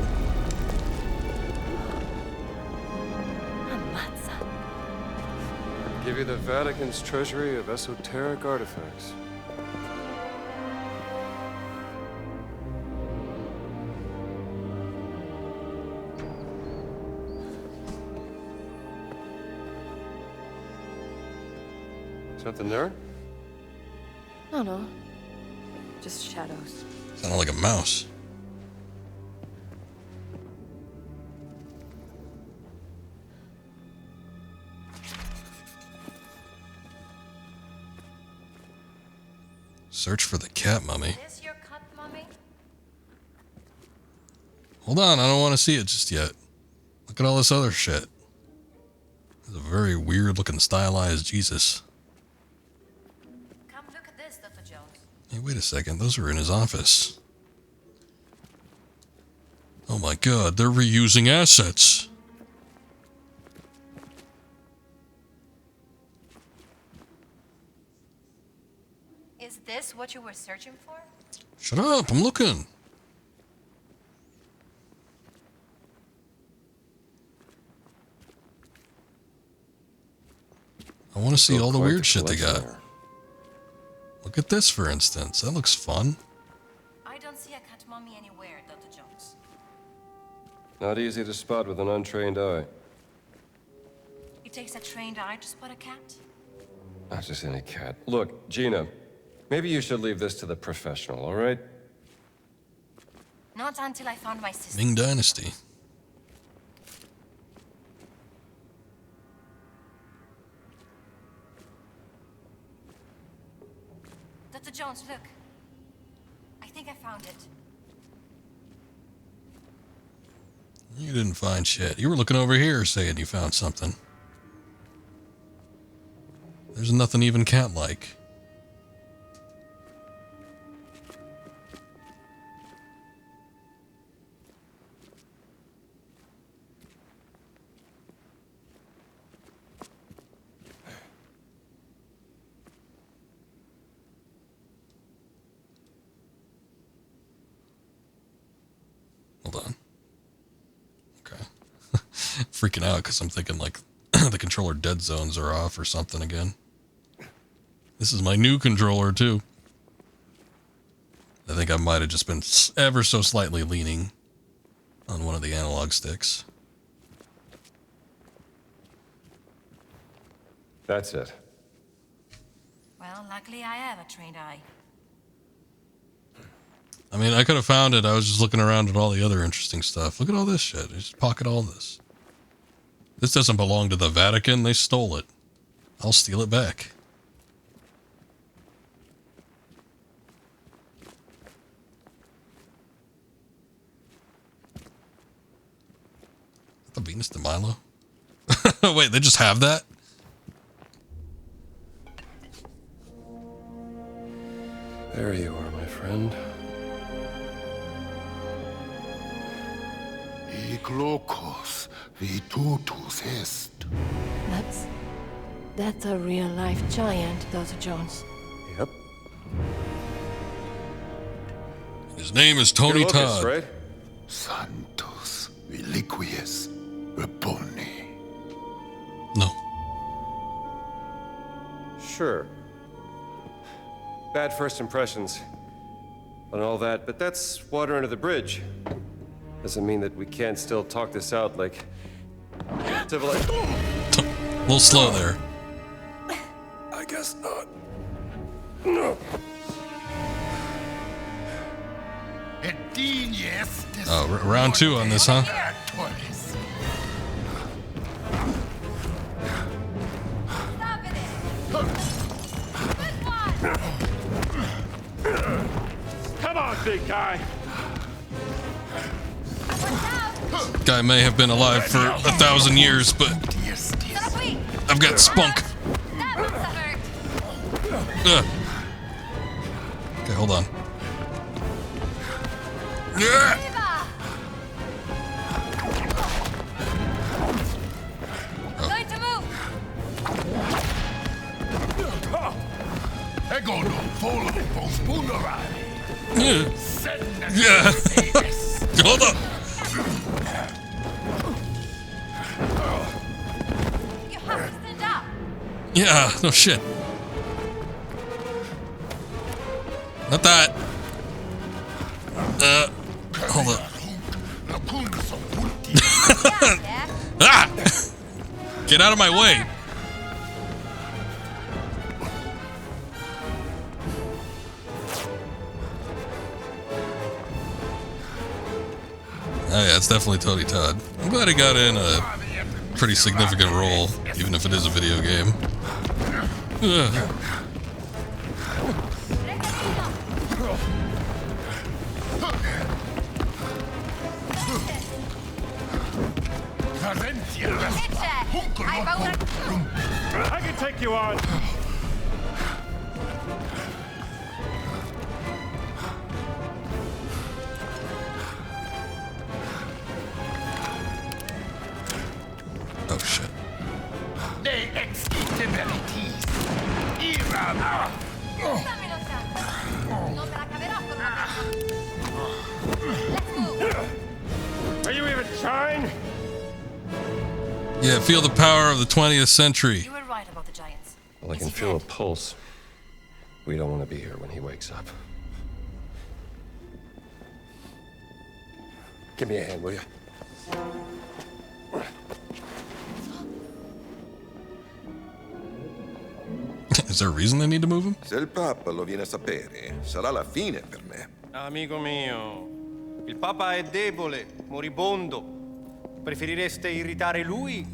Give you the Vatican's treasury of esoteric artifacts. Something there? No. Just shadows. Sounded like a mouse. Search for the cat mummy. Is this your cat mummy? Hold on, I don't want to see it just yet. Look at all this other shit. It's a very weird looking stylized Jesus. Come look at this, Dr. Jones. Hey, wait a second. Those are in his office. Oh my god, they're reusing assets. Is this what you were searching for? Shut up, I'm looking. I want to see all the weird shit they got. Look at this, for instance. That looks fun. I don't see a cat mummy anywhere, Dr. Jones. Not easy to spot with an untrained eye. It takes a trained eye to spot a cat? Not just any cat. Look, Gina, maybe you should leave this to the professional, all right? Not until I found my sister. Ming Dynasty. Dr. Jones, look. I think I found it. You didn't find shit. You were looking over here saying you found something. There's nothing even cat-like. Hold on. Okay. Freaking out because I'm thinking like the controller dead zones are off or something again. This is my new controller too. I think I might have just been ever so slightly leaning on one of the analog sticks. That's it. Well, luckily I have a trained eye. I mean, I could have found it. I was just looking around at all the other interesting stuff. Look at all this shit. Just pocket all this. This doesn't belong to the Vatican. They stole it. I'll steal it back. The Venus de Milo? Wait, they just have that? There you are, my friend. Hic locus vitutus est. That's a real-life giant, Dr. Jones. Yep. His name is Tony You're Lucas, Todd. right? Sanctus reliquies reponi. No. Sure. Bad first impressions and all that, but that's water under the bridge. Doesn't mean that we can't still talk this out like civilized. A little slow there. I guess not. No. Oh, round 2 on this, huh? Come on, big guy. Guy may have been alive for 1,000 years, but I've got spunk. Ugh. Okay, hold on. Yeah. Yeah. Hold up. You have to stand up. Yeah, no shit. Not that. Hold up. Ah! Get out of my way. Oh yeah, it's definitely Tony Todd. I'm glad he got in a pretty significant role, even if it is a video game. Ugh. I can take you on. Oh shit. De extite veritis. Iram. Are you even trying? Yeah, feel the power of the 20th century. You were right about the giants. Well, I can feel a pulse. We don't want to be here when he wakes up. Give me a hand, will you? Is there a reason they need to move him? Se il Papa lo viene a sapere, sarà la fine per me. Amico mio, il Papa è debole, moribondo. Preferireste irritare lui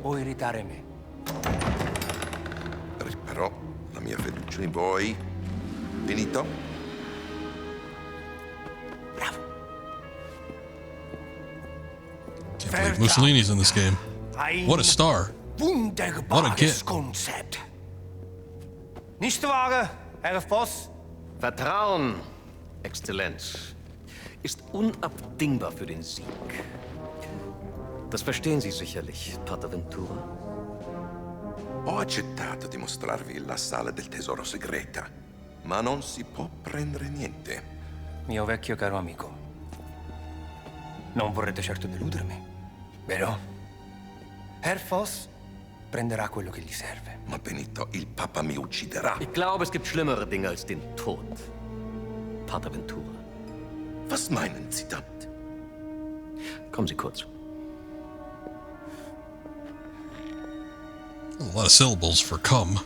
o irritare me? Però la mia fiducia in voi, finito? Can't believe Mussolini's in this game. What a star. What a kid. Konzept. Nicht wahr, Herr Voss? Vertrauen, Exzellenz, ist unabdingbar für den Sieg. Das verstehen Sie sicherlich, Pater Ventura. Ho accettato di mostrarvi la sala del tesoro segreta, ma non si può prendere niente. Mio vecchio caro amico, non vorrete certo deludermi, vero? Herr Voss prenderà quello che gli serve. Ma Benito, il Papa mi ucciderà. Ich glaube, es gibt schlimmere Dinge als den Tod, Pater Ventura. Was meinen Sie damit? Kommen Sie kurz. A lot of syllables for come.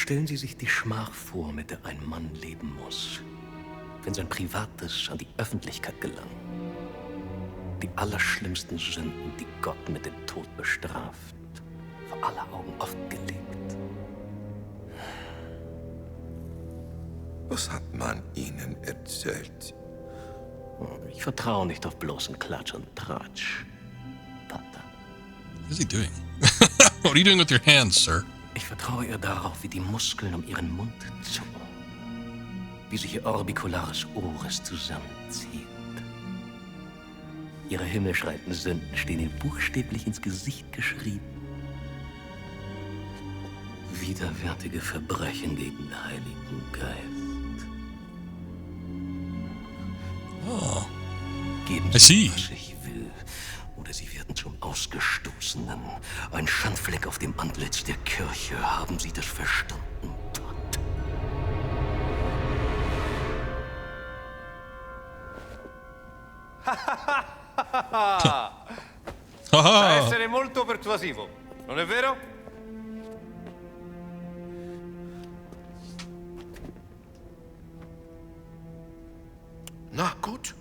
Stellen Sie sich die Schmach vor, mit der ein Mann leben muss, wenn sein Privates an die Öffentlichkeit gelangt. Die allerschlimmsten Sünden, die Gott mit dem Tod bestraft, vor aller Augen offengelegt. Was hat man Ihnen erzählt? Ich vertraue nicht auf bloßen Klatsch und Tratsch, Pater. What is he doing? What are you doing with your hands, sir? Ich vertraue ihr darauf, wie die Muskeln um ihren Mund zucken, wie sich ihr orbicularis oris zusammenzieht. Ihre himmelschreienden Sünden stehen ihr buchstäblich ins Gesicht geschrieben. Widerwärtige Verbrechen gegen den Heiligen Geist. Oh. Geben Sie, was ich will, oder Sie werden zum Ausgestoßenen. Ein Schandfleck auf dem Antlitz der Kirche. Haben Sie das verstanden? Sa essere molto persuasivo, non è vero? Na gut.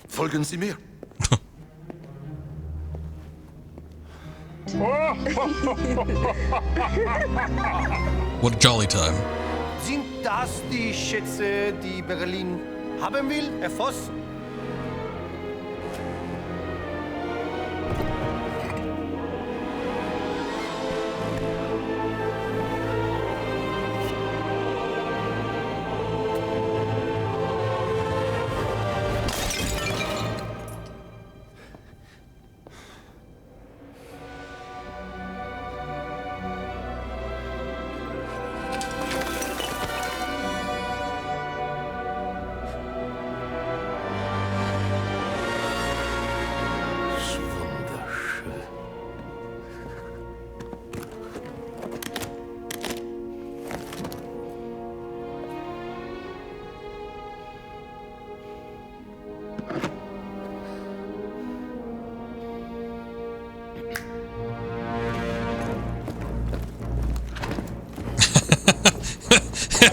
Folgen Sie mir. What a jolly time. Sind das die Schätze, die Berlin haben will, Herr Voss?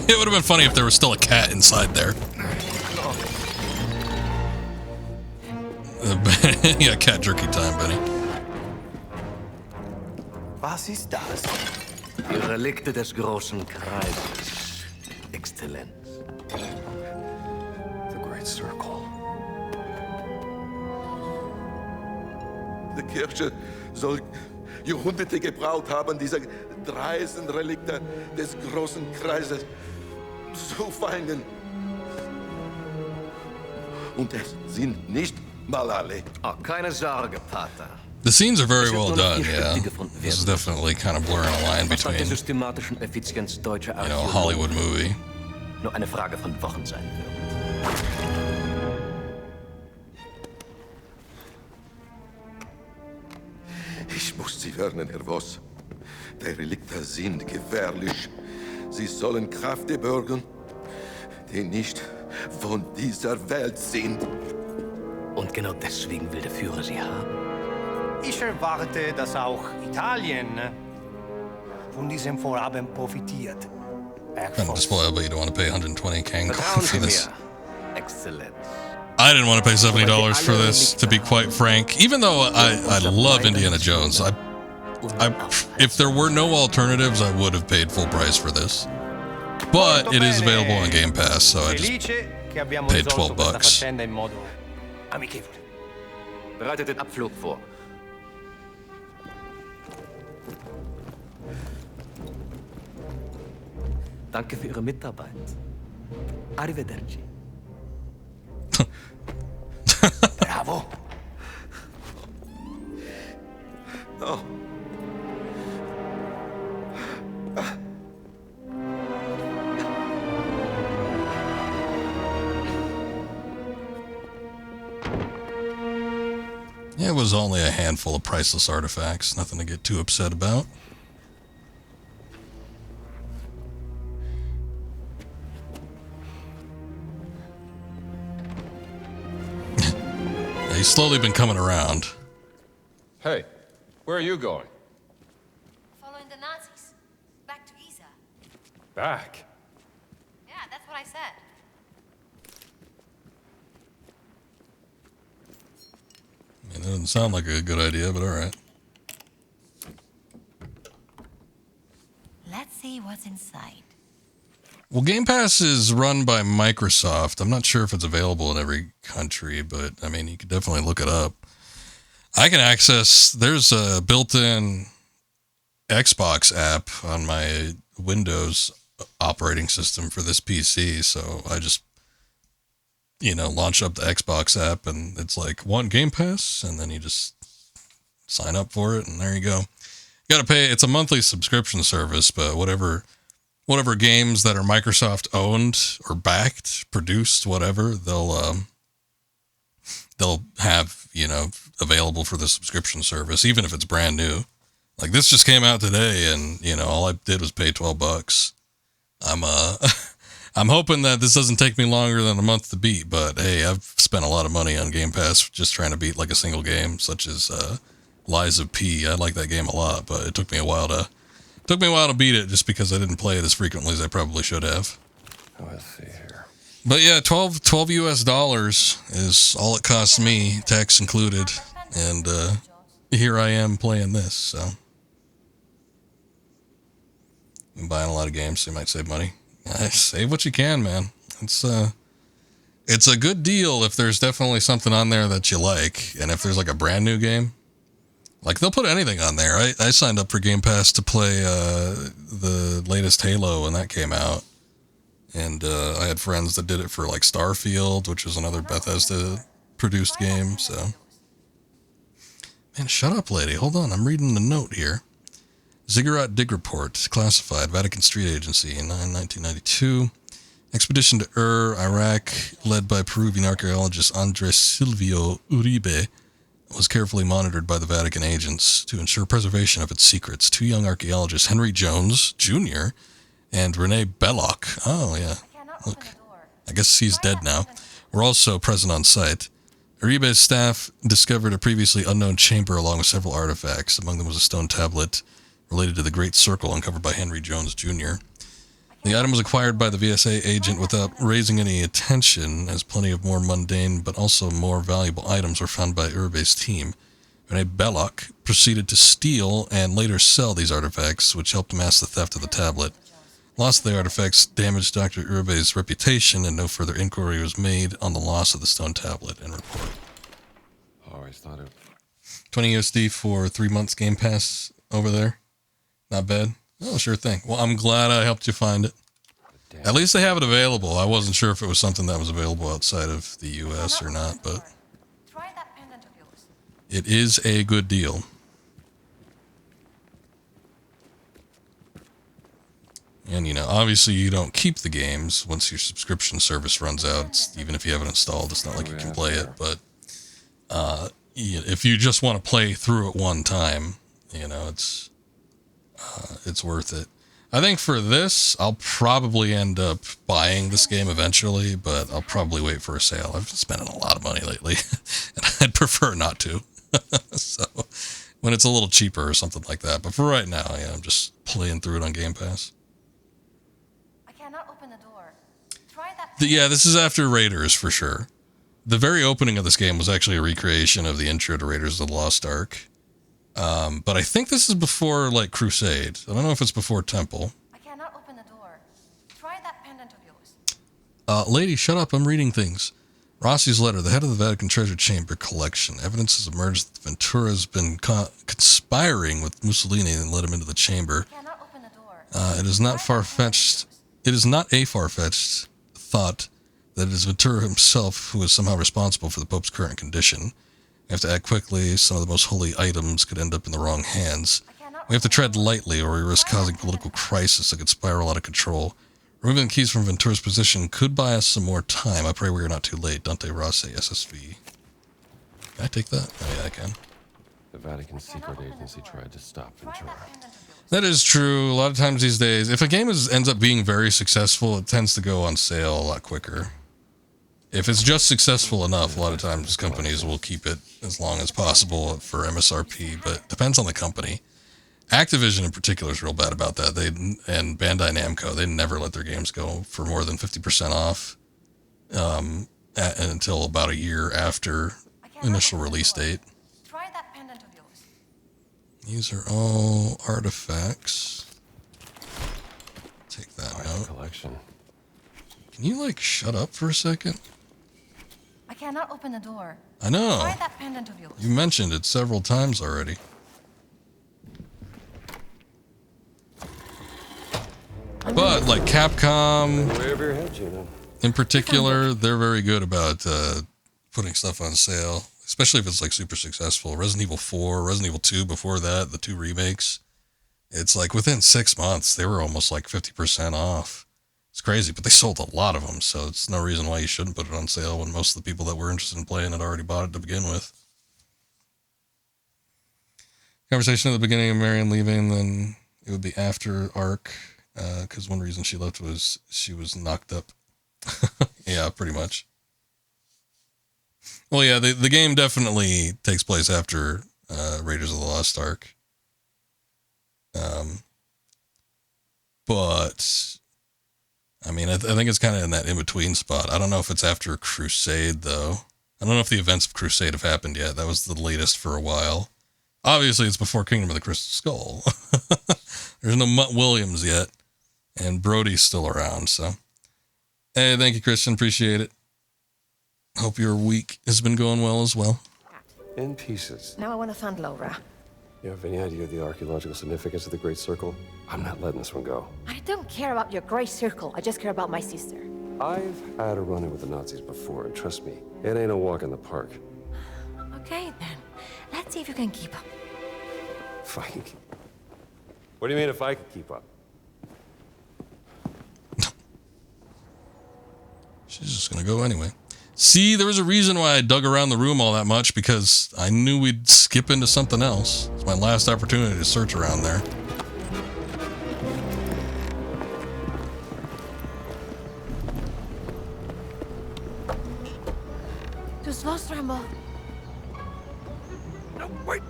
It would have been funny if there was still a cat inside there. Yeah, cat jerky time, Benny. Was ist das? Die Relikte des großen Kreises, Exzellenz. The Great Circle. Die Kirche soll Jahrhunderte gebraucht haben, diese dreisten Relikte des großen Kreises zu finden. Und es sind nicht mal alle. Oh, keine Sorge, Pater. The scenes are very well done, yeah. This is definitely kind of blurring a line between, you know, a Hollywood movie. Nur eine Frage von Wochen sein wird. Ich muss Sie warnen, Herr Voss. Die Relikte sind gefährlich. Sie sollen Kräfte bergen, die nicht von dieser Welt sind. Und genau deswegen will der Führer sie haben. Ich erwarte, dass auch Italien von diesem Vorhaben profitiert. Kind of spoiled, but you don't want to pay 120 Kang for this. Exzellenz. I didn't want to pay $70 for this, to be quite frank. Even though I love Indiana Jones, if there were no alternatives, I would have paid full price for this. But it is available on Game Pass, so I just paid $12. Bereitet den Abflug vor. Danke für Ihre Mitarbeit. Arrivederci. Bravo. Oh. It was only a handful of priceless artifacts, nothing to get too upset about. He's slowly been coming around. Hey, where are you going? Following the Nazis. Back to back? Yeah, that's what I said. I mean, it doesn't sound like a good idea, but all right. Let's see what's inside. Well, Game Pass is run by Microsoft. I'm not sure if it's available in every country, but I mean, you could definitely look it up. I can access, there's a built-in Xbox app on my Windows operating system for this PC. So I just, launch up the Xbox app and it's like, want Game Pass? And then you just sign up for it and there you go. You got to pay. It's a monthly subscription service, but whatever games that are Microsoft owned or backed, produced, whatever, they'll have, available for the subscription service, even if it's brand new. Like this just came out today and, all I did was pay $12. I'm hoping that this doesn't take me longer than a month to beat, but hey, I've spent a lot of money on Game Pass just trying to beat like a single game, such as Lies of P. I like that game a lot, but it took me a while to beat it just because I didn't play it as frequently as I probably should have. Let's see here. But yeah, $12 US is all it costs me, tax included, and here I am playing this. So I'm buying a lot of games, so you might save money. Save what you can, man. It's a good deal if there's definitely something on there that you like, and if there's like a brand new game, like they'll put anything on there. I signed up for Game Pass to play the latest Halo when that came out, and I had friends that did it for like Starfield, which was another Bethesda produced game. So, man, shut up, lady. Hold on, I'm reading the note here. Ziggurat Dig Report, classified, Vatican Street Agency, in 1992. Expedition to Iraq, led by Peruvian archaeologist Andres Silvio Uribe, was carefully monitored by the Vatican agents to ensure preservation of its secrets. Two young archaeologists, Henry Jones Jr. and Rene Belloc, oh yeah, look, I guess he's dead now, were also present on site. Uribe's staff discovered a previously unknown chamber along with several artifacts. Among them was a stone tablet related to the Great Circle uncovered by Henry Jones Jr. The item was acquired by the VSA agent without raising any attention, as plenty of more mundane but also more valuable items were found by Uribe's team. Rene Belloc proceeded to steal and later sell these artifacts, which helped mask the theft of the tablet. Loss of the artifacts damaged Dr. Uribe's reputation, and no further inquiry was made on the loss of the stone tablet and report. Always thought it. 20 USD for 3 months Game Pass over there. Not bad. Oh, sure thing. Well, I'm glad I helped you find it. At least they have it available. I wasn't sure if it was something that was available outside of the U.S. or not, but it is a good deal. And, obviously you don't keep the games once your subscription service runs out. Even if you have it installed, it's not like you can play it. But if you just want to play through it one time, it's worth it. I think for this, I'll probably end up buying this game eventually, but I'll probably wait for a sale. I've been spending a lot of money lately, and I'd prefer not to. So, when it's a little cheaper or something like that. But for right now, I'm just playing through it on Game Pass. I cannot open the door. Try that. This is after Raiders for sure. The very opening of this game was actually a recreation of the intro to Raiders of the Lost Ark. But I think this is before, like, Crusade. I don't know if it's before Temple. I cannot open the door. Try that pendant of yours. Lady, shut up. I'm reading things. Rossi's letter, the head of the Vatican Treasure Chamber collection. Evidence has emerged that Ventura has been conspiring with Mussolini and led him into the chamber. I cannot open the door. It is not far-fetched. It is not a far-fetched thought that it is Ventura himself who is somehow responsible for the Pope's current condition. We have to act quickly. Some of the most holy items could end up in the wrong hands. We have to tread lightly, or we risk causing political crisis that could spiral out of control. Removing the keys from Ventura's position could buy us some more time. I pray we are not too late. Dante Rossi, SSV. Can I take that? Oh, yeah, I can. The Vatican secret agency tried to stop Ventura. That is true. A lot of times these days, if a game ends up being very successful, it tends to go on sale a lot quicker. If it's just successful enough, a lot of times companies will keep it as long as possible for MSRP, but it depends on the company. Activision in particular is real bad about that. And Bandai Namco, they never let their games go for more than 50% off until about a year after initial release date. Try that pendant of yours. These are all artifacts. Take that out. Collection. Can you like shut up for a second? I cannot open the door. I know. Try that pendant of yours. You mentioned it several times already. But like Capcom, Way over your head, Gino. in particular, they're very good about putting stuff on sale, especially if it's like super successful. Resident Evil 4, Resident Evil 2 before that, the 2 remakes. It's like within 6 months, they were almost like 50% off. It's crazy, but they sold a lot of them, so it's no reason why you shouldn't put it on sale when most of the people that were interested in playing it already bought it to begin with. Conversation at the beginning of Marion leaving, then it would be after Arc, because one reason she left was she was knocked up. Yeah, pretty much. Well, yeah, the game definitely takes place after Raiders of the Lost Ark. But I mean, I think it's kind of in that in-between spot. I don't know if it's after Crusade, though. I don't know if the events of Crusade have happened yet. That was the latest for a while. Obviously, it's before Kingdom of the Crystal Skull. There's no Mutt Williams yet. And Brody's still around, so. Hey, thank you, Christian. Appreciate it. Hope your week has been going well as well. In pieces. Now I want to find Laura. You have any idea of the archaeological significance of the Great Circle? I'm not letting this one go. I don't care about your Grey Circle. I just care about my sister. I've had a run-in with the Nazis before, and trust me, it ain't a walk in the park. Okay, then. Let's see if you can keep up. If I can keep... What do you mean if I can keep up? She's just going to go anyway. See, there was a reason why I dug around the room all that much, because I knew we'd skip into something else. It's my last opportunity to search around there. Too slow, Stramble. No, wait.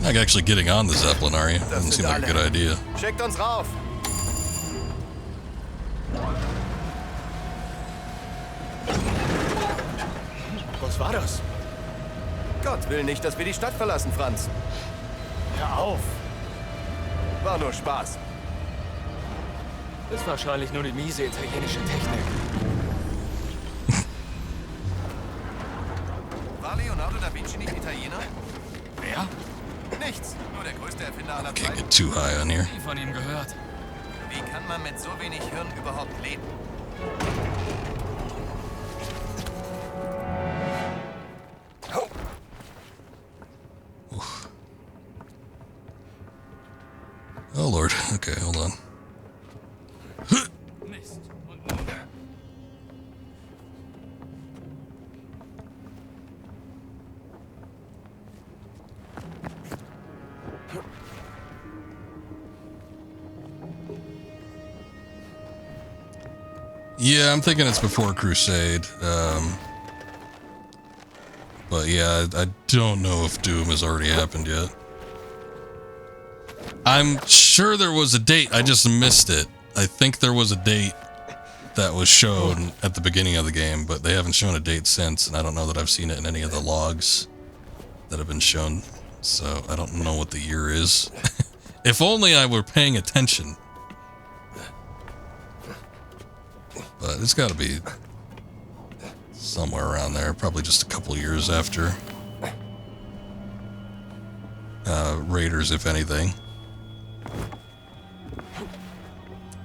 Not actually getting on the Zeppelin, are you? Doesn't seem like a good idea. Schickt uns rauf. Was war das? Gott will nicht, dass wir die Stadt verlassen, Franz. Hör auf. War nur Spaß. Ist wahrscheinlich nur die miese italienische Technik. War Leonardo da Vinci nicht Italiener? Wer? Nichts. Nur der größte Erfinder aller Can't Zeiten. get too high on here. Nie von ihm gehört. Wie kann man mit so wenig Hirn überhaupt leben? Oh, Lord. Okay, hold on. Yeah, I'm thinking it's before Crusade. But yeah, I don't know if Doom has already happened yet. I'm sure there was a date, I just missed it. I think there was a date that was shown at the beginning of the game, but they haven't shown a date since, and I don't know that I've seen it in any of the logs that have been shown, so I don't know what the year is. If only I were paying attention. But it's got to be somewhere around there, probably just a couple years after Raiders, if anything.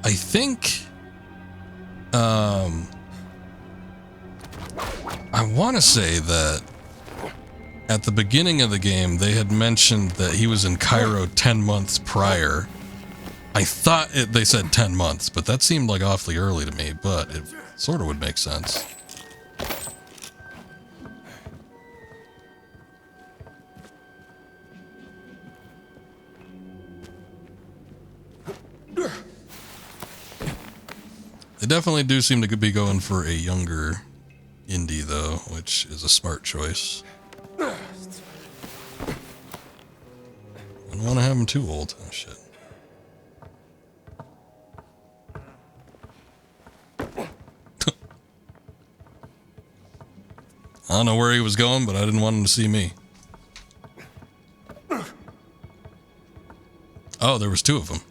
I think I want to say that at the beginning of the game they had mentioned that he was in Cairo 10 months prior. I thought they said 10 months, but that seemed like awfully early to me, but it sort of would make sense. They definitely do seem to be going for a younger indie, though, which is a smart choice. I don't want to have him too old. Oh, shit. I don't know where he was going, but I didn't want him to see me. Oh, there was two of them.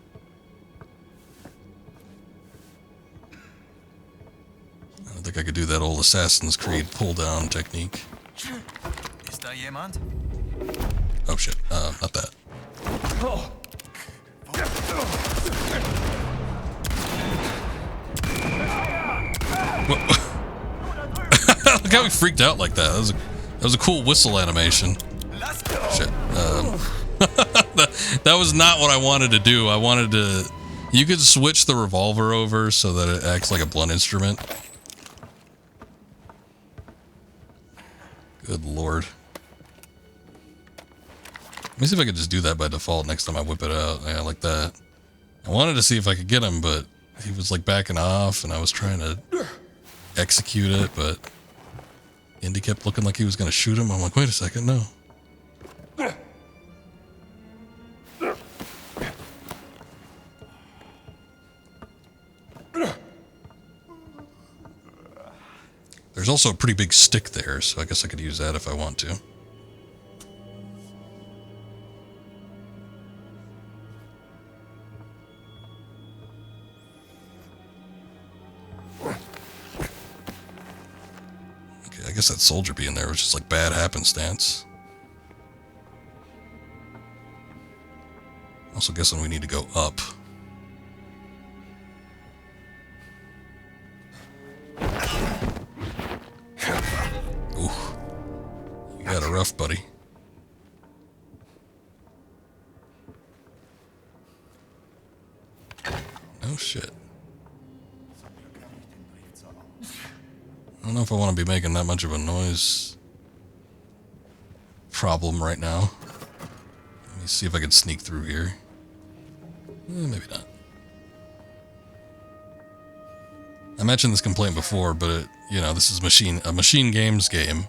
I don't think I could do that old Assassin's Creed pull-down technique. Ist da jemand? Oh, shit. Not that. Look how he freaked out like that. That was a cool whistle animation. Shit. That was not what I wanted to do. I wanted to... You could switch the revolver over so that it acts like a blunt instrument. Good lord. Let me see if I could just do that by default next time I whip it out. Yeah, like that. I wanted to see if I could get him, but he was like backing off and I was trying to execute it, but Indy kept looking like he was going to shoot him. I'm like, wait a second, no. There's also a pretty big stick there, so I guess I could use that if I want to. Okay, I guess that soldier being there was just like bad happenstance. Also guessing we need to go up. Ooh. You got it rough, buddy. Oh shit. I don't know if I want to be making that much of a noise problem right now. Let me see if I can sneak through here. Maybe not. I mentioned this complaint before, but it, you know, this is a machine games game.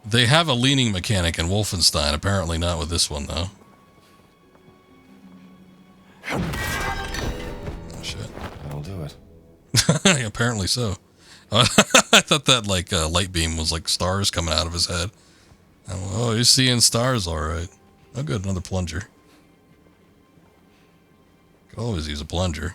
They have a leaning mechanic in Wolfenstein, apparently not with this one though. Oh shit. I'll do it. Apparently so. I thought that like light beam was like stars coming out of his head. Oh, you're seeing stars, all right. Oh, good, another plunger. Could always use a plunger.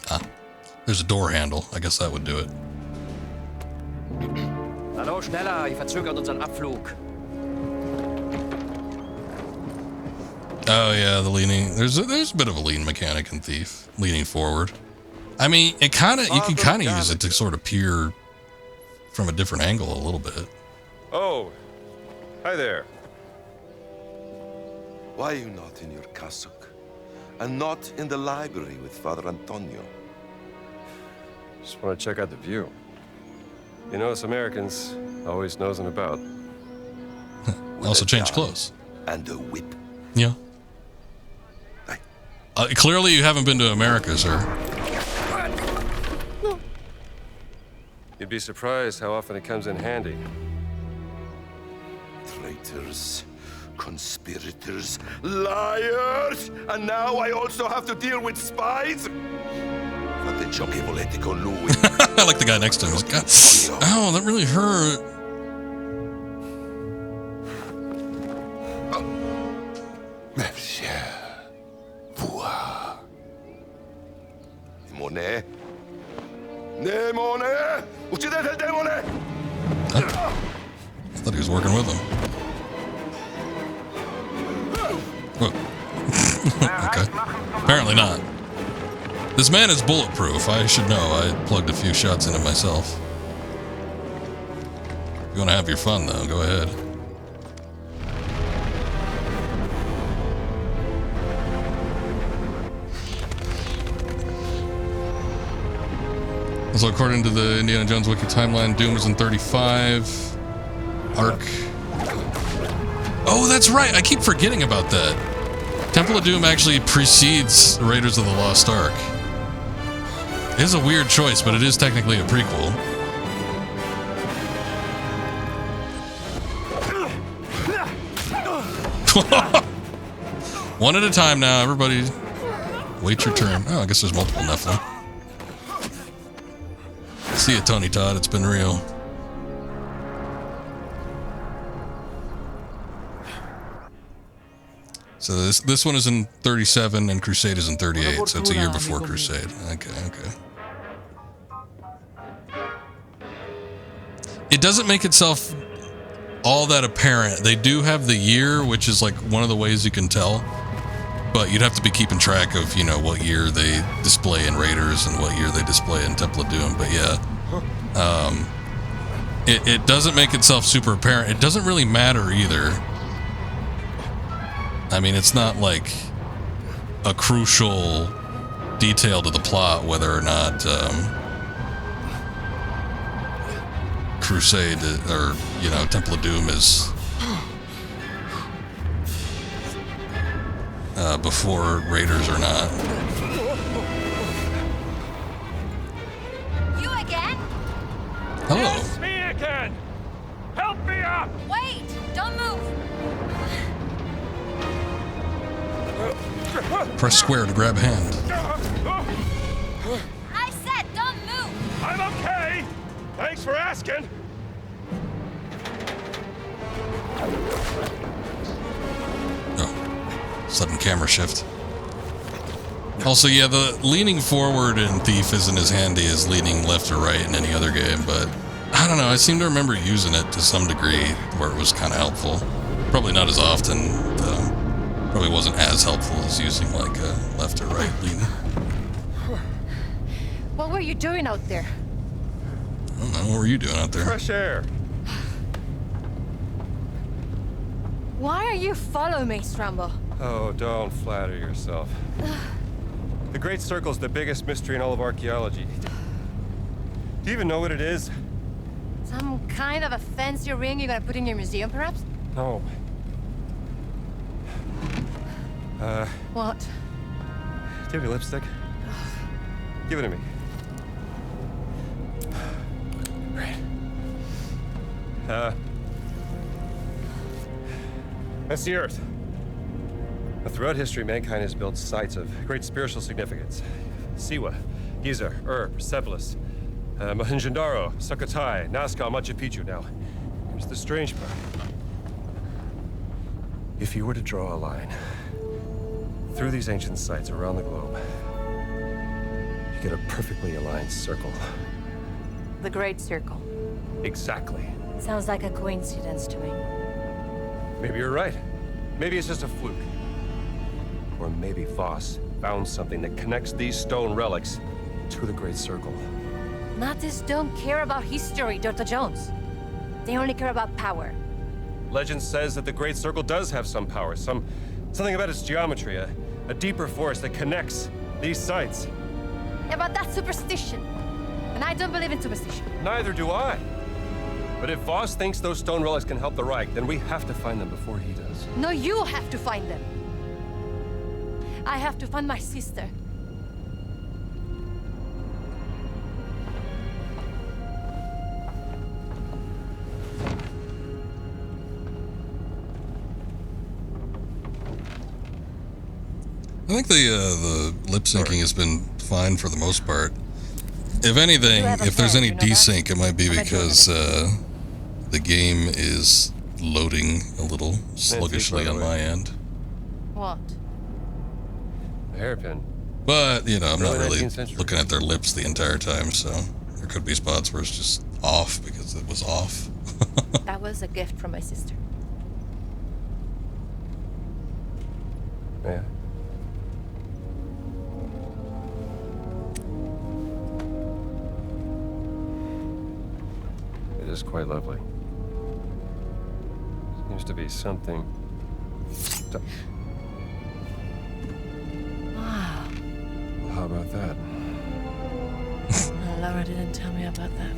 Ah, there's a door handle. I guess that would do it. Hallo, schneller, ihr verzögert unseren Abflug. Oh yeah, the leaning. There's a bit of a lean mechanic in Thief, leaning forward. I mean, you can kind of use it to sort of peer from a different angle a little bit. Oh, hi there. Why are you not in your cassock? And not in the library with Father Antonio? Just want to check out the view. You know, us Americans always nosing about. Also change clothes. And a whip. Yeah. Clearly you haven't been to America, sir. You'd be surprised how often it comes in handy. Traitors, conspirators, liars! And now I also have to deal with spies? Fate ciò che volete con lui. I like the guy next to him. Oh, that really hurt. Monsieur. Voir. Demone. Demone! Uccidete il demone! I thought he was working with him. Okay. Apparently not. This man is bulletproof. I should know. I plugged a few shots in it myself. If you want to have your fun, though, go ahead. So according to the Indiana Jones Wiki timeline, Doom was in 35. Ark. Oh, that's right. I keep forgetting about that. Temple of Doom actually precedes Raiders of the Lost Ark. It is a weird choice, but it is technically a prequel. One at a time now, everybody. Wait your turn. Oh, I guess there's multiple Nephilim. See ya, Tony Todd. It's been real. So this one is in 37 and Crusade is in 38, so it's a year before Crusade. Okay. It doesn't make itself all that apparent. They do have the year, which is like one of the ways you can tell, but you'd have to be keeping track of, you know, what year they display in Raiders and what year they display in Temple of Doom. But yeah, it doesn't make itself super apparent. It doesn't really matter either. I mean, it's not like a crucial detail to the plot whether or not Crusade or, you know, Temple of Doom is before Raiders or not. You again? Hello. It's me again. Help me up. Wait! Don't move! Press square to grab hand. I said don't move! I'm okay. Thanks for asking. Oh, sudden camera shift. Also, yeah, the leaning forward in Thief isn't as handy as leaning left or right in any other game, but I don't know, I seem to remember using it to some degree where it was kind of helpful. Probably not as often, though. Probably wasn't as helpful as using like a left or right lean. What were you doing out there? I don't know, what were you doing out there? Fresh air. Why are you following me, Strambo? Oh, don't flatter yourself. The Great Circle's the biggest mystery in all of archaeology. Do you even know what it is? Some kind of a fancy ring you're gonna put in your museum, perhaps? No. What? Do you have any lipstick? Give it to me. Great. That's the Earth. Now, throughout history, mankind has built sites of great spiritual significance. Siwa, Giza, Persepolis, Mohenjo-Daro, Sukhothai, Nazca, Machu Picchu. Now, here's the strange part. If you were to draw a line through these ancient sites around the globe, you get a perfectly aligned circle. The Great Circle. Exactly. Sounds like a coincidence to me. Maybe you're right. Maybe it's just a fluke. Or maybe Voss found something that connects these stone relics to the Great Circle. Nazis don't care about history, Dr. Jones. They only care about power. Legend says that the Great Circle does have some power, something about its geometry, a deeper force that connects these sites. Yeah, but that's superstition. And I don't believe in superstition. Neither do I. But if Voss thinks those stone relics can help the Reich, then we have to find them before he does. No, you have to find them. I have to find my sister. I think the lip syncing has been fine for the most part. If anything, if there's any desync, it might be because the game is loading a little sluggishly on my end. What? A hairpin. But, you know, I'm not really 19th century. looking at their lips the entire time, so there could be spots where it's just off because it was off. That was a gift from my sister. Yeah. It is quite lovely. Seems to be something. Wow. How about that? Laura didn't tell me about that.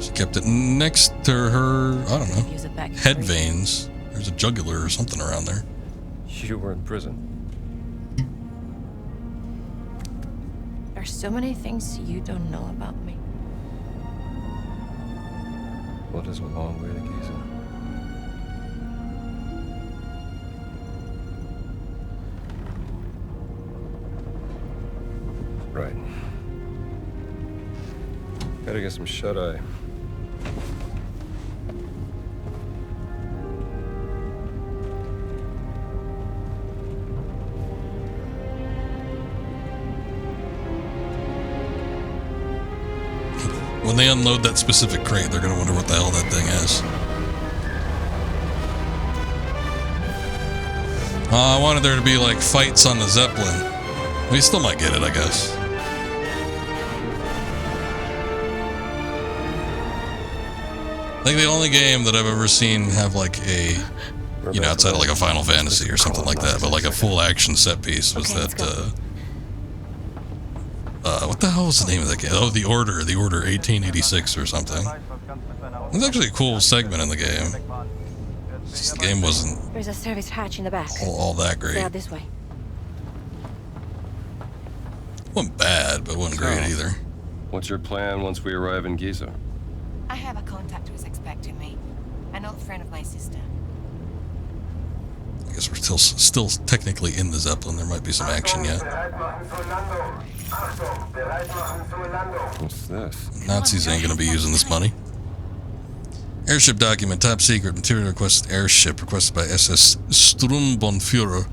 She kept it next to her, I don't know, head veins. There's a jugular or something around there. You were in prison. There's so many things you don't know about me. What is a long way to Giza? Right. Gotta get some shut-eye. When they unload that specific crate, they're gonna wonder what the hell that thing is. I wanted there to be like fights on the Zeppelin. We still might get it, I guess. I think the only game that I've ever seen have like a, you know, outside of like a Final Fantasy or something like that, but like a full action set piece was that, what the hell was the name of that game? Oh, The Order 1886 or something. It was actually a cool segment in the game. Just the game wasn't There's a service hatch in the back. all that great. Stay out this way. Wasn't bad, but wasn't great either. What's your plan once we arrive in Giza? I have a contact who is expecting me. An old friend of my sister. I guess we're still technically in the Zeppelin. There might be some action yet. What's this? Nazis ain't gonna be using this money. Airship document, top secret, material requested airship requested by SS Sturmbannführer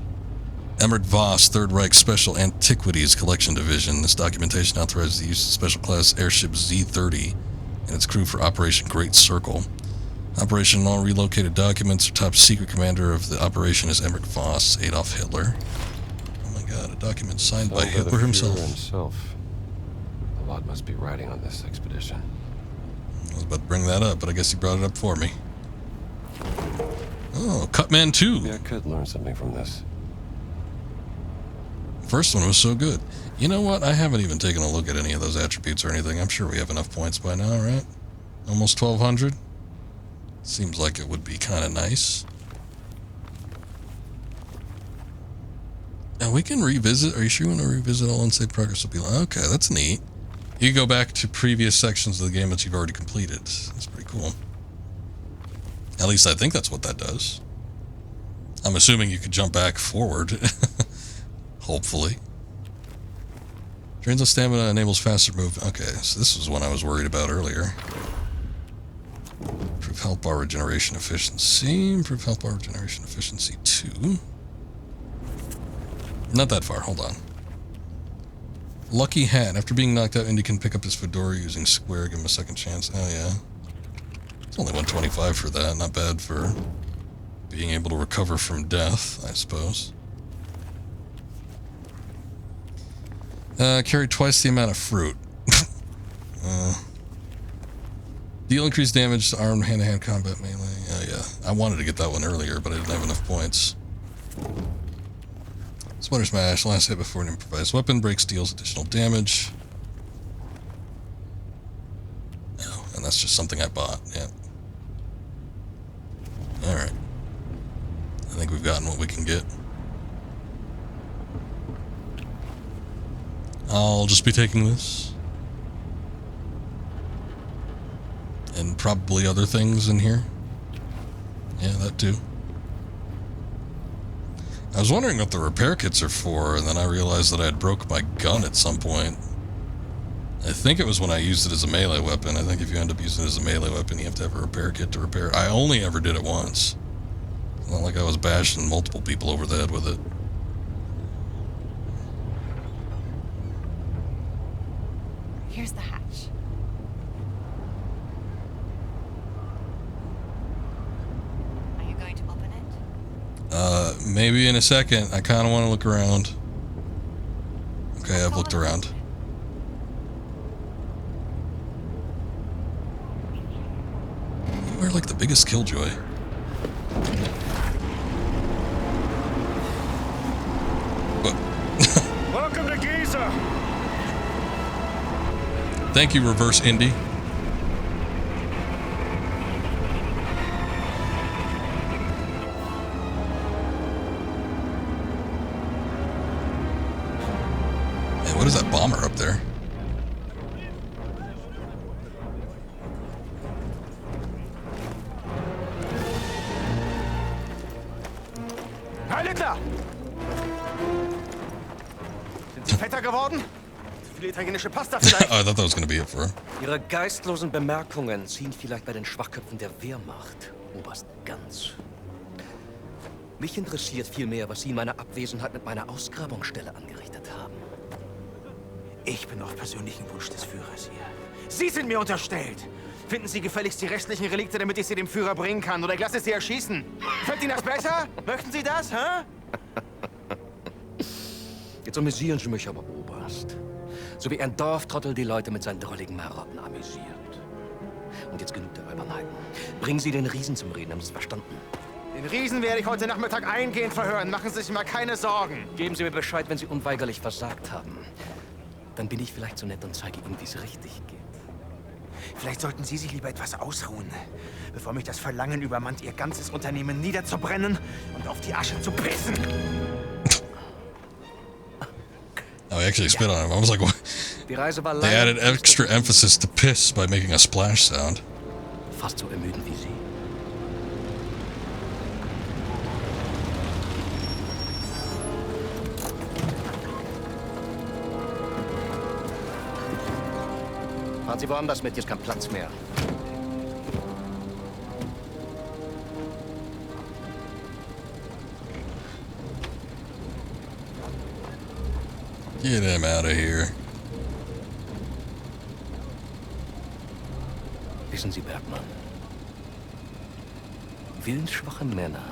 Emmerich Voss, Third Reich Special Antiquities Collection Division. This documentation authorizes the use of special class airship Z-30 and its crew for Operation Great Circle. Operation and all relocated documents. Top secret commander of the operation is Emmerich Voss, Adolf Hitler. Oh my god, a document signed by Hitler himself. A lot must be riding on this expedition. I was about to bring that up, but I guess you brought it up for me. Oh, Cutman 2. Maybe I could learn something from this. First one was so good. You know what? I haven't even taken a look at any of those attributes or anything. I'm sure we have enough points by now, right? Almost 1,200? Seems like it would be kind of nice. Now we can revisit. Are you sure you want to revisit all unsafe progress? Will be like, okay, that's neat. You can go back to previous sections of the game that you've already completed. That's pretty cool. At least I think that's what that does. I'm assuming you could jump back forward. Hopefully. Drains on stamina, enables faster move. Okay, so this was one I was worried about earlier. Improve health bar regeneration efficiency. Improve health bar regeneration efficiency 2. Not that far, hold on. Lucky hat. After being knocked out, Indy can pick up his fedora using square, give him a second chance. Oh yeah. It's only 125 for that. Not bad for being able to recover from death, I suppose. Carry twice the amount of fruit. Deal increased damage to armed hand-to-hand combat melee. Oh yeah. I wanted to get that one earlier, but I didn't have enough points. Sweater Smash, last hit before an improvised weapon, breaks, deals additional damage. Oh, and that's just something I bought, yeah. Alright. I think we've gotten what we can get. I'll just be taking this. And probably other things in here. Yeah, that too. I was wondering what the repair kits are for, and then I realized that I had broke my gun at some point. I think it was when I used it as a melee weapon. I think if you end up using it as a melee weapon, you have to have a repair kit to repair it. I only ever did it once. It's not like I was bashing multiple people over the head with it. Here's the hatch. Are you going to open it? Maybe in a second. I kind of want to look around. Okay, I've looked around. You are like the biggest killjoy. Welcome to Giza! Thank you, Reverse Indy. is that bomber up there? Herr Littler! Sind Sie fetter geworden? Zu viel italienische Pasta vielleicht? Oh, I thought that was going to be it for him. Ihre geistlosen Bemerkungen ziehen vielleicht bei den Schwachköpfen der Wehrmacht, Oberst Ganz. Mich interessiert vielmehr, was Sie in meiner Abwesenheit mit meiner Ausgrabungsstelle angerichtet haben. Ich bin auf persönlichen Wunsch des Führers hier. Sie sind mir unterstellt. Finden Sie gefälligst die restlichen Relikte, damit ich sie dem Führer bringen kann. Oder ich lasse Sie erschießen. Fällt Ihnen das besser? Möchten Sie das, hä? Jetzt amüsieren Sie mich aber, Oberst. So wie ein Dorftrottel die Leute mit seinen drolligen Marotten amüsiert. Und jetzt genug der Albernheiten. Bringen Sie den Riesen zum Reden, haben Sie es verstanden? Den Riesen werde ich heute Nachmittag eingehend verhören. Machen Sie sich mal keine Sorgen. Geben Sie mir Bescheid, wenn Sie unweigerlich versagt haben. Dann bin ich vielleicht so nett und zeige Ihnen, wie es richtig geht. Vielleicht sollten Sie sich lieber etwas ausruhen, bevor mich das Verlangen übermannt, Ihr ganzes Unternehmen niederzubrennen und auf die Asche zu pissen. Oh, he actually spit on him. I was like, what? Die Reise war They added extra emphasis to piss by making a splash sound. Fast so ermüdend wie Sie. Fahren Sie woanders mit, hier ist kein Platz mehr. Get him out of here. Wissen Sie, Bergmann, willensschwache Männer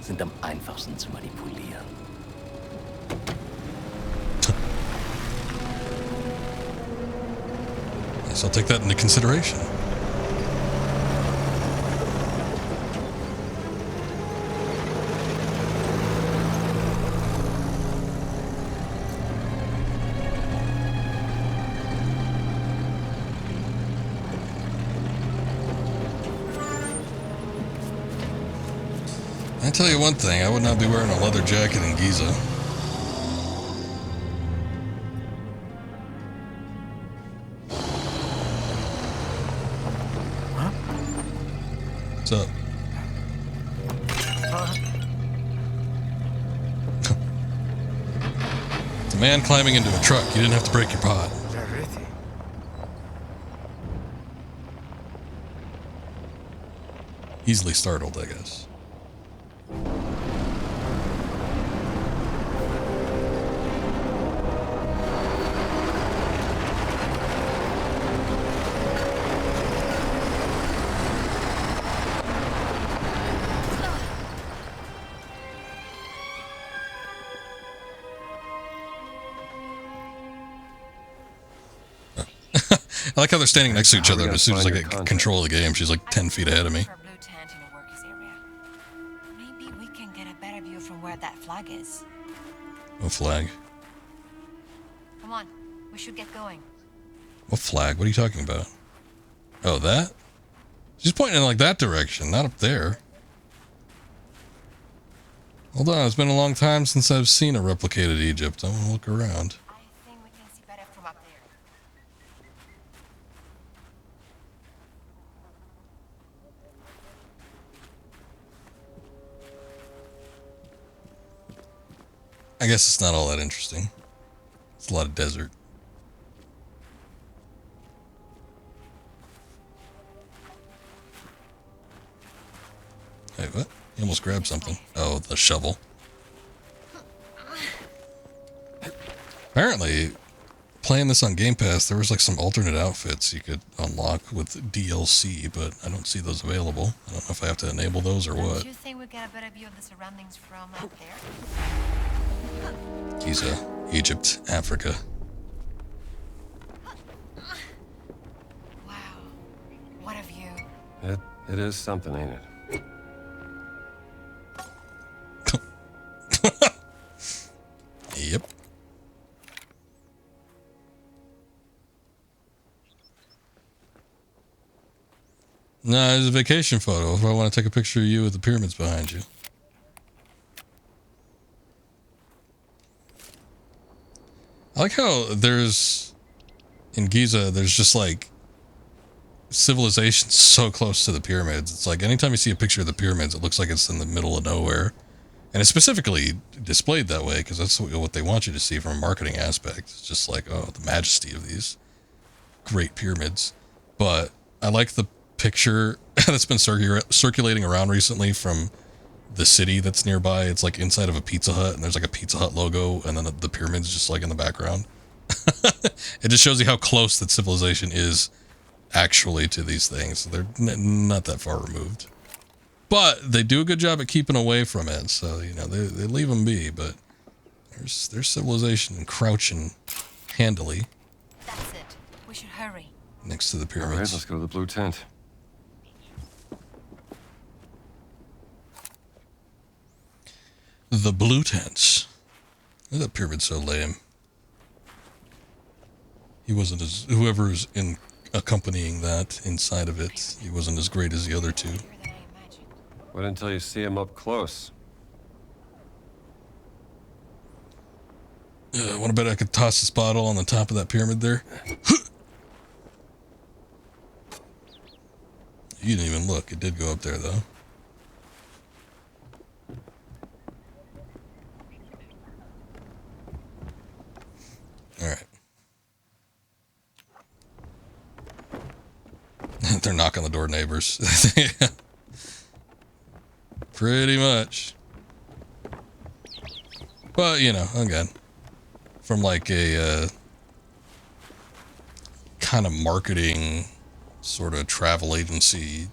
sind am einfachsten zu manipulieren. Yes, I'll take that into consideration. I tell you one thing, I would not be wearing a leather jacket in Giza. What's up? It's a man climbing into a truck. You didn't have to break your pot. Easily startled, I guess. I like how they're standing next to each other, but as soon as I get control of the game, she's like 10 feet ahead of me. Maybe we can get a better view from where that flag is. What flag? Come on, we should get going. What flag? What are you talking about? Oh, that? She's pointing in like that direction, not up there. Hold on, it's been a long time since I've seen a replicated Egypt. I want to look around. I think we can see better from up there. I guess it's not all that interesting. It's a lot of desert. Hey, what? You almost grabbed something. Oh, the shovel. Apparently, playing this on Game Pass, there was like some alternate outfits you could unlock with DLC, but I don't see those available. I don't know if I have to enable those or what. Do you think we get a better view of the surroundings from up there? Giza, Egypt, Africa. Wow, what a view. It is something, ain't it? Yep. No, it's a vacation photo. If I want to take a picture of you with the pyramids behind you. I like how there's, in Giza, there's just like civilization so close to the pyramids. It's like anytime you see a picture of the pyramids, it looks like it's in the middle of nowhere. And it's specifically displayed that way because that's what they want you to see from a marketing aspect. It's just like, oh, the majesty of these great pyramids. But I like the picture that's been circulating around recently from the city that's nearby. It's like inside of a Pizza Hut, and there's like a Pizza Hut logo, and then the pyramids just like in the background. It just shows you how close that civilization is actually to these things. They're not that far removed. But they do a good job at keeping away from it, so, you know, they leave them be, but there's civilization crouching handily. That's it. We should hurry. Next to the pyramids. All right, let's go to the blue tent. The blue tents. That pyramid's so lame. He wasn't as, whoever's in accompanying that inside of it, he wasn't as great as the other two. Wait until you see him up close. Want to bet I could toss this bottle on the top of that pyramid there? You didn't even look. It did go up there, though. Alright. They're knocking on the door, neighbors. Pretty much. But, you know, again, from like a kind of marketing sort of travel agency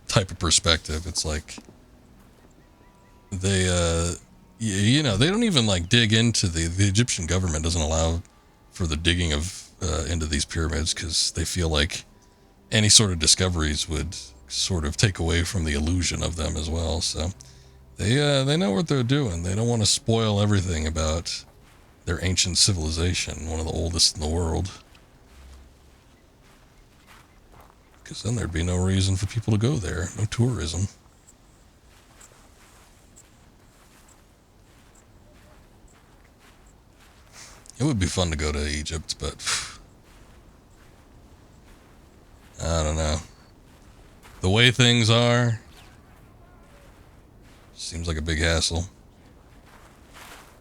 type of perspective, it's like they, you know, they don't even like dig into the Egyptian government doesn't allow for the digging of into these pyramids because they feel like any sort of discoveries would sort of take away from the illusion of them as well. So they know what they're doing. They don't want to spoil everything about their ancient civilization, one of the oldest in the world. Because then there'd be no reason for people to go there. No tourism. It would be fun to go to Egypt, but I don't know. The way things are, seems like a big hassle.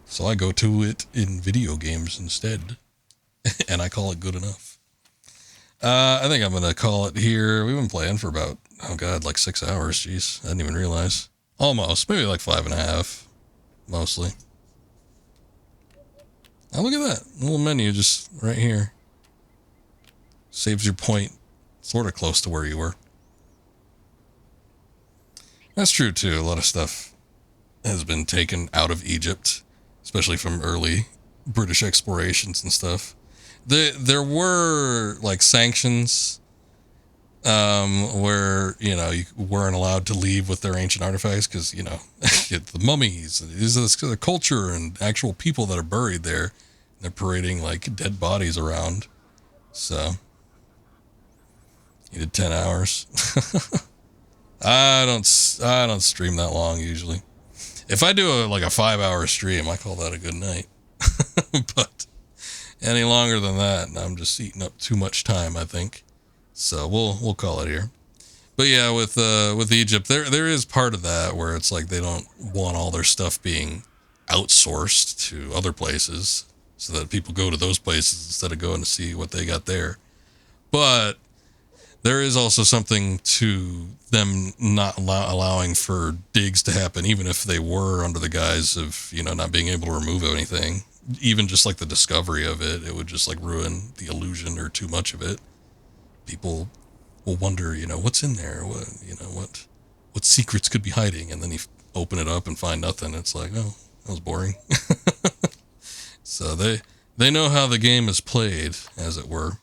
So I go to it in video games instead. And I call it good enough. I think I'm going to call it here. We've been playing for about, oh god, like 6 hours. Jeez, I didn't even realize. Almost, maybe like 5.5, mostly. Oh, look at that little menu just right here. Saves your point sort of close to where you were. That's true too. A lot of stuff has been taken out of Egypt, especially from early British explorations and stuff. There were like sanctions where, you know, you weren't allowed to leave with their ancient artifacts because, you know, the mummies, the culture and actual people that are buried there. They're parading like dead bodies around. So you did 10 hours. I don't stream that long usually. If I do like a 5-hour stream, I call that a good night. But any longer than that, I'm just eating up too much time, I think. So we'll call it here. But yeah, with Egypt, there is part of that where it's like they don't want all their stuff being outsourced to other places so that people go to those places instead of going to see what they got there. But there is also something to them not allowing for digs to happen, even if they were under the guise of, you know, not being able to remove anything. Even just like the discovery of it, it would just like ruin the illusion or too much of it. People will wonder, you know, what's in there? What secrets could be hiding? And then you open it up and find nothing. It's like, oh, that was boring. So they know how the game is played, as it were.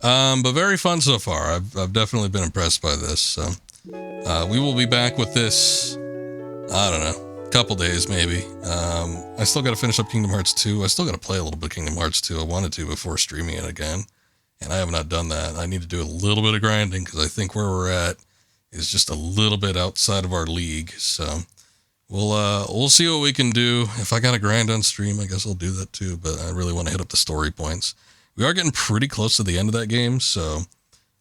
But very fun so far. I've definitely been impressed by this. So we will be back with this, I don't know, a couple days maybe. I still got to finish up Kingdom Hearts 2. I still got to play a little bit of Kingdom Hearts 2. I wanted to before streaming it again. And I have not done that. I need to do a little bit of grinding because I think where we're at is just a little bit outside of our league. So we'll see what we can do. If I got a grind on stream, I guess I'll do that too. But I really want to hit up the story points. We are getting pretty close to the end of that game, so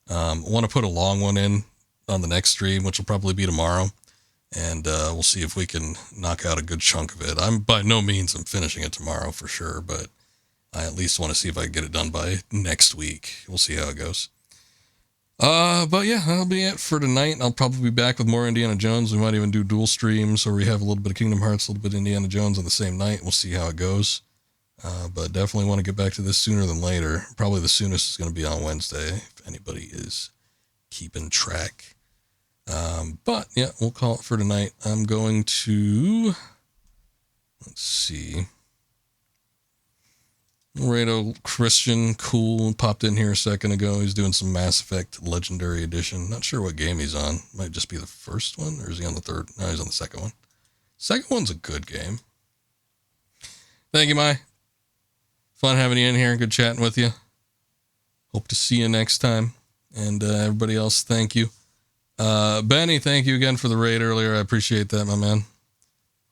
I want to put a long one in on the next stream, which will probably be tomorrow. And we'll see if we can knock out a good chunk of it. I'm by no means I'm finishing it tomorrow for sure, but I at least want to see if I can get it done by next week. We'll see how it goes. But yeah, that'll be it for tonight. I'll probably be back with more Indiana Jones. We might even do dual streams, or we have a little bit of Kingdom Hearts, a little bit of Indiana Jones on the same night. We'll see how it goes. But definitely want to get back to this sooner than later. Probably the soonest is going to be on Wednesday, if anybody is keeping track. But yeah, we'll call it for tonight. I'm going to, let's see. Laredo Christian, cool, popped in here a second ago. He's doing some Mass Effect Legendary Edition. Not sure what game he's on. Might just be the first one, or is he on the third? No, he's on the second one. Second one's a good game. Thank you, Mai. Fun having you in here. Good chatting with you. Hope to see you next time. And everybody else, thank you. Benny, thank you again for the raid earlier. I appreciate that, my man.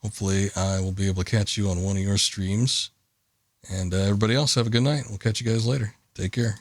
Hopefully I will be able to catch you on one of your streams. And everybody else, have a good night. We'll catch you guys later. Take care.